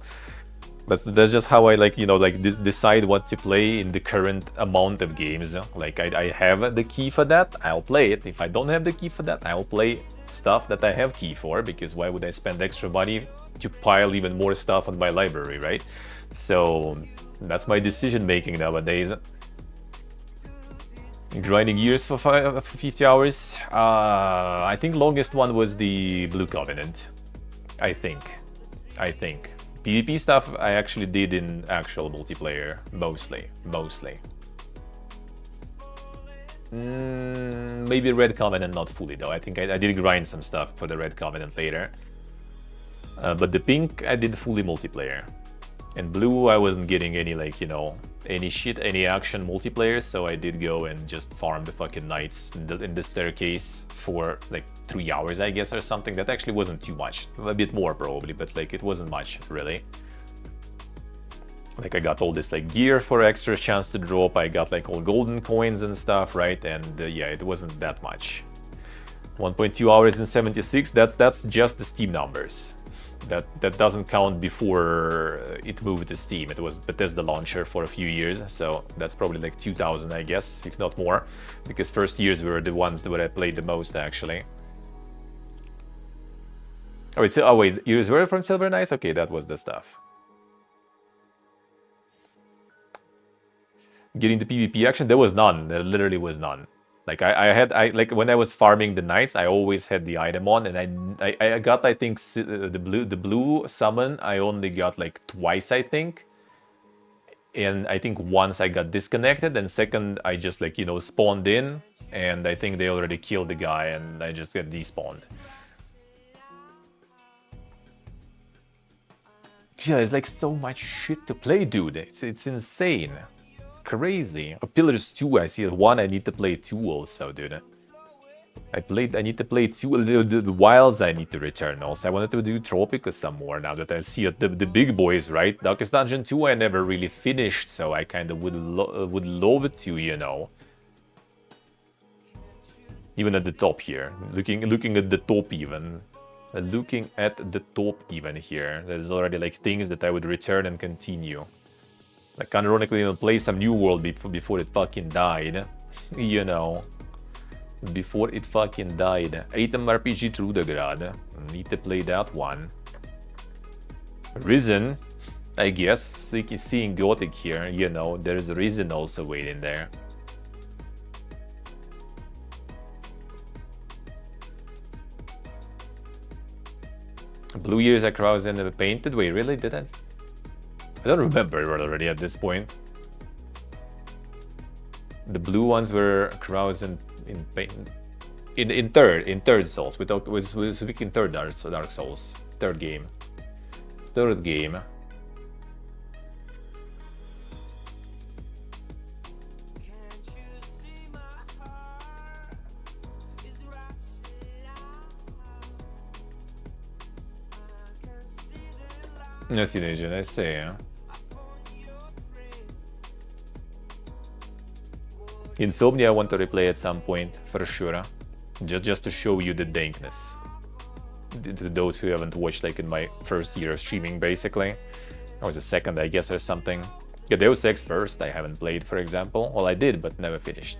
That's just how I like, you know, like decide what to play in the current amount of games. Like I have the key for that, I'll play it. If I don't have the key for that, I'll play stuff that I have key for, because why would I spend extra money to pile even more stuff on my library, right? So that's my decision making nowadays. Grinding years for 50 hours. I think longest one was the Blue Covenant. I think. PvP stuff I actually did in actual multiplayer, mostly. Maybe Red Covenant, not fully though. I think I did grind some stuff for the Red Covenant later. But the Pink I did fully multiplayer. And Blue I wasn't getting any like, you know, any action multiplayer, so I did go and just farm the fucking knights in the staircase for like 3 hours, I guess, or something. That actually wasn't too much. A bit more probably, but like it wasn't much really. Like I got all this like gear for extra chance to drop, I got like all golden coins and stuff, right? And yeah, it wasn't that much. 1.2 hours and 76, that's just the Steam numbers. That doesn't count before it moved to Steam. It was Bethesda launcher for a few years, so that's probably like 2,000, I guess, if not more, because first years were the ones where I played the most actually. Oh wait, you were from Silver Knights? Okay, that was the stuff. Getting the PvP action, there was none. There literally was none. Like I like when I was farming the knights, I always had the item on, and I got, I think, the blue summon I only got like twice, I think. And I think once I got disconnected, and second I just like, you know, spawned in, and I think they already killed the guy and I just got despawned. Yeah, it's like so much shit to play, dude. It's insane. Crazy. Pillars 2, I see it. 1, I need to play 2 also, dude. I need to play 2. The Wilds I need to return also. I wanted to do Tropica some more now that I see the big boys, right? Darkest Dungeon 2 I never really finished, so I kind of would love it to, you know. Even at the top here. Looking at the top even. Looking at the top even here. There's already like things that I would return and continue. Like, ironically, I'll play some New World before it fucking died. You know. Before it fucking died. Item RPG Trudegrad. Need to play that one. Risen, I guess. Seeing Gothic here, you know. There's Risen also waiting there. Blue Years I crossed and painted. Wait, really? Did I? I don't remember it already at this point. The blue ones were Krause in third Souls. We're speaking third Dark Souls. Third game. Yes, teenager, I say. Insomnia I want to replay at some point, for sure. Just to show you the dankness. To those who haven't watched, like, in my first year of streaming, basically. Or was it second, I guess, or something. Yeah, Deus Ex first, I haven't played, for example. Well, I did, but never finished.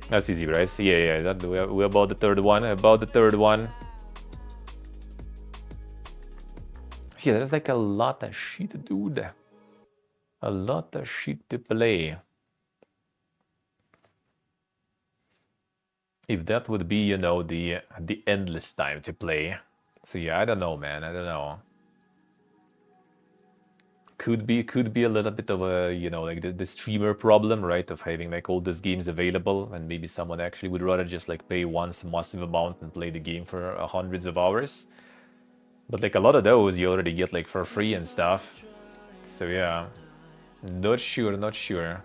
That's easy, right? Yeah, we're about the third one. Yeah, there's like a lot of shit, dude. A lot of shit to play. If that would be, you know, the endless time to play. So yeah, I don't know, man. I don't know. Could be a little bit of a, you know, like the streamer problem, right? Of having like all these games available, and maybe someone actually would rather just like pay once a massive amount and play the game for hundreds of hours. But like a lot of those you already get like for free and stuff. So yeah, not sure, not sure.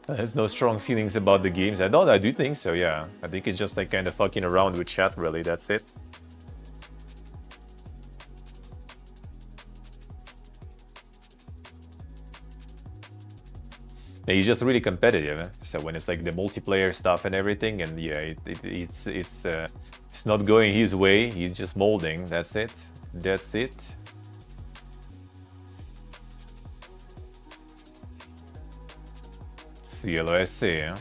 There's no strong feelings about the games. I do think so, yeah. I think it's just like kind of fucking around with chat, really. That's it. Yeah, he's just really competitive. So when it's like the multiplayer stuff and everything, and yeah, it's not going his way. He's just molding. That's it. That's it. CLOSC. Huh?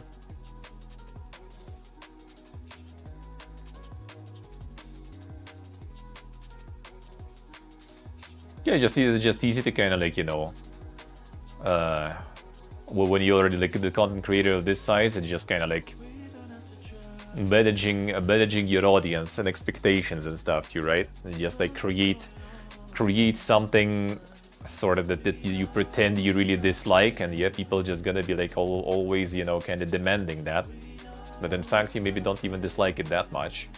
Yeah, it's just easy to kind of like, you know, when you're already like the content creator of this size, it's just kind of like managing your audience and expectations and stuff too, right? And just like create something sort of that you pretend you really dislike, and yeah, people just gonna be like always, you know, kind of demanding that, but in fact you maybe don't even dislike it that much.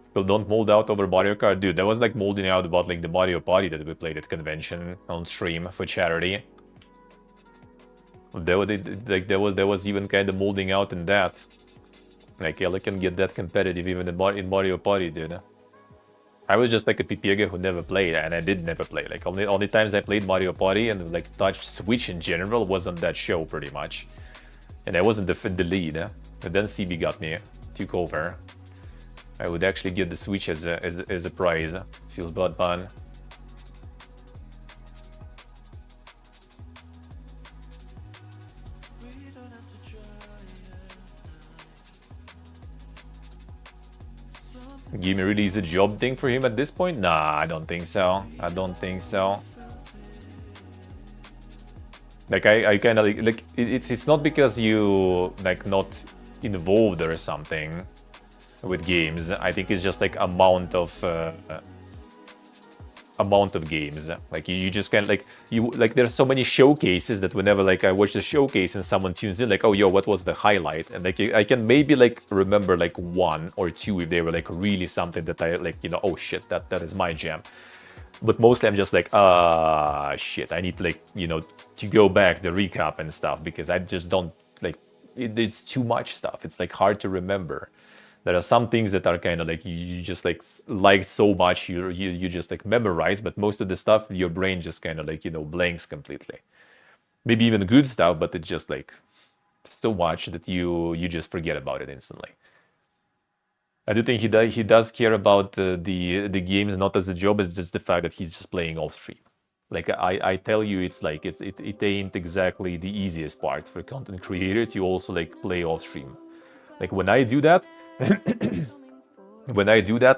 People don't mold out over Mario Kart. Dude, that was like molding out about like the Mario Party that we played at convention on stream for charity. There was even kind of molding out in that. Like, yeah, I can get that competitive even in Mario Party, dude. I was just like a Pepegas who never played, and I did never play. Like, only times I played Mario Party and like touched Switch in general was on that show, pretty much. And I wasn't the lead. And then CB got me, took over. I would actually get the Switch as a prize. Feels bad, fun. Game really is a job thing for him at this point? Nah, I don't think so. I don't think so. Like I kind of like it's not because you like not involved or something with games. I think it's just like amount of games. Like you just kind of like there's so many showcases that whenever like I watch the showcase and someone tunes in, like, oh yo, what was the highlight? And like I can maybe like remember like one or two if they were like really something that I like, you know, oh shit, that is my jam. But mostly I'm just like, shit, I need to like, you know, to go back the recap and stuff, because I just don't like it's too much stuff. It's like hard to remember. There are some things that are kind of like you just like so much you just like memorize, but most of the stuff your brain just kind of like, you know, blanks completely. Maybe even good stuff, but it's just like so much that you just forget about it instantly. I do think he does care about the games not as a job, it's just the fact that he's just playing off stream. Like I tell you, it's like it ain't exactly the easiest part for a content creator to also like play off stream. Like when I do that,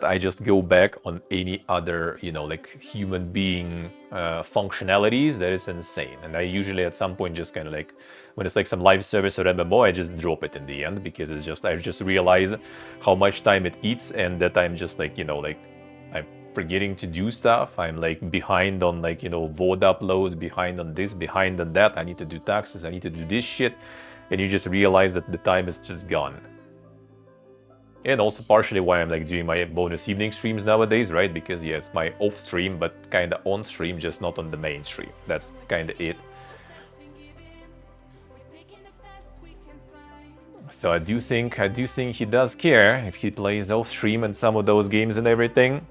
I just go back on any other, you know, like human being functionalities. That is insane. And I usually at some point just kind of like, when it's like some live service or MMO, I just drop it in the end, because it's just, I just realize how much time it eats, and that I'm just like, you know, like I'm forgetting to do stuff. I'm like behind on like, you know, VOD uploads, behind on this, behind on that. I need to do taxes, I need to do this shit. And you just realize that the time is just gone. And also partially why I'm like doing my bonus evening streams nowadays, right? Because yeah, it's my off stream, but kind of on stream, just not on the main stream. That's kind of it. So I do think he does care if he plays off stream and some of those games and everything.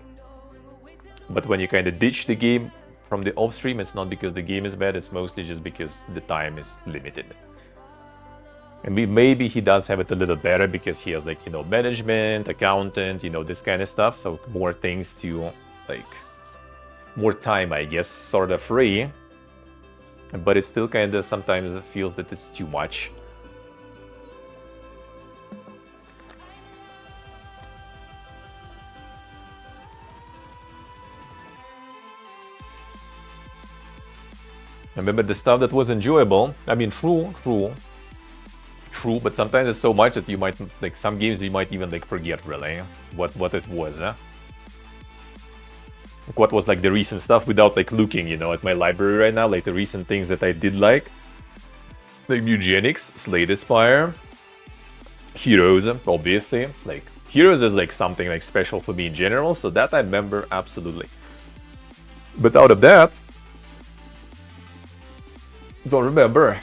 But when you kind of ditch the game from the off stream, it's not because the game is bad, it's mostly just because the time is limited. And maybe he does have it a little better because he has like, you know, management, accountant, you know, this kind of stuff. So more things to like more time, I guess, sort of free. But it still kind of sometimes feels that it's too much. I remember the stuff that was enjoyable. I mean, true, but sometimes it's so much that you might, like, some games you might even, like, forget, really, what it was, Like, what was, like, the recent stuff without, like, looking, you know, at my library right now, like, the recent things that I did like Eugenics, Slay the Spire, Heroes, obviously, like, Heroes is, like, something, like, special for me in general, so that I remember, absolutely. But out of that, don't remember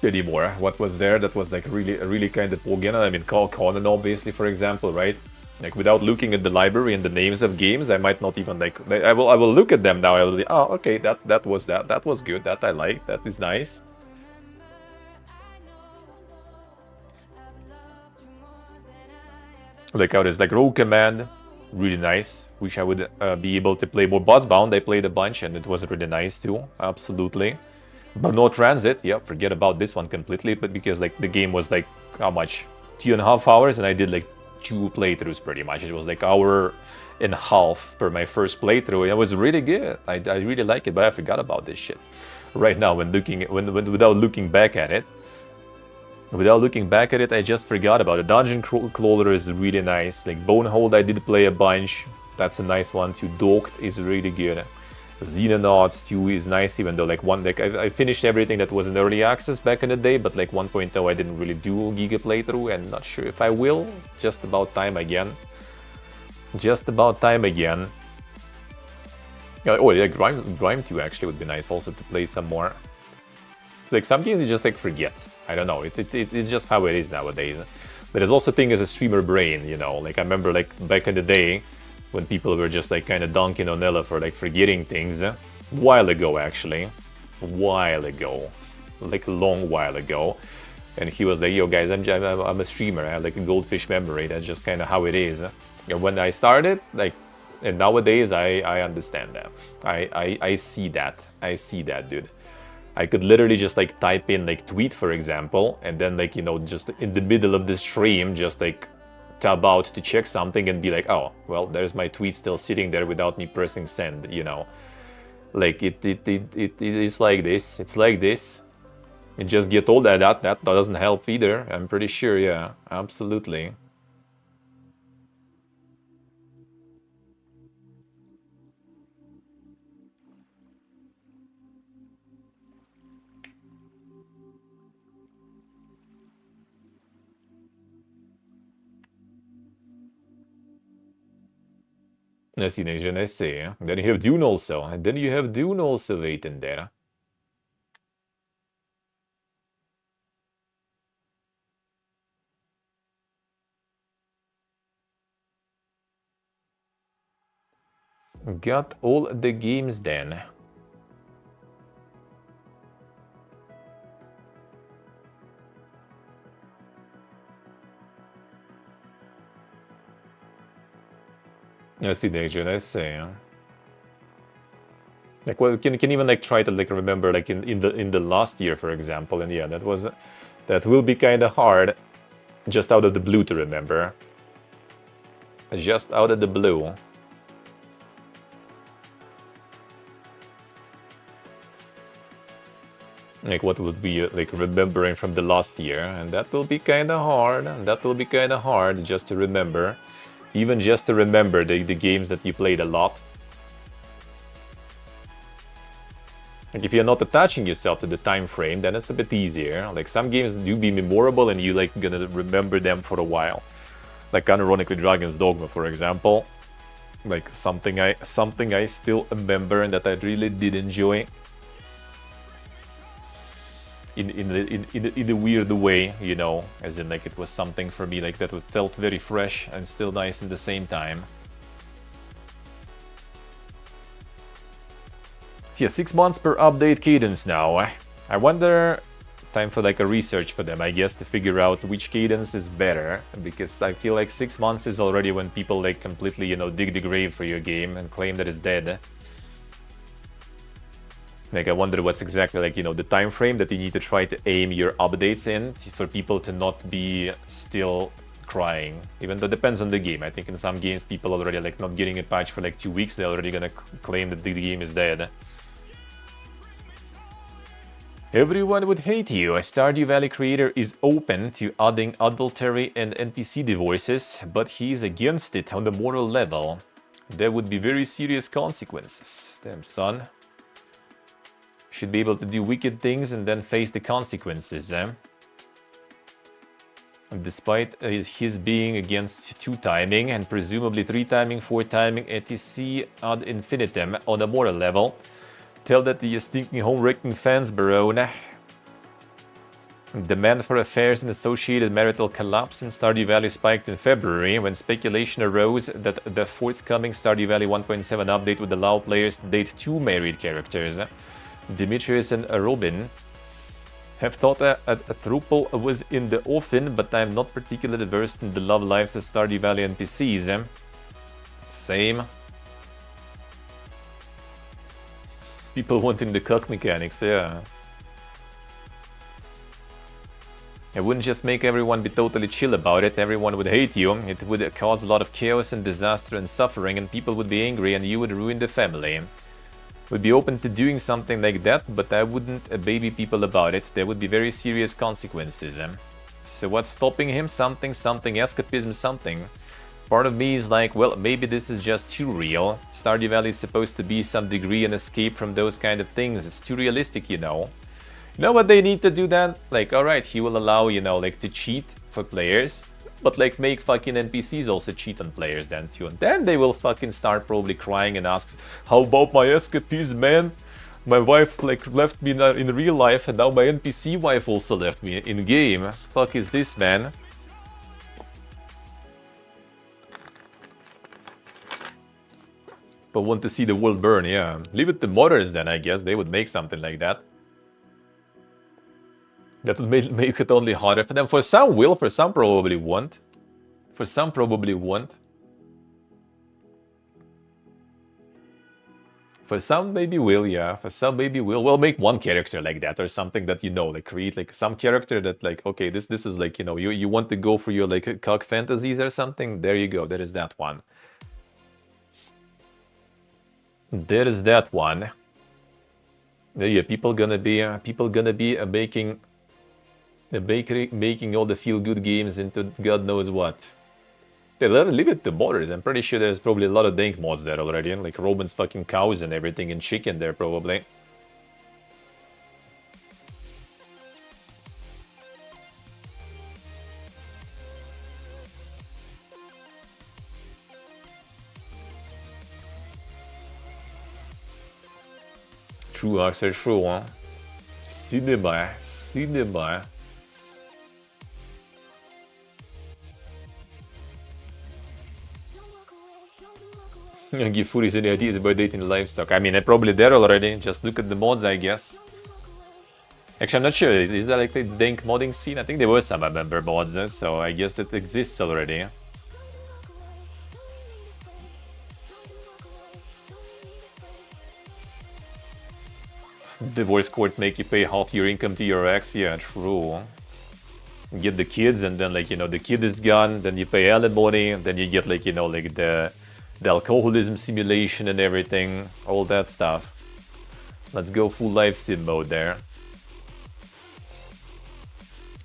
anymore what was there that was like really kind of again. I mean, Conan, obviously, for example, right? Like, without looking at the library and the names of games, I might not even like. I will look at them now. I will be, oh, okay, that was good. That I like. That is nice. Like how there's like Rogue Command, really nice. Wish I would be able to play more Buzzbound. I played a bunch and it was really nice too. Absolutely. But no Transit, yeah, forget about this one completely, but because like the game was like, how much? 2.5 hours, and I did like 2 playthroughs pretty much. It was like 1.5 hours per my first playthrough, and it was really good. I really like it, but I forgot about this shit. Right now, without looking back at it. Without looking back at it, I just forgot about it. Dungeon Crawler is really nice. Like Bonehold, I did play a bunch. That's a nice one too. Docked is really good. Xenonauts 2 is nice, even though like I finished everything that was in early access back in the day, but like 1.0 I didn't really do a Giga playthrough, and not sure if I will. Just about time again. Just about time again. Oh yeah, Grime 2 actually would be nice also to play some more. So like some games you just like forget. I don't know, it's just how it is nowadays. But there's also thing as a streamer brain, you know, like I remember like back in the day, when people were just like kind of dunking on Ella for like forgetting things. A while ago, actually. A while ago. Like a long while ago. And he was like, yo guys, I'm a streamer. I have like a goldfish memory. That's just kind of how it is. And when I started, like, and nowadays I understand that. I see that. I see that, dude. I could literally just like type in like tweet, for example, and then like, you know, just in the middle of the stream, just like tab out to check something and be like, oh, well, there's my tweet still sitting there without me pressing send, you know. Like it is like this. It's like this. And just get told that doesn't help either. I'm pretty sure, yeah, absolutely. Destination essay. Then you have Dune also. And then you have Dune also waiting there. Got all the games then. Destination essay. Like, well, can even like try to like remember like in the last year, for example, and yeah, that will be kind of hard, just out of the blue to remember. Just out of the blue. Like what would be like remembering from the last year, and that will be kind of hard. That will be kind of hard just to remember, even just to remember the games that you played a lot. Like if you're not attaching yourself to the time frame, then it's a bit easier. Like some games do be memorable and you like gonna remember them for a while. Like unironically Dragon's Dogma, for example. Like something I still remember and that I really did enjoy. In a weird way, you know, as in like it was something for me like that felt very fresh and still nice at the same time. Yeah, 6 months per update cadence now. I wonder, time for like a research for them, I guess, to figure out which cadence is better, because I feel like 6 months is already when people like completely, you know, dig the grave for your game and claim that it's dead. Like, I wonder what's exactly, like, you know, the time frame that you need to try to aim your updates in for people to not be still crying. Even though it depends on the game. I think in some games people already, like, not getting a patch for like 2 weeks, they're already gonna claim that the game is dead. Everyone would hate you. A Stardew Valley creator is open to adding adultery and NPC divorces, but he's against it on the moral level. There would be very serious consequences. Damn, son. Should be able to do wicked things and then face the consequences, eh? Despite his being against 2-timing and presumably 3-timing, 4-timing, etc. ad infinitum on a moral level. Tell that to your stinking home-wrecking fans, Barone. Demand for affairs and associated marital collapse in Stardew Valley spiked in February when speculation arose that the forthcoming Stardew Valley 1.7 update would allow players to date 2 married characters. Demetrius and Robin have thought a throuple was in the offing, but I'm not particularly versed in the love lives of Stardew Valley NPCs. Same. People wanting the cuck mechanics, yeah. It wouldn't just make everyone be totally chill about it, everyone would hate you, it would cause a lot of chaos and disaster and suffering, and people would be angry and you would ruin the family. Would be open to doing something like that, but I wouldn't baby people about it, there would be very serious consequences. So what's stopping him? Something, escapism, something. Part of me is like, well, maybe this is just too real. Stardew Valley is supposed to be some degree an escape from those kind of things. It's too realistic, you know. You know what they need to do then? Like, alright, he will allow, you know, like, to cheat for players. But, like, make fucking NPCs also cheat on players then, too. And then they will fucking start probably crying and ask, how about my escapism, man? My wife, like, left me in real life, and now my NPC wife also left me in game. Fuck is this, man? But want to see the world burn, yeah. Leave it to modders then, I guess. They would make something like that. That would make it only harder for them. For some will, for some probably won't. For some probably won't. For some maybe will, yeah. For some maybe will. Well, make one character like that or something that you know, like create like some character that like, okay, this is like, you know, you want to go for your like cock fantasies or something. There you go. There is that one. There is that one. Yeah, people gonna be making all the feel-good games into God knows what. Yeah, leave it to modders. I'm pretty sure there's probably a lot of dank mods there already, like Roman's fucking cows and everything, and chicken there probably. True, Axel, true, hein. Cinéma, cinéma. Give foodies any ideas about dating livestock. I mean, they're probably there already. Just look at the mods, I guess. Actually, I'm not sure. Is that like the dank modding scene? I think there were some member mods, so I guess it exists already. Divorce court make you pay half your income to your ex? Yeah, true. Get the kids, and then, like, you know, the kid is gone, then you pay alimony, and then you get, like, you know, like the alcoholism simulation and everything, all that stuff. Let's go full live sim mode there.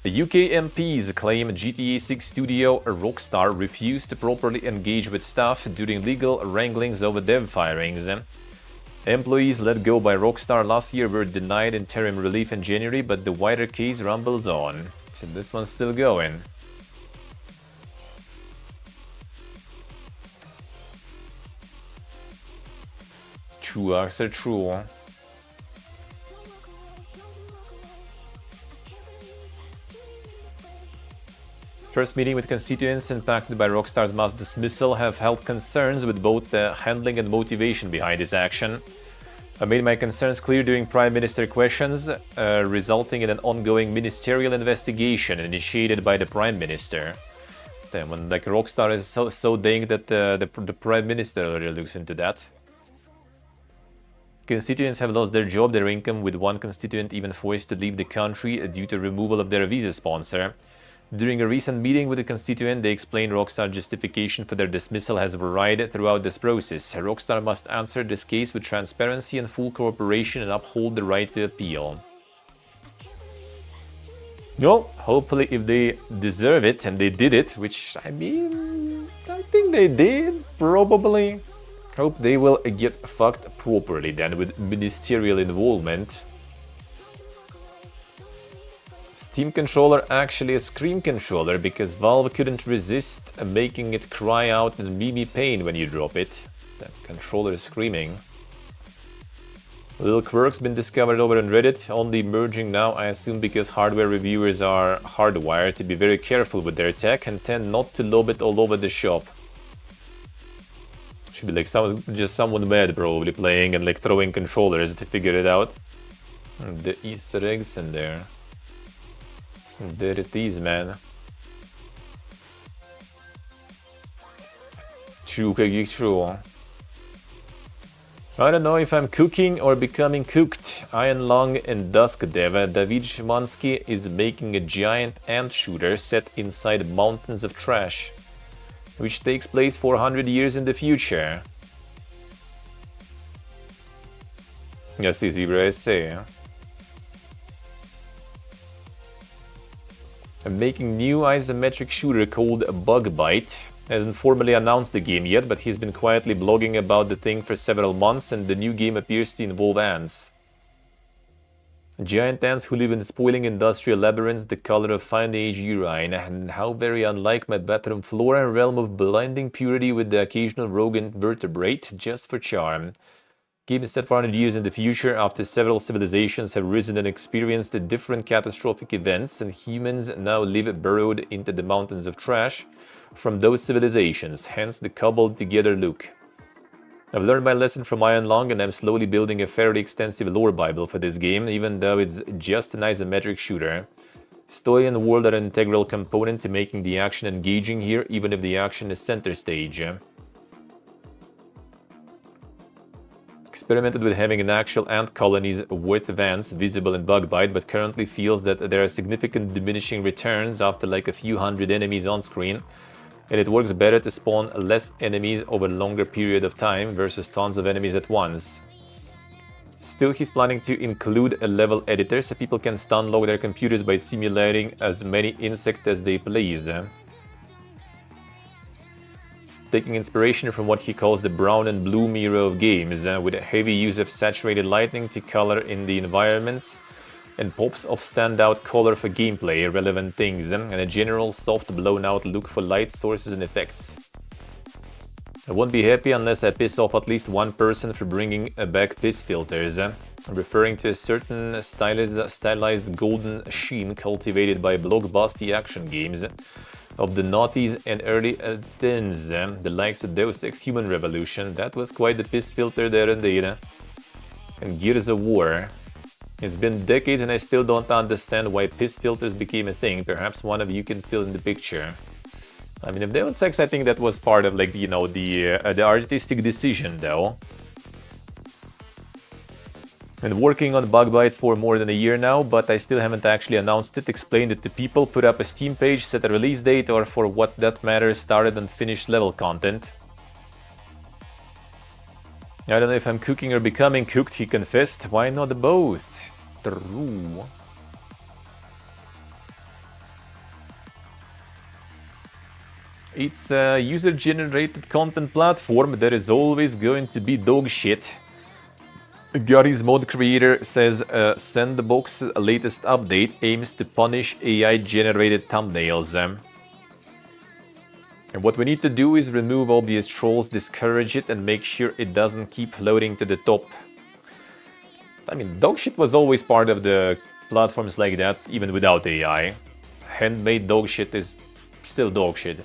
The UK MPs claim GTA 6 studio Rockstar refused to properly engage with staff during legal wranglings over dev firings. Employees let go by Rockstar last year were denied interim relief in January, but the wider case rumbles on. So this one's still going. True, Axel, true. First meeting with constituents impacted by Rockstar's mass dismissal have held concerns with both the handling and motivation behind this action. I made my concerns clear during Prime Minister questions, resulting in an ongoing ministerial investigation initiated by the Prime Minister. Then, when like Rockstar is so dang that the Prime Minister already looks into that. Constituents have lost their job, their income, with one constituent even forced to leave the country due to removal of their visa sponsor. During a recent meeting with the constituent, they explained Rockstar's justification for their dismissal has varied throughout this process. Rockstar must answer this case with transparency and full cooperation and uphold the right to appeal. Well, hopefully if they deserve it, and they did it, which, I mean, I think they did, probably. Hope they will get fucked properly then, with ministerial involvement. Steam controller actually a Scream controller, because Valve couldn't resist making it cry out in mimi pain when you drop it. That controller is screaming. Little quirks been discovered over on Reddit, only emerging now, I assume because hardware reviewers are hardwired to be very careful with their tech and tend not to lob it all over the shop. Should be like someone mad probably playing and like throwing controllers to figure it out. The Easter eggs in there. There it is, man. True. I don't know if I'm cooking or becoming cooked. Iron Lung and Dusk Dev, David Shmansky is making a giant ant shooter set inside mountains of trash, which takes place 400 years in the future. Yes, it's Ibra say. I'm making a new isometric shooter called Bug Bite. Hasn't formally announced the game yet, but he's been quietly blogging about the thing for several months, and the new game appears to involve ants. Giant ants who live in spoiling industrial labyrinths the color of fine age urine, and how very unlike my bathroom floor, a realm of blinding purity with the occasional rogue invertebrate, just for charm. Game is set 400 years in the future, after several civilizations have risen and experienced different catastrophic events, and humans now live burrowed into the mountains of trash from those civilizations, hence the cobbled together look. I've learned my lesson from Iron Lung, and I'm slowly building a fairly extensive lore bible for this game, even though it's just an isometric shooter. Story and world are an integral component to making the action engaging here, even if the action is center stage. Experimented with having an actual ant colonies with vents visible in Bug Bite, but currently feels that there are significant diminishing returns after like a few hundred enemies on screen, and it works better to spawn less enemies over a longer period of time versus tons of enemies at once. Still, he's planning to include a level editor so people can stun lock their computers by simulating as many insects as they please. Taking inspiration from what he calls the brown and blue mirror of games, with a heavy use of saturated lighting to color in the environments, and pops of standout color for gameplay, relevant things, and a general soft blown out look for light sources and effects. I won't be happy unless I piss off at least one person for bringing back piss filters. I'm referring to a certain stylized golden sheen cultivated by blockbuster action games of the noughties and early tens, the likes of Deus Ex Human Revolution. That was quite the piss filter there indeed. And Gears of War. It's been decades and I still don't understand why piss filters became a thing. Perhaps one of you can fill in the picture. I mean, if Deus Ex, I think that was part of, like, you know, the artistic decision though. Been working on Bug Bite for more than a year now, but I still haven't actually announced it, explained it to people, put up a Steam page, set a release date, or for what that matters, started and finished level content. I don't know if I'm cooking or becoming cooked, he confessed. Why not both? True. It's a user-generated content platform. There is always going to be dog shit. Gary's mod creator says Sandbox latest update aims to punish AI-generated thumbnails. And what we need to do is remove obvious trolls, discourage it, and make sure it doesn't keep floating to the top. I mean, dog shit was always part of the platforms like that, even without AI. Handmade dog shit is still dog shit.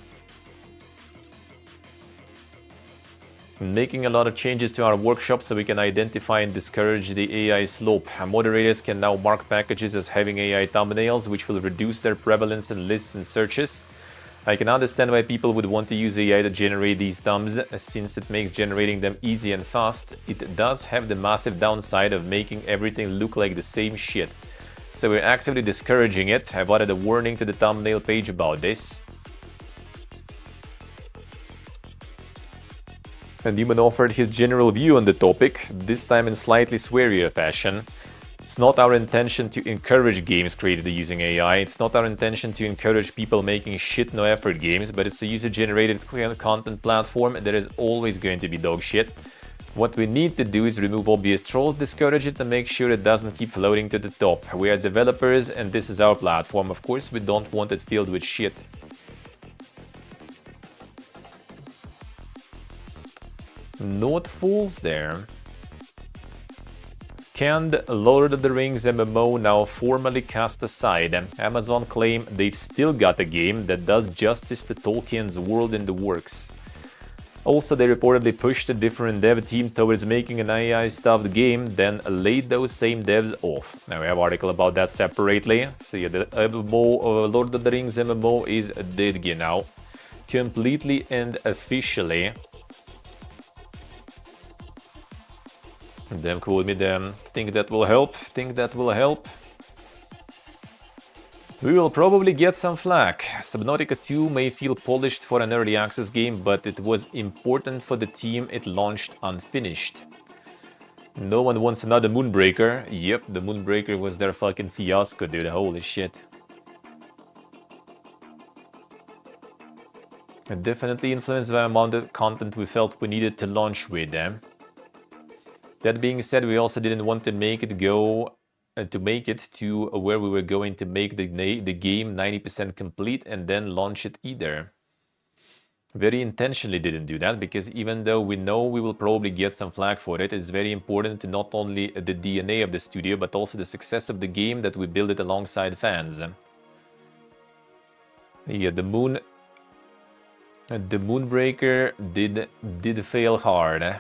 Making a lot of changes to our workshop so we can identify and discourage the AI slope. Moderators can now mark packages as having AI thumbnails, which will reduce their prevalence in lists and searches. I can understand why people would want to use AI to generate these thumbs, since it makes generating them easy and fast. It does have the massive downside of making everything look like the same shit. So we're actively discouraging it. I've added a warning to the thumbnail page about this. And Newman offered his general view on the topic, this time in slightly swearier fashion. It's not our intention to encourage games created using AI, it's not our intention to encourage people making shit no effort games, but it's a user-generated content platform and there is always going to be dog shit. What we need to do is remove obvious trolls, discourage it, and make sure it doesn't keep floating to the top. We are developers and this is our platform. Of course, we don't want it filled with shit. Not fools there. Canned Lord of the Rings MMO now formally cast aside. Amazon claim they've still got a game that does justice to Tolkien's world in the works. Also, they reportedly pushed a different dev team towards making an AI-stuffed game, then laid those same devs off. Now we have an article about that separately. So yeah, the MMO, Lord of the Rings MMO is dead now. Completely and officially. Them called me them. Think that will help? Think that will help? We will probably get some flack. Subnautica 2 may feel polished for an early access game, but it was important for the team it launched unfinished. No one wants another Moonbreaker. Yep, the Moonbreaker was their fucking fiasco, dude. Holy shit. It definitely influenced the amount of content we felt we needed to launch with them. That being said, we also didn't want to make it go to where we were going to make the game 90% complete and then launch it either. Very intentionally didn't do that, because even though we know we will probably get some flack for it, it's very important to not only the DNA of the studio, but also the success of the game that we build it alongside fans. Yeah, the Moonbreaker did fail hard.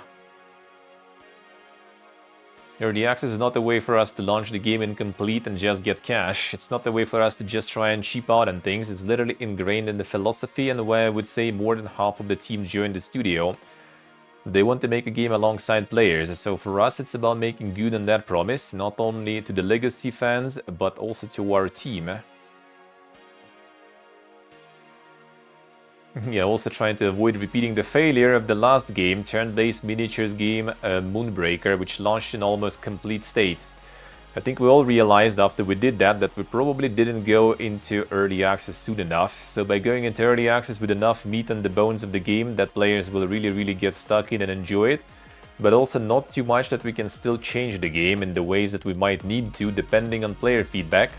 Early access is not a way for us to launch the game incomplete and just get cash. It's not a way for us to just try and cheap out on things. It's literally ingrained in the philosophy and why I would say more than half of the team joined the studio. They want to make a game alongside players, so for us it's about making good on that promise, not only to the legacy fans, but also to our team. Yeah, also trying to avoid repeating the failure of the last game, turn-based miniatures game Moonbreaker, which launched in almost complete state. I think we all realized after we did that we probably didn't go into early access soon enough. So by going into early access with enough meat on the bones of the game that players will really get stuck in and enjoy it, but also not too much that we can still change the game in the ways that we might need to depending on player feedback.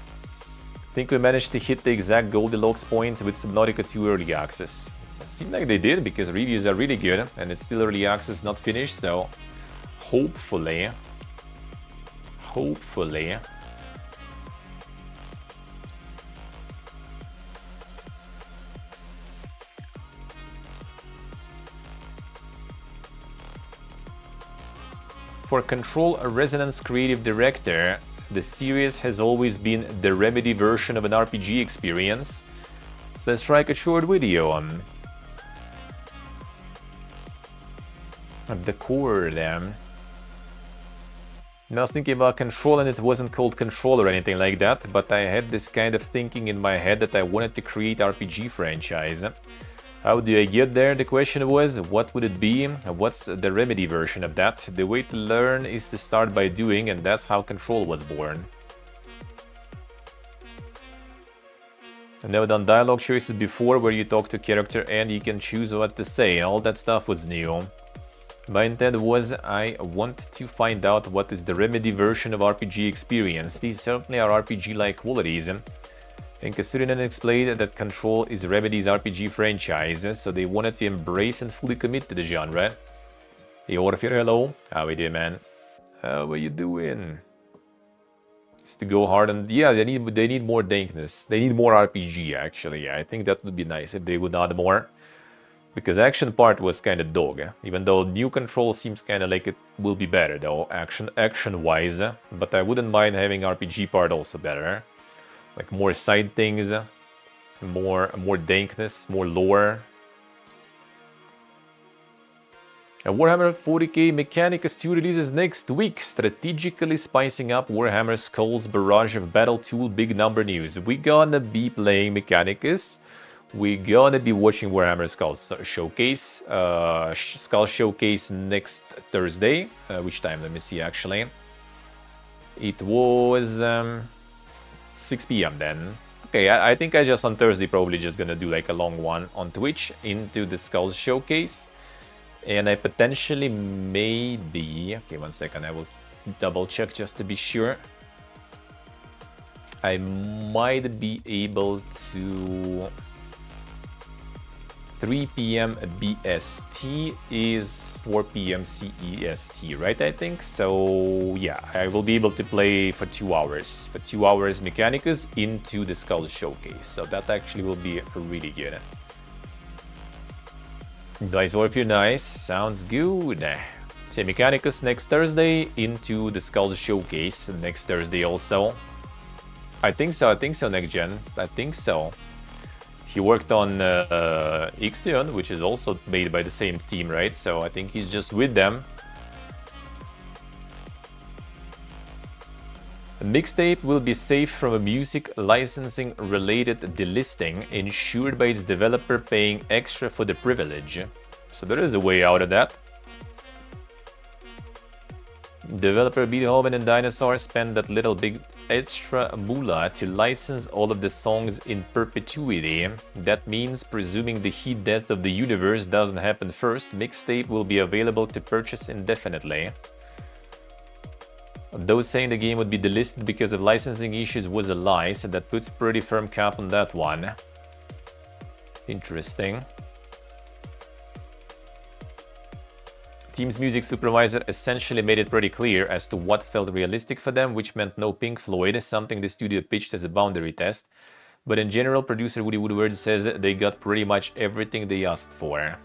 I think we managed to hit the exact Goldilocks point with Subnautica 2 early access. It seemed like they did, because reviews are really good and it's still early access, not finished, so hopefully. For Control Resonance creative director, the series has always been the Remedy version of an RPG experience. So let's strike a short video on the core there. I was thinking about Control and it wasn't called Control or anything like that, but I had this kind of thinking in my head that I wanted to create RPG franchise. How do I get there? The question was, what would it be? What's the Remedy version of that? The way to learn is to start by doing, and that's how Control was born. I've never done dialogue choices before where you talk to character and you can choose what to say. All that stuff was new. My intent was I want to find out what is the Remedy version of RPG experience. These certainly are RPG-like qualities. And Kasurinen explained that Control is Remedy's RPG franchise, so they wanted to embrace and fully commit to the genre. Hey Orfir, hello. How we doing, man? How are you doing? It's to go hard, and yeah, they need more dankness. They need more RPG, actually. Yeah, I think that would be nice if they would add more. Because action part was kind of dog, even though new Control seems kind of like it will be better, though, action-wise. But I wouldn't mind having RPG part also better. Like more side things. more dankness, more lore. Warhammer 40k Mechanicus 2 releases next week, strategically spicing up Warhammer Skull's barrage of battle tool big number news. We're gonna be playing Mechanicus. We're gonna be watching Warhammer Skull Showcase. Skull Showcase next Thursday. Which time? Let me see actually. It was 6 p.m. then. Okay, I think I just on Thursday probably just gonna do like a long one on Twitch into the Skulls Showcase. And I potentially maybe... Okay, 1 second, I will double check just to be sure. I might be able to... 3 p.m. BST is 4 p.m. CEST, right? I think so. Yeah, I will be able to play for 2 hours. For 2 hours Mechanicus into the Skull Showcase. So that actually will be really good. Dice Warfare, nice. Sounds good. So Mechanicus next Thursday into the Skull Showcase next Thursday also. I think so, next gen. I think so. He worked on Ixion, which is also made by the same team, right? So I think he's just with them. A mixtape will be safe from a music licensing related delisting, ensured by its developer paying extra for the privilege. So there is a way out of that. Developer Beethoven and Dinosaur spent that little big extra moolah to license all of the songs in perpetuity. That means, presuming the heat death of the universe doesn't happen first, mixtape will be available to purchase indefinitely. Those saying the game would be delisted because of licensing issues was a lie, so that puts pretty firm cap on that one. Interesting. Team's music supervisor essentially made it pretty clear as to what felt realistic for them, which meant no Pink Floyd, something the studio pitched as a boundary test. But in general, producer Woody Woodward says they got pretty much everything they asked for.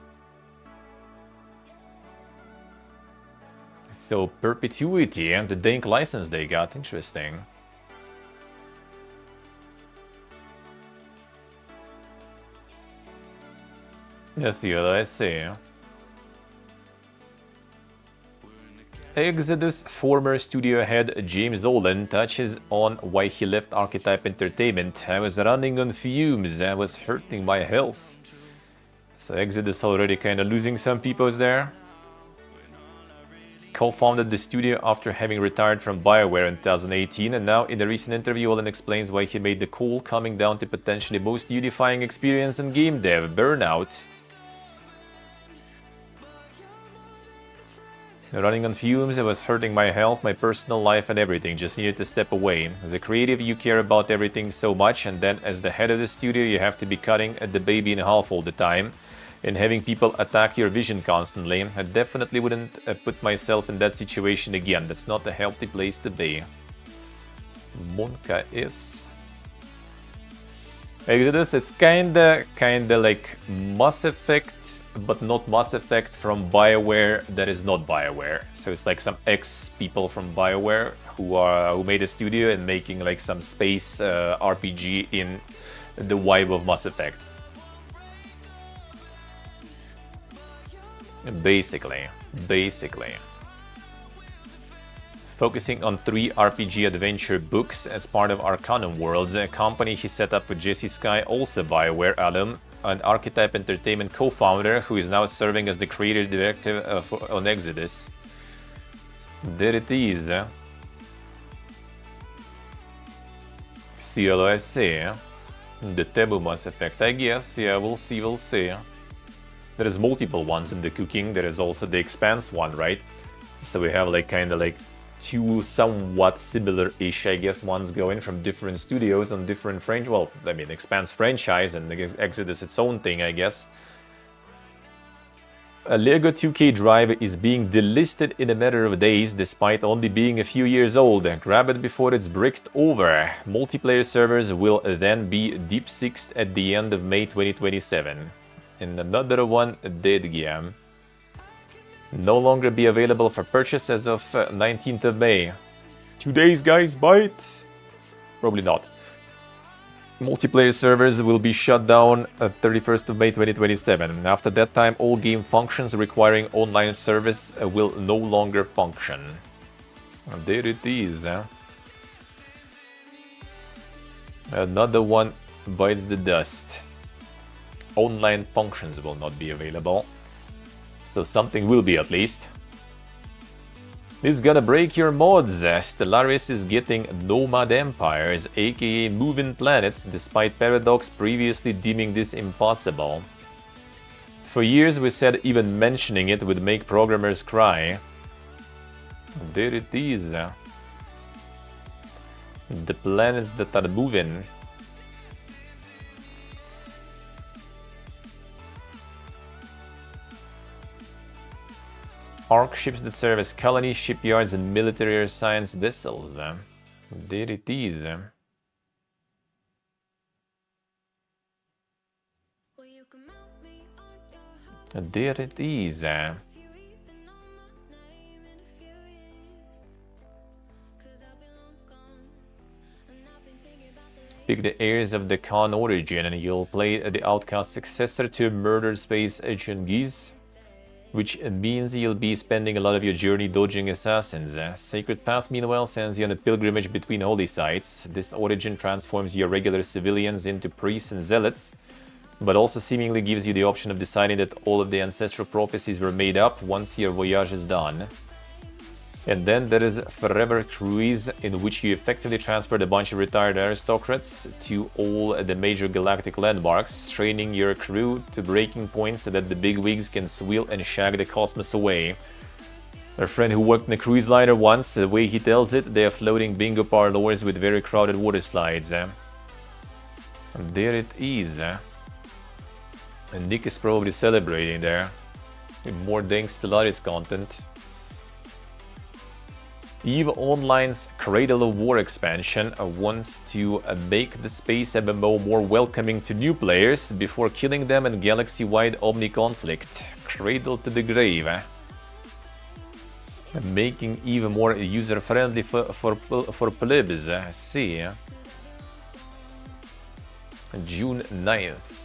So, Perpetuity and the dank license they got, interesting. Let's see. Exodus former studio head James Olan touches on why he left Archetype Entertainment. I was running on fumes, I was hurting my health. So Exodus already kind of losing some peoples there. Co-founded the studio after having retired from BioWare in 2018, and now in a recent interview Olan explains why he made the call, coming down to potentially most unifying experience in game dev, burnout. Running on fumes, it was hurting my health, my personal life and everything, just needed to step away. As a creative, you care about everything so much, and then as the head of the studio, you have to be cutting the baby in half all the time and having people attack your vision constantly. I definitely wouldn't put myself in that situation again. That's not a healthy place to be. Monka is... Exodus is kinda like Mass Effect, but not Mass Effect from BioWare that is not BioWare. So it's like some ex-people from BioWare who made a studio and making like some space RPG in the vibe of Mass Effect. Basically. Focusing on 3 RPG adventure books as part of Arcanum Worlds, a company he set up with Jesse Sky, also BioWare alum, an Archetype Entertainment co-founder who is now serving as the creative director on Exodus. There it is. CLOSC. The Tebu Mass Effect, I guess. Yeah, we'll see. There is multiple ones in the cooking. There is also the Expanse one, right? So we have like kind of like 2 somewhat similar-ish, I guess, ones going from different studios on different franchise. Well, I mean, Expanse franchise and Exodus its own thing, I guess. A LEGO 2K drive is being delisted in a matter of days, despite only being a few years old. Grab it before it's bricked over. Multiplayer servers will then be deep-sixed at the end of May 2027. And another one, dead game. No longer be available for purchase as of 19th of May. 2 days, guys, buy it? Probably not. Multiplayer servers will be shut down at 31st of May 2027. After that time, all game functions requiring online service will no longer function. And there it is. Another one bites the dust. Online functions will not be available. So something will be at least. This is gonna break your mods. Stellaris is getting Nomad Empires, aka Moving Planets, despite Paradox previously deeming this impossible. For years we said even mentioning it would make programmers cry. There it is. The planets that are moving. Arc ships that serve as colony shipyards and military science vessels. There it is. There it is. Pick the heirs of the Khan origin and you'll play the outcast successor to Murder Space Chungiz, which means you'll be spending a lot of your journey dodging assassins. Sacred Path, meanwhile, sends you on a pilgrimage between holy sites. This origin transforms your regular civilians into priests and zealots, but also seemingly gives you the option of deciding that all of the ancestral prophecies were made up once your voyage is done. And then there is Forever Cruise, in which you effectively transferred a bunch of retired aristocrats to all the major galactic landmarks, training your crew to breaking points so that the bigwigs can swill and shag the cosmos away. A friend who worked in a cruise liner once, the way he tells it, they are floating bingo parlors with very crowded water slides. And there it is. And Nick is probably celebrating there, with more dang Stellaris content. EVE Online's Cradle of War expansion wants to make the space MMO more welcoming to new players before killing them in galaxy-wide omni-conflict. Cradle to the grave. Making EVE more user-friendly for plebs. I see. June 9th.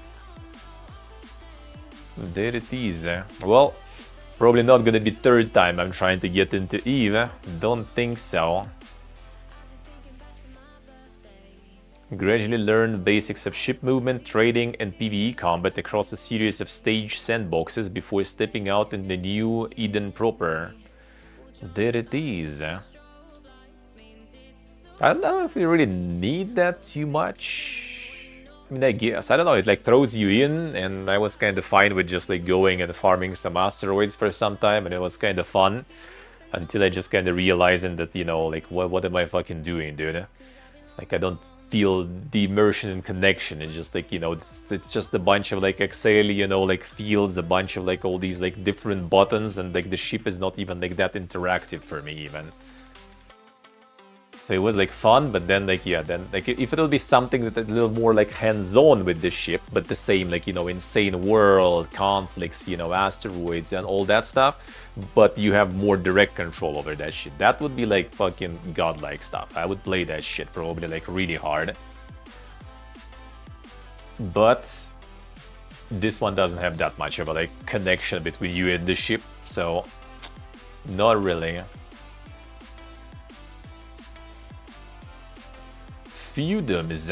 There it is. Well, probably not gonna be third time I'm trying to get into EVE. Don't think so. Gradually learn basics of ship movement, trading, and PvE combat across a series of stage sandboxes before stepping out in the new Eden proper. There it is. I don't know if we really need that too much. I mean, I guess, I don't know, it like throws you in, and I was kind of fine with just like going and farming some asteroids for some time, and it was kind of fun, until I just kind of realizing that, you know, like, what am I fucking doing, dude? Like, I don't feel the immersion and connection. It's just like, you know, it's just a bunch of like Excel, you know, like fields, a bunch of like all these like different buttons, and like the ship is not even like that interactive for me even. So it was like fun, but then like, yeah, then like if it'll be something that's a little more like hands-on with the ship, but the same like, you know, insane world, conflicts, you know, asteroids and all that stuff, but you have more direct control over that shit. That would be like fucking godlike stuff. I would play that shit probably like really hard. But this one doesn't have that much of a like connection between you and the ship, so not really. Feudums,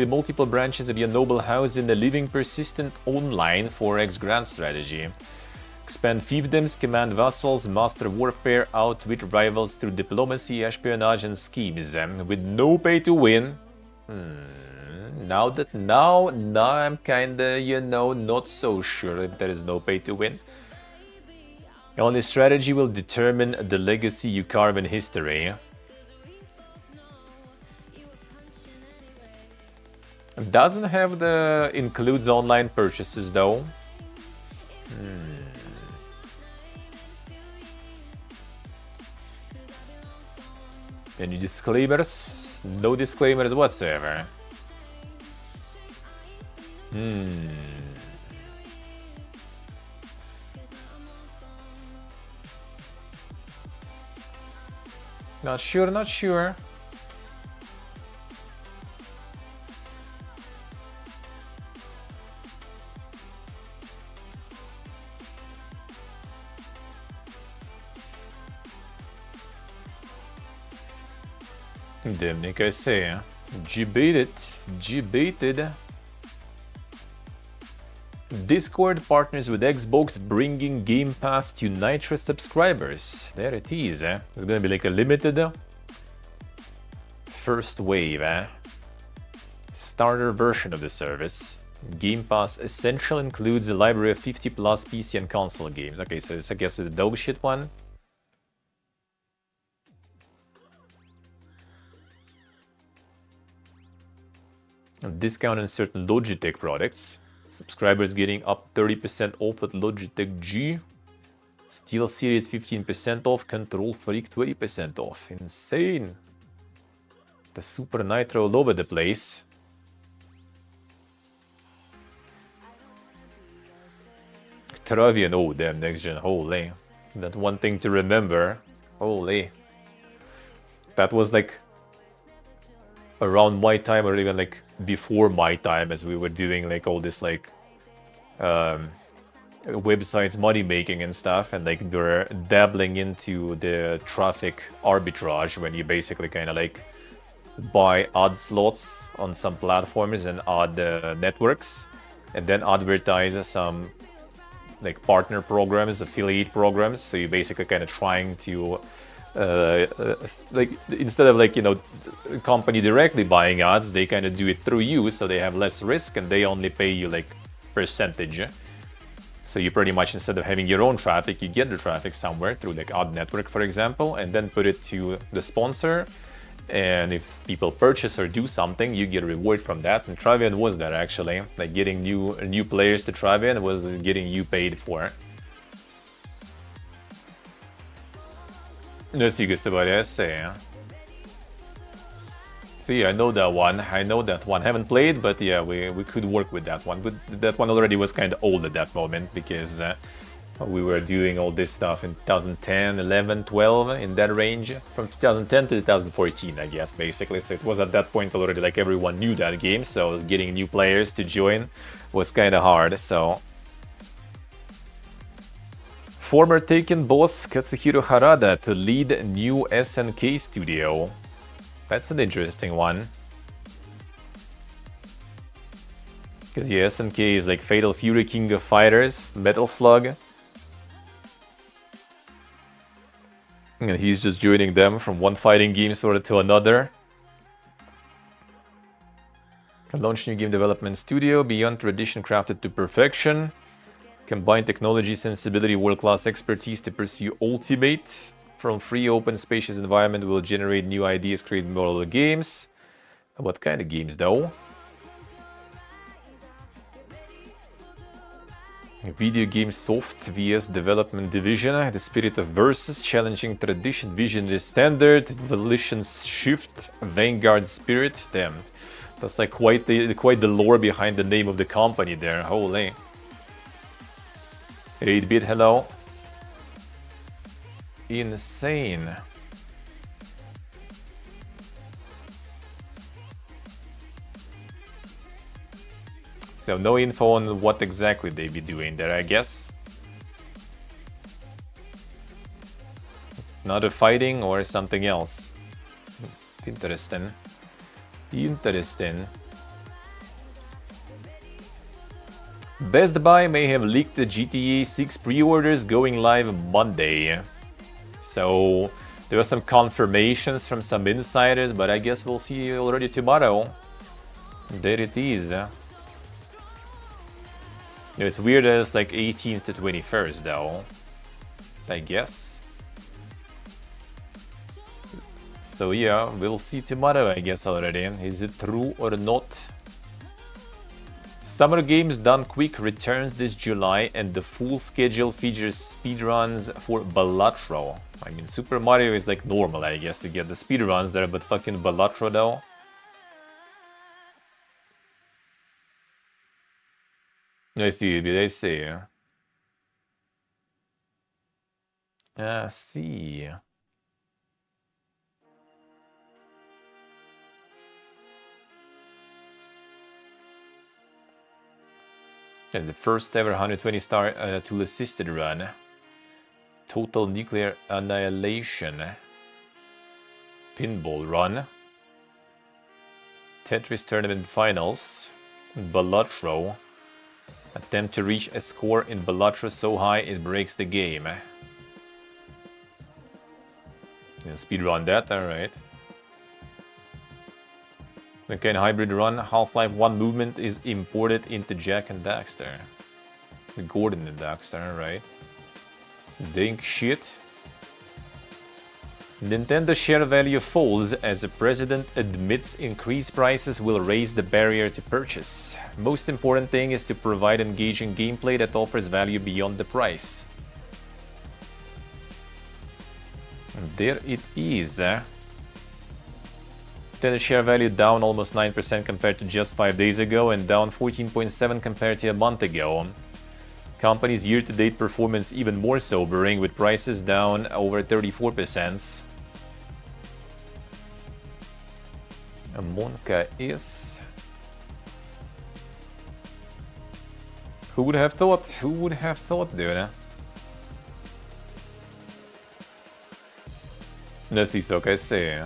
multiple branches of your noble house in the living persistent online 4x grand strategy. Expand fiefdoms, command vassals, master warfare, outwit rivals through diplomacy, espionage, and schemes, with no pay to win. Now I'm kinda, you know, not so sure if there is no pay to win. Only strategy will determine the legacy you carve in history. Doesn't have the includes online purchases though. Any disclaimers? No disclaimers whatsoever. Not sure, not sure. Damn, like I say, G-baited. G-baited. Discord partners with Xbox, bringing Game Pass to Nitro subscribers. There it is. It's gonna be like a limited first wave. Starter version of the service. Game Pass Essential includes a library of 50 plus PC and console games. Okay, so it's, I guess, the dog shit one. A discount on certain Logitech products. Subscribers getting up 30% off with Logitech G. SteelSeries 15% off. Control Freak 20% off. Insane. The Super Nitro all over the place. Travian, oh damn, next gen, holy. That one thing to remember, holy. That was like around my time or even like before my time, as we were doing like all this like websites money making and stuff, and like they're dabbling into the traffic arbitrage when you basically kind of like buy ad slots on some platforms and ad networks and then advertise some like partner programs, affiliate programs. So you're basically kind of trying to like instead of like, you know, company directly buying ads, they kind of do it through you, so they have less risk and they only pay you like percentage. So you pretty much, instead of having your own traffic, you get the traffic somewhere through like ad network, for example, and then put it to the sponsor. And if people purchase or do something, you get a reward from that. And Travian was that, actually. Like getting new players to Travian was getting you paid for. Let's see, yeah. So yeah, I know that one. Haven't played, but yeah, we could work with that one. But that one already was kind of old at that moment, because we were doing all this stuff in 2010, 11, 12, in that range. From 2010 to 2014, I guess, basically. So it was at that point already like everyone knew that game, so getting new players to join was kind of hard, so... Former Taken boss Katsuhiro Harada to lead new SNK studio. That's an interesting one. Because yeah, SNK is like Fatal Fury, King of Fighters, Metal Slug. And he's just joining them from one fighting game sort of to another. Launch new game development studio beyond tradition, crafted to perfection. Combine technology, sensibility, world-class expertise to pursue ultimate. From free, open, spacious environment will generate new ideas, create memorable games. What kind of games, though? Video game soft vs development division. The spirit of versus, challenging tradition, visionary standard, volition's shift, vanguard spirit. Damn, that's like quite the lore behind the name of the company there. Holy. 8-bit, hello. Insane. So no info on what exactly they be doing there, I guess. Not a fighting or something else. Interesting. Interesting. Best Buy may have leaked the GTA 6 pre-orders going live Monday. So there were some confirmations from some insiders, but I guess we'll see already tomorrow. There it is. It's weird that it's like 18th to 21st though, I guess. So yeah, we'll see tomorrow, I guess, already. Is it true or not? Summer Games Done Quick returns this July, and the full schedule features speedruns for Balatro. I mean, Super Mario is like normal, I guess, to get the speedruns there, but fucking Balatro though. I see, did I see? I see. Yeah, the first ever 120-star tool-assisted run. Total nuclear annihilation. Pinball run. Tetris Tournament Finals. Balatro. Attempt to reach a score in Balatro so high it breaks the game. Speedrun that, alright. Okay, hybrid run. Half-Life 1 movement is imported into Jak and Daxter. Gordon and Daxter, alright. Dink shit. Nintendo share value falls as the president admits increased prices will raise the barrier to purchase. Most important thing is to provide engaging gameplay that offers value beyond the price. And there it is. Nintendo share value down almost 9% compared to just 5 days ago and down 14.7% compared to a month ago. Company's year-to-date performance even more sobering, with prices down over 34%. Monka is... Who would have thought? Who would have thought, dude? Let's see, so I say.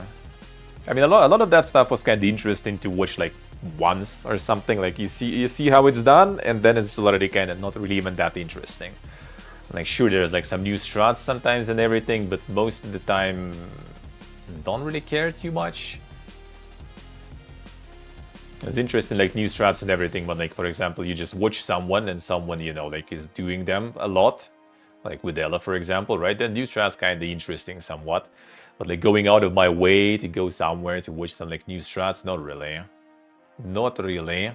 I mean, a lot of that stuff was kind of interesting to watch, like, once or something. Like, you see how it's done, and then it's already kind of not really even that interesting. Like, sure, there's like some new strats sometimes and everything, but most of the time, don't really care too much. It's interesting, like, new strats and everything, but, like, for example, you just watch someone and someone, you know, like, is doing them a lot. Like with Ella, for example, right? Then new strats kind of interesting somewhat. But, like, going out of my way to go somewhere to watch some, like, new strats, not really. Not really.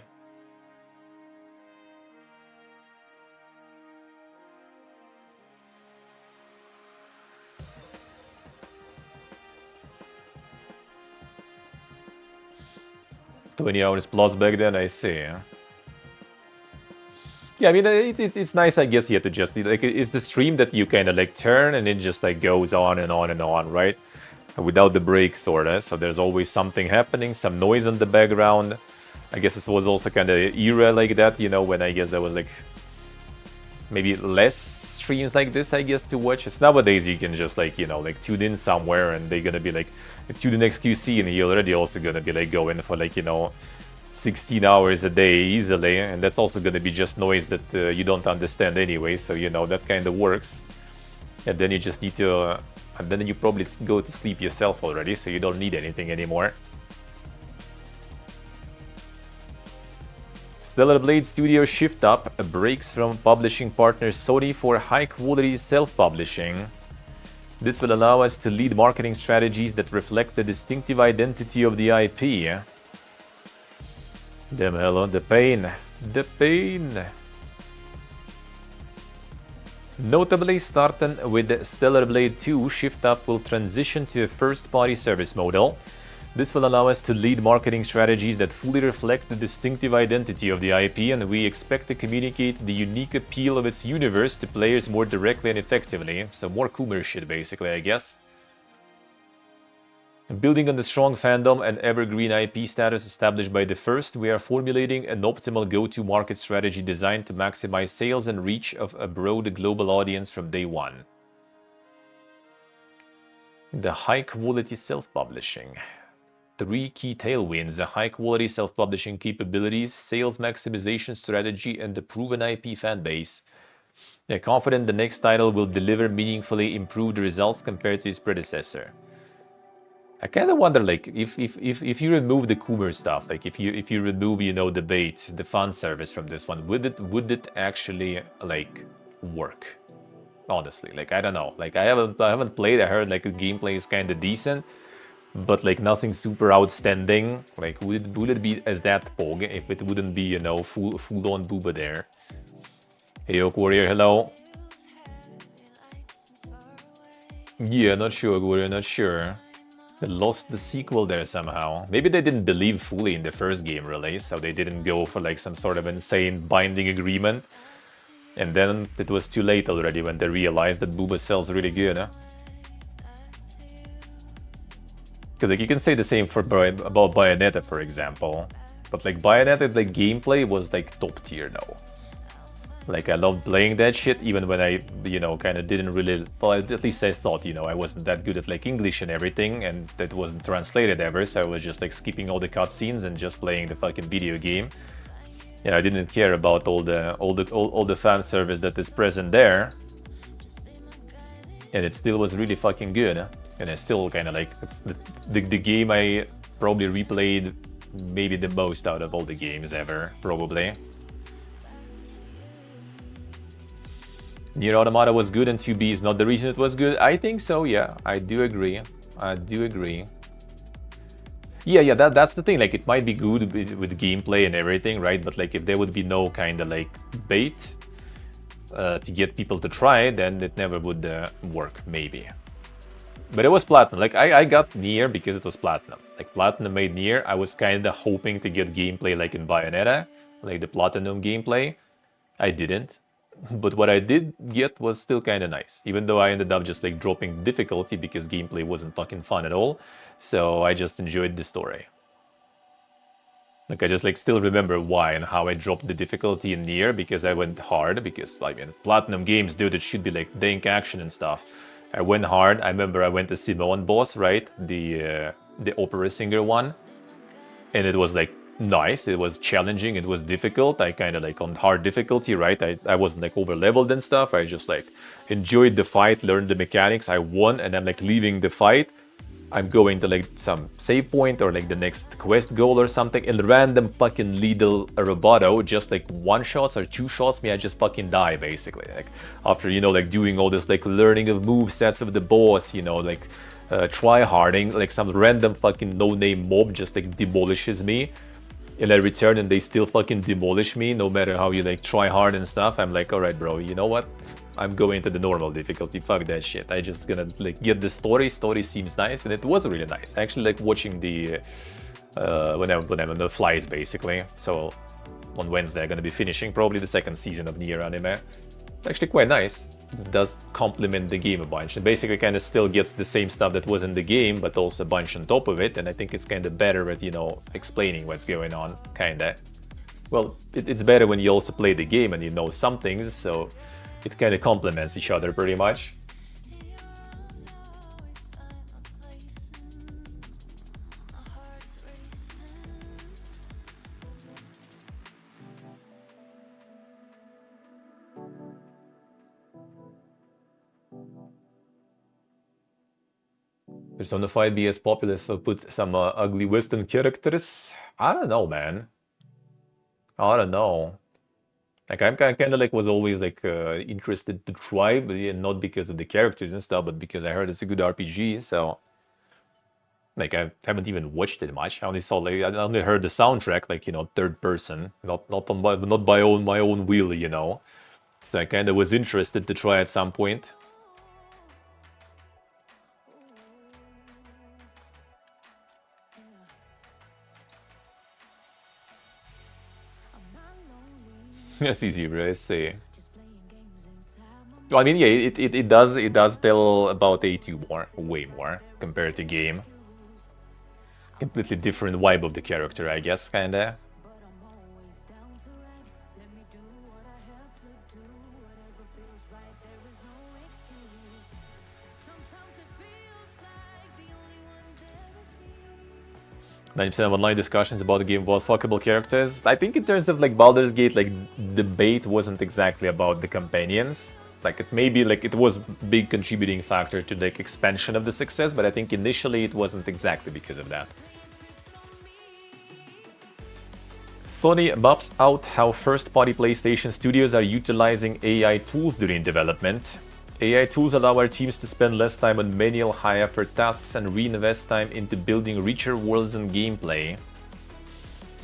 $20 hours plus back then, I see. Yeah, I mean, it's nice, I guess, to just, like, it's the stream that you kind of, like, turn and it just, like, goes on and on and on, right? Without the break, sorta. So there's always something happening, some noise in the background. I guess it was also kind of an era like that, you know, when I guess there was, like, maybe less streams like this, I guess, to watch. It's nowadays you can just, like, you know, like, tune in somewhere and they're gonna be, like, to the next QC, and you're already also gonna be, like, going for, like, you know, 16 hours a day easily, and that's also gonna be just noise that you don't understand anyway, so, you know, that kind of works. And then you just need to, and then you probably go to sleep yourself already, so you don't need anything anymore. Stellar Blade Studio shift up breaks from publishing partner Sony for high-quality self-publishing. This will allow us to lead marketing strategies that reflect the distinctive identity of the IP. Damn hell, the pain. The pain. Notably, starting with Stellar Blade 2, Shift Up will transition to a first-party service model. This will allow us to lead marketing strategies that fully reflect the distinctive identity of the IP, and we expect to communicate the unique appeal of its universe to players more directly and effectively. So more Coomer shit, basically, I guess. Building on the strong fandom and evergreen IP status established by the first, we are formulating an optimal go-to-market strategy designed to maximize sales and reach of a broad global audience from day one. The high-quality self-publishing. 3 key tailwinds: a high-quality self-publishing capabilities, sales maximization strategy, and a proven IP fanbase. They're confident the next title will deliver meaningfully improved results compared to its predecessor. I kind of wonder, like, if you remove the Coomer stuff, like if you remove, you know, the bait, the fan service from this one, would it actually, like, work? Honestly, like, I don't know. Like, I haven't played. I heard, like, the gameplay is kind of decent, but, like, nothing super outstanding. Like, would it be that pog if it wouldn't be, you know, full on booba there? Hey, Oak Warrior, hello. Yeah, not sure, Warrior, not sure. They lost the sequel there somehow. Maybe they didn't believe fully in the first game release, so they didn't go for, like, some sort of insane binding agreement. And then it was too late already when they realized that Booba sells really good, huh? Because, like, you can say the same for about Bayonetta, for example. But, like, Bayonetta, like, gameplay was, like, top tier now. Like, I loved playing that shit, even when I, you know, kind of didn't really, well, at least I thought, you know, I wasn't that good at, like, English and everything, and that wasn't translated ever, so I was just, like, skipping all the cutscenes and just playing the fucking video game. Yeah, I didn't care about all the fan service that is present there, and it still was really fucking good. And I still kind of like, it's the game I probably replayed maybe the most out of all the games ever, probably. Nier Automata was good and 2B is not the reason it was good. I think so, yeah. I do agree. I do agree. Yeah, that's the thing. Like, it might be good with gameplay and everything, right? But like, if there would be no kind of like bait to get people to try, then it never would work, maybe. But it was Platinum. Like, I got Nier because it was Platinum. Like, Platinum made Nier. I was kind of hoping to get gameplay like in Bayonetta, like the Platinum gameplay. I didn't. But what I did get was still kind of nice, even though I ended up just like dropping difficulty because gameplay wasn't fucking fun at all. So I just enjoyed the story. Like, I just like still remember why and how I dropped the difficulty in Nier, because I went hard, because like in Platinum games, dude, it should be like dank action and stuff. I went hard. I remember I went to Simone boss, right? The opera singer one. And it was like nice, it was challenging, it was difficult. I kind of like on hard difficulty, right? I wasn't like over leveled and stuff. I just like enjoyed the fight, learned the mechanics, I won, and I'm like leaving the fight. I'm going to like some save point or like the next quest goal or something, and random fucking Lidl Roboto just like one shots or two shots me, I just fucking die basically. Like after, you know, like doing all this like learning of move sets of the boss, you know, like try-harding, like some random fucking no-name mob just like demolishes me, and I return and they still fucking demolish me no matter how you like try hard and stuff. I'm like, alright bro, you know what? I'm going to the normal difficulty, fuck that shit. I just gonna like get the story seems nice, and it was really nice. I actually like watching the when I'm on the flights basically. So on Wednesday I'm gonna be finishing probably the second season of Nier anime. It's actually quite nice. It does complement the game a bunch. It basically kind of still gets the same stuff that was in the game, but also a bunch on top of it, and I think it's kind of better at, you know, explaining what's going on, kinda. Well, it's better when you also play the game and you know some things, so it kind of complements each other pretty much. Personified be as popular if I put some ugly Western characters? I don't know, man. I don't know. Like, I'm kind of like was always like interested to try, but yeah, not because of the characters and stuff, but because I heard it's a good RPG. So, like, I haven't even watched it much. I only saw like I only heard the soundtrack, like, you know, third person, not by my own will, you know. So I kind of was interested to try at some point. That's easy, bro. Let's see. Well, I mean, yeah, it does tell about A2 more, way more compared to game. Completely different vibe of the character, I guess, kinda. Of online discussions about the game about fuckable characters. I think in terms of like Baldur's Gate, like debate wasn't exactly about the companions. Like it maybe like it was big contributing factor to like expansion of the success, but I think initially it wasn't exactly because of that. Sony maps out how first-party PlayStation studios are utilizing AI tools during development. AI tools allow our teams to spend less time on manual high-effort tasks and reinvest time into building richer worlds and gameplay.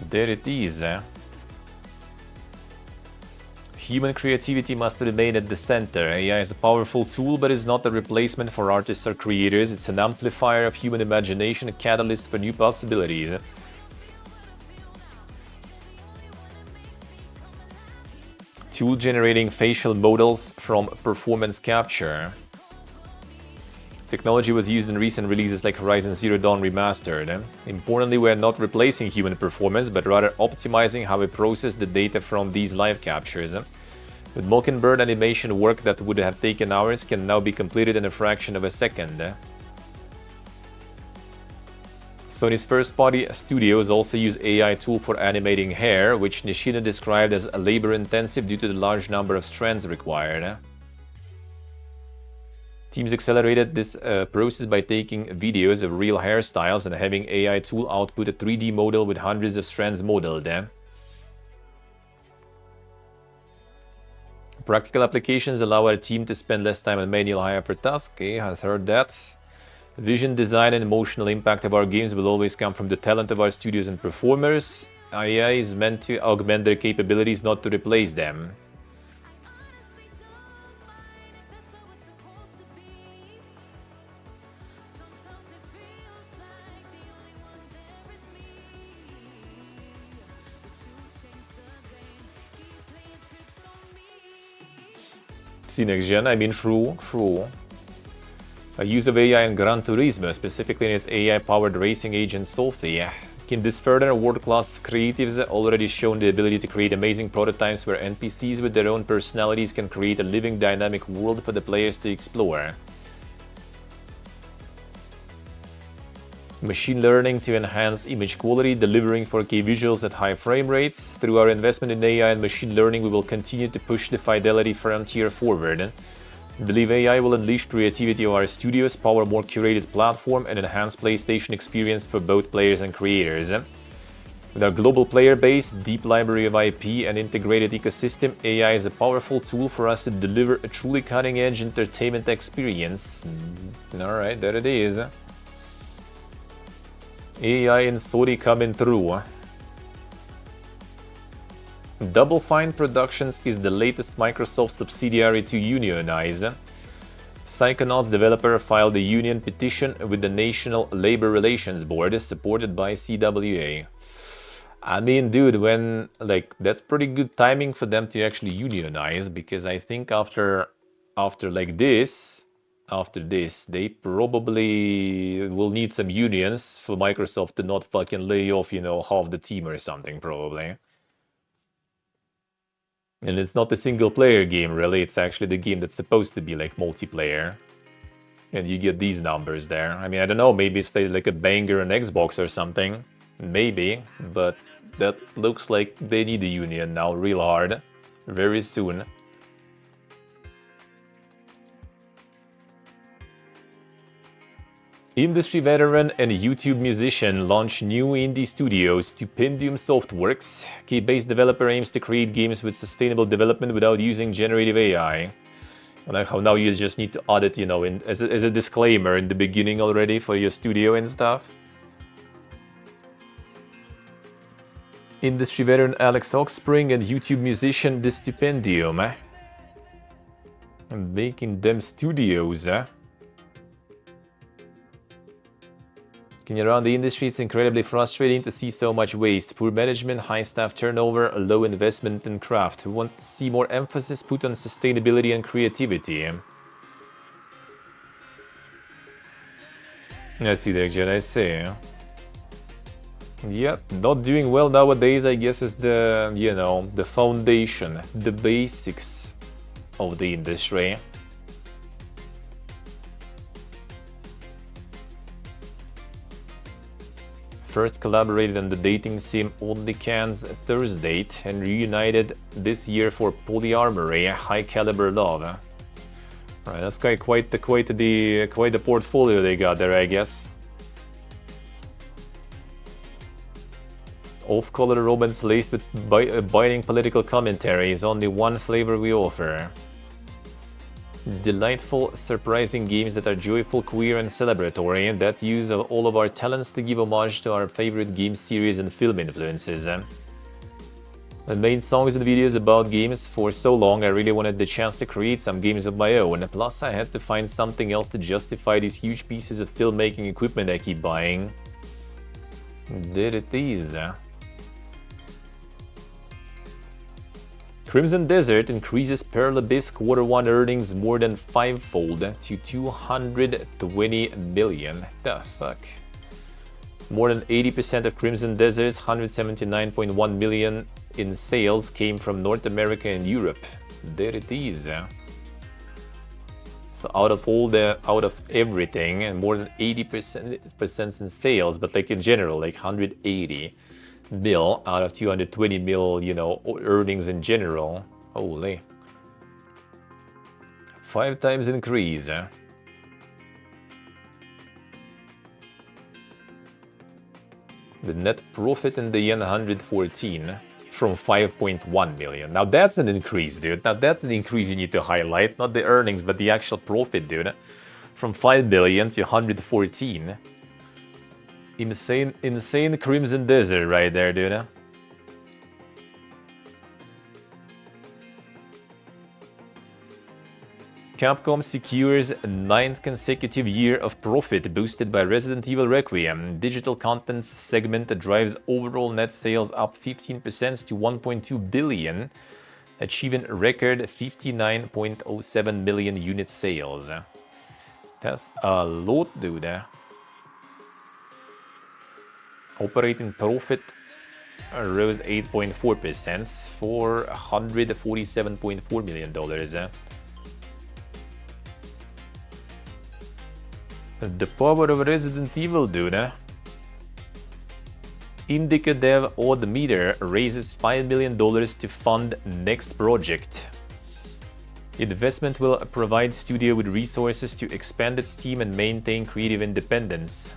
There it is. Human creativity must remain at the center. AI is a powerful tool, but is not a replacement for artists or creators. It's an amplifier of human imagination, a catalyst for new possibilities. Tool generating facial models from performance capture. Technology was used in recent releases like Horizon Zero Dawn Remastered. Importantly, we are not replacing human performance, but rather optimizing how we process the data from these live captures. With Mockingbird, animation work that would have taken hours can now be completed in a fraction of a second. Sony's first-party studios also use AI tool for animating hair, which Nishida described as labor-intensive due to the large number of strands required. Teams accelerated this process by taking videos of real hairstyles and having AI tool output a 3D model with hundreds of strands modeled. Practical applications allow our team to spend less time on manual high effort tasks. Okay, I've heard that. Vision, design, and emotional impact of our games will always come from the talent of our studios and performers. AI is meant to augment their capabilities, not to replace them. See, next gen, I mean, true. A use of AI in Gran Turismo, specifically in its AI-powered racing agent Sophie. In this further, world-class creatives already shown the ability to create amazing prototypes where NPCs with their own personalities can create a living, dynamic world for the players to explore. Machine learning to enhance image quality, delivering 4K visuals at high frame rates. Through our investment in AI and machine learning, we will continue to push the fidelity frontier forward. I believe AI will unleash creativity of our studios, power a more curated platform, and enhance PlayStation experience for both players and creators. With our global player base, deep library of IP, and integrated ecosystem, AI is a powerful tool for us to deliver a truly cutting-edge entertainment experience. Alright, there it is. AI and Sony coming through. Double Fine Productions is the latest Microsoft subsidiary to unionize. Psychonauts developer filed a union petition with the National Labor Relations Board, supported by CWA. I mean, dude, that's pretty good timing for them to actually unionize, because I think after this, they probably will need some unions for Microsoft to not fucking lay off, half the team or something, probably. And it's not a single-player game, really. It's actually the game that's supposed to be, multiplayer. And you get these numbers there. I mean, I don't know, maybe it's like a banger on Xbox or something. Maybe, but that looks like they need a union now real hard. Very soon. Industry veteran and YouTube musician launch new indie studio Stupendium Softworks. Key-based developer aims to create games with sustainable development without using generative AI. I like how now you just need to add it, as a disclaimer in the beginning already for your studio and stuff. Industry veteran Alex Oxspring and YouTube musician The Stupendium. Making them studios, Around the industry, it's incredibly frustrating to see so much waste, poor management, high staff turnover, low investment in craft. We want to see more emphasis put on sustainability and creativity. I see the Jedi say. Yeah, not doing well nowadays, I guess, is the, the foundation, the basics of the industry. First collaborated on the dating sim Only Cans Thursday and reunited this year for Polyamory, High Caliber Love. Right, that's quite the portfolio they got there, I guess. Off-color romance laced with biting political commentary is only one flavor we offer. Delightful, surprising games that are joyful, queer, and celebratory, and that use of all of our talents to give homage to our favorite game series and film influences. I made songs and videos about games for so long, I really wanted the chance to create some games of my own, plus I had to find something else to justify these huge pieces of filmmaking equipment I keep buying. There it is. Crimson Desert increases Pearl Abyss Q1 earnings more than fivefold to 220 million. The fuck? More than 80% of Crimson Desert's 179.1 million in sales came from North America and Europe. There it is. So out of everything, and more than 80% in sales, but like in general, like 180 mil out of 220 mil, you know, earnings in general. Holy. 5 times increase. The net profit in the yen 114 from 5.1 million. Now that's an increase, dude. Now that's an increase you need to highlight. Not the earnings, but the actual profit, dude. From 5 billion to 114. Insane Crimson Desert right there, dude. Capcom secures a 9th consecutive year of profit boosted by Resident Evil Requiem. Digital contents segment drives overall net sales up 15% to 1.2 billion, achieving a record 59.07 million unit sales. That's a lot, dude. Operating profit rose 8.4% for $147.4 million. The power of Resident Evil, dude. Indica dev Odd Meter raises $5 million to fund next project. Investment will provide studio with resources to expand its team and maintain creative independence.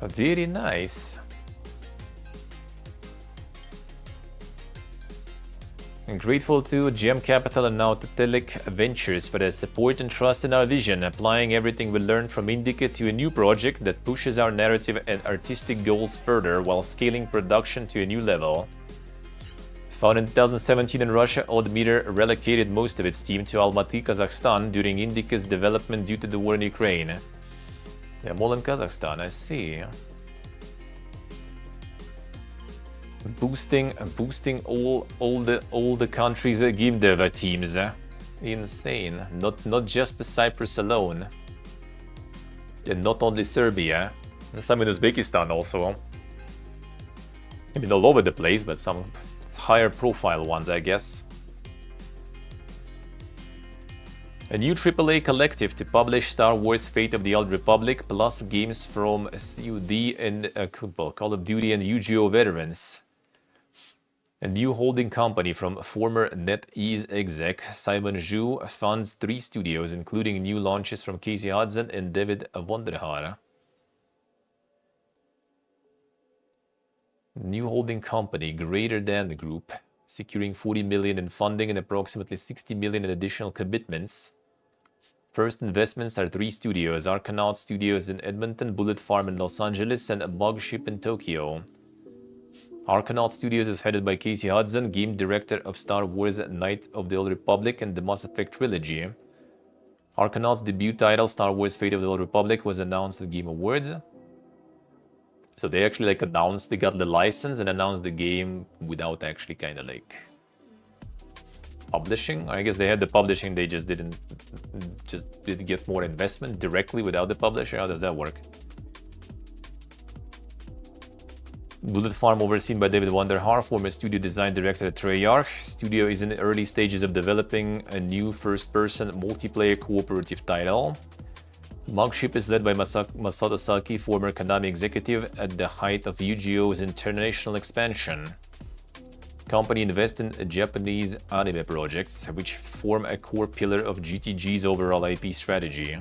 Very nice. And grateful to GM Capital and now Telic Ventures for their support and trust in our vision, applying everything we learned from Indica to a new project that pushes our narrative and artistic goals further while scaling production to a new level. Founded in 2017 in Russia, Odd Meter relocated most of its team to Almaty, Kazakhstan during Indica's development due to the war in Ukraine. Yeah, I'm all in Kazakhstan, I see. Boosting all the countries' game dev teams. Insane. Not just the Cyprus alone. And not only Serbia. Some in Uzbekistan also. I mean, all over the place, but some higher profile ones, I guess. A new AAA collective to publish Star Wars Fate of the Old Republic plus games from COD and Call of Duty and Yu-Gi-Oh! Veterans. A new holding company from former NetEase exec Simon Zhu funds 3 studios, including new launches from Casey Hudson and David Wonderhara. New holding company greater than the group, securing 40 million in funding and approximately 60 million in additional commitments. First investments are 3 studios: Arcanaut Studios in Edmonton, Bullet Farm in Los Angeles, and Bugship in Tokyo. Arcanaut Studios is headed by Casey Hudson, game director of Star Wars Knight of the Old Republic and the Mass Effect trilogy. Arcanaut's debut title, Star Wars Fate of the Old Republic, was announced at Game Awards. So they actually announced they got the license and announced the game without actually publishing. I guess they had the publishing, they just didn't get more investment directly without the publisher. How does that work? Bullet Farm, overseen by David Wonderhar, former studio design director at Treyarch. Studio is in the early stages of developing a new first-person multiplayer cooperative title. Mugship is led by Masato Saki, former Konami executive at the height of Yu-Gi-Oh's international expansion. Company invests in Japanese anime projects, which form a core pillar of GTG's overall IP strategy.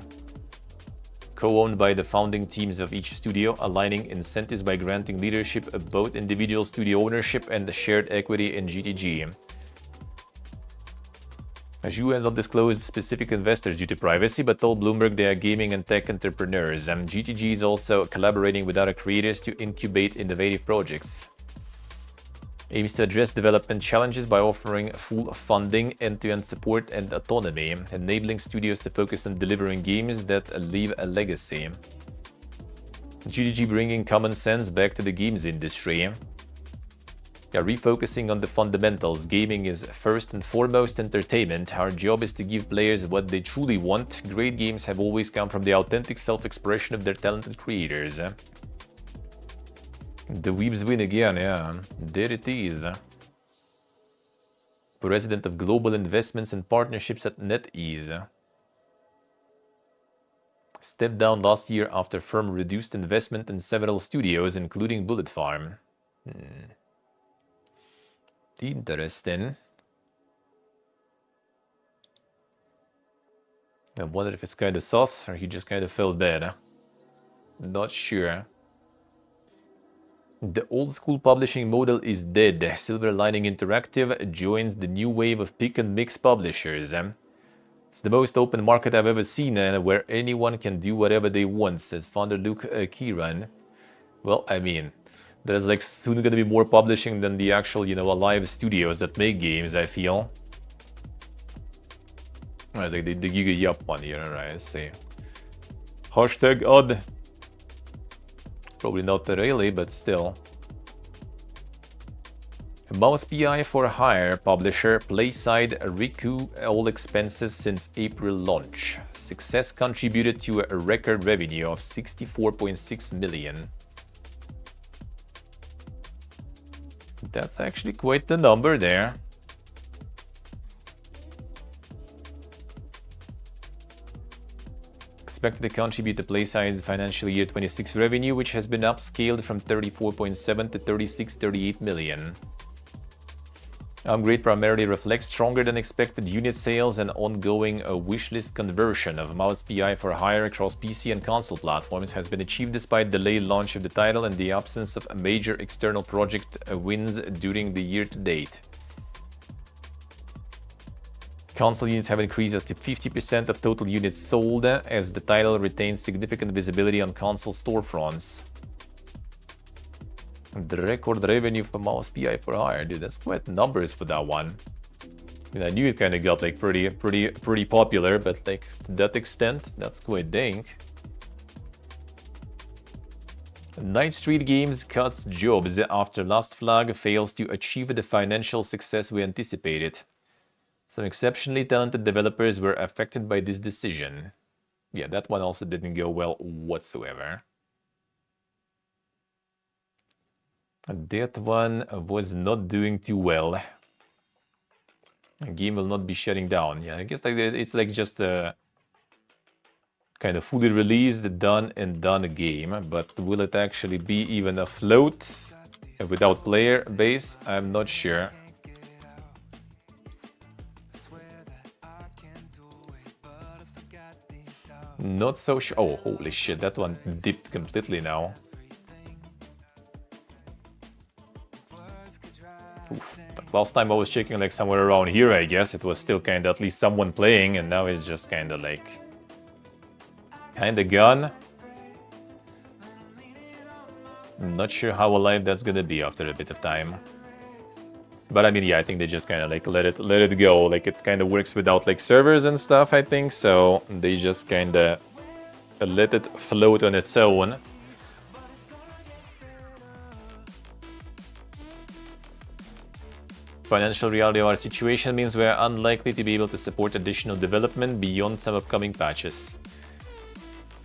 Co-owned by the founding teams of each studio, aligning incentives by granting leadership of both individual studio ownership and the shared equity in GTG. Zhu has not disclosed specific investors due to privacy, but told Bloomberg they are gaming and tech entrepreneurs, and GTG is also collaborating with other creators to incubate innovative projects. Aims to address development challenges by offering full funding, end-to-end support, and autonomy, enabling studios to focus on delivering games that leave a legacy. GTG bringing common sense back to the games industry. Refocusing on the fundamentals. Gaming is first and foremost entertainment. Our job is to give players what they truly want. Great games have always come from the authentic self-expression of their talented creators. The Weebs win again, yeah. There it is. President of Global Investments and Partnerships at NetEase. Stepped down last year after firm reduced investment in several studios, including Bullet Farm. Interesting. I wonder if it's kind of sus or he just kind of felt bad. Not sure. The old school publishing model is dead. Silver Lining Interactive joins the new wave of pick and mix publishers. It's the most open market I've ever seen, where anyone can do whatever they want, says founder Luke Kieran. Well, I mean, there's like soon gonna be more publishing than the actual, live studios that make games, I feel. I was like the Giga Yup one here, alright, let's see. Hashtag odd. Probably not really, but still. Mouse PI for hire publisher Playside recoup all expenses since April launch. Success contributed to a record revenue of 64.6 million. That's actually quite the number there. Expected to contribute to Playside's financial year 26 revenue, which has been upscaled from 34.7 to 36.38 million. Upgrade primarily reflects stronger than expected unit sales and ongoing wishlist conversion of Mouse PI for hire across PC and console platforms has been achieved despite delayed launch of the title and the absence of major external project wins during the year to date. Console units have increased up to 50% of total units sold as the title retains significant visibility on console storefronts. The record revenue for Mouse PI for hire, dude, that's quite numbers for that one. I mean, I knew it kind of got like pretty popular, but like to that extent, that's quite dang. Night Street Games cuts jobs after Last Flag fails to achieve the financial success we anticipated. Some exceptionally talented developers were affected by this decision. Yeah, that one also didn't go well whatsoever. That one was not doing too well. The game will not be shutting down. Yeah, I guess like it's like just a kind of fully released, done and done game, but will it actually be even afloat without player base? I'm not sure. Not so sure. Oh, holy shit, that one dipped completely now. Oof. Last time I was checking like somewhere around here, I guess it was still kind of at least someone playing, and now it's just kind of like gone. I'm not sure how alive that's gonna be after a bit of time. But I mean, yeah, I think they just kind of like let it go. Like it kind of works without like servers and stuff, I think. So they just kind of let it float on its own. Financial reality of our situation means we are unlikely to be able to support additional development beyond some upcoming patches.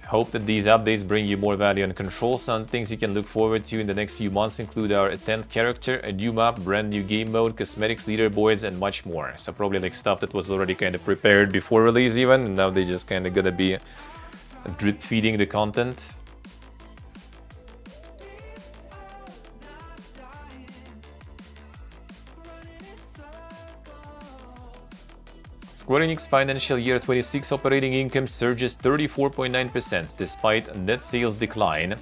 Hope that these updates bring you more value and control. Some things you can look forward to in the next few months include our 10th character, a new map, brand new game mode, cosmetics, leaderboards, and much more. So probably like stuff that was already kind of prepared before release even, and now they just kind of gonna be drip feeding the content. Square Enix financial year 26 operating income surges 34.9% despite net sales decline.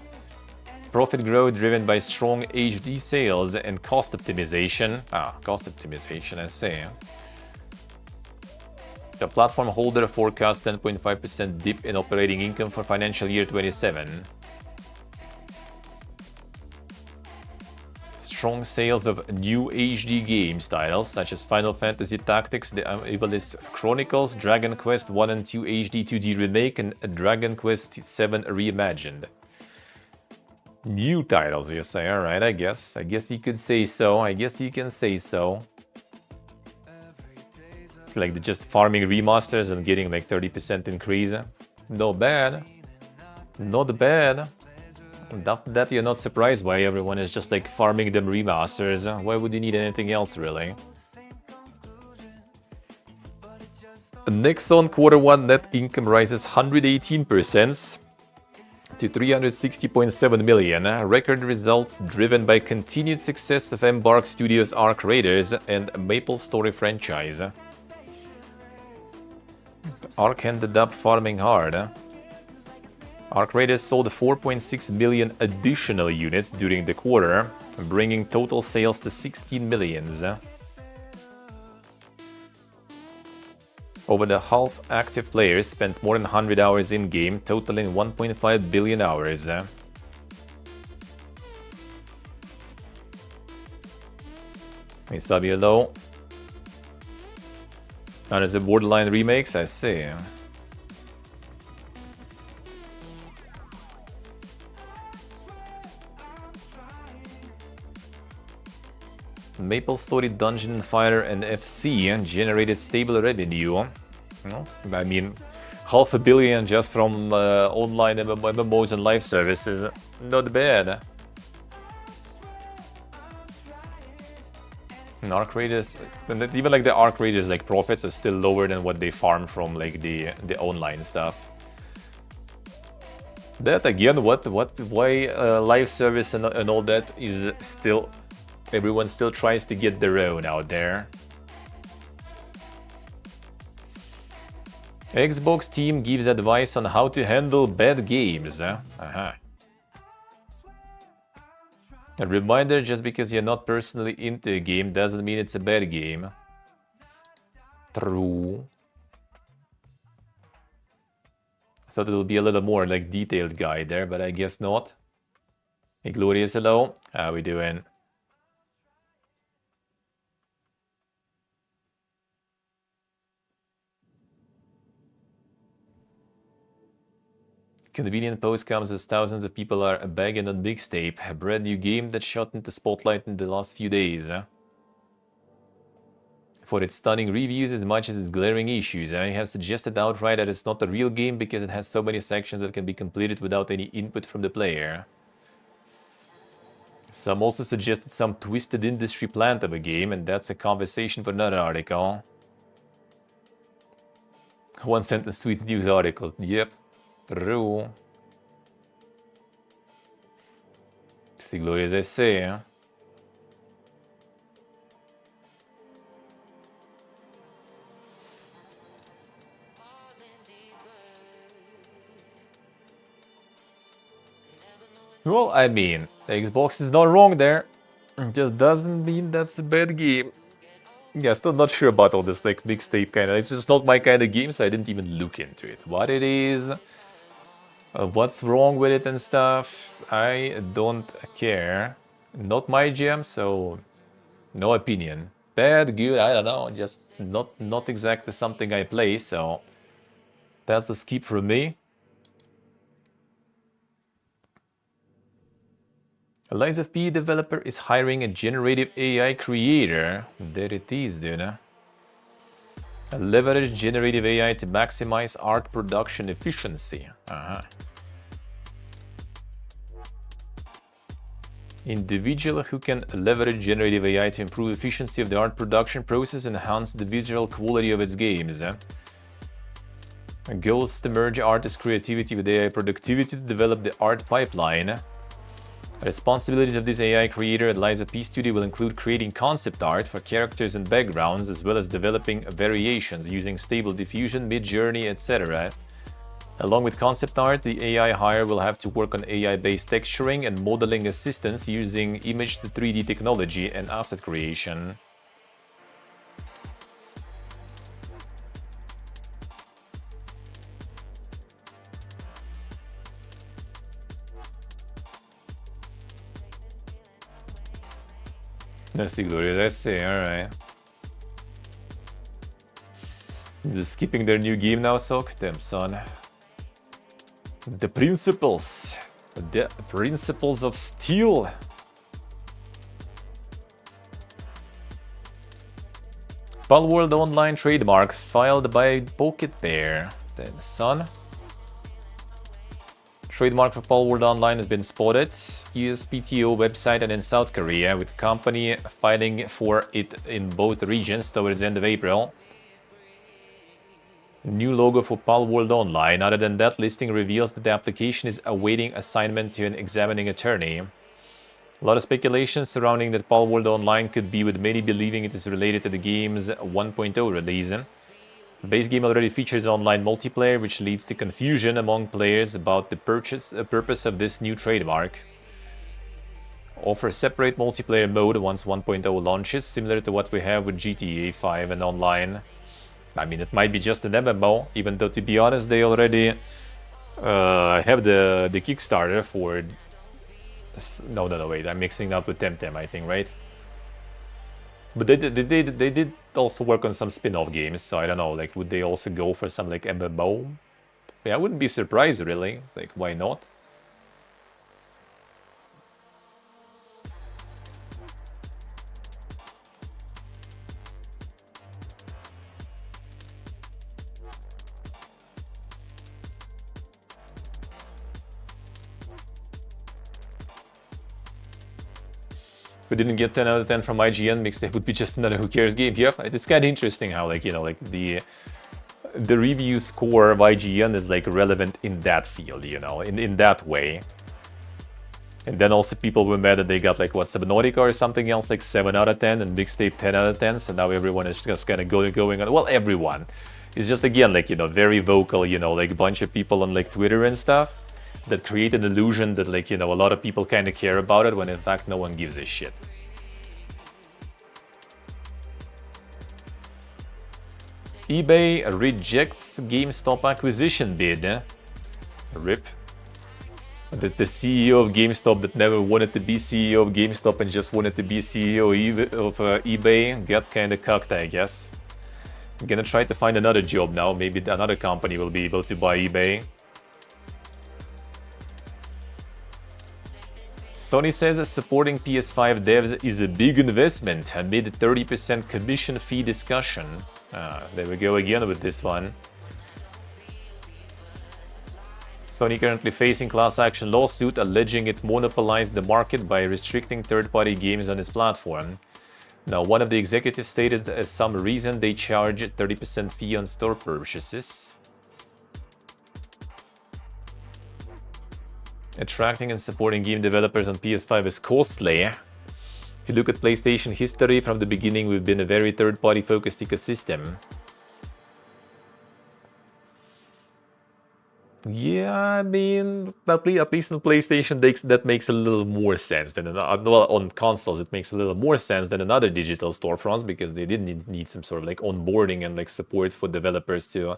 Profit growth driven by strong HD sales and cost optimization. Cost optimization, I say. The platform holder forecasts 10.5% dip in operating income for financial year 27. Strong sales of new HD games titles such as Final Fantasy Tactics, The Ivalice Chronicles, Dragon Quest 1 and 2 HD 2D Remake, and Dragon Quest 7 Reimagined. New titles, you say? Alright, I guess you could say so. I guess you can say so. Like they're just farming remasters and getting like 30% increase. Not bad. Not bad. That you're not surprised why everyone is just like farming them remasters. Why would you need anything else, really? Nexon Q1 net income rises 118% to 360.7 million. Record results driven by continued success of Embark Studios' Arc Raiders and MapleStory franchise. Arc ended up farming hard. Arc Raiders sold 4.6 million additional units during the quarter, bringing total sales to 16 millions. Over the half, active players spent more than 100 hours in-game, totaling 1.5 billion hours. Hey, Sabio low. And as a Borderline remakes, I see. MapleStory Dungeon & Fighter and FC generated stable revenue. Well, I mean, 500 million just from online MMOs and live services. Not bad. And Arc Raiders, even like the Arc Raiders like profits are still lower than what they farm from like the online stuff. That again, why live service and all that is still, everyone still tries to get their own out there. Xbox team gives advice on how to handle bad games. A reminder, just because you're not personally into a game doesn't mean it's a bad game. True. I thought it would be a little more like detailed guide there, but I guess not. Hey Glorious, hello. How we doing? Convenient post comes as thousands of people are bagging on Mixtape, a brand new game that shot into spotlight in the last few days. For its stunning reviews as much as its glaring issues, I have suggested outright that it's not a real game because it has so many sections that can be completed without any input from the player. Some also suggested some twisted industry plant of a game, and that's a conversation for another article. One sentence sweet news article, yep. True. See, Gloria, as I say, huh? Well, I mean, the Xbox is not wrong there. It just doesn't mean that's a bad game. Yeah, still not sure about all this like mixtape kind of. It's just not my kind of game, so I didn't even look into it. What it is, what's wrong with it and stuff, I don't care. Not my jam, so no opinion. Bad, good, I don't know. Just not exactly something I play, so that's a skip from me. A Lies of P developer is hiring a generative AI creator. There it is, dude. Leverage generative AI to maximize art production efficiency. Individual who can leverage generative AI to improve efficiency of the art production process and enhance the visual quality of its games. Goals to merge artist creativity with AI productivity to develop the art pipeline. Responsibilities of this AI creator at Lies of P Studio will include creating concept art for characters and backgrounds, as well as developing variations using Stable Diffusion, Midjourney, etc. Along with concept art, the AI hire will have to work on AI-based texturing and modeling assistance using image to 3D technology and asset creation. Let's see, Gloria, let's see, alright. Just skipping their new game now, Sok? Damn, son. The Principles of Steel. Palworld Online trademark filed by Pocket Bear. Damn, son. Trademark for Palworld Online has been spotted. USPTO website and in South Korea, with company filing for it in both regions towards the end of April. New logo for Palworld Online. Other than that, listing reveals that the application is awaiting assignment to an examining attorney. A lot of speculation surrounding that Palworld Online could be, with many believing it is related to the game's 1.0 release. The base game already features online multiplayer, which leads to confusion among players about the purpose of this new trademark. Offer a separate multiplayer mode once 1.0 launches, similar to what we have with GTA 5 and online. I mean, it might be just an MMO, even though, to be honest, they already have the Kickstarter for... No, wait, I'm mixing up with Temtem, I think, right? But they did also work on some spin-off games, so I don't know, like, would they also go for some, like, MMO? Yeah, I wouldn't be surprised, really. Like, why not? We didn't get 10 out of 10 from IGN, mixtape would be just another who cares game. Yeah, it's kind of interesting how, like, you know, like the review score of IGN is like relevant in that field, you know, in that way. And then also people were mad that they got like what, Subnautica or something else, like 7 out of 10, and mixtape 10 out of 10. So now everyone is just kind of going on. Well, everyone. It's just, again, like, you know, very vocal, you know, like a bunch of people on like Twitter and stuff that create an illusion that, like, you know, a lot of people kind of care about it, when in fact no one gives a shit. eBay rejects GameStop acquisition bid. RIP. The CEO of GameStop that never wanted to be CEO of GameStop and just wanted to be CEO of eBay got kind of cocked, I guess. I'm gonna try to find another job now. Maybe another company will be able to buy eBay. Sony says that supporting PS5 devs is a big investment amid 30% commission fee discussion. There we go again with this one. Sony currently facing class action lawsuit alleging it monopolized the market by restricting third-party games on its platform. Now, one of the executives stated as some reason they charge 30% fee on store purchases. Attracting and supporting game developers on PS5 is costly. If you look at PlayStation history, from the beginning we've been a very third-party focused ecosystem. Yeah, I mean, at least on PlayStation that makes a little more sense than well, on consoles it makes a little more sense than in other digital storefronts, because they didn't need some sort of like onboarding and like support for developers to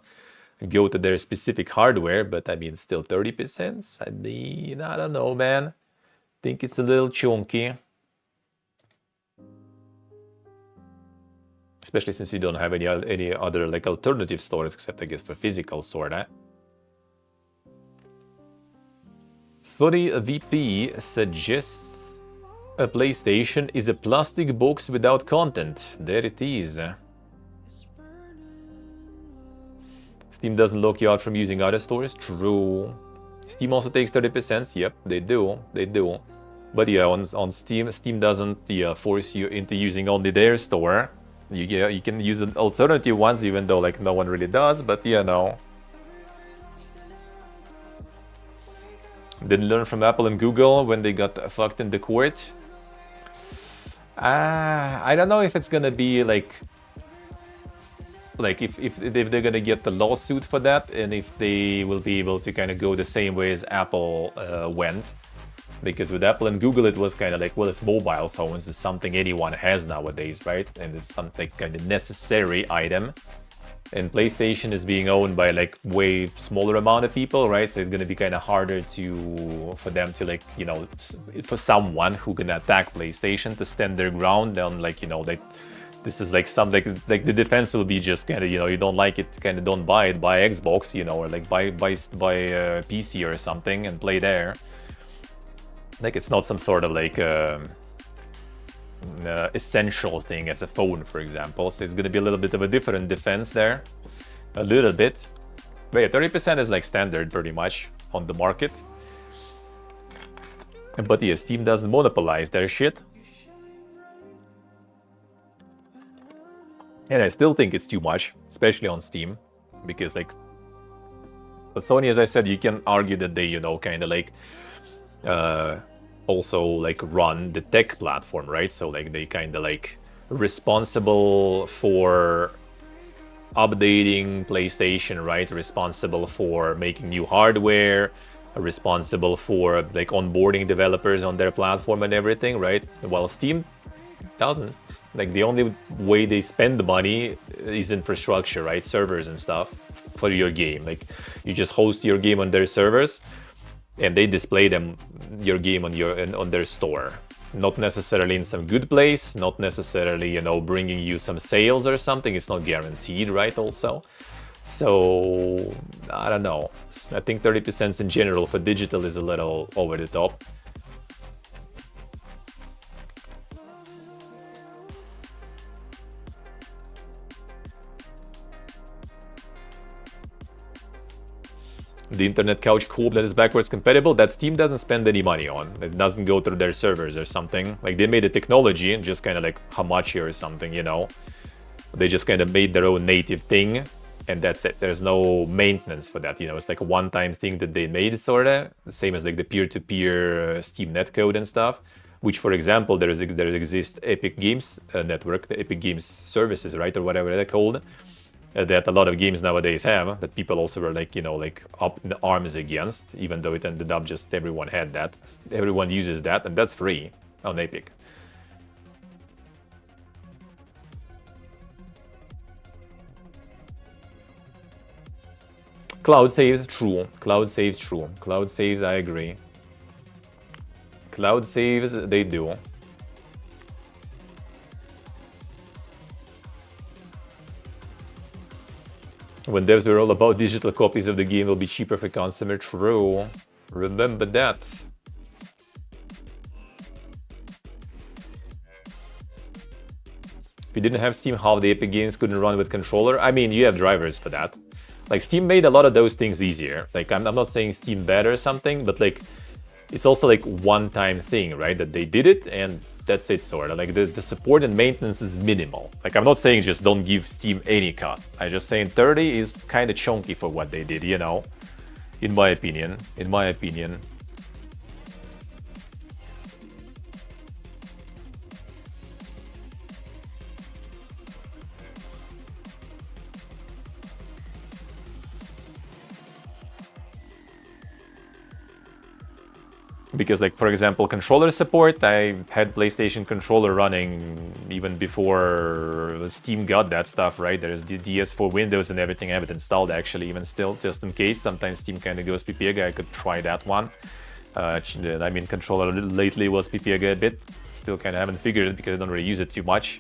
go to their specific hardware. But I mean, still 30%. I mean, I don't know, man. Think it's a little chunky, especially since you don't have any other like alternative stores except, I guess, for physical sorta. Sony VP suggests a PlayStation is a plastic box without content. There it is. Steam doesn't lock you out from using other stores. True. Steam also takes 30%. Yep, they do. They do. But yeah, on Steam, Steam doesn't force you into using only their store. You can use alternative ones, even though like no one really does. But yeah, no. Didn't learn from Apple and Google when they got fucked in the court. I don't know if it's gonna be like if they're gonna get the lawsuit for that, and if they will be able to kind of go the same way as Apple went. Because with Apple and Google, it was kind of like, well, it's mobile phones. It's something anyone has nowadays, right? And it's something kind of necessary item. And PlayStation is being owned by like way smaller amount of people, right? So it's going to be kind of harder for them to, like, you know, for someone who can attack PlayStation to stand their ground. Then, like, you know, like this is like something like the defense will be just kind of, you know, you don't like it, kind of don't buy it, buy Xbox, you know, or like buy PC or something and play there. Like, it's not some sort of like essential thing as a phone, for example. So it's going to be a little bit of a different defense there. A little bit. But yeah, 30% is like standard pretty much on the market. But yeah, Steam doesn't monopolize their shit. And I still think it's too much, especially on Steam. because like Sony, as I said, you can argue that they, you know, kind of like also like run the tech platform, right? So like they kind of like responsible for updating PlayStation, right? Responsible for making new hardware, responsible for like onboarding developers on their platform and everything, right? While Steam doesn't. Like the only way they spend the money is infrastructure, right? Servers and stuff for your game. Like you just host your game on their servers, and they display your game on their store. Not necessarily in some good place, not necessarily, you know, bringing you some sales or something. It's not guaranteed, right? Also, so I don't know. I think 30% in general for digital is a little over the top. The internet couch co-op that is backwards compatible, that Steam doesn't spend any money on. It doesn't go through their servers or something. Like they made a technology and just kind of like Hamachi or something, you know. They just kind of made their own native thing, and that's it. There's no maintenance for that, you know. It's like a one-time thing that they made, sorta. The same as like the peer-to-peer Steam netcode and stuff. Which, for example, there exists Epic Games Network, the Epic Games Services, right, or whatever they're called. That a lot of games nowadays have, that people also were like, you know, like up in arms against, even though it ended up just everyone had that. Everyone uses that, and that's free on Epic. Cloud saves, true. Cloud saves, true. Cloud saves, I agree. Cloud saves, they do. When devs were all about digital copies of the game will be cheaper for consumer, true. Remember that. If you didn't have Steam, half the Epic games couldn't run with controller. I mean, you have drivers for that. Like, Steam made a lot of those things easier. Like, I'm not saying Steam bad or something, but like, it's also like one-time thing, right? That they did it, and that's it, sort of. Like, the support and maintenance is minimal. Like, I'm not saying just don't give Steam any cut. I'm just saying 30 is kind of chunky for what they did, you know? In my opinion. In my opinion. Because, like, for example, controller support, I had PlayStation controller running even before Steam got that stuff, right? There's the DS for Windows and everything. I have it installed, actually, even still, just in case. Sometimes Steam kind of goes Pepegas. I could try that one. I mean, controller lately was Pepegas a bit. Still kind of haven't figured it because I don't really use it too much.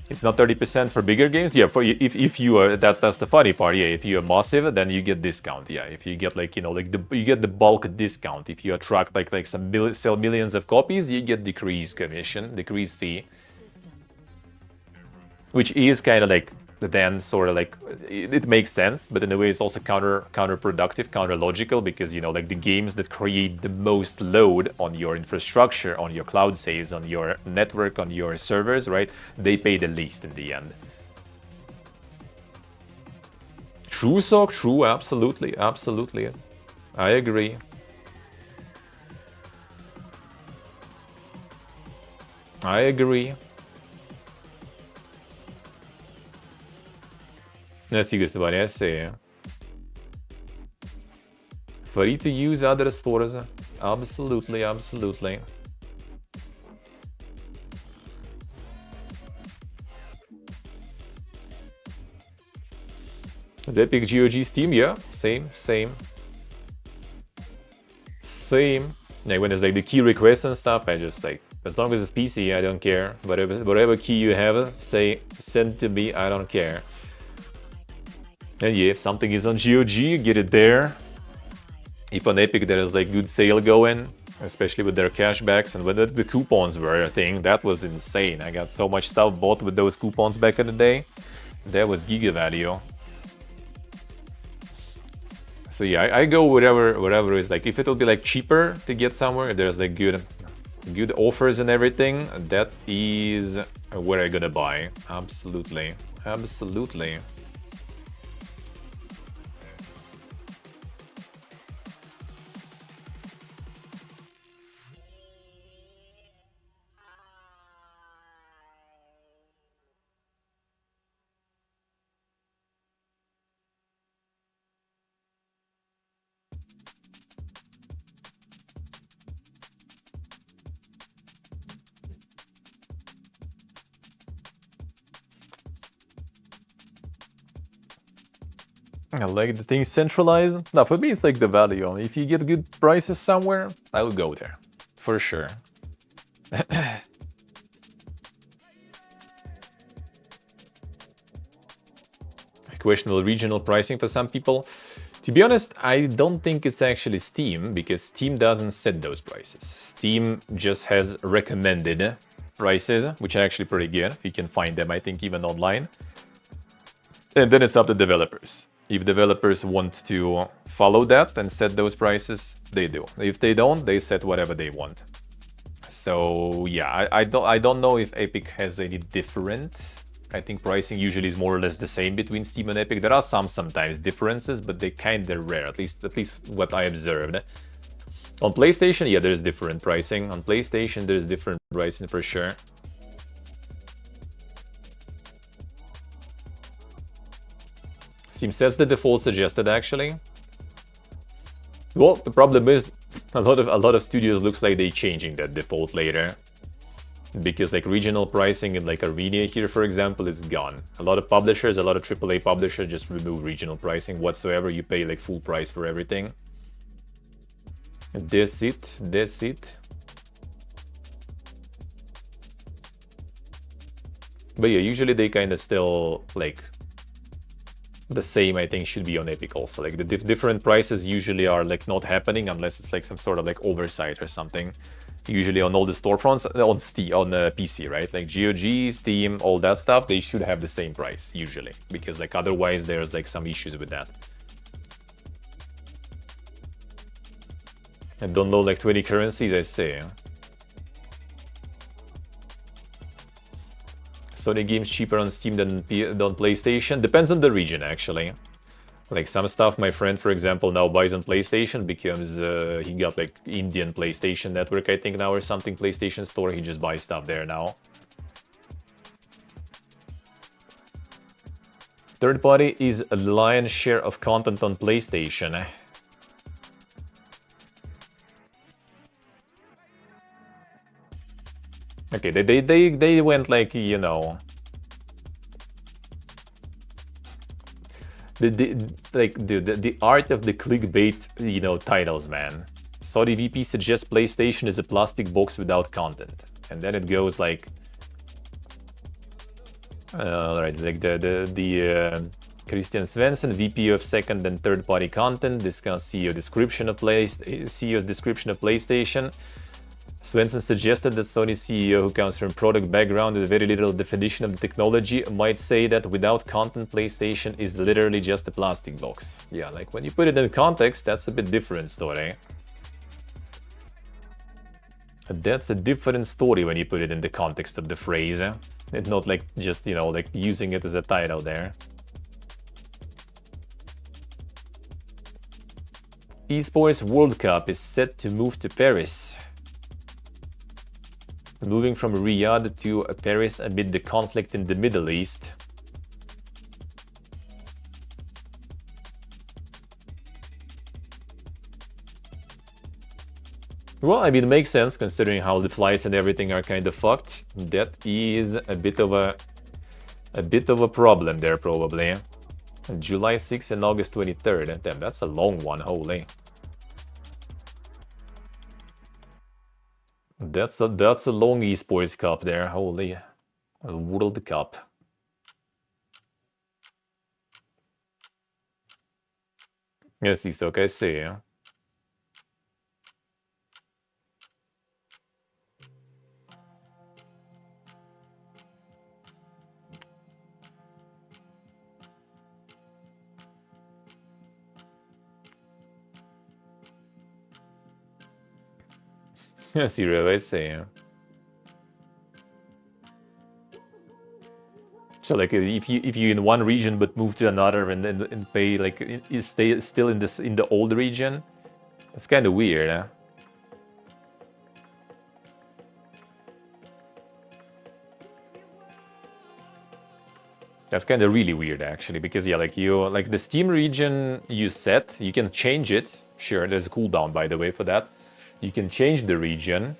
It's not 30% for bigger games. Yeah, for if you are, that's the funny part. Yeah, if you are massive, then you get discount. Yeah, if you get like, you know, like you get the bulk discount. If you attract like sell millions of copies, you get decreased commission, decreased fee, which is kind of like then sort of like it makes sense, but in a way it's also counterproductive, counter-logical, because, you know, like the games that create the most load on your infrastructure, on your cloud saves, on your network, on your servers, right? They pay the least in the end. True, Sock, true, absolutely, absolutely. I agree. I agree. That's igazán, yes. Free to use other stores. Absolutely, absolutely. The Epic GOG Steam, yeah, same. Like when it's like the key requests and stuff, I just like, as long as it's PC, I don't care. Whatever key you have, say send to me, I don't care. And yeah, if something is on GOG, get it there. If on Epic there is like good sale going, especially with their cashbacks and when the coupons were a thing, that was insane. I got so much stuff bought with those coupons back in the day. That was giga value. So yeah, I go whatever is like, if it'll be like cheaper to get somewhere, there's like good good offers and everything, that is where I'm gonna buy. Absolutely. Absolutely. I like the thing centralized. No, for me, it's like the value. If you get good prices somewhere, I will go there. For sure. Questionable regional pricing for some people. To be honest, I don't think it's actually Steam, because Steam doesn't set those prices. Steam just has recommended prices, which are actually pretty good. You can find them, I think, even online. And then it's up to developers. If developers want to follow that and set those prices, they do. If they don't, they set whatever they want. So yeah, I don't know if Epic has any different. I think pricing usually is more or less the same between Steam and Epic. There are sometimes differences, but they kind of rare. At least what I observed. On PlayStation, yeah, there's different pricing. On PlayStation, there's different pricing for sure. Steam sets the default suggested actually. Well, the problem is a lot of studios looks like they're changing that default later. Because like regional pricing in like Arena here, for example, is gone. A lot of publishers, a lot of AAA publishers just remove regional pricing whatsoever. You pay like full price for everything. That's it. That's it. But yeah, usually they kind of still like the same, I think, should be on Epic also. Like the different prices usually are like not happening unless it's like some sort of like oversight or something. Usually on all the storefronts on Steam, on PC, right? Like GOG, Steam, all that stuff, they should have the same price usually, because like otherwise there's like some issues with that. And don't know like 20 currencies, I say. Sony games cheaper on Steam than PlayStation. Depends on the region, actually. Like some stuff, my friend, for example, now buys on PlayStation because he got like Indian PlayStation Network, I think now, or something, PlayStation Store. He just buys stuff there now. Third party is a lion's share of content on PlayStation. Okay, they went like, you know, the art of the clickbait, you know, titles, man. Saudi VP suggests PlayStation is a plastic box without content, and then it goes like, alright, like the Christian Svensson, VP of second and third party content, discuss CEO's description of PlayStation. Svensson suggested that Sony CEO, who comes from product background with very little definition of the technology, might say that without content, PlayStation is literally just a plastic box. Yeah, like when you put it in context, that's a bit different story. That's a different story when you put it in the context of the phrase. It's not like just, you know, like using it as a title there. Esports World Cup is set to move to Paris. Moving from Riyadh to Paris amid the conflict in the Middle East. Well, I mean, it makes sense considering how the flights and everything are kind of fucked. That is a bit of a problem there, probably. July 6th and August 23rd. Damn, that's a long one, holy. That's a long esports cup there, holy. A World Cup. Yes, it's okay, see. Zero, I say. So like if you in one region but move to another and pay like you stay still in the old region, it's kind of weird. Huh? That's kind of really weird actually, because yeah, like you like the Steam region you set, you can change it. Sure, there's a cooldown by the way for that. You can change the region,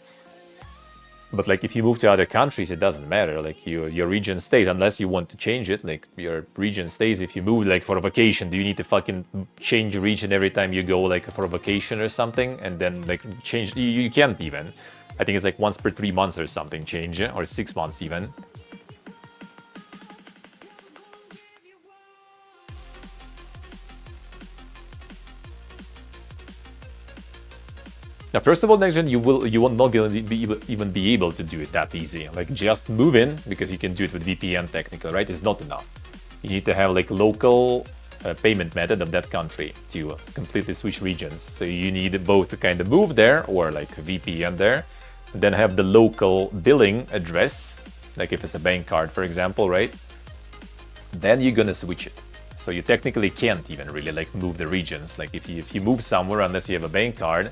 but like if you move to other countries, it doesn't matter. Like your region stays unless you want to change it. Like your region stays if you move like for a vacation. Do you need to fucking change region every time you go like for a vacation or something? And then like change? You can't even. I think it's like once per 3 months or something change it, or 6 months even. Now, first of all, next gen you will not even be able to do it that easy. Like just move in, because you can do it with VPN technically, right? It's not enough. You need to have like local payment method of that country to completely switch regions. So you need both to kind of move there or like VPN there, and then have the local billing address, like if it's a bank card, for example, right? Then you're gonna switch it. So you technically can't even really like move the regions. Like if you move somewhere, unless you have a bank card,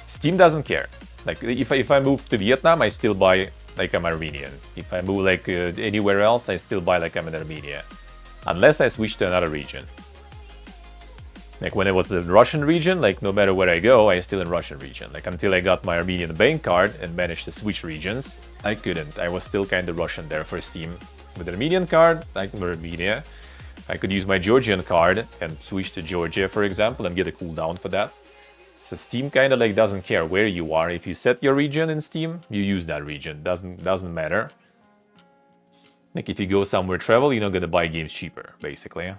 Steam doesn't care. Like if I move to Vietnam, I still buy like I'm Armenian. If I move like anywhere else, I still buy like I'm in Armenia, unless I switch to another region. Like when it was the Russian region, like no matter where I go, I'm still in Russian region. Like until I got my Armenian bank card and managed to switch regions, I couldn't. I was still kind of Russian there for Steam. With the Armenian card, like Armenia, I could use my Georgian card and switch to Georgia, for example, and get a cooldown for that. So Steam kind of like doesn't care where you are. If you set your region in Steam, you use that region. Doesn't matter. Like if you go somewhere travel, you're not gonna buy games cheaper, basically.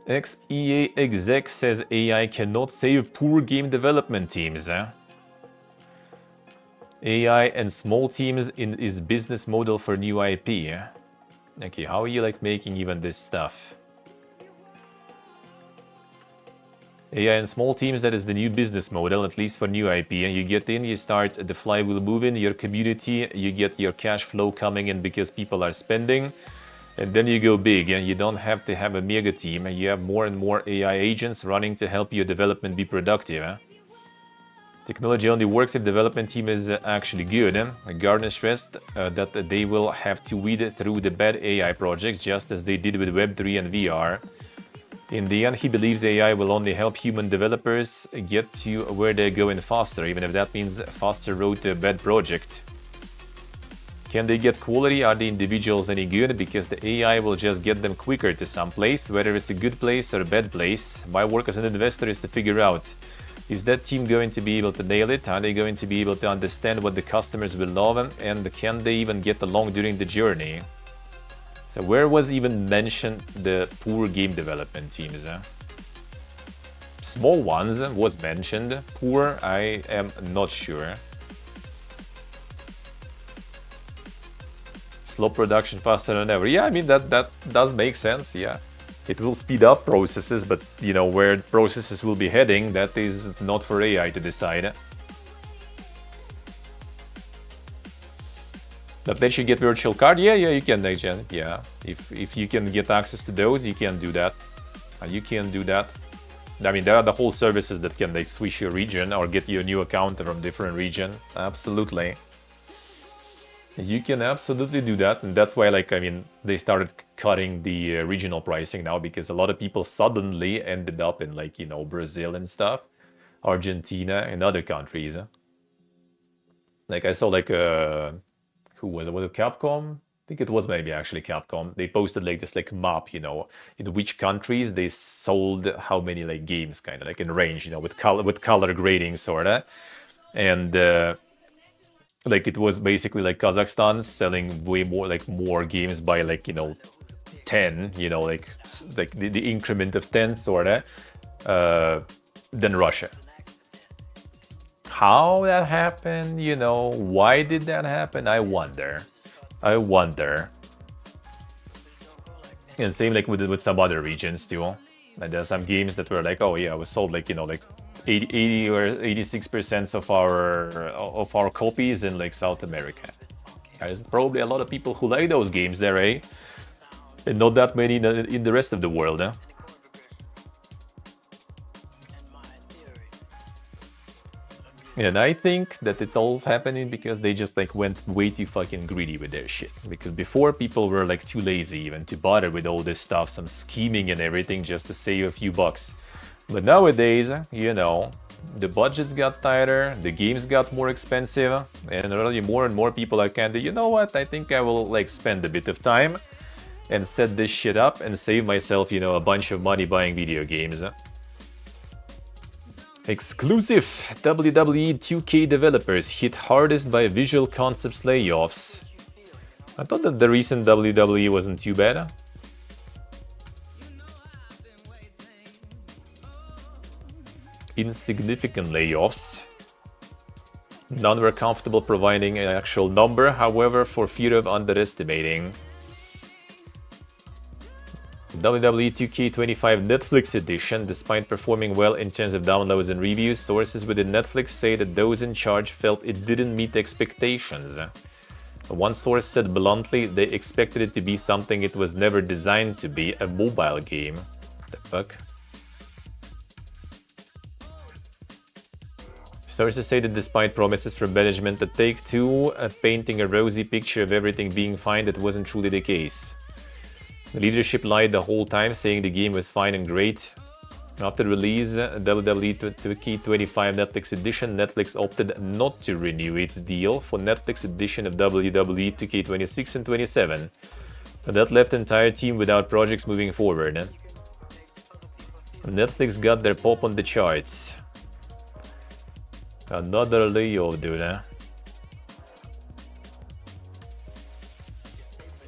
Ex-EA exec says AI cannot save poor game development teams. AI and small teams is business model for new IP. Okay, how are you like making even this stuff? AI and small teams, that is the new business model, at least for new IP. You get in, you start the flywheel moving, your community, you get your cash flow coming in because people are spending, and then you go big, and you don't have to have a mega team, and you have more and more AI agents running to help your development be productive. Technology only works if development team is actually good. Gardner stressed that they will have to weed through the bad AI projects, just as they did with Web3 and VR. In the end, he believes AI will only help human developers get to where they're going faster, even if that means faster road to a bad project. Can they get quality? Are the individuals any good? Because the AI will just get them quicker to some place, whether it's a good place or a bad place. My work as an investor is to figure out, is that team going to be able to nail it? Are they going to be able to understand what the customers will love? And can they even get along during the journey? So where was even mentioned the poor game development teams? Small ones was mentioned. Poor, I am not sure. Slow production faster than ever. Yeah, I mean, that does make sense, yeah. It will speed up processes, but you know, where processes will be heading, that is not for AI to decide. But let you get virtual card? Yeah, you can next gen. Yeah, if you can get access to those, you can do that. You can do that. I mean, there are the whole services that can like switch your region or get you a new account from different region. Absolutely. You can absolutely do that, and that's why, like, I mean, they started cutting the regional pricing now, because a lot of people suddenly ended up in, like, you know, Brazil and stuff, Argentina and other countries. Like, I saw, like, who was it? Was it Capcom? I think it was maybe actually Capcom. They posted, like, this, like, map, you know, in which countries they sold how many, like, games, kind of, like, in range, you know, with color grading, sorta. And, like it was basically like Kazakhstan selling way more games by like, you know, 10, you know, like the increment of 10 sorta, than Russia. How that happened, you know, why did that happen? I wonder. And same like with some other regions too. Like there's some games that were like, oh yeah, we sold like, you know, like 80 or 86% of our copies in like South America. There's probably a lot of people who like those games there, eh? And not that many in the rest of the world, eh? And I think that it's all happening because they just like went way too fucking greedy with their shit. Because before people were like too lazy even to bother with all this stuff, some scheming and everything just to save a few bucks. But nowadays, you know, the budgets got tighter, the games got more expensive, and really more and more people are kind of, you know what, I think I will like spend a bit of time and set this shit up and save myself, you know, a bunch of money buying video games. Exclusive WWE 2K developers hit hardest by Visual Concepts layoffs. I thought that the recent WWE wasn't too bad. Insignificant layoffs. None were comfortable providing an actual number, however, for fear of underestimating. WWE 2K25 Netflix edition, despite performing well in terms of downloads and reviews, sources within Netflix say that those in charge felt it didn't meet expectations. One source said bluntly they expected it to be something it was never designed to be, a mobile game. The fuck? Sources say that despite promises from management at Take-Two, painting a rosy picture of everything being fine, that wasn't truly the case. The leadership lied the whole time, saying the game was fine and great. After release, WWE 2K25 Netflix Edition, Netflix opted not to renew its deal for Netflix Edition of WWE 2K26 and 27. That left the entire team without projects moving forward. Netflix got their pop on the charts. Another layoff, dude.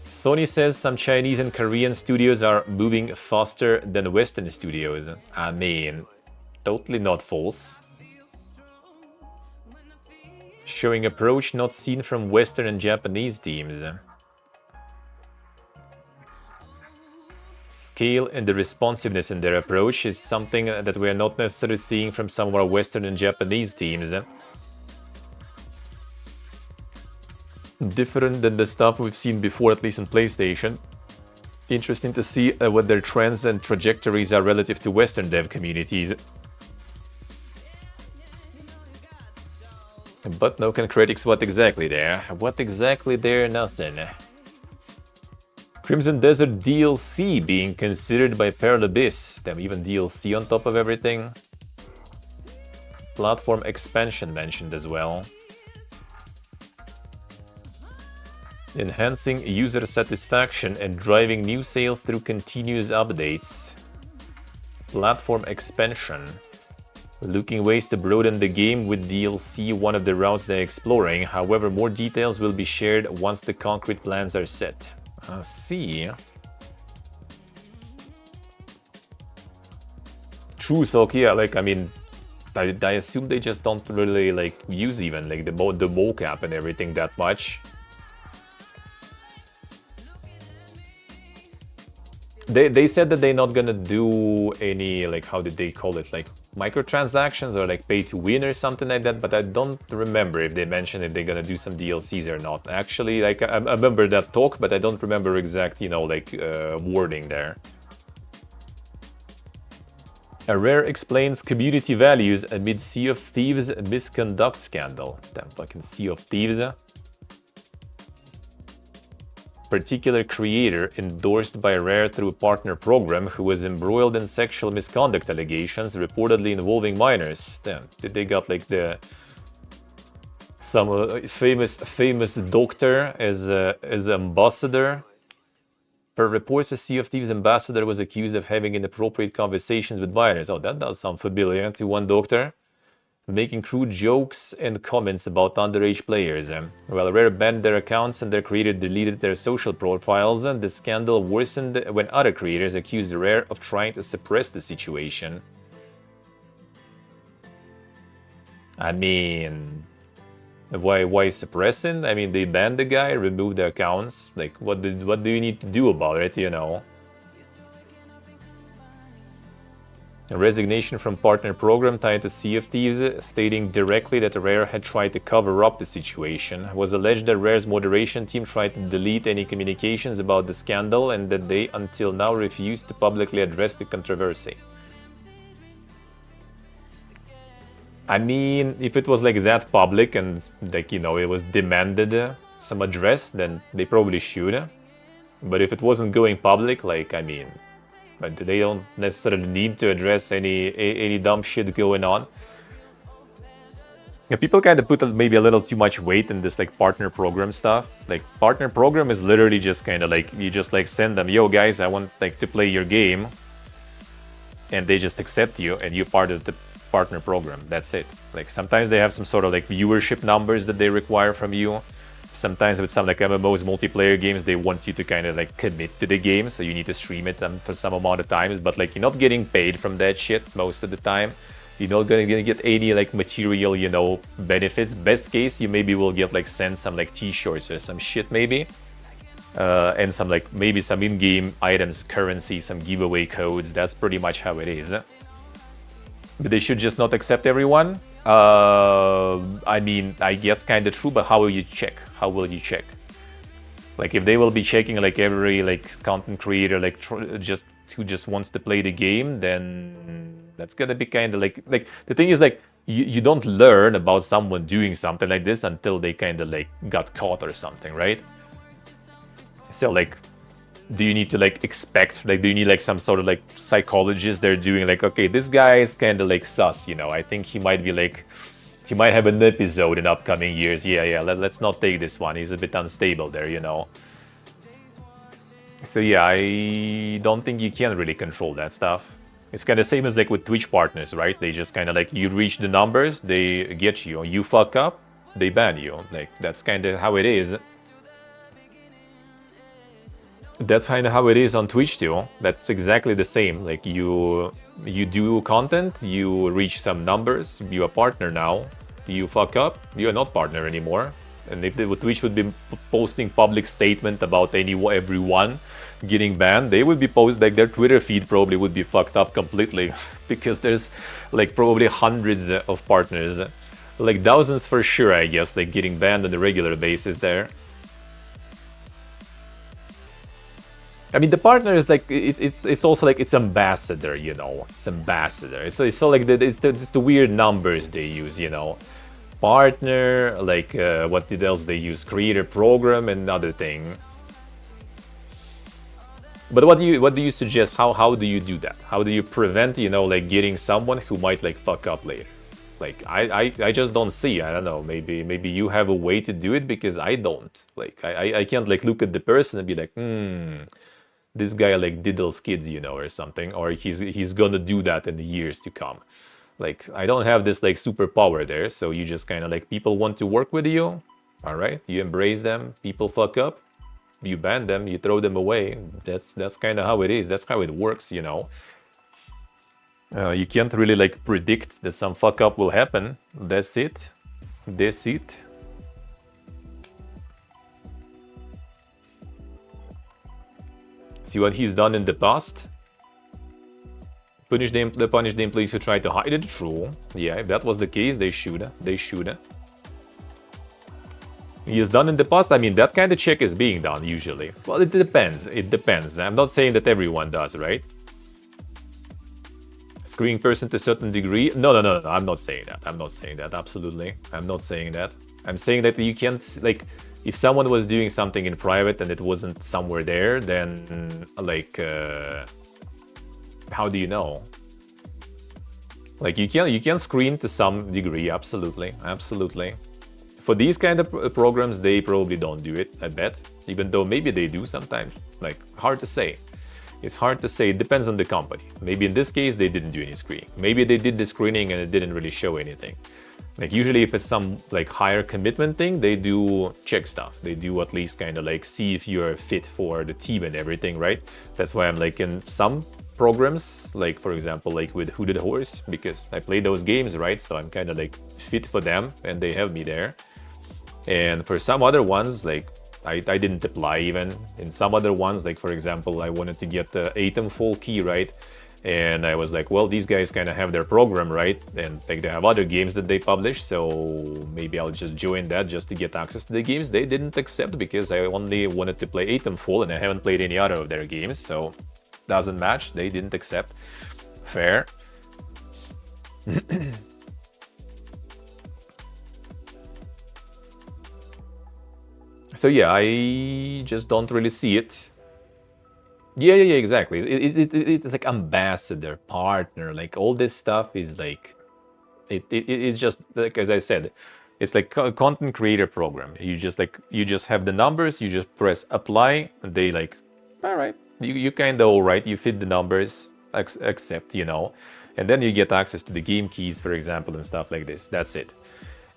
Sony says some Chinese and Korean studios are moving faster than Western studios. I mean, totally not false. Showing approach not seen from Western and Japanese teams. Scale and the responsiveness in their approach is something that we are not necessarily seeing from some of our Western and Japanese teams. Different than the stuff we've seen before, at least in PlayStation. Interesting to see what their trends and trajectories are relative to Western dev communities. But no concretics what exactly there. What exactly there? Nothing. Crimson Desert DLC being considered by Pearl Abyss. Damn, even DLC on top of everything. Platform expansion mentioned as well. Enhancing user satisfaction and driving new sales through continuous updates. Platform expansion. Looking ways to broaden the game with DLC, one of the routes they're exploring. However, more details will be shared once the concrete plans are set. I see. True, so yeah, like, I mean, I assume they just don't really, like, use even, like, the mocap and everything that much. They said that they're not gonna do any, like, how did they call it, like microtransactions or like pay to win or something like that, but I don't remember if they mentioned if they're gonna do some DLCs or not. Actually, like, I remember that talk, but I don't remember exact, you know, like, wording there. A Rare explains community values amid Sea of Thieves misconduct scandal. Damn fucking Sea of Thieves. Particular creator endorsed by Rare through a partner program who was embroiled in sexual misconduct allegations reportedly involving minors. Damn, they got like some famous doctor as ambassador. Per reports, a Sea of Thieves ambassador was accused of having inappropriate conversations with minors. Oh, that does sound familiar to one doctor. Making crude jokes and comments about underage players. While Rare banned their accounts and their creator deleted their social profiles, the scandal worsened when other creators accused Rare of trying to suppress the situation. I mean, why suppressing? I mean, they banned the guy, removed the accounts. Like, what do you need to do about it, you know? A resignation from partner program tied to Sea of Thieves, stating directly that Rare had tried to cover up the situation. It was alleged that Rare's moderation team tried to delete any communications about the scandal and that they until now refused to publicly address the controversy. I mean, if it was like that public and like, you know, it was demanded some address, then they probably should. But if it wasn't going public, like, I mean, but they don't necessarily need to address any dumb shit going on. Yeah, people kind of put maybe a little too much weight in this like partner program stuff. Like partner program is literally just kind of like you just like send them, yo guys, I want like to play your game, and they just accept you, and you're part of the partner program. That's it. Like sometimes they have some sort of like viewership numbers that they require from you. Sometimes with some like MMOs, multiplayer games, they want you to kind of like commit to the game, so you need to stream it for some amount of times. But like you're not getting paid from that shit most of the time. You're not gonna get any like material, you know, benefits. Best case, you maybe will get like sent some like t-shirts or some shit maybe, and some like maybe some in-game items, currency, some giveaway codes. That's pretty much how it is. But they should just not accept everyone. I mean, I guess kind of true, but how will you check? How will you check? Like if they will be checking like every like content creator like who just wants to play the game, then that's gonna be kind of like the thing is like you don't learn about someone doing something like this until they kind of like got caught or something, right? So like, do you need to like expect, like do you need like some sort of like psychologist they're doing like, okay, this guy is kind of like sus, you know, I think he might be like, he might have an episode in upcoming years. Yeah, let's not take this one, he's a bit unstable there, you know. So yeah, I don't think you can really control that stuff. It's kind of same as like with Twitch partners, right? They just kind of like, you reach the numbers, they get you, you fuck up, they ban you. Like that's kind of how it is. That's kind of how it is on Twitch too. That's exactly the same. Like you do content, you reach some numbers, you're a partner now. You fuck up, you're not partner anymore. And if Twitch would be posting public statement about everyone getting banned, they would be like their Twitter feed probably would be fucked up completely because there's like probably hundreds of partners, like thousands for sure, I guess, like getting banned on a regular basis there. I mean, the partner is like it's also like it's ambassador, you know. It's ambassador. It's so like it's the weird numbers they use, you know. Partner, like what else they use? Creator program, another thing. But what do you suggest? How do you do that? How do you prevent, you know, like getting someone who might like fuck up later? Like I just don't see. I don't know. Maybe you have a way to do it because I don't. Like I can't like look at the person and be like, this guy like diddles kids, you know, or something, or he's gonna do that in the years to come. Like I don't have this like superpower there, so you just kind of like, people want to work with you, all right, you embrace them. People fuck up, you ban them, you throw them away. That's kind of how it is. That's how it works, you know. You can't really like predict that some fuck up will happen. That's it. See what he's done in the past? Punish the employees who try to hide it. True. Yeah, if that was the case, they should. He has done in the past. I mean, that kind of check is being done usually. Well, it depends. I'm not saying that everyone does, right? Screening person to a certain degree. No. I'm not saying that. Absolutely. I'm not saying that. I'm saying that you can't, like, if someone was doing something in private and it wasn't somewhere there, then like, how do you know? Like you can screen to some degree, absolutely. For these kind of programs, they probably don't do it, I bet. Even though maybe they do sometimes. Like, hard to say. It's hard to say, it depends on the company. Maybe in this case, they didn't do any screening. Maybe they did the screening and it didn't really show anything. Like usually if it's some like higher commitment thing, they do check stuff. They do at least kind of like see if you're fit for the team and everything, right? That's why I'm like in some programs, like for example, like with Hooded Horse, because I play those games, right? So I'm kind of like fit for them and they have me there. And for some other ones, like I didn't apply even. In some other ones, like for example, I wanted to get the Atom full key, right? And I was like, well, these guys kind of have their program, right? And like they have other games that they publish, so maybe I'll just join that just to get access to the games. They didn't accept because I only wanted to play Atomfall and I haven't played any other of their games, so doesn't match. They didn't accept. Fair. So yeah, I just don't really see it. Yeah, exactly. It's like ambassador, partner, like all this stuff is like, it's just like, as I said, it's like a content creator program. You just have the numbers, you just press apply, and they like, all right, you kind of all right, you fit the numbers, accept, and then you get access to the game keys, for example, and stuff like this. That's it.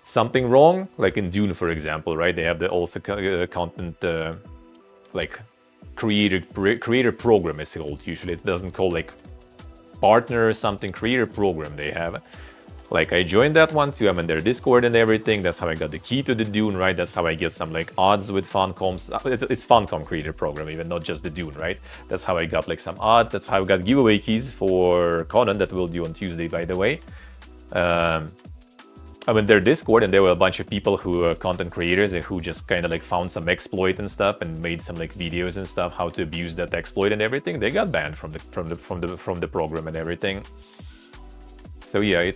Something wrong, like in Dune, for example, right? They have the also content like creator program is called. Usually it doesn't call like partner or something, creator program they have. Like I joined that one too. I'm in their Discord and everything. That's how I got the key to the Dune, right? That's how I get some like odds with Funkom's. It's Funcom creator program, even not just the Dune, right? That's how I got like some odds. That's how I got giveaway keys for Conan that we'll do on Tuesday, by the way. I'm in their Discord, and there were a bunch of people who are content creators and who just kind of like found some exploit and stuff and made some like videos and stuff how to abuse that exploit and everything. They got banned from the program and everything. So yeah,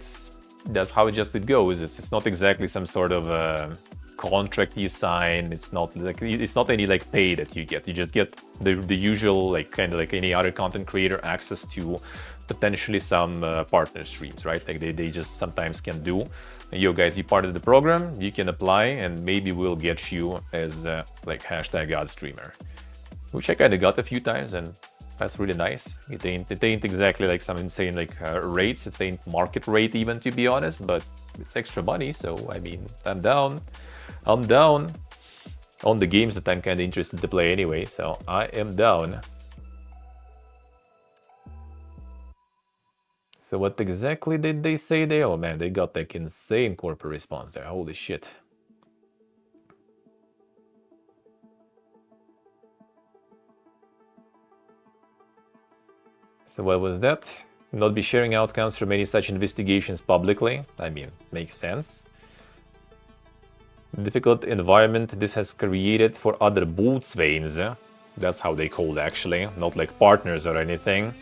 that's how it goes. It's not exactly some sort of contract you sign. It's not any like pay that you get. You just get the usual like kind of like any other content creator access to potentially some partner streams, right? Like they just sometimes can do. Yo guys, you part of the program, you can apply and maybe we'll get you as like #GodStreamer, which I kind of got a few times, and that's really nice. It ain't exactly like some insane like rates. It ain't market rate even, to be honest, but it's extra money. So I mean, I'm down on the games that I'm kind of interested to play anyway. So I am down. So what exactly did they say there? Oh man, they got like insane corporate response there. Holy shit. So what was that? Not be sharing outcomes from any such investigations publicly. I mean, makes sense. Difficult environment this has created for other Bootsveins. That's how they called actually, not like partners or anything.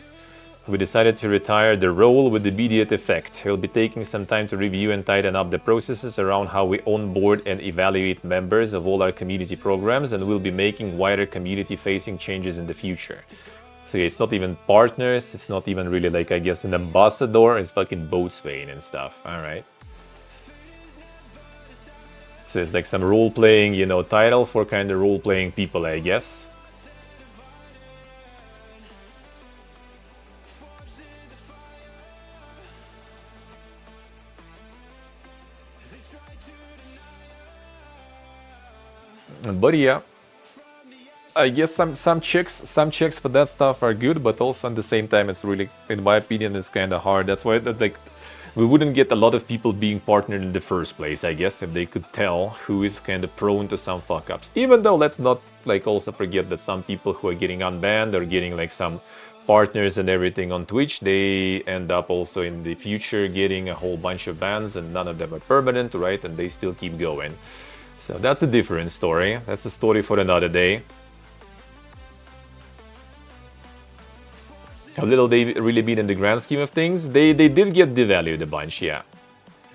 We decided to retire the role with immediate effect. We'll be taking some time to review and tighten up the processes around how we onboard and evaluate members of all our community programs, and we'll be making wider community-facing changes in the future. So yeah, it's not even partners, it's not even really like, I guess, an ambassador, it's fucking Boatswain and stuff, alright. So it's like some role-playing, title for kind of role-playing people, I guess. But yeah, I guess some checks for that stuff are good, but also at the same time it's really, in my opinion, it's kind of hard. That's why like we wouldn't get a lot of people being partnered in the first place, I guess, if they could tell who is kind of prone to some fuck ups. Even though let's not like also forget that some people who are getting unbanned or getting like some partners and everything on Twitch, they end up also in the future getting a whole bunch of bans, and none of them are permanent, right? And they still keep going. So that's a different story. That's a story for another day. How little they really mean in the grand scheme of things. They did get devalued a bunch, yeah.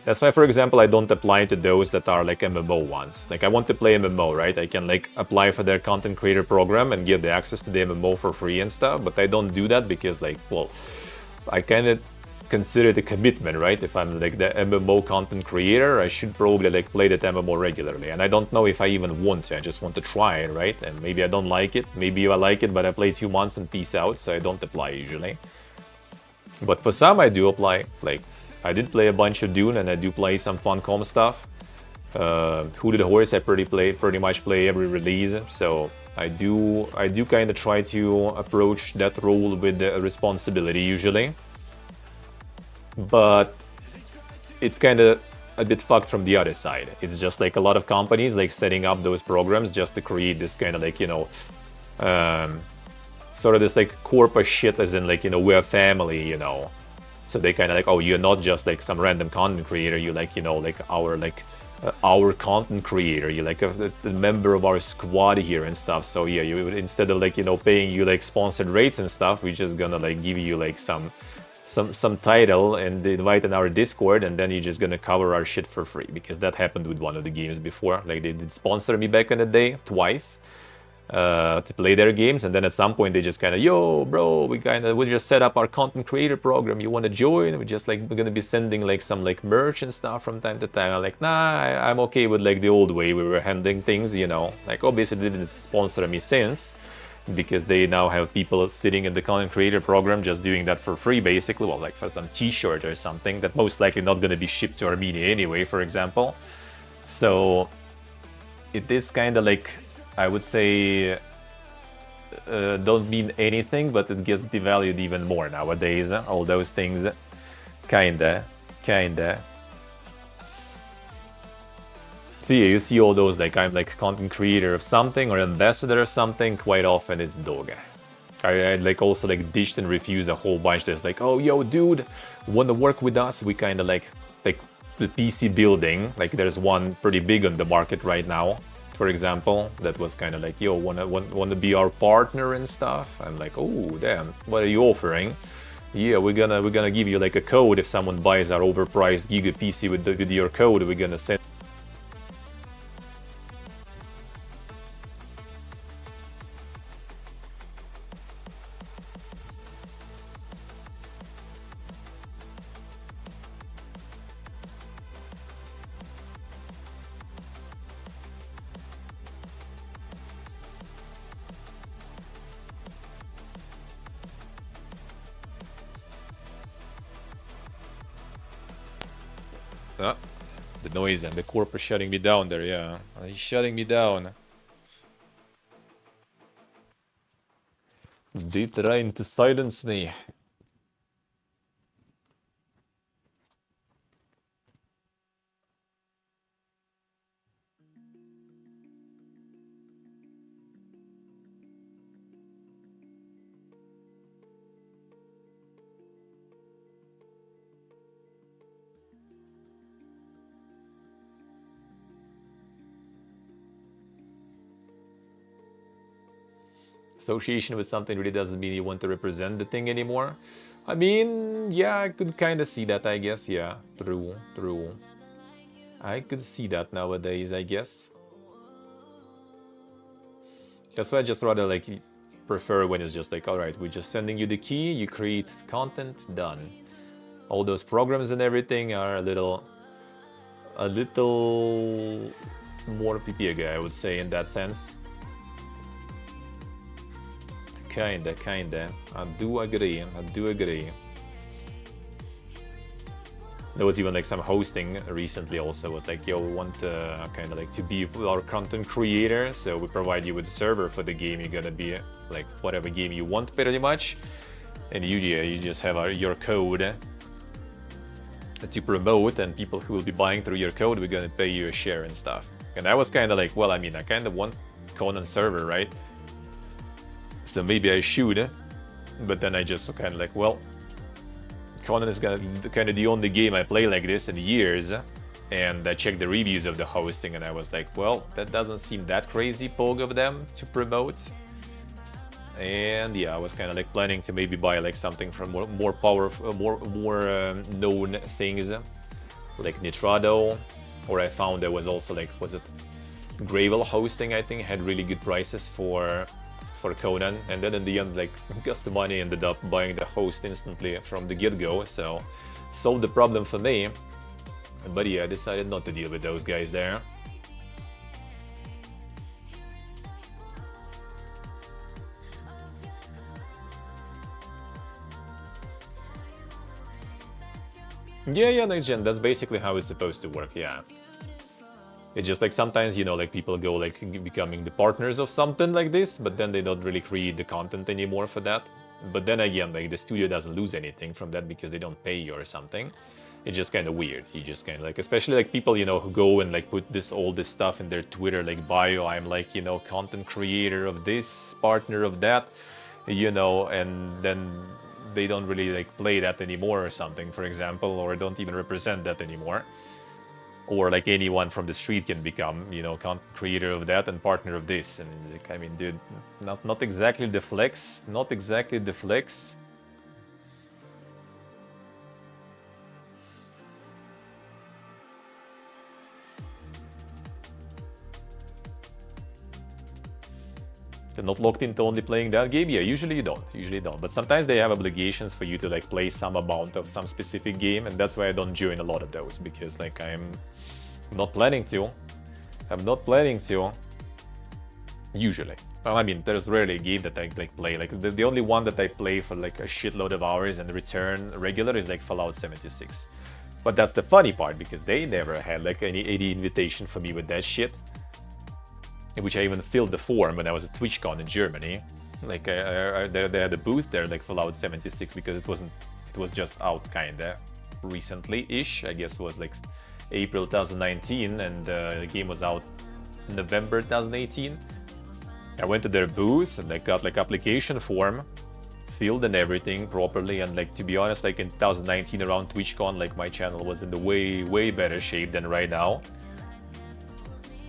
That's why, for example, I don't apply to those that are like MMO ones. Like I want to play MMO, right? I can like apply for their content creator program and get the access to the MMO for free and stuff, but I don't do that because like, well, I kind of consider it a commitment, right? If I'm like the MMO content creator, I should probably like play that MMO regularly. And I don't know if I even want to, I just want to try it, right? And maybe I don't like it, maybe I like it, but I play 2 months and peace out, so I don't apply usually. But for some I do apply. Like I did play a bunch of Dune and I do play some Funcom stuff. Who Did the Horse I pretty much play every release, so I do kind of try to approach that role with responsibility usually. But it's kind of a bit fucked from the other side. It's just like a lot of companies like setting up those programs just to create this kind of like, sort of this like corporate shit, as in like, you know, we're a family, you know. So they kind of like, oh, you're not just like some random content creator, you like, you know, like our content creator, you're like a member of our squad here and stuff. So yeah, you would, instead of like, you know, paying you like sponsored rates and stuff, we're just gonna like give you like some title and invite in our Discord, and then you're just gonna cover our shit for free, because that happened with one of the games before. Like they did sponsor me back in the day twice to play their games, and then at some point they just kind of, yo bro, we just set up our content creator program, you want to join? We're gonna be sending like some like merch and stuff from time to time. I'm like, nah, I'm okay with like the old way we were handling things, you know. Like obviously they didn't sponsor me since, because they now have people sitting in the content creator program just doing that for free, basically. Well, like for some t-shirt or something that most likely not going to be shipped to Armenia anyway, for example. So it is kind of like, I would say, don't mean anything, but it gets devalued even more nowadays. All those things, kinda. So yeah, you see all those, like I'm like content creator of something or ambassador of something, quite often it's Doga. I like also like ditched and refused a whole bunch. There's like, oh yo dude, wanna work with us? We kind of like the PC building, like there's one pretty big on the market right now, for example, that was kind of like, yo, wanna be our partner and stuff. I'm like, oh damn, what are you offering? Yeah, we're gonna give you like a code if someone buys our overpriced Giga PC with your code. We're gonna send. Ah, the noise and the corp is shutting me down there, yeah. He's shutting me down. They trying to silence me. Association with something really doesn't mean you want to represent the thing anymore. I mean, yeah, I could kind of see that, I guess. Yeah, true. I could see that nowadays, I guess. That's why I just rather like prefer when it's just like, all right, we're just sending you the key, you create content, done. All those programs and everything are a little more Pepegas, I would say, in that sense. Kinda. I do agree. There was even like some hosting recently also was like, yo, we want kind of like to be our content creator, so we provide you with a server for the game. You're gonna be like whatever game you want pretty much, and you just have your code to promote, and people who will be buying through your code, we're gonna pay you a share and stuff. And I was kind of like, well, I mean, I kind of want Conan server, right? So maybe I should, but then I just kind of like, well, Conan is kind of the only game I play like this in years, and I checked the reviews of the hosting, and I was like, well, that doesn't seem that crazy pogue of them to promote. And yeah, I was kind of like planning to maybe buy like something from more powerful, more known things, like Nitrado, or I found there was also like, was it Gravel hosting? I think had really good prices for Conan, and then in the end, like, Gus the Money ended up buying the host instantly from the get-go, so solved the problem for me. But yeah, I decided not to deal with those guys there. Yeah, next gen, that's basically how it's supposed to work, yeah. It's just like sometimes, you know, like people go like becoming the partners of something like this, but then they don't really create the content anymore for that. But then again, like the studio doesn't lose anything from that because they don't pay you or something. It's just kind of weird. You just kind of like, especially like people, you know, who go and like put all this stuff in their Twitter, like bio, I'm like, you know, content creator of this, partner of that. you know, and then they don't really like play that anymore or something, for example, or don't even represent that anymore. Or like anyone from the street can become, you know, content creator of that and partner of this. And like, I mean, dude, not exactly the flex, not exactly the flex. They're not locked into only playing that game. Yeah, usually you don't. But sometimes they have obligations for you to like play some amount of some specific game, and that's why I don't join a lot of those, because like I'm not planning to. I'm not planning to. Usually. Well, I mean, there's rarely a game that I like play. Like the only one that I play for like a shitload of hours and return regular is like Fallout 76. But that's the funny part, because they never had like any invitation for me with that shit. In which I even filled the form when I was at TwitchCon in Germany. Like they had a booth there, like Fallout 76, because it was just out kinda recently-ish. I guess it was like April 2019, and the game was out November 2018. I went to their booth and I got like application form filled and everything properly, and like to be honest, like in 2019 around TwitchCon, like my channel was in the way better shape than right now.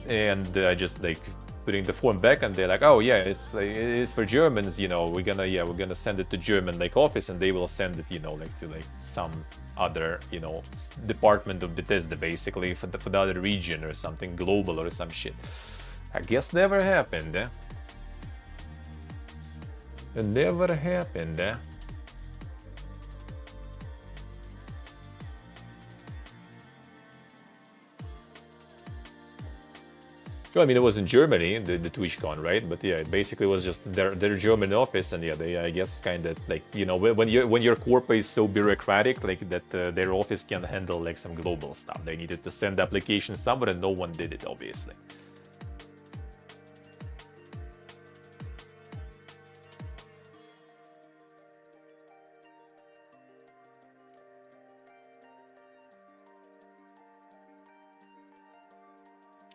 And I just like putting the form back, and they're like, oh yeah, it's for Germans, you know, we're gonna send it to German like office, and they will send it, you know, like to like some other, you know, department of Bethesda, basically for the other region or something global or some shit. I guess never happened. It never happened. Well, I mean, it was in Germany, the TwitchCon, right? But yeah, it basically was just their German office, and yeah, they, I guess, kind of like, you know, when your corp is so bureaucratic, like that, their office can handle like some global stuff. They needed to send applications somewhere, and no one did it, obviously.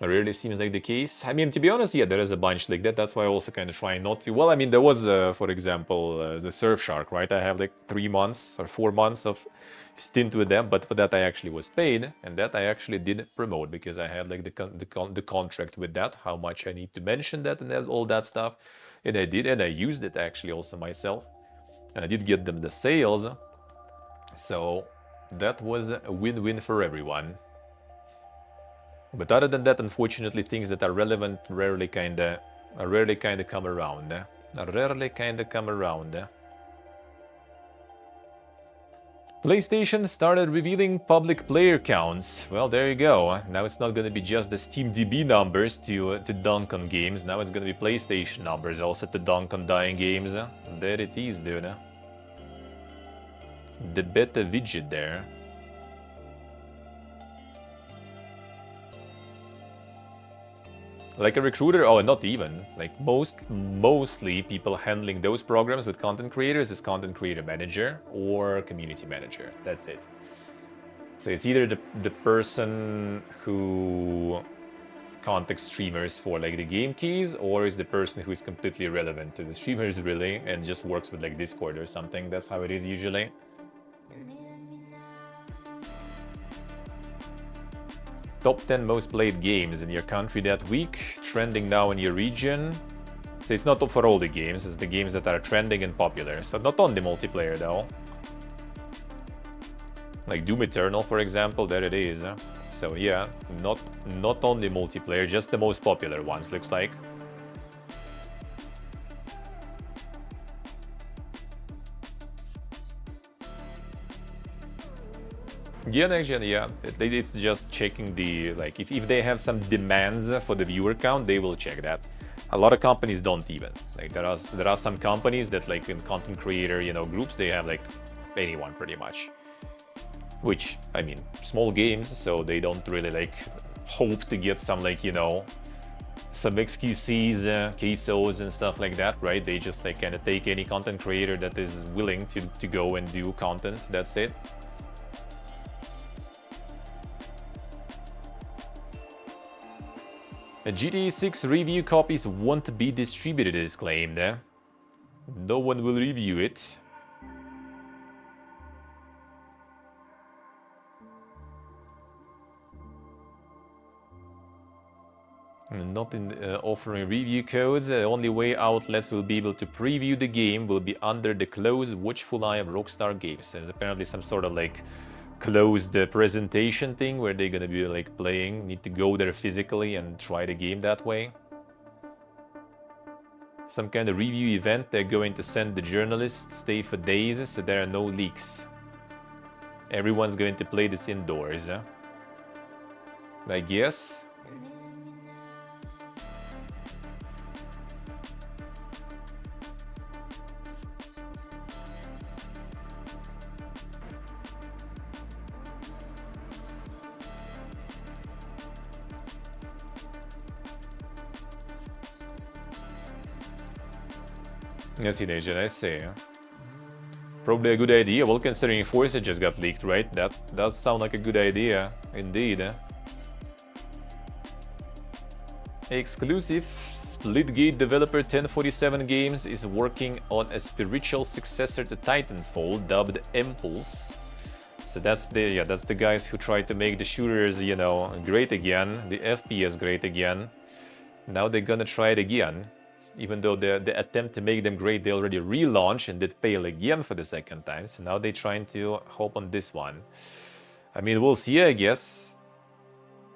It really seems like the case. I mean, to be honest, yeah, there is a bunch like that. That's why I also kind of try not to. Well, I mean, there was, for example, the Surfshark, right? I have like 3 months or 4 months of stint with them, but for that I actually was paid, and that I actually did promote, because I had like the contract with that, how much I need to mention that and all that stuff, and I did, and I used it actually also myself, and I did get them the sales, so that was a win-win for everyone. But other than that, unfortunately, things that are relevant rarely kinda come around. Rarely kinda come around. PlayStation started revealing public player counts. Well, there you go. Now it's not gonna be just the SteamDB numbers to dunk on games. Now it's gonna be PlayStation numbers also to dunk on dying games. There it is, dude. The beta widget there. Like a recruiter? Oh, not even. Like mostly people handling those programs with content creators is content creator manager or community manager. That's it. So it's either the person who contacts streamers for like the game keys, or is the person who is completely irrelevant to the streamers really and just works with like Discord or something. That's how it is usually. Top 10 most played games in your country that week, trending now in your region. So it's not for all the games, it's the games that are trending and popular. So not only multiplayer though. Like Doom Eternal, for example, there it is. So yeah, not only multiplayer, just the most popular ones, looks like. Yeah, next gen, yeah. It's just checking the, like, if they have some demands for the viewer count, they will check that. A lot of companies don't even. Like, there are some companies that, like, in content creator, you know, groups, they have, like, anyone, pretty much. Which, I mean, small games, so they don't really, like, hope to get some, like, you know, some XQCs, quesos and stuff like that, right? They just, like, kind of take any content creator that is willing to go and do content, that's it. GTA 6 review copies won't be distributed, is claimed. No one will review it. Not in offering review codes. The only way outlets will be able to preview the game will be under the close watchful eye of Rockstar Games. There's apparently some sort of like closed presentation thing where they're gonna be like playing. Need to go there physically and try the game that way. Some kind of review event. They're going to send the journalists, stay for days, so there are no leaks. Everyone's going to play this indoors, I guess. That's teenager, I see. Probably a good idea. Well, considering Forza just got leaked, right? That does sound like a good idea, indeed. Exclusive Splitgate developer 1047 Games is working on a spiritual successor to Titanfall dubbed Impulse. So that's the guys who tried to make the shooters, you know, great again, the FPS great again. Now they're gonna try it again. Even though the attempt to make them great, they already relaunched and did fail again for the second time. So now they're trying to hope on this one. I mean, we'll see, I guess.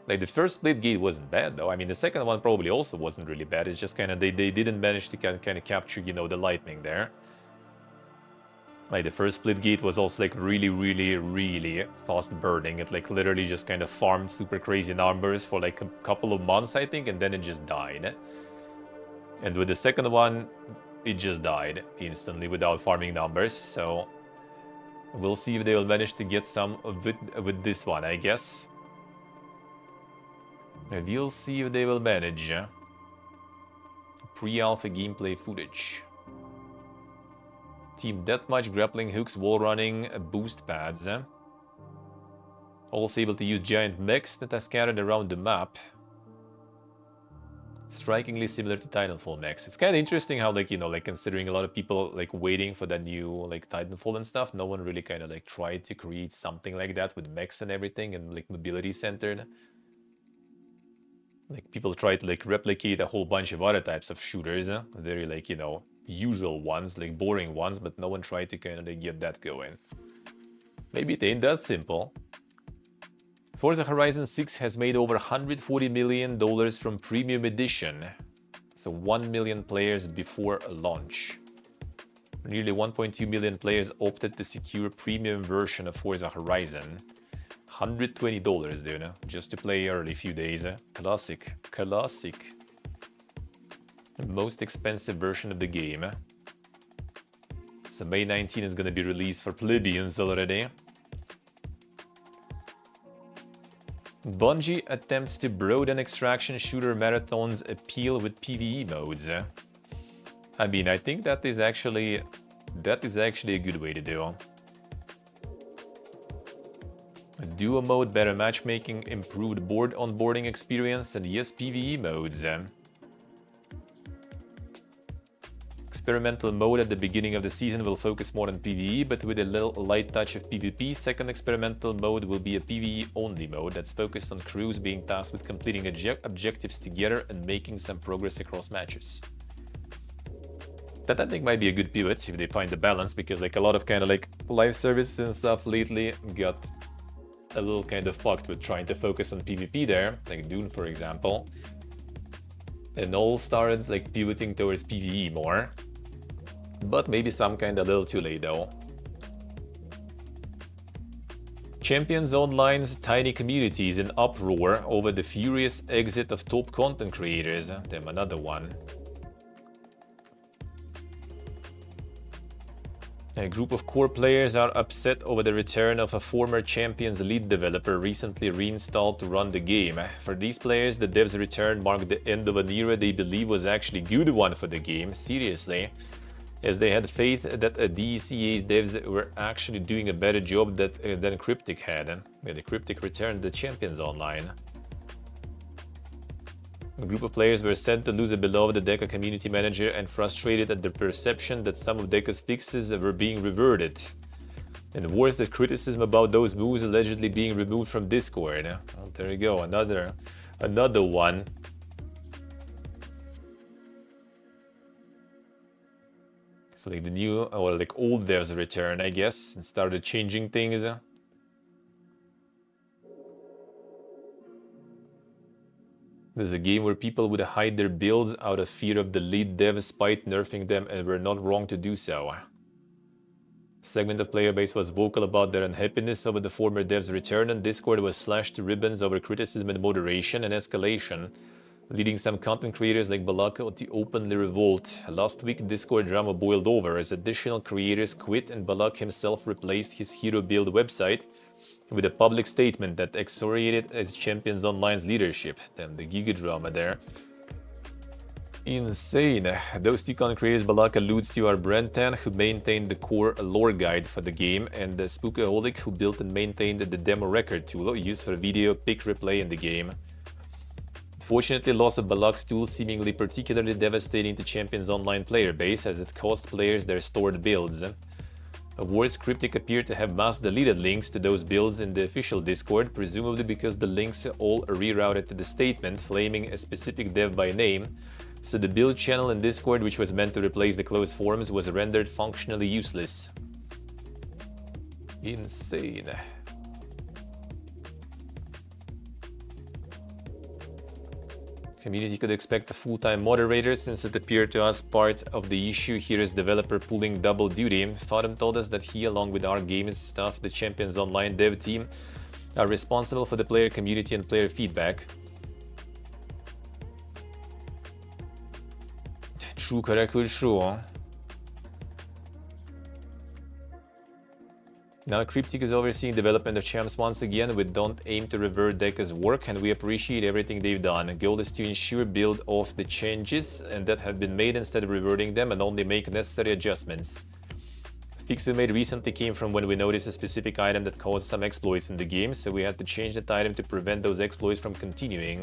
Like, the first Splitgate wasn't bad, though. I mean, the second one probably also wasn't really bad. It's just kind of, they didn't manage to kind of capture, you know, the lightning there. Like, the first Splitgate was also, like, really fast burning. It, like, literally just kind of farmed super crazy numbers for, like, a couple of months, I think, and then it just died. And with the second one, it just died instantly without farming numbers. So we'll see if they will manage to get some of it with this one, I guess. And we'll see if they will manage. Pre-alpha gameplay footage. Team deathmatch, grappling hooks, wall running, boost pads. Also able to use giant mechs that are scattered around the map. Strikingly similar to Titanfall mechs. It's kind of interesting how, like, you know, like, considering a lot of people, like, waiting for that new, like, Titanfall and stuff, no one really kind of, like, tried to create something like that with mechs and everything and, like, mobility centered. Like, people try to, like, replicate a whole bunch of other types of shooters, very, like, you know, usual ones, like, boring ones, but no one tried to kind of, like, get that going. Maybe it ain't that simple. Forza Horizon 6 has made over $140 million from Premium Edition, so 1 million players before launch. Nearly 1.2 million players opted to secure Premium version of Forza Horizon. $120, dude, just to play early few days. Classic. The most expensive version of the game. So May 19 is gonna be released for plebeians already. Bungie attempts to broaden extraction shooter marathon's appeal with PvE modes. I mean, I think that is actually a good way to do. A duo mode, better matchmaking, improved board onboarding experience, and yes, PvE modes. Experimental mode at the beginning of the season will focus more on PvE, but with a little light touch of PvP. Second experimental mode will be a PvE only mode that's focused on crews being tasked with completing objectives together and making some progress across matches. That I think might be a good pivot if they find the balance, because like a lot of kind of like live services and stuff lately got a little kind of fucked with trying to focus on PvP there, like Dune for example, and all started like pivoting towards PvE more. But maybe some kind of little too late though. Champions Online's tiny community is in uproar over the furious exit of top content creators. Damn, another one. A group of core players are upset over the return of a former Champions lead developer recently reinstalled to run the game. For these players, the dev's return marked the end of an era they believe was actually a good one for the game, seriously, as they had faith that DCA's devs were actually doing a better job than Cryptic had. The Cryptic returned the Champions Online. A group of players were sad to lose a beloved Deca community manager and frustrated at the perception that some of Deca's fixes were being reverted. And worse, the criticism about those moves allegedly being removed from Discord. Well, there you go, another one. So like the new, or like old devs return, I guess, and started changing things. There's a game where people would hide their builds out of fear of the lead dev spite nerfing them, and were not wrong to do so. A segment of player base was vocal about their unhappiness over the former dev's return, and Discord was slashed to ribbons over criticism and moderation and escalation, leading some content creators like Balaka to openly revolt. Last week, Discord drama boiled over as additional creators quit and Balak himself replaced his hero build website with a public statement that excoriated as Champions Online's leadership. Damn, the giga drama there. Insane. Those two content creators Balak alludes to are Brentan, who maintained the core lore guide for the game, and the Spookaholic, who built and maintained the demo record tool used for video pick replay in the game. Fortunately, loss of Balak's tool seemingly particularly devastating to Champions Online player base, as it cost players their stored builds. Worse, Cryptic appeared to have mass deleted links to those builds in the official Discord, presumably because the links all rerouted to the statement flaming a specific dev by name, so the build channel in Discord, which was meant to replace the closed forums, was rendered functionally useless. Insane. Community could expect a full-time moderator, since it appeared to us part of the issue here is developer pulling double duty. Fathom told us that he, along with our games staff, the Champions Online dev team, are responsible for the player community and player feedback. True, correct, true. Now Cryptic is overseeing development of Champs once again. We don't aim to revert Deca's work, and we appreciate everything they've done. The goal is to ensure build off the changes and that have been made instead of reverting them, and only make necessary adjustments. The fix we made recently came from when we noticed a specific item that caused some exploits in the game, so we had to change that item to prevent those exploits from continuing.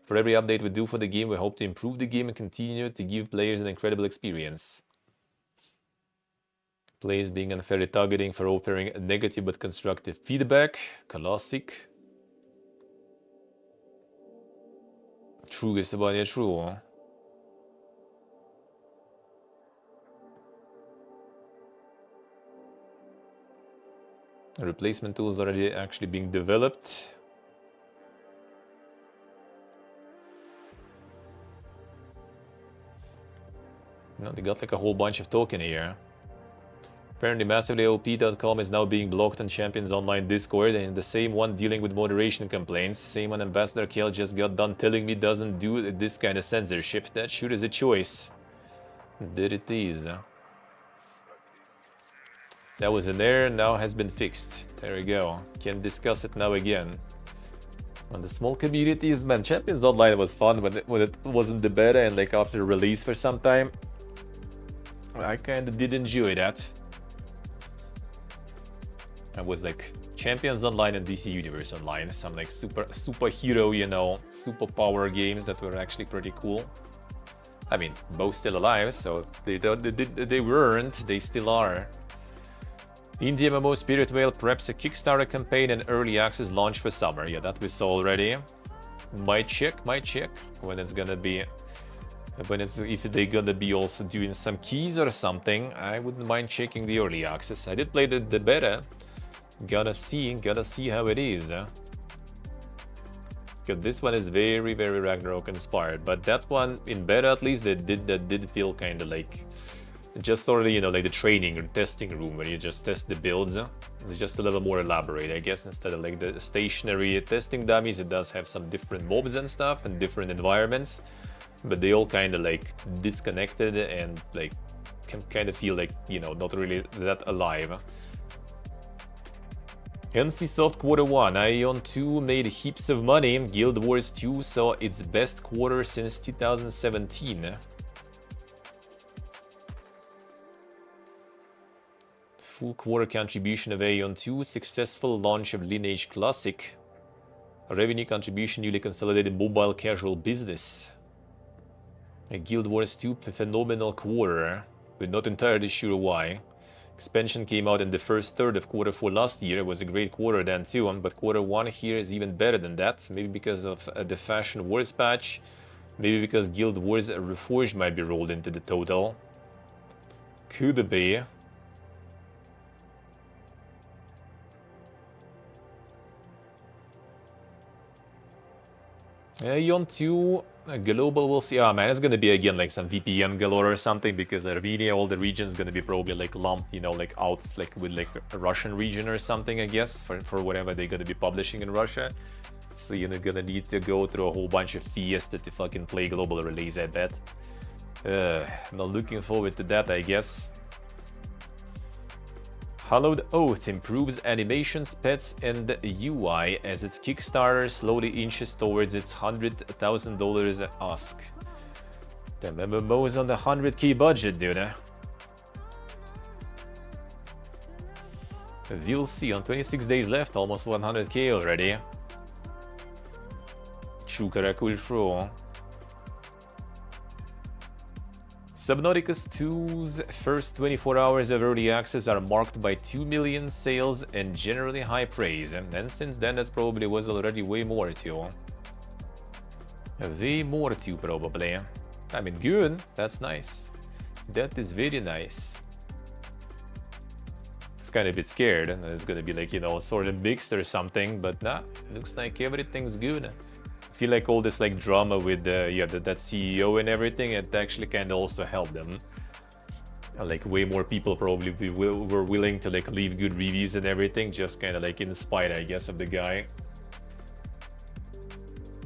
For every update we do for the game, we hope to improve the game and continue to give players an incredible experience. Players being unfairly targeting for offering negative but constructive feedback. Classic. True, jest chyba nie true. Replacement tools already actually being developed. No, they got like a whole bunch of token here. Apparently massivelyop.com is now being blocked on Champions Online Discord, and the same one dealing with moderation complaints. Same one Ambassador Kel just got done telling me doesn't do this kind of censorship. That sure is a choice. There it is. That was an error, now has been fixed. There we go. Can discuss it now again. On the small communities, man, Champions Online was fun when it wasn't the beta and like after release for some time. I kinda did enjoy that. I was like Champions Online and DC Universe Online, some like superhero, you know, superpower games that were actually pretty cool. I mean, both still alive, so they weren't, they still are. Indie MMO Spirit Whale preps a Kickstarter campaign and early access launch for summer. Yeah, that we saw already. Might check when it's gonna be. If they're gonna be also doing some keys or something. I wouldn't mind checking the early access. I did play the beta. Gotta see how it is. Because this one is very, very Ragnarok inspired. But that one, in beta at least, that did feel kind of like just sort of, you know, like the training or testing room where you just test the builds. It's just a little more elaborate, I guess, instead of like the stationary testing dummies. It does have some different mobs and stuff and different environments, but they all kind of like disconnected and like can kind of feel like, you know, not really that alive. NCSoft Quarter 1, Ion 2 made heaps of money. Guild Wars 2 saw its best quarter since 2017. Full quarter contribution of Aeon 2, successful launch of Lineage Classic. Revenue contribution newly consolidated mobile casual business. Guild Wars 2 phenomenal quarter. We're not entirely sure why. Expansion came out in the first third of quarter 4 last year. It was a great quarter then too, but quarter 1 here is even better than that. Maybe because of the Fashion Wars patch. Maybe because Guild Wars Reforged might be rolled into the total. Could be. Yon 2 global, we'll see. Oh man, it's gonna be again like some VPN galore or something, because Armenia, all the regions gonna be probably like lumped, you know, like out like with like a Russian region or something, I guess, for whatever they're gonna be publishing in Russia. So you're gonna need to go through a whole bunch of fiesta to fucking play global release, I bet. I'm not looking forward to that, I guess. Hallowed Oath improves animations, pets, and UI as its Kickstarter slowly inches towards its $100,000 ask. The MMO's on the 100k budget, dude. We'll see. On 26 days left, almost 100k already. Chukara Kulfro. Subnautica 2's first 24 hours of early access are marked by 2 million sales and generally high praise, and then since then that probably was already way more too. Way more too, probably. I mean, good, that's nice. That is very nice. It's kind of a bit scared, and it's gonna be like, you know, sort of mixed or something, but nah, looks like everything's good. I feel like all this like drama with that CEO and everything, it actually kind of also helped them. Like way more people probably were willing to like leave good reviews and everything, just kind of like in spite, I guess, of the guy.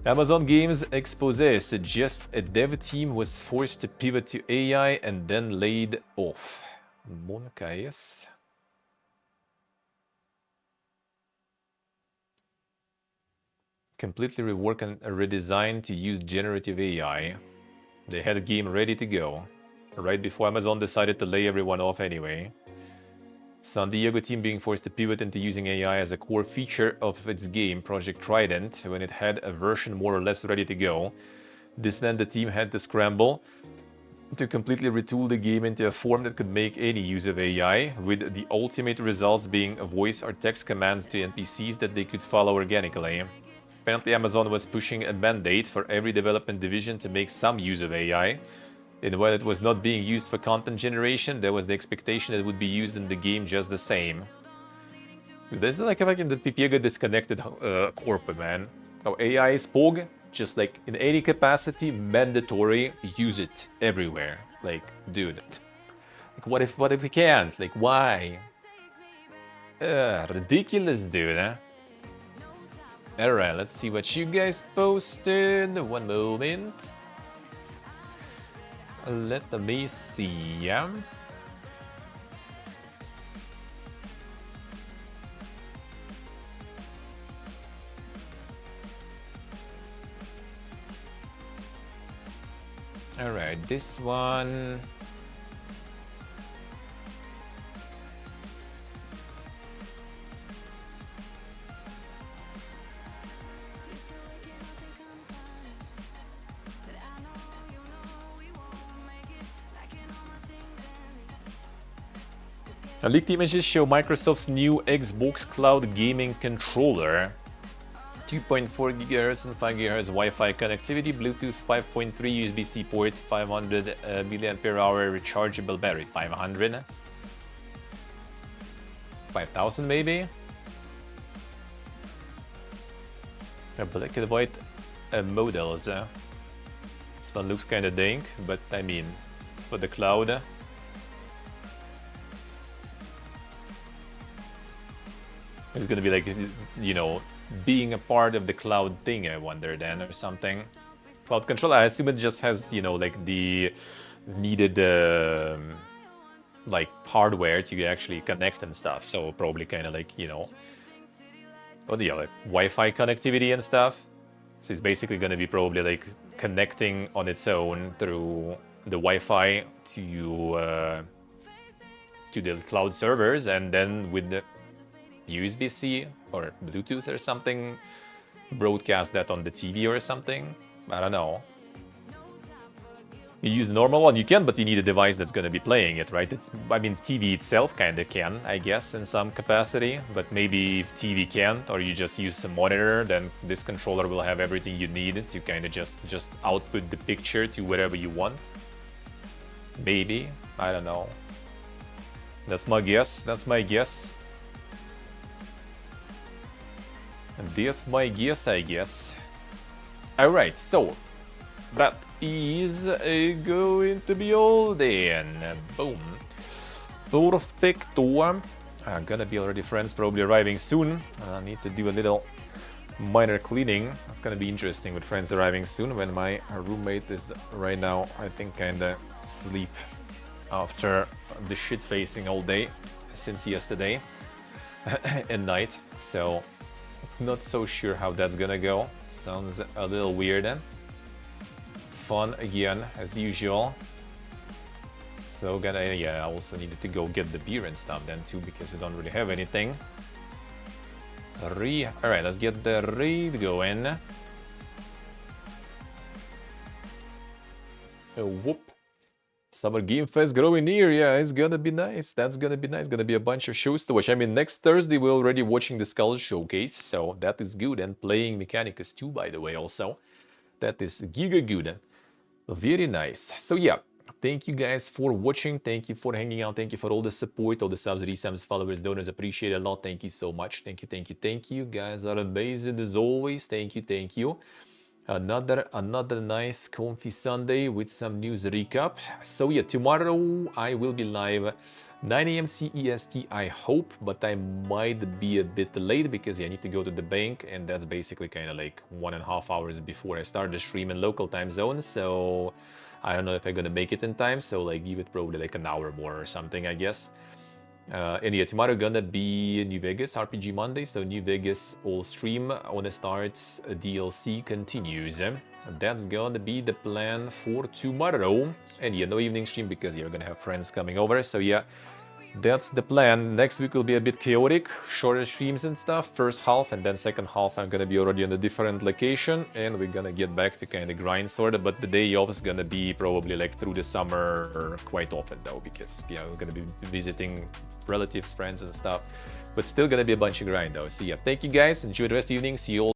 Amazon Games expose suggests a dev team was forced to pivot to AI and then laid off. Moncaes. Completely rework and redesign to use generative AI. They had a game ready to go, right before Amazon decided to lay everyone off anyway. San Diego team being forced to pivot into using AI as a core feature of its game, Project Trident, when it had a version more or less ready to go. This meant the team had to scramble to completely retool the game into a form that could make any use of AI, with the ultimate results being voice or text commands to NPCs that they could follow organically. Apparently Amazon was pushing a mandate for every development division to make some use of AI, and while it was not being used for content generation, there was the expectation that it would be used in the game just the same. This is like a fucking the Pepegas disconnected corp, man. Now AI is POG, just like in any capacity, mandatory, use it everywhere. Like, dude. Like, what if we can't? Like, why? Ridiculous, dude, huh? Alright, let's see what you guys posted. One moment. Let me see. Alright, this one. Leaked images show Microsoft's new Xbox Cloud Gaming Controller. 2.4 GHz and 5 GHz Wi-Fi connectivity, Bluetooth 5.3 USB-C port, 500 mAh rechargeable battery, 500, 5000 maybe. Black and white models. This one looks kind of dank, but I mean, for the cloud. It's gonna be like, you know, being a part of the cloud thing, I wonder then, or something. Cloud control, I assume it just has, you know, like the needed like hardware to actually connect and stuff. So probably kind of like, you know, yeah, like Wi-Fi connectivity and stuff. So it's basically gonna be probably like connecting on its own through the Wi-Fi to the cloud servers, and then with the USB-C or Bluetooth or something broadcast that on the TV or something. I don't know. You use the normal one, you can, but you need a device that's going to be playing it, right? I mean, TV itself kind of can, I guess, in some capacity, but maybe if TV can't, or you just use a monitor, then this controller will have everything you need to kind of just output the picture to wherever you want. Maybe, I don't know. That's my guess, that's my guess. And that's my guess, I guess. Alright, so that is going to be all then. Boom. Perfecto. I'm gonna be already friends, probably arriving soon. I need to do a little minor cleaning. It's gonna be interesting with friends arriving soon when my roommate is right now, I think, kinda sleep after the shit facing all day since yesterday at night. So not so sure how that's gonna go. Sounds a little weird. Fun again as usual. So I also needed to go get the beer and stuff then too, because we don't really have anything. Alright, let's get the raid going. Whoop. Summer Game Fest growing near, yeah, it's gonna be nice. That's gonna be nice. Gonna be a bunch of shows to watch. I mean, next Thursday we're already watching the Skull Showcase, so that is good. And playing Mechanicus 2, by the way, also. That is giga good. Very nice. So yeah, thank you guys for watching. Thank you for hanging out. Thank you for all the support, all the subs, resubs, followers, donors. Appreciate it a lot. Thank you so much. Thank you, thank you, thank you. Guys are amazing as always. Thank you, thank you. Another nice comfy Sunday with some news recap. So yeah, tomorrow I will be live 9 AM CEST, I hope, but I might be a bit late because I need to go to the bank, and that's basically kind of like 1.5 hours before I start the stream in local time zone. So I don't know if I'm gonna make it in time, so like give it probably like an hour more or something, I guess. And yeah, tomorrow gonna be New Vegas RPG Monday, so New Vegas all stream when it starts, DLC continues. That's gonna be the plan for tomorrow. And yeah, no evening stream because you're gonna have friends coming over, so yeah, that's the plan. Next week will be a bit chaotic, shorter streams and stuff, first half, and then second half I'm gonna be already in a different location, and we're gonna get back to kind of grind sort of, but the day off is gonna be probably like through the summer quite often though, because yeah, I'm gonna be visiting relatives, friends and stuff, but still gonna be a bunch of grind though. So yeah, thank you guys, enjoy the rest of the evening, see you all